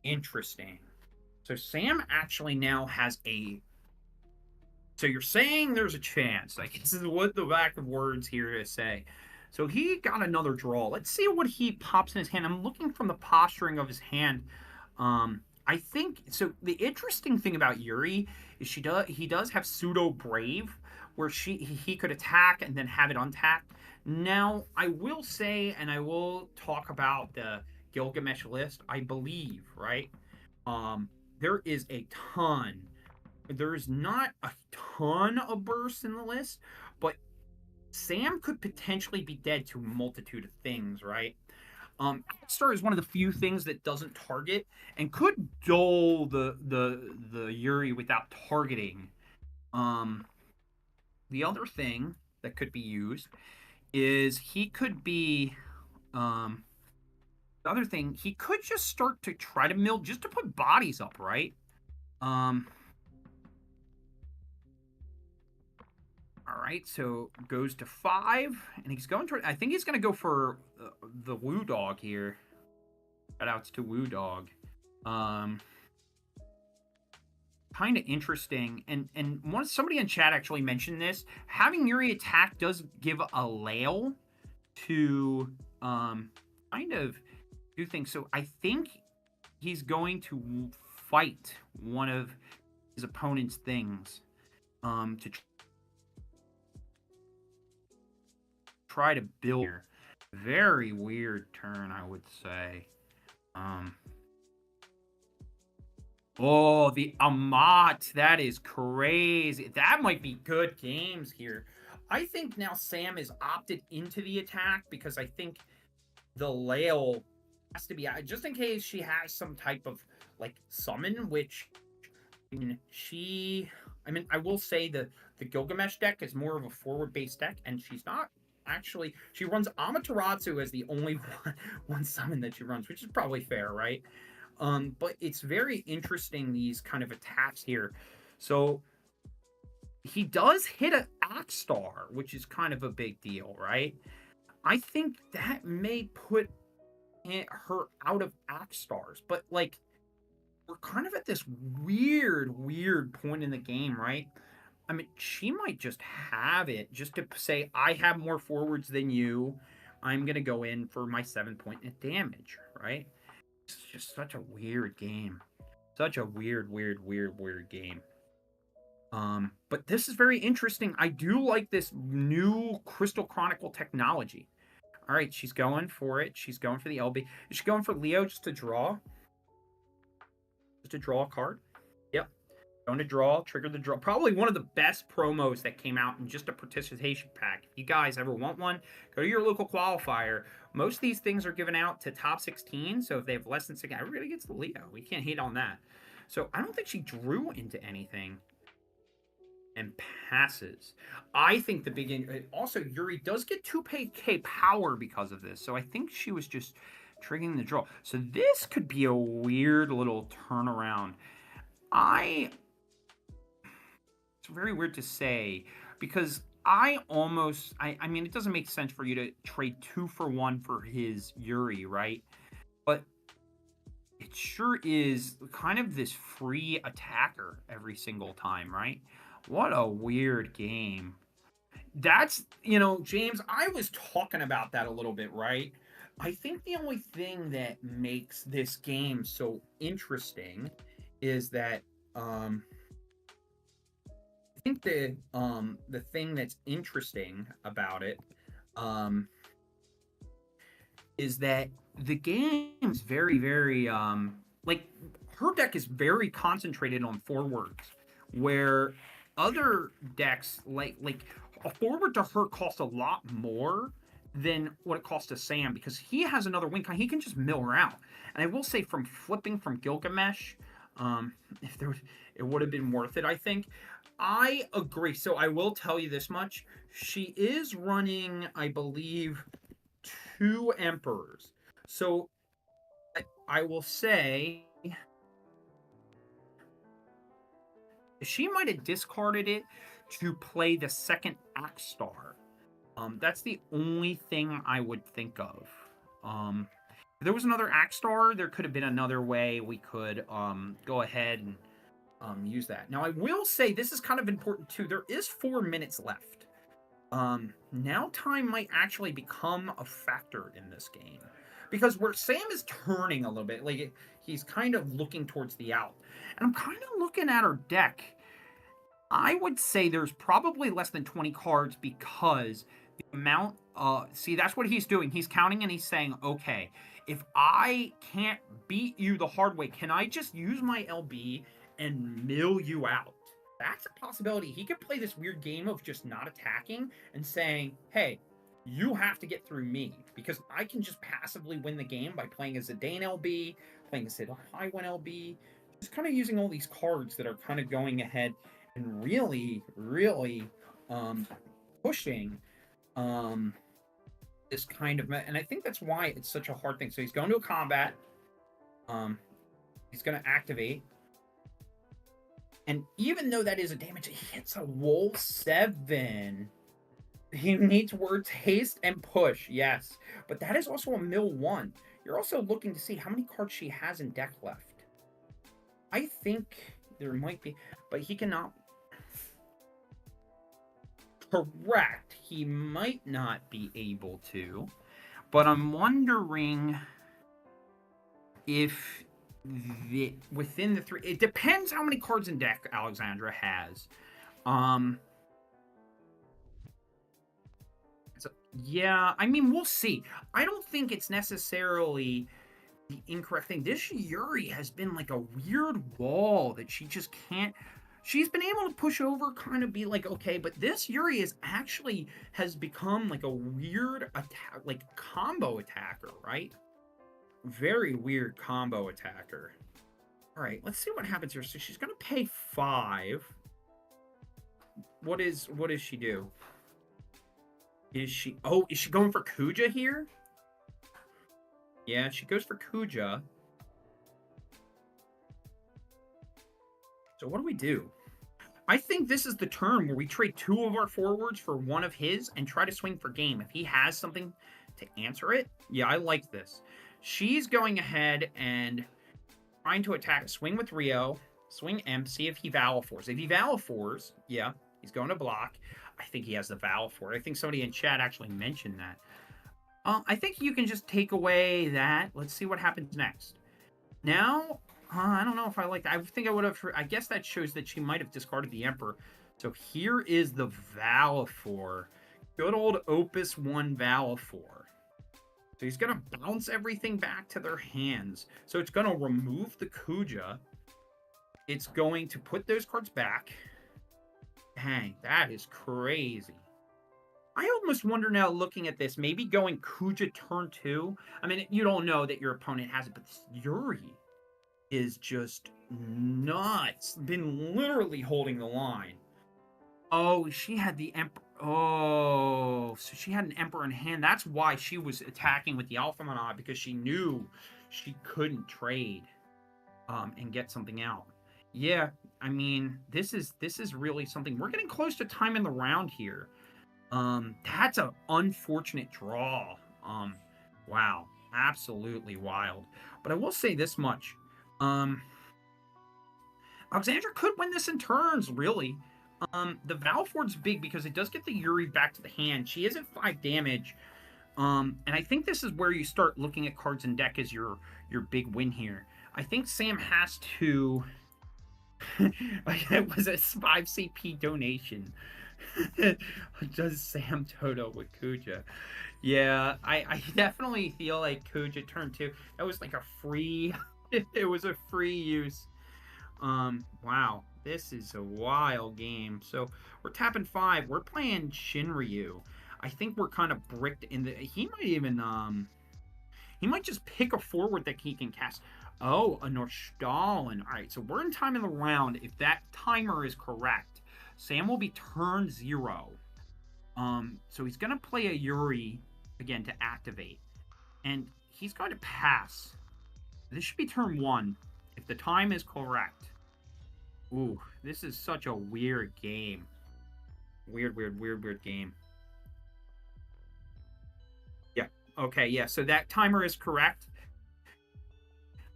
Speaker 1: Interesting. So Sam actually now has a... So you're saying there's a chance. Like, this is what the back of words here to say. So he got another draw. Let's see what he pops in his hand. I'm looking from the posturing of his hand. I think... So the interesting thing about Yuri is he does have Pseudo Brave, where he could attack and then have it untapped. Now, I will say, and I will talk about the Gilgamesh list, I believe, right? There is a ton. There's not a ton of bursts in the list, but Sam could potentially be dead to a multitude of things, right? Star is one of the few things that doesn't target and could dull the Yuri without targeting. The other thing that could be used is he could be the other thing, he could just start to try to mill just to put bodies up, right? All right, so goes to 5, and he's going to, I think he's going to go for the Woo Dog here. Shoutouts to Woo Dog. Kind of interesting, and somebody in chat actually mentioned this. Having Yuri attack does give a Lail to kind of do things. So I think he's going to fight one of his opponent's things to try to build here. Very weird turn, I would say. Oh, the Amat. That is crazy. That might be good games here. I think now Sam is opted into the attack because I think the Lail has to be out just in case she has some type of like summon, which I will say the Gilgamesh deck is more of a forward-based deck, and she's not actually, she runs Amaterasu as the only one summon that she runs, which is probably fair, right? But it's very interesting, these kind of attacks here. So he does hit an Axe Star, which is kind of a big deal, right? I think that may put her out of Axe Stars, but like we're kind of at this weird point in the game, right? I mean, she might just have it just to say, I have more forwards than you. I'm going to go in for my 7-point damage, right? It's just such a weird game. Such a weird game. But this is very interesting. I do like this new Crystal Chronicle technology. All right, she's going for it. She's going for the LB. Is she going for Leo just to draw? Just to draw a card? Yep. Going to draw, trigger the draw. Probably one of the best promos that came out in just a participation pack. If you guys ever want one, go to your local qualifier. Most of these things are given out to top 16, so if they have less than 16, everybody gets the Leo. We can't hate on that. So I don't think she drew into anything and passes. I think the big... Also, Yuri does get 2k power because of this, so I think she was just triggering the draw. So this could be a weird little turnaround. It's very weird to say, because I mean, it doesn't make sense for you to trade 2 for 1 for his Yuri, right? But it sure is kind of this free attacker every single time, right? What a weird game. That's, James, I was talking about that a little bit, right? I think the only thing that makes this game so interesting is that, I think the thing that's interesting about it is that the game's very, very like her deck is very concentrated on forwards, where other decks like a forward to her costs a lot more than what it costs to Sam because he has another win con. He can just mill her out. And I will say, from flipping from Gilgamesh, if there was, it would have been worth it. I think. I agree. So I will tell you this much: she is running, I believe, 2 Emperors. So I will say she might have discarded it to play the second Axe Star. That's the only thing I would think of. If there was another Axe Star, there could have been another way we could go ahead and use that. Now, I will say this is kind of important too. There is 4 minutes left. Now time might actually become a factor in this game. Because where Sam is turning a little bit, like he's kind of looking towards the out. And I'm kind of looking at her deck. I would say there's probably less than 20 cards because the amount, see, that's what he's doing. He's counting and he's saying, okay, if I can't beat you the hard way, can I just use my LB and mill you out? That's a possibility. He could play this weird game of just not attacking and saying, hey, you have to get through me because I can just passively win the game by playing a Zidane LB, playing a Highwind LB, just kind of using all these cards that are kind of going ahead and really, really pushing this kind of... And I think that's why it's such a hard thing. So he's going to a combat. He's going to activate. And even though that is a damage, he hits a roll 7. He needs words haste and push, yes. But that is also a mill 1. You're also looking to see how many cards she has in deck left. I think there might be, but he cannot... Correct. He might not be able to. But I'm wondering if within the 3... It depends how many cards in deck Alexandra has. Yeah, I mean, we'll see. I don't think it's necessarily the incorrect thing. This Yuri has been like a weird wall that she just can't... She's been able to push over, kind of be like, okay, but this Yuri has become like a weird attack, like combo attacker, right? Very weird combo attacker. All right, let's see what happens here. So she's going to pay 5. What does she do? Is she going for Kuja here? Yeah, she goes for Kuja. So what do we do? I think this is the turn where we trade 2 of our forwards for 1 of his and try to swing for game. If he has something to answer it, yeah, I like this. She's going ahead and trying to attack, swing with Rio, swing M, see if he Valifors. If he Valifors, yeah, he's going to block. I think he has the Valifor. I think somebody in chat actually mentioned that. I think you can just take away that. Let's see what happens next. Now, I don't know if I like that. I think I would have... I guess that shows that she might have discarded the Emperor. So here is the Valifor. Good old Opus 1 Valifor. So he's going to bounce everything back to their hands. So it's going to remove the Kuja. It's going to put those cards back. Dang, that is crazy. I almost wonder now, looking at this, maybe going Kuja turn 2. I mean, you don't know that your opponent has it, but this Yuri is just nuts. Been literally holding the line. Oh, she had the Emperor. Oh, so she had an Emperor in hand. That's why she was attacking with the Alpha Monad, because she knew she couldn't trade and get something out. Yeah, I mean, this is really something. We're getting close to time in the round here. That's an unfortunate draw. Wow, absolutely wild. But I will say this much. Alexandra could win this in turns, really. The Valfor's big because it does get the Yuri back to the hand. She is at 5 damage. And I think this is where you start looking at cards in deck as your big win here. I think Sam has to... It was a 5 CP donation. Does Sam Toto with Kuja? Yeah, I definitely feel like Kuja turn 2. That was like a free it was a free use. Wow. This is a wild game. So we're tapping 5. We're playing Shinryu. I think we're kind of bricked in the he might just pick a forward that he can cast. Oh, a Nordstalin. All right, so we're in time in the round. If that timer is correct, Sam will be turn 0. So he's gonna play a Yuri again to activate, and he's going to pass. This should be turn 1 if the time is correct. Ooh, this is such a weird game. Weird game. Yeah. Okay. Yeah. So that timer is correct.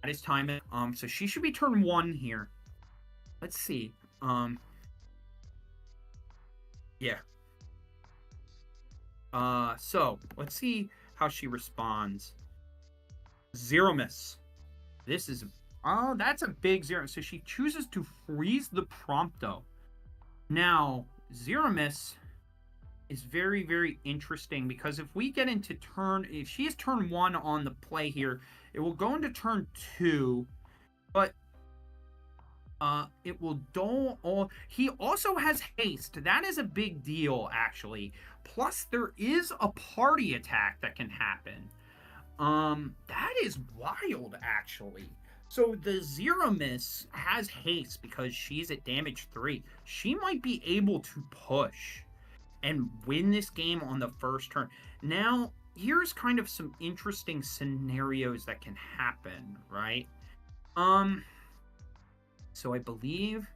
Speaker 1: That is time. So she should be turn 1 here. Let's see. Yeah. So let's see how she responds. 0 miss. This is that's a big 0. So she chooses to freeze the Prompto. Now 0 miss is very, very interesting because if we get into if she is turn 1 on the play here, it will go into turn 2, but it will he also has haste. That is a big deal, actually. Plus, there is a party attack that can happen. That is wild, actually. So the 0 miss has haste because she's at damage 3. She might be able to push and win this game on the first turn. Now, here's kind of some interesting scenarios that can happen, right? So I believe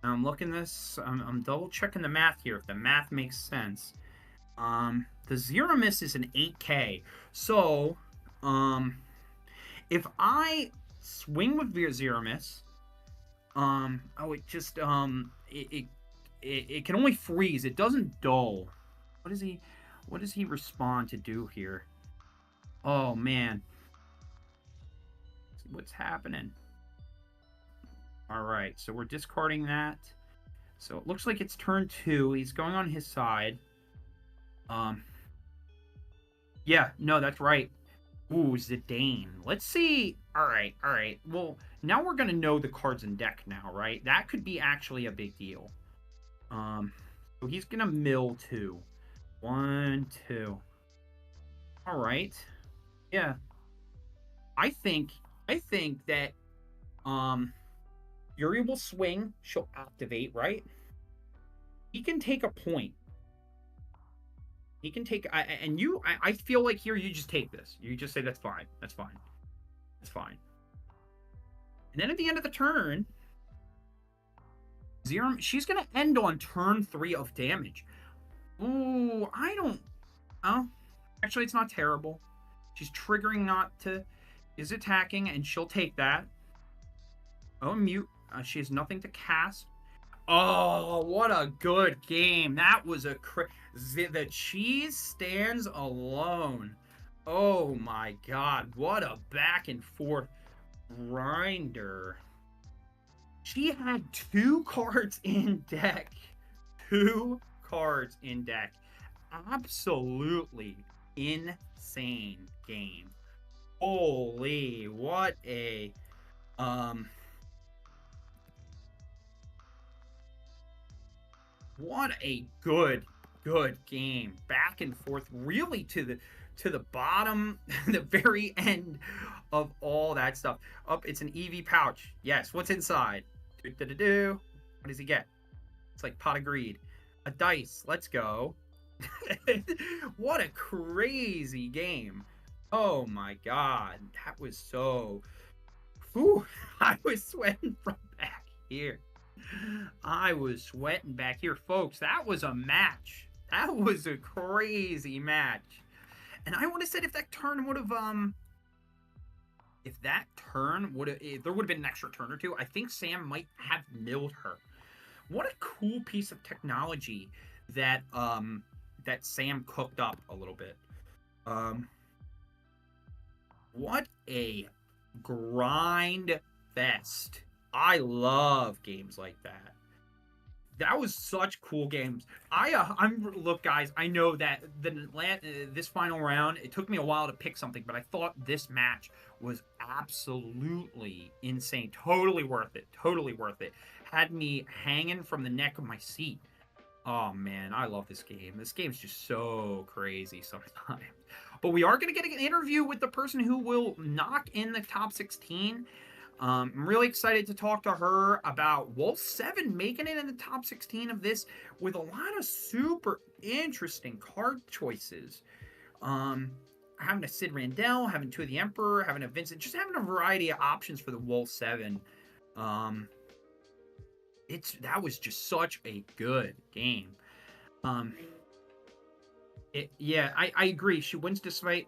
Speaker 1: I'm looking this. I'm double checking the math here if the math makes sense. The 0 miss is an 8K. So, if I swing with 0 miss, it can only freeze. It doesn't dull. What does he respond to do here? Oh man. What's happening? All right, so we're discarding that. So it looks like it's turn 2. He's going on his side. Yeah, no, that's right. Ooh, Zidane. Let's see. All right. Well, now we're going to know the cards in deck now, right? That could be actually a big deal. So he's going to mill 2. 1, 2. All right. Yeah. I think that Yuri will swing. She'll activate, right? He can take a point. He can take, I feel like here you just take this. You just say that's fine. That's fine. That's fine. And then at the end of the turn, she's gonna end on turn 3 of damage. Ooh, actually it's not terrible. She's triggering not to, is attacking, and she'll take that. Oh, mute. She has nothing to cast. Oh, what a good game. That was the cheese stands alone. Oh my god, what a back and forth grinder. She had 2 cards in deck. 2 cards in deck. Absolutely insane game. Holy, what a what a good game. Back and forth, really to the bottom, the very end of all that stuff. It's an EV pouch. Yes, what's inside? What does he get? It's like pot of greed. A dice. Let's go. What a crazy game. Oh my god. That was so... Whew, I was sweating from back here. I was sweating back here. Folks, that was a match. That was a crazy match. And I would have said if that turn would have, if there would have been an extra turn or 2, I think Sam might have milled her. What a cool piece of technology that, that Sam cooked up a little bit. What a grind fest. I love games like that. that was such cool games. I'm look, guys. I know that this final round, it took me a while to pick something, but I thought this match was absolutely insane. Totally worth it. Totally worth it. Had me hanging from the neck of my seat. Oh man, I love this game. This game's just so crazy sometimes. But we are going to get an interview with the person who will knock in the top 16. I'm really excited to talk to her about Wolf 7 making it in the top 16 of this with a lot of super interesting card choices. Having a Sid Randell, having two of the Emperor, having a Vincent, just having a variety of options for the Wolf 7. That was just such a good game. I agree. She wins despite.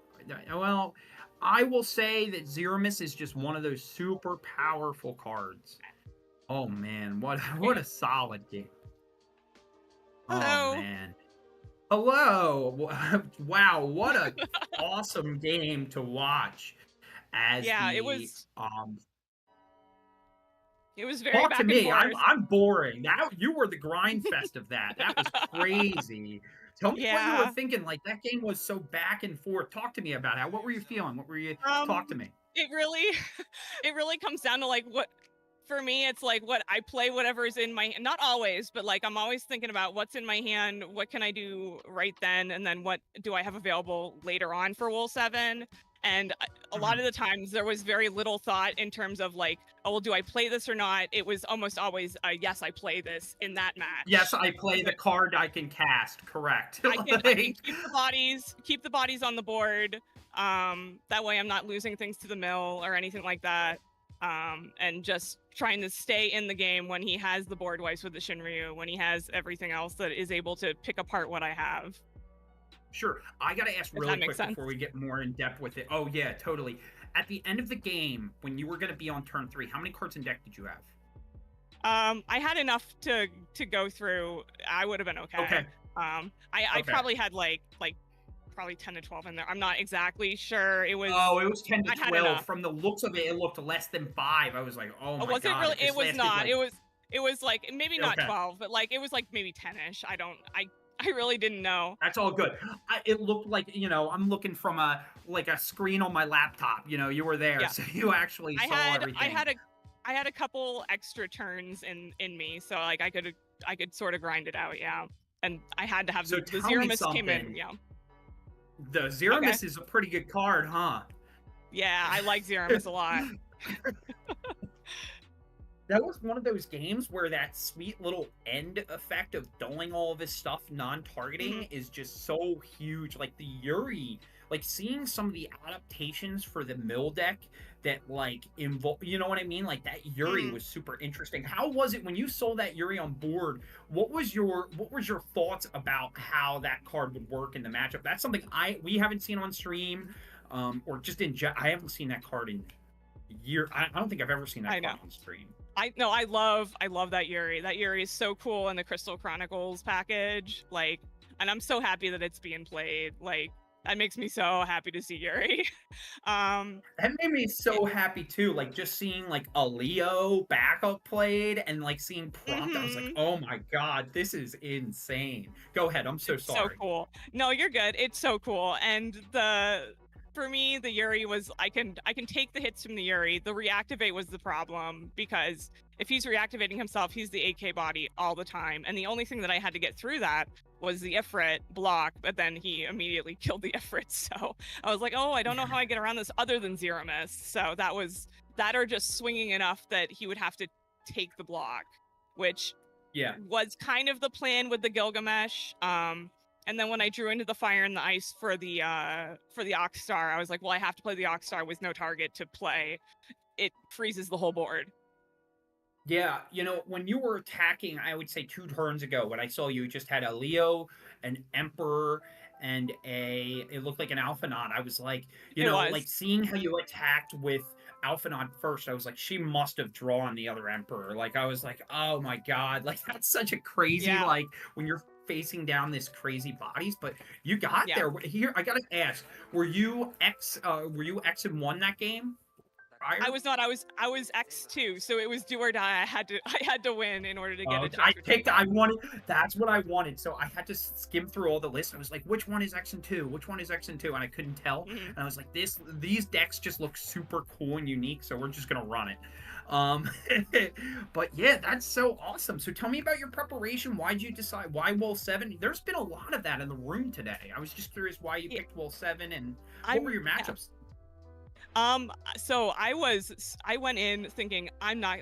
Speaker 1: Well, I will say that Zeramis is just one of those super powerful cards. Oh man, what a solid game.
Speaker 15: Hello.
Speaker 1: Oh man. Hello. Wow, what a awesome game to watch.
Speaker 15: It was. It was very
Speaker 1: talk
Speaker 15: back
Speaker 1: to
Speaker 15: and
Speaker 1: me.
Speaker 15: forth.
Speaker 1: I'm boring. Now you were the grind fest of that. That was crazy. Tell me what you were thinking. Like that game was so back and forth. Talk to me about it. What were you feeling? What were you? Talk to me.
Speaker 15: It really comes down to like what. For me, it's like what I play, whatever is in my, not always, but like I'm always thinking about what's in my hand, what can I do right then, and then what do I have available later on for Wool 7. And a lot of the times there was very little thought in terms of like, oh, well, do I play this or not? It was almost always, yes, I play this in that match.
Speaker 1: Yes, I play the card I can cast. Correct.
Speaker 15: I can keep the bodies on the board. That way I'm not losing things to the mill or anything like that. And just trying to stay in the game when he has the board wipes with the Shinryu, when he has everything else that is able to pick apart what I have.
Speaker 1: Sure. I got to ask really quick before we get more in depth with it. Oh, yeah, totally. At the end of the game, when you were going to be on turn 3, how many cards in deck did you have?
Speaker 15: I had enough to go through. I would have been okay.
Speaker 1: Okay.
Speaker 15: I probably had like probably 10 to 12 in there. I'm not exactly sure. It was.
Speaker 1: Oh, it was 10 to 12. From the looks of it, it looked less than 5. I was like, oh my god.
Speaker 15: Was it really? It was not. It was like maybe not 12, but like it was like maybe 10ish. I really didn't know.
Speaker 1: That's all good. It looked like, I'm looking from a screen on my laptop. You were there, so you actually saw everything.
Speaker 15: I had a couple extra turns in me, so like I could sort of grind it out, yeah. And I had to have the Zeramis came in, yeah.
Speaker 1: The Zeramis is a pretty good card, huh?
Speaker 15: Yeah, I like Zeramis a lot.
Speaker 1: That was one of those games where that sweet little end effect of doling all of his stuff non-targeting is just so huge. Like the Yuri, like seeing some of the adaptations for the mill deck that like involve, you know what I mean? Like that Yuri was super interesting. How was it when you saw that Yuri on board? What was your thoughts about how that card would work in the matchup? That's something we haven't seen on stream, or just I haven't seen that card in year. I don't think I've ever seen that card on stream.
Speaker 15: I love that Yuri. That Yuri is so cool in the Crystal Chronicles package. Like, and I'm so happy that it's being played. Like, that makes me so happy to see Yuri.
Speaker 1: That made me so happy too. Like just seeing like a Leo backup played and like seeing prompt. I was like, oh my god, this is insane. Go ahead. I'm so sorry.
Speaker 15: So cool. No, you're good. It's so cool. And for me, the Yuri was I can take the hits from the Yuri. The reactivate was the problem because if he's reactivating himself, he's the AK body all the time. And the only thing that I had to get through that was the Ifrit block, but then he immediately killed the Ifrit. So I was like, oh, I don't know how I get around this other than Zeramis. So that or just swinging enough that he would have to take the block, which was kind of the plan with the Gilgamesh. And then when I drew into the Fire and the Ice for the Oxstar, I was like, well, I have to play the Oxstar with no target to play. It freezes the whole board.
Speaker 1: Yeah, when you were attacking, I would say 2 turns ago, when I saw you just had a Leo, an Emperor, and it looked like an Alphinaud. I was like, like seeing how you attacked with Alphinaud first, I was like, she must have drawn the other Emperor. Like, I was like, oh my god, like that's such a crazy, like when you're facing down this crazy bodies, but you got there. Here, I gotta ask, were you X and 1 that game? prior?
Speaker 15: I was not. I was X2, so it was do or die. I had to win in order to get a chance.
Speaker 1: I picked. I wanted. That's what I wanted. So I had to skim through all the lists. I was like, which one is X and 2? Which one is X and 2? And I couldn't tell. And I was like, these decks just look super cool and unique. So we're just gonna run it. But yeah, that's so awesome. So tell me about your preparation. Why'd you decide? Why Wool 7? There's been a lot of that in the room today. I was just curious why you picked Wool 7 and what were your matchups?
Speaker 15: So I went in thinking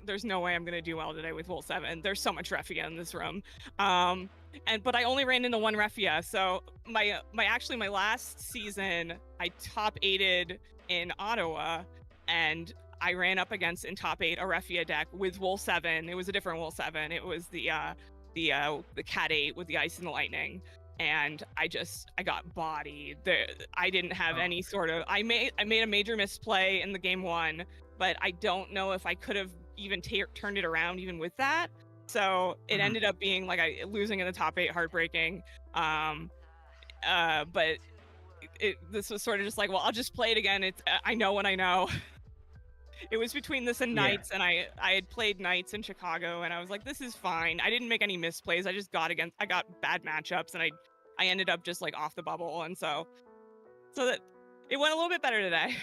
Speaker 15: there's no way I'm gonna do well today with Wool 7. There's so much Refia in this room. But I only ran into one Refia. So my last season I top 8'd in Ottawa, and I ran up against in top 8 a Refia deck with Wool 7. It was a different Wool 7. It was the Cat 8 with the Ice and the Lightning. And I got bodied. I didn't have any sort of. I made a major misplay in the game 1, but I don't know if I could have even turned it around even with that. So it ended up being like losing in the top 8, heartbreaking. But this was sort of just like, well, I'll just play it again. I know when I know. It was between this and Knights, and I had played Knights in Chicago, and I was like, this is fine. I didn't make any misplays. I just got bad matchups, and I ended up just like off the bubble, and so that it went a little bit better today.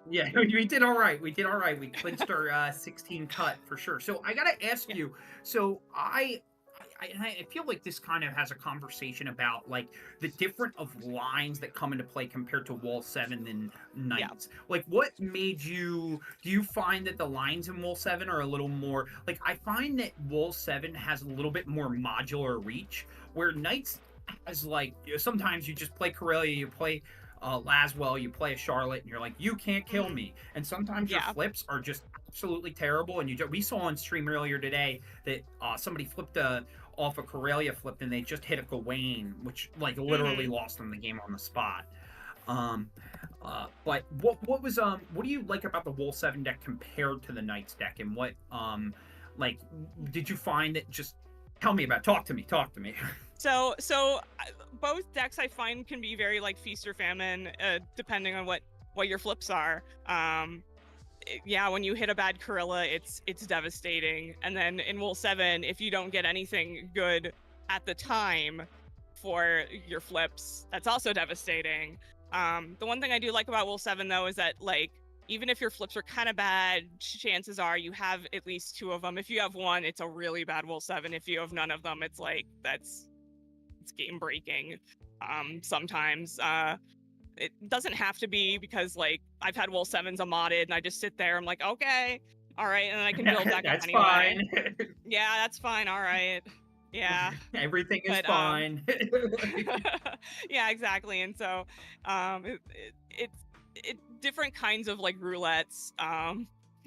Speaker 1: Yeah, we did all right. We clinched our 16 cut for sure. So I gotta ask you. So I feel like this kind of has a conversation about like the different of lines that come into play compared to Wool 7 and Knights. Yeah. Like, what made do you find that the lines in Wool 7 are a little more like? I find that Wool 7 has a little bit more modular reach, where Knights has like sometimes you just play Corellia, you play Laswell, you play a Charlotte, and you're like, you can't kill me. And sometimes your flips are just absolutely terrible. And we saw on stream earlier today that somebody flipped off a Corellia flip, and they just hit a Gawain, which like literally lost them the game on the spot. But what do you like about the Wool 7 deck compared to the Knights deck, and what like did you find that just talk to me.
Speaker 15: So both decks I find can be very like feast or famine, depending on what your flips are. When you hit a bad Corella, it's devastating. And then in Wool 7, if you don't get anything good at the time for your flips, that's also devastating. The one thing I do like about Wool 7 though is that like even if your flips are kind of bad, chances are you have at least 2 of them. If you have 1, it's a really bad Wool 7. If you have none of them, it's like it's game breaking. Sometimes it doesn't have to be, because like I've had Wool 7s modded and I just sit there, I'm like, okay, all right, and then I can build back up anyway. Fine. Yeah, that's fine. All right. Yeah.
Speaker 1: Everything is fine.
Speaker 15: Yeah, exactly. And so it's different kinds of like roulettes.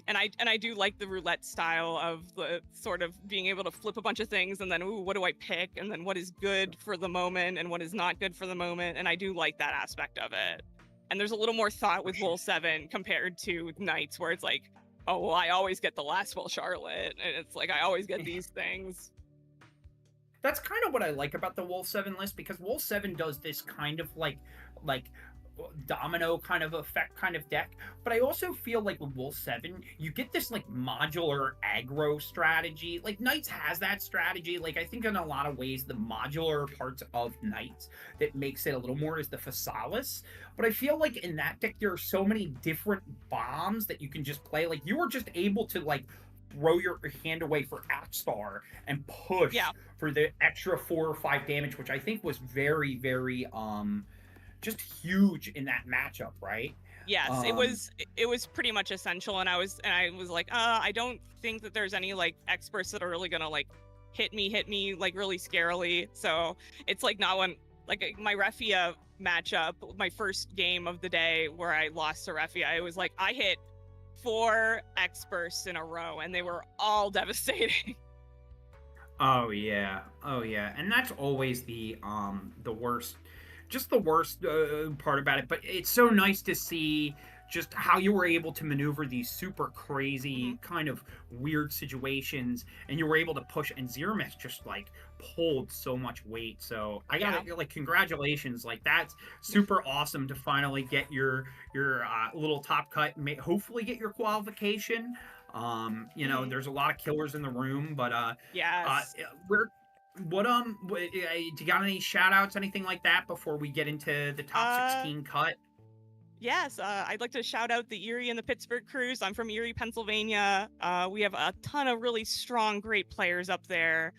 Speaker 15: And I do like the roulette style of the sort of being able to flip a bunch of things and then, ooh, what do I pick? And then what is good for the moment and what is not good for the moment. And I do like that aspect of it. And there's a little more thought with Wool 7 compared to Knights, where it's like, oh, well, I always get the Laswell Charlotte. And it's like, I always get these things.
Speaker 1: That's kind of what I like about the Wool 7 list, because Wool 7 does this kind of like domino kind of effect kind of deck, but I also feel like with Wool 7 you get this like modular aggro strategy. Like Knights has that strategy. Like I think in a lot of ways the modular parts of Knights that makes it a little more is the Physalis, but I feel like in that deck there are so many different bombs that you can just play. Like you were just able to like throw your hand away for Axstar and push for the extra 4 or 5 damage, which I think was very, very just huge in that matchup, right?
Speaker 15: Yes, it was pretty much essential, and I was like, I don't think that there's any like experts that are really gonna like hit me like really scarily. So it's like not one like my Refia matchup, my first game of the day where I lost to Refia. It was like I hit 4 experts in a row, and they were all devastating.
Speaker 1: Oh yeah, and that's always the worst. Just the worst part about it, but it's so nice to see just how you were able to maneuver these super crazy kind of weird situations, and you were able to push, and Zeromix just like pulled so much weight. So I gotta like congratulations, like that's super awesome to finally get your little top cut, hopefully get your qualification. You know, there's a lot of killers in the room, but
Speaker 15: yes.
Speaker 1: do you got any shout outs, anything like that before we get into the top 16 cut?
Speaker 15: Yes, I'd like to shout out the Erie and the Pittsburgh crews. I'm from Erie, Pennsylvania. We have a ton of really strong, great players up there.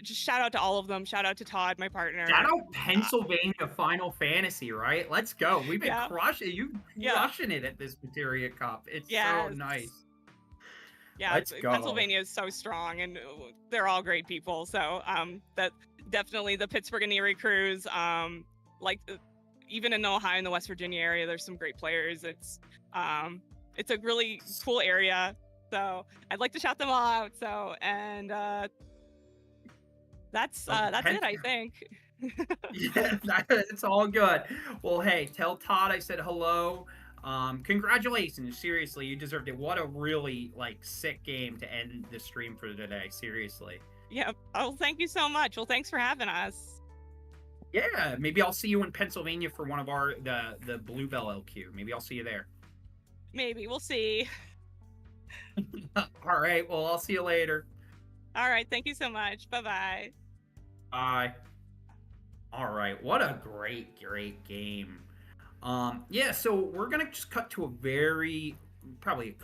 Speaker 15: Just shout out to all of them. Shout out to Todd, my partner.
Speaker 1: Shout out Pennsylvania Final Fantasy, right? Let's go. We've been crushing it at this Materia Cup. It's so nice.
Speaker 15: Yeah,
Speaker 1: Let's go.
Speaker 15: Pennsylvania is so strong, and they're all great people. So that definitely the Pittsburgh and Erie crews. Even in Ohio and the West Virginia area, there's some great players. It's a really cool area. So I'd like to shout them all out. So that's it, I think.
Speaker 1: Yeah, it's all good. Well, hey, tell Todd I said hello. Congratulations, seriously, you deserved it. What a really like sick game to end the stream for today, seriously.
Speaker 15: Yeah. Oh, thank you so much. Well, thanks for having us.
Speaker 1: Yeah, maybe I'll see you in Pennsylvania for one of the Bluebell LQ. Maybe I'll see you there.
Speaker 15: Maybe, we'll see.
Speaker 1: All right, well, I'll see you later.
Speaker 15: All right, thank you so much. Bye-bye.
Speaker 1: Bye. All right, what a great game. Yeah, so we're gonna just cut to probably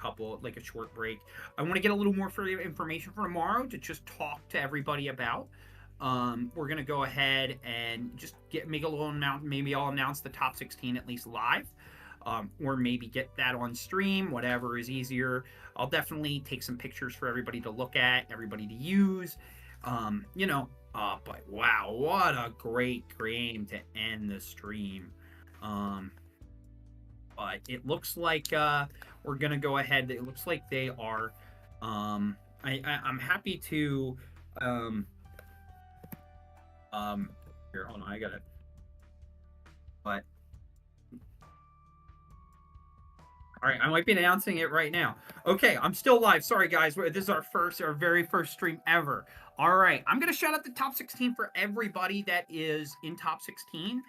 Speaker 1: a short break. I want to get a little more information for tomorrow to just talk to everybody about. We're gonna go ahead and just make a little announcement. Maybe I'll announce the top 16 at least live, or maybe get that on stream, whatever is easier. I'll definitely take some pictures for everybody to look at, everybody to use. But wow, what a great game to end the stream. But it looks like we're gonna go ahead. It looks like they are. I'm happy to. Here, hold on, I got it. But all right, I might be announcing it right now. Okay, I'm still live. Sorry, guys. This is our very first stream ever. All right, I'm gonna shout out the top 16 for everybody that is in top 16.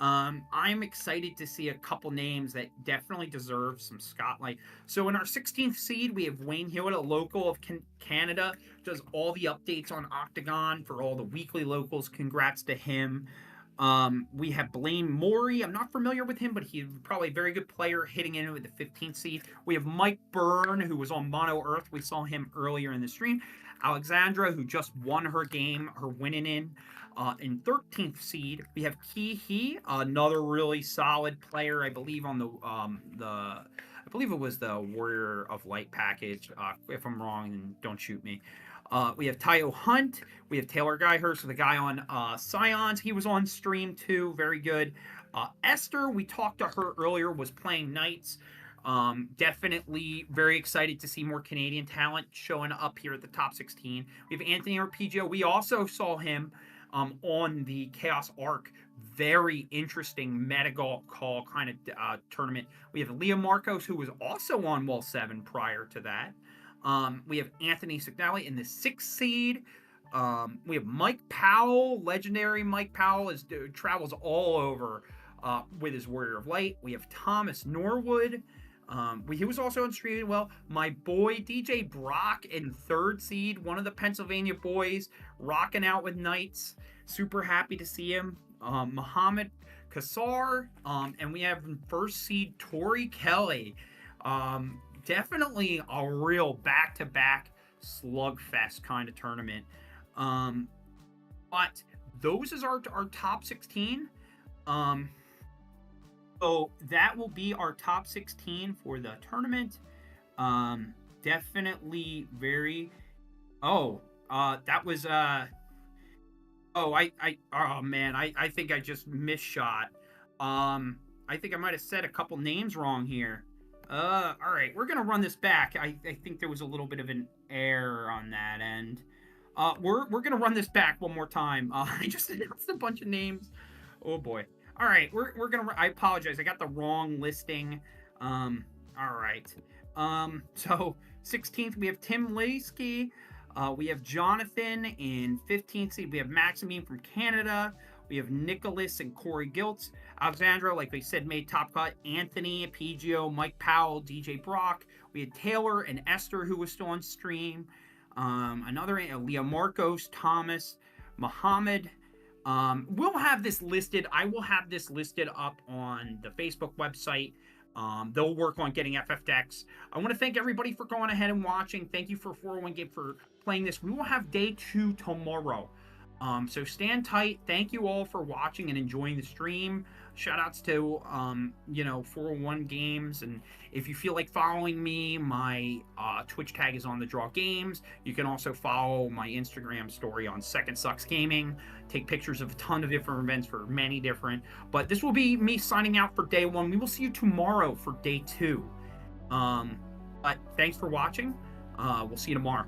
Speaker 1: I'm excited to see a couple names that definitely deserve some spotlight. So in our 16th seed, we have Wayne Hewitt, a local of Canada, does all the updates on Octagon for all the weekly locals. Congrats to him. We have Blaine Morey. I'm not familiar with him, but he's probably a very good player hitting in with the 15th seed. We have Mike Byrne, who was on Mono Earth. We saw him earlier in the stream. Alexandra, who just won her game, her winning in 13th seed. We have Ki-Hee, another really solid player, I believe on I believe it was the Warrior of Light package. If I'm wrong, then don't shoot me. We have Tayo Hunt. We have Taylor Guyhurst, the guy on Scions. He was on stream too. Very good. Esther, we talked to her earlier, was playing Knights. Definitely very excited to see more Canadian talent showing up here at the top 16. We have Anthony Arpeggio. We also saw him on the Chaos Arc. Very interesting meta call kind of tournament. We have Leah Marcos, who was also on Wall 7 prior to that. We have Anthony Signali in the 6th seed. We have Mike Powell, legendary Mike Powell, travels all over with his Warrior of Light. We have Thomas Norwood. He was also on stream. Well, my boy DJ Brock in 3rd seed, one of the Pennsylvania boys, rocking out with Knights. Super happy to see him. Muhammad Kassar, and we have 1st seed Tori Kelly. Definitely a real back-to-back slugfest kind of tournament. But those is our top 16. So that will be our top 16 for the tournament. Definitely very. That was. Oh man, I think I just misshot. I think I might have said a couple names wrong here. All right, we're gonna run this back. I think there was a little bit of an error on that end. We're gonna run this back one more time. I just announced a bunch of names. Oh boy. All right, we're gonna. I apologize. I got the wrong listing. All right. So 16th we have Tim Lasky. We have Jonathan in 15th seed. We have Maximine from Canada. We have Nicholas and Corey Giltz. Alexandra, like we said, made top cut. Anthony, PGO, Mike Powell, DJ Brock. We had Taylor and Esther, who was still on stream. Another Leah Marcos, Thomas, Muhammad. We'll have this listed. I will have this listed up on the Facebook website. They'll work on getting FF decks. I want to thank everybody for going ahead and watching. Thank you for 401 Game for playing this. We will have day 2 tomorrow. So stand tight. Thank you all for watching and enjoying the stream. Shout outs to, 401 Games. And if you feel like following me, my Twitch tag is on the Draw Games. You can also follow my Instagram story on Second Sucks Gaming. Take pictures of a ton of different events for many different. But this will be me signing out for day 1. We will see you tomorrow for day 2. But thanks for watching. We'll see you tomorrow.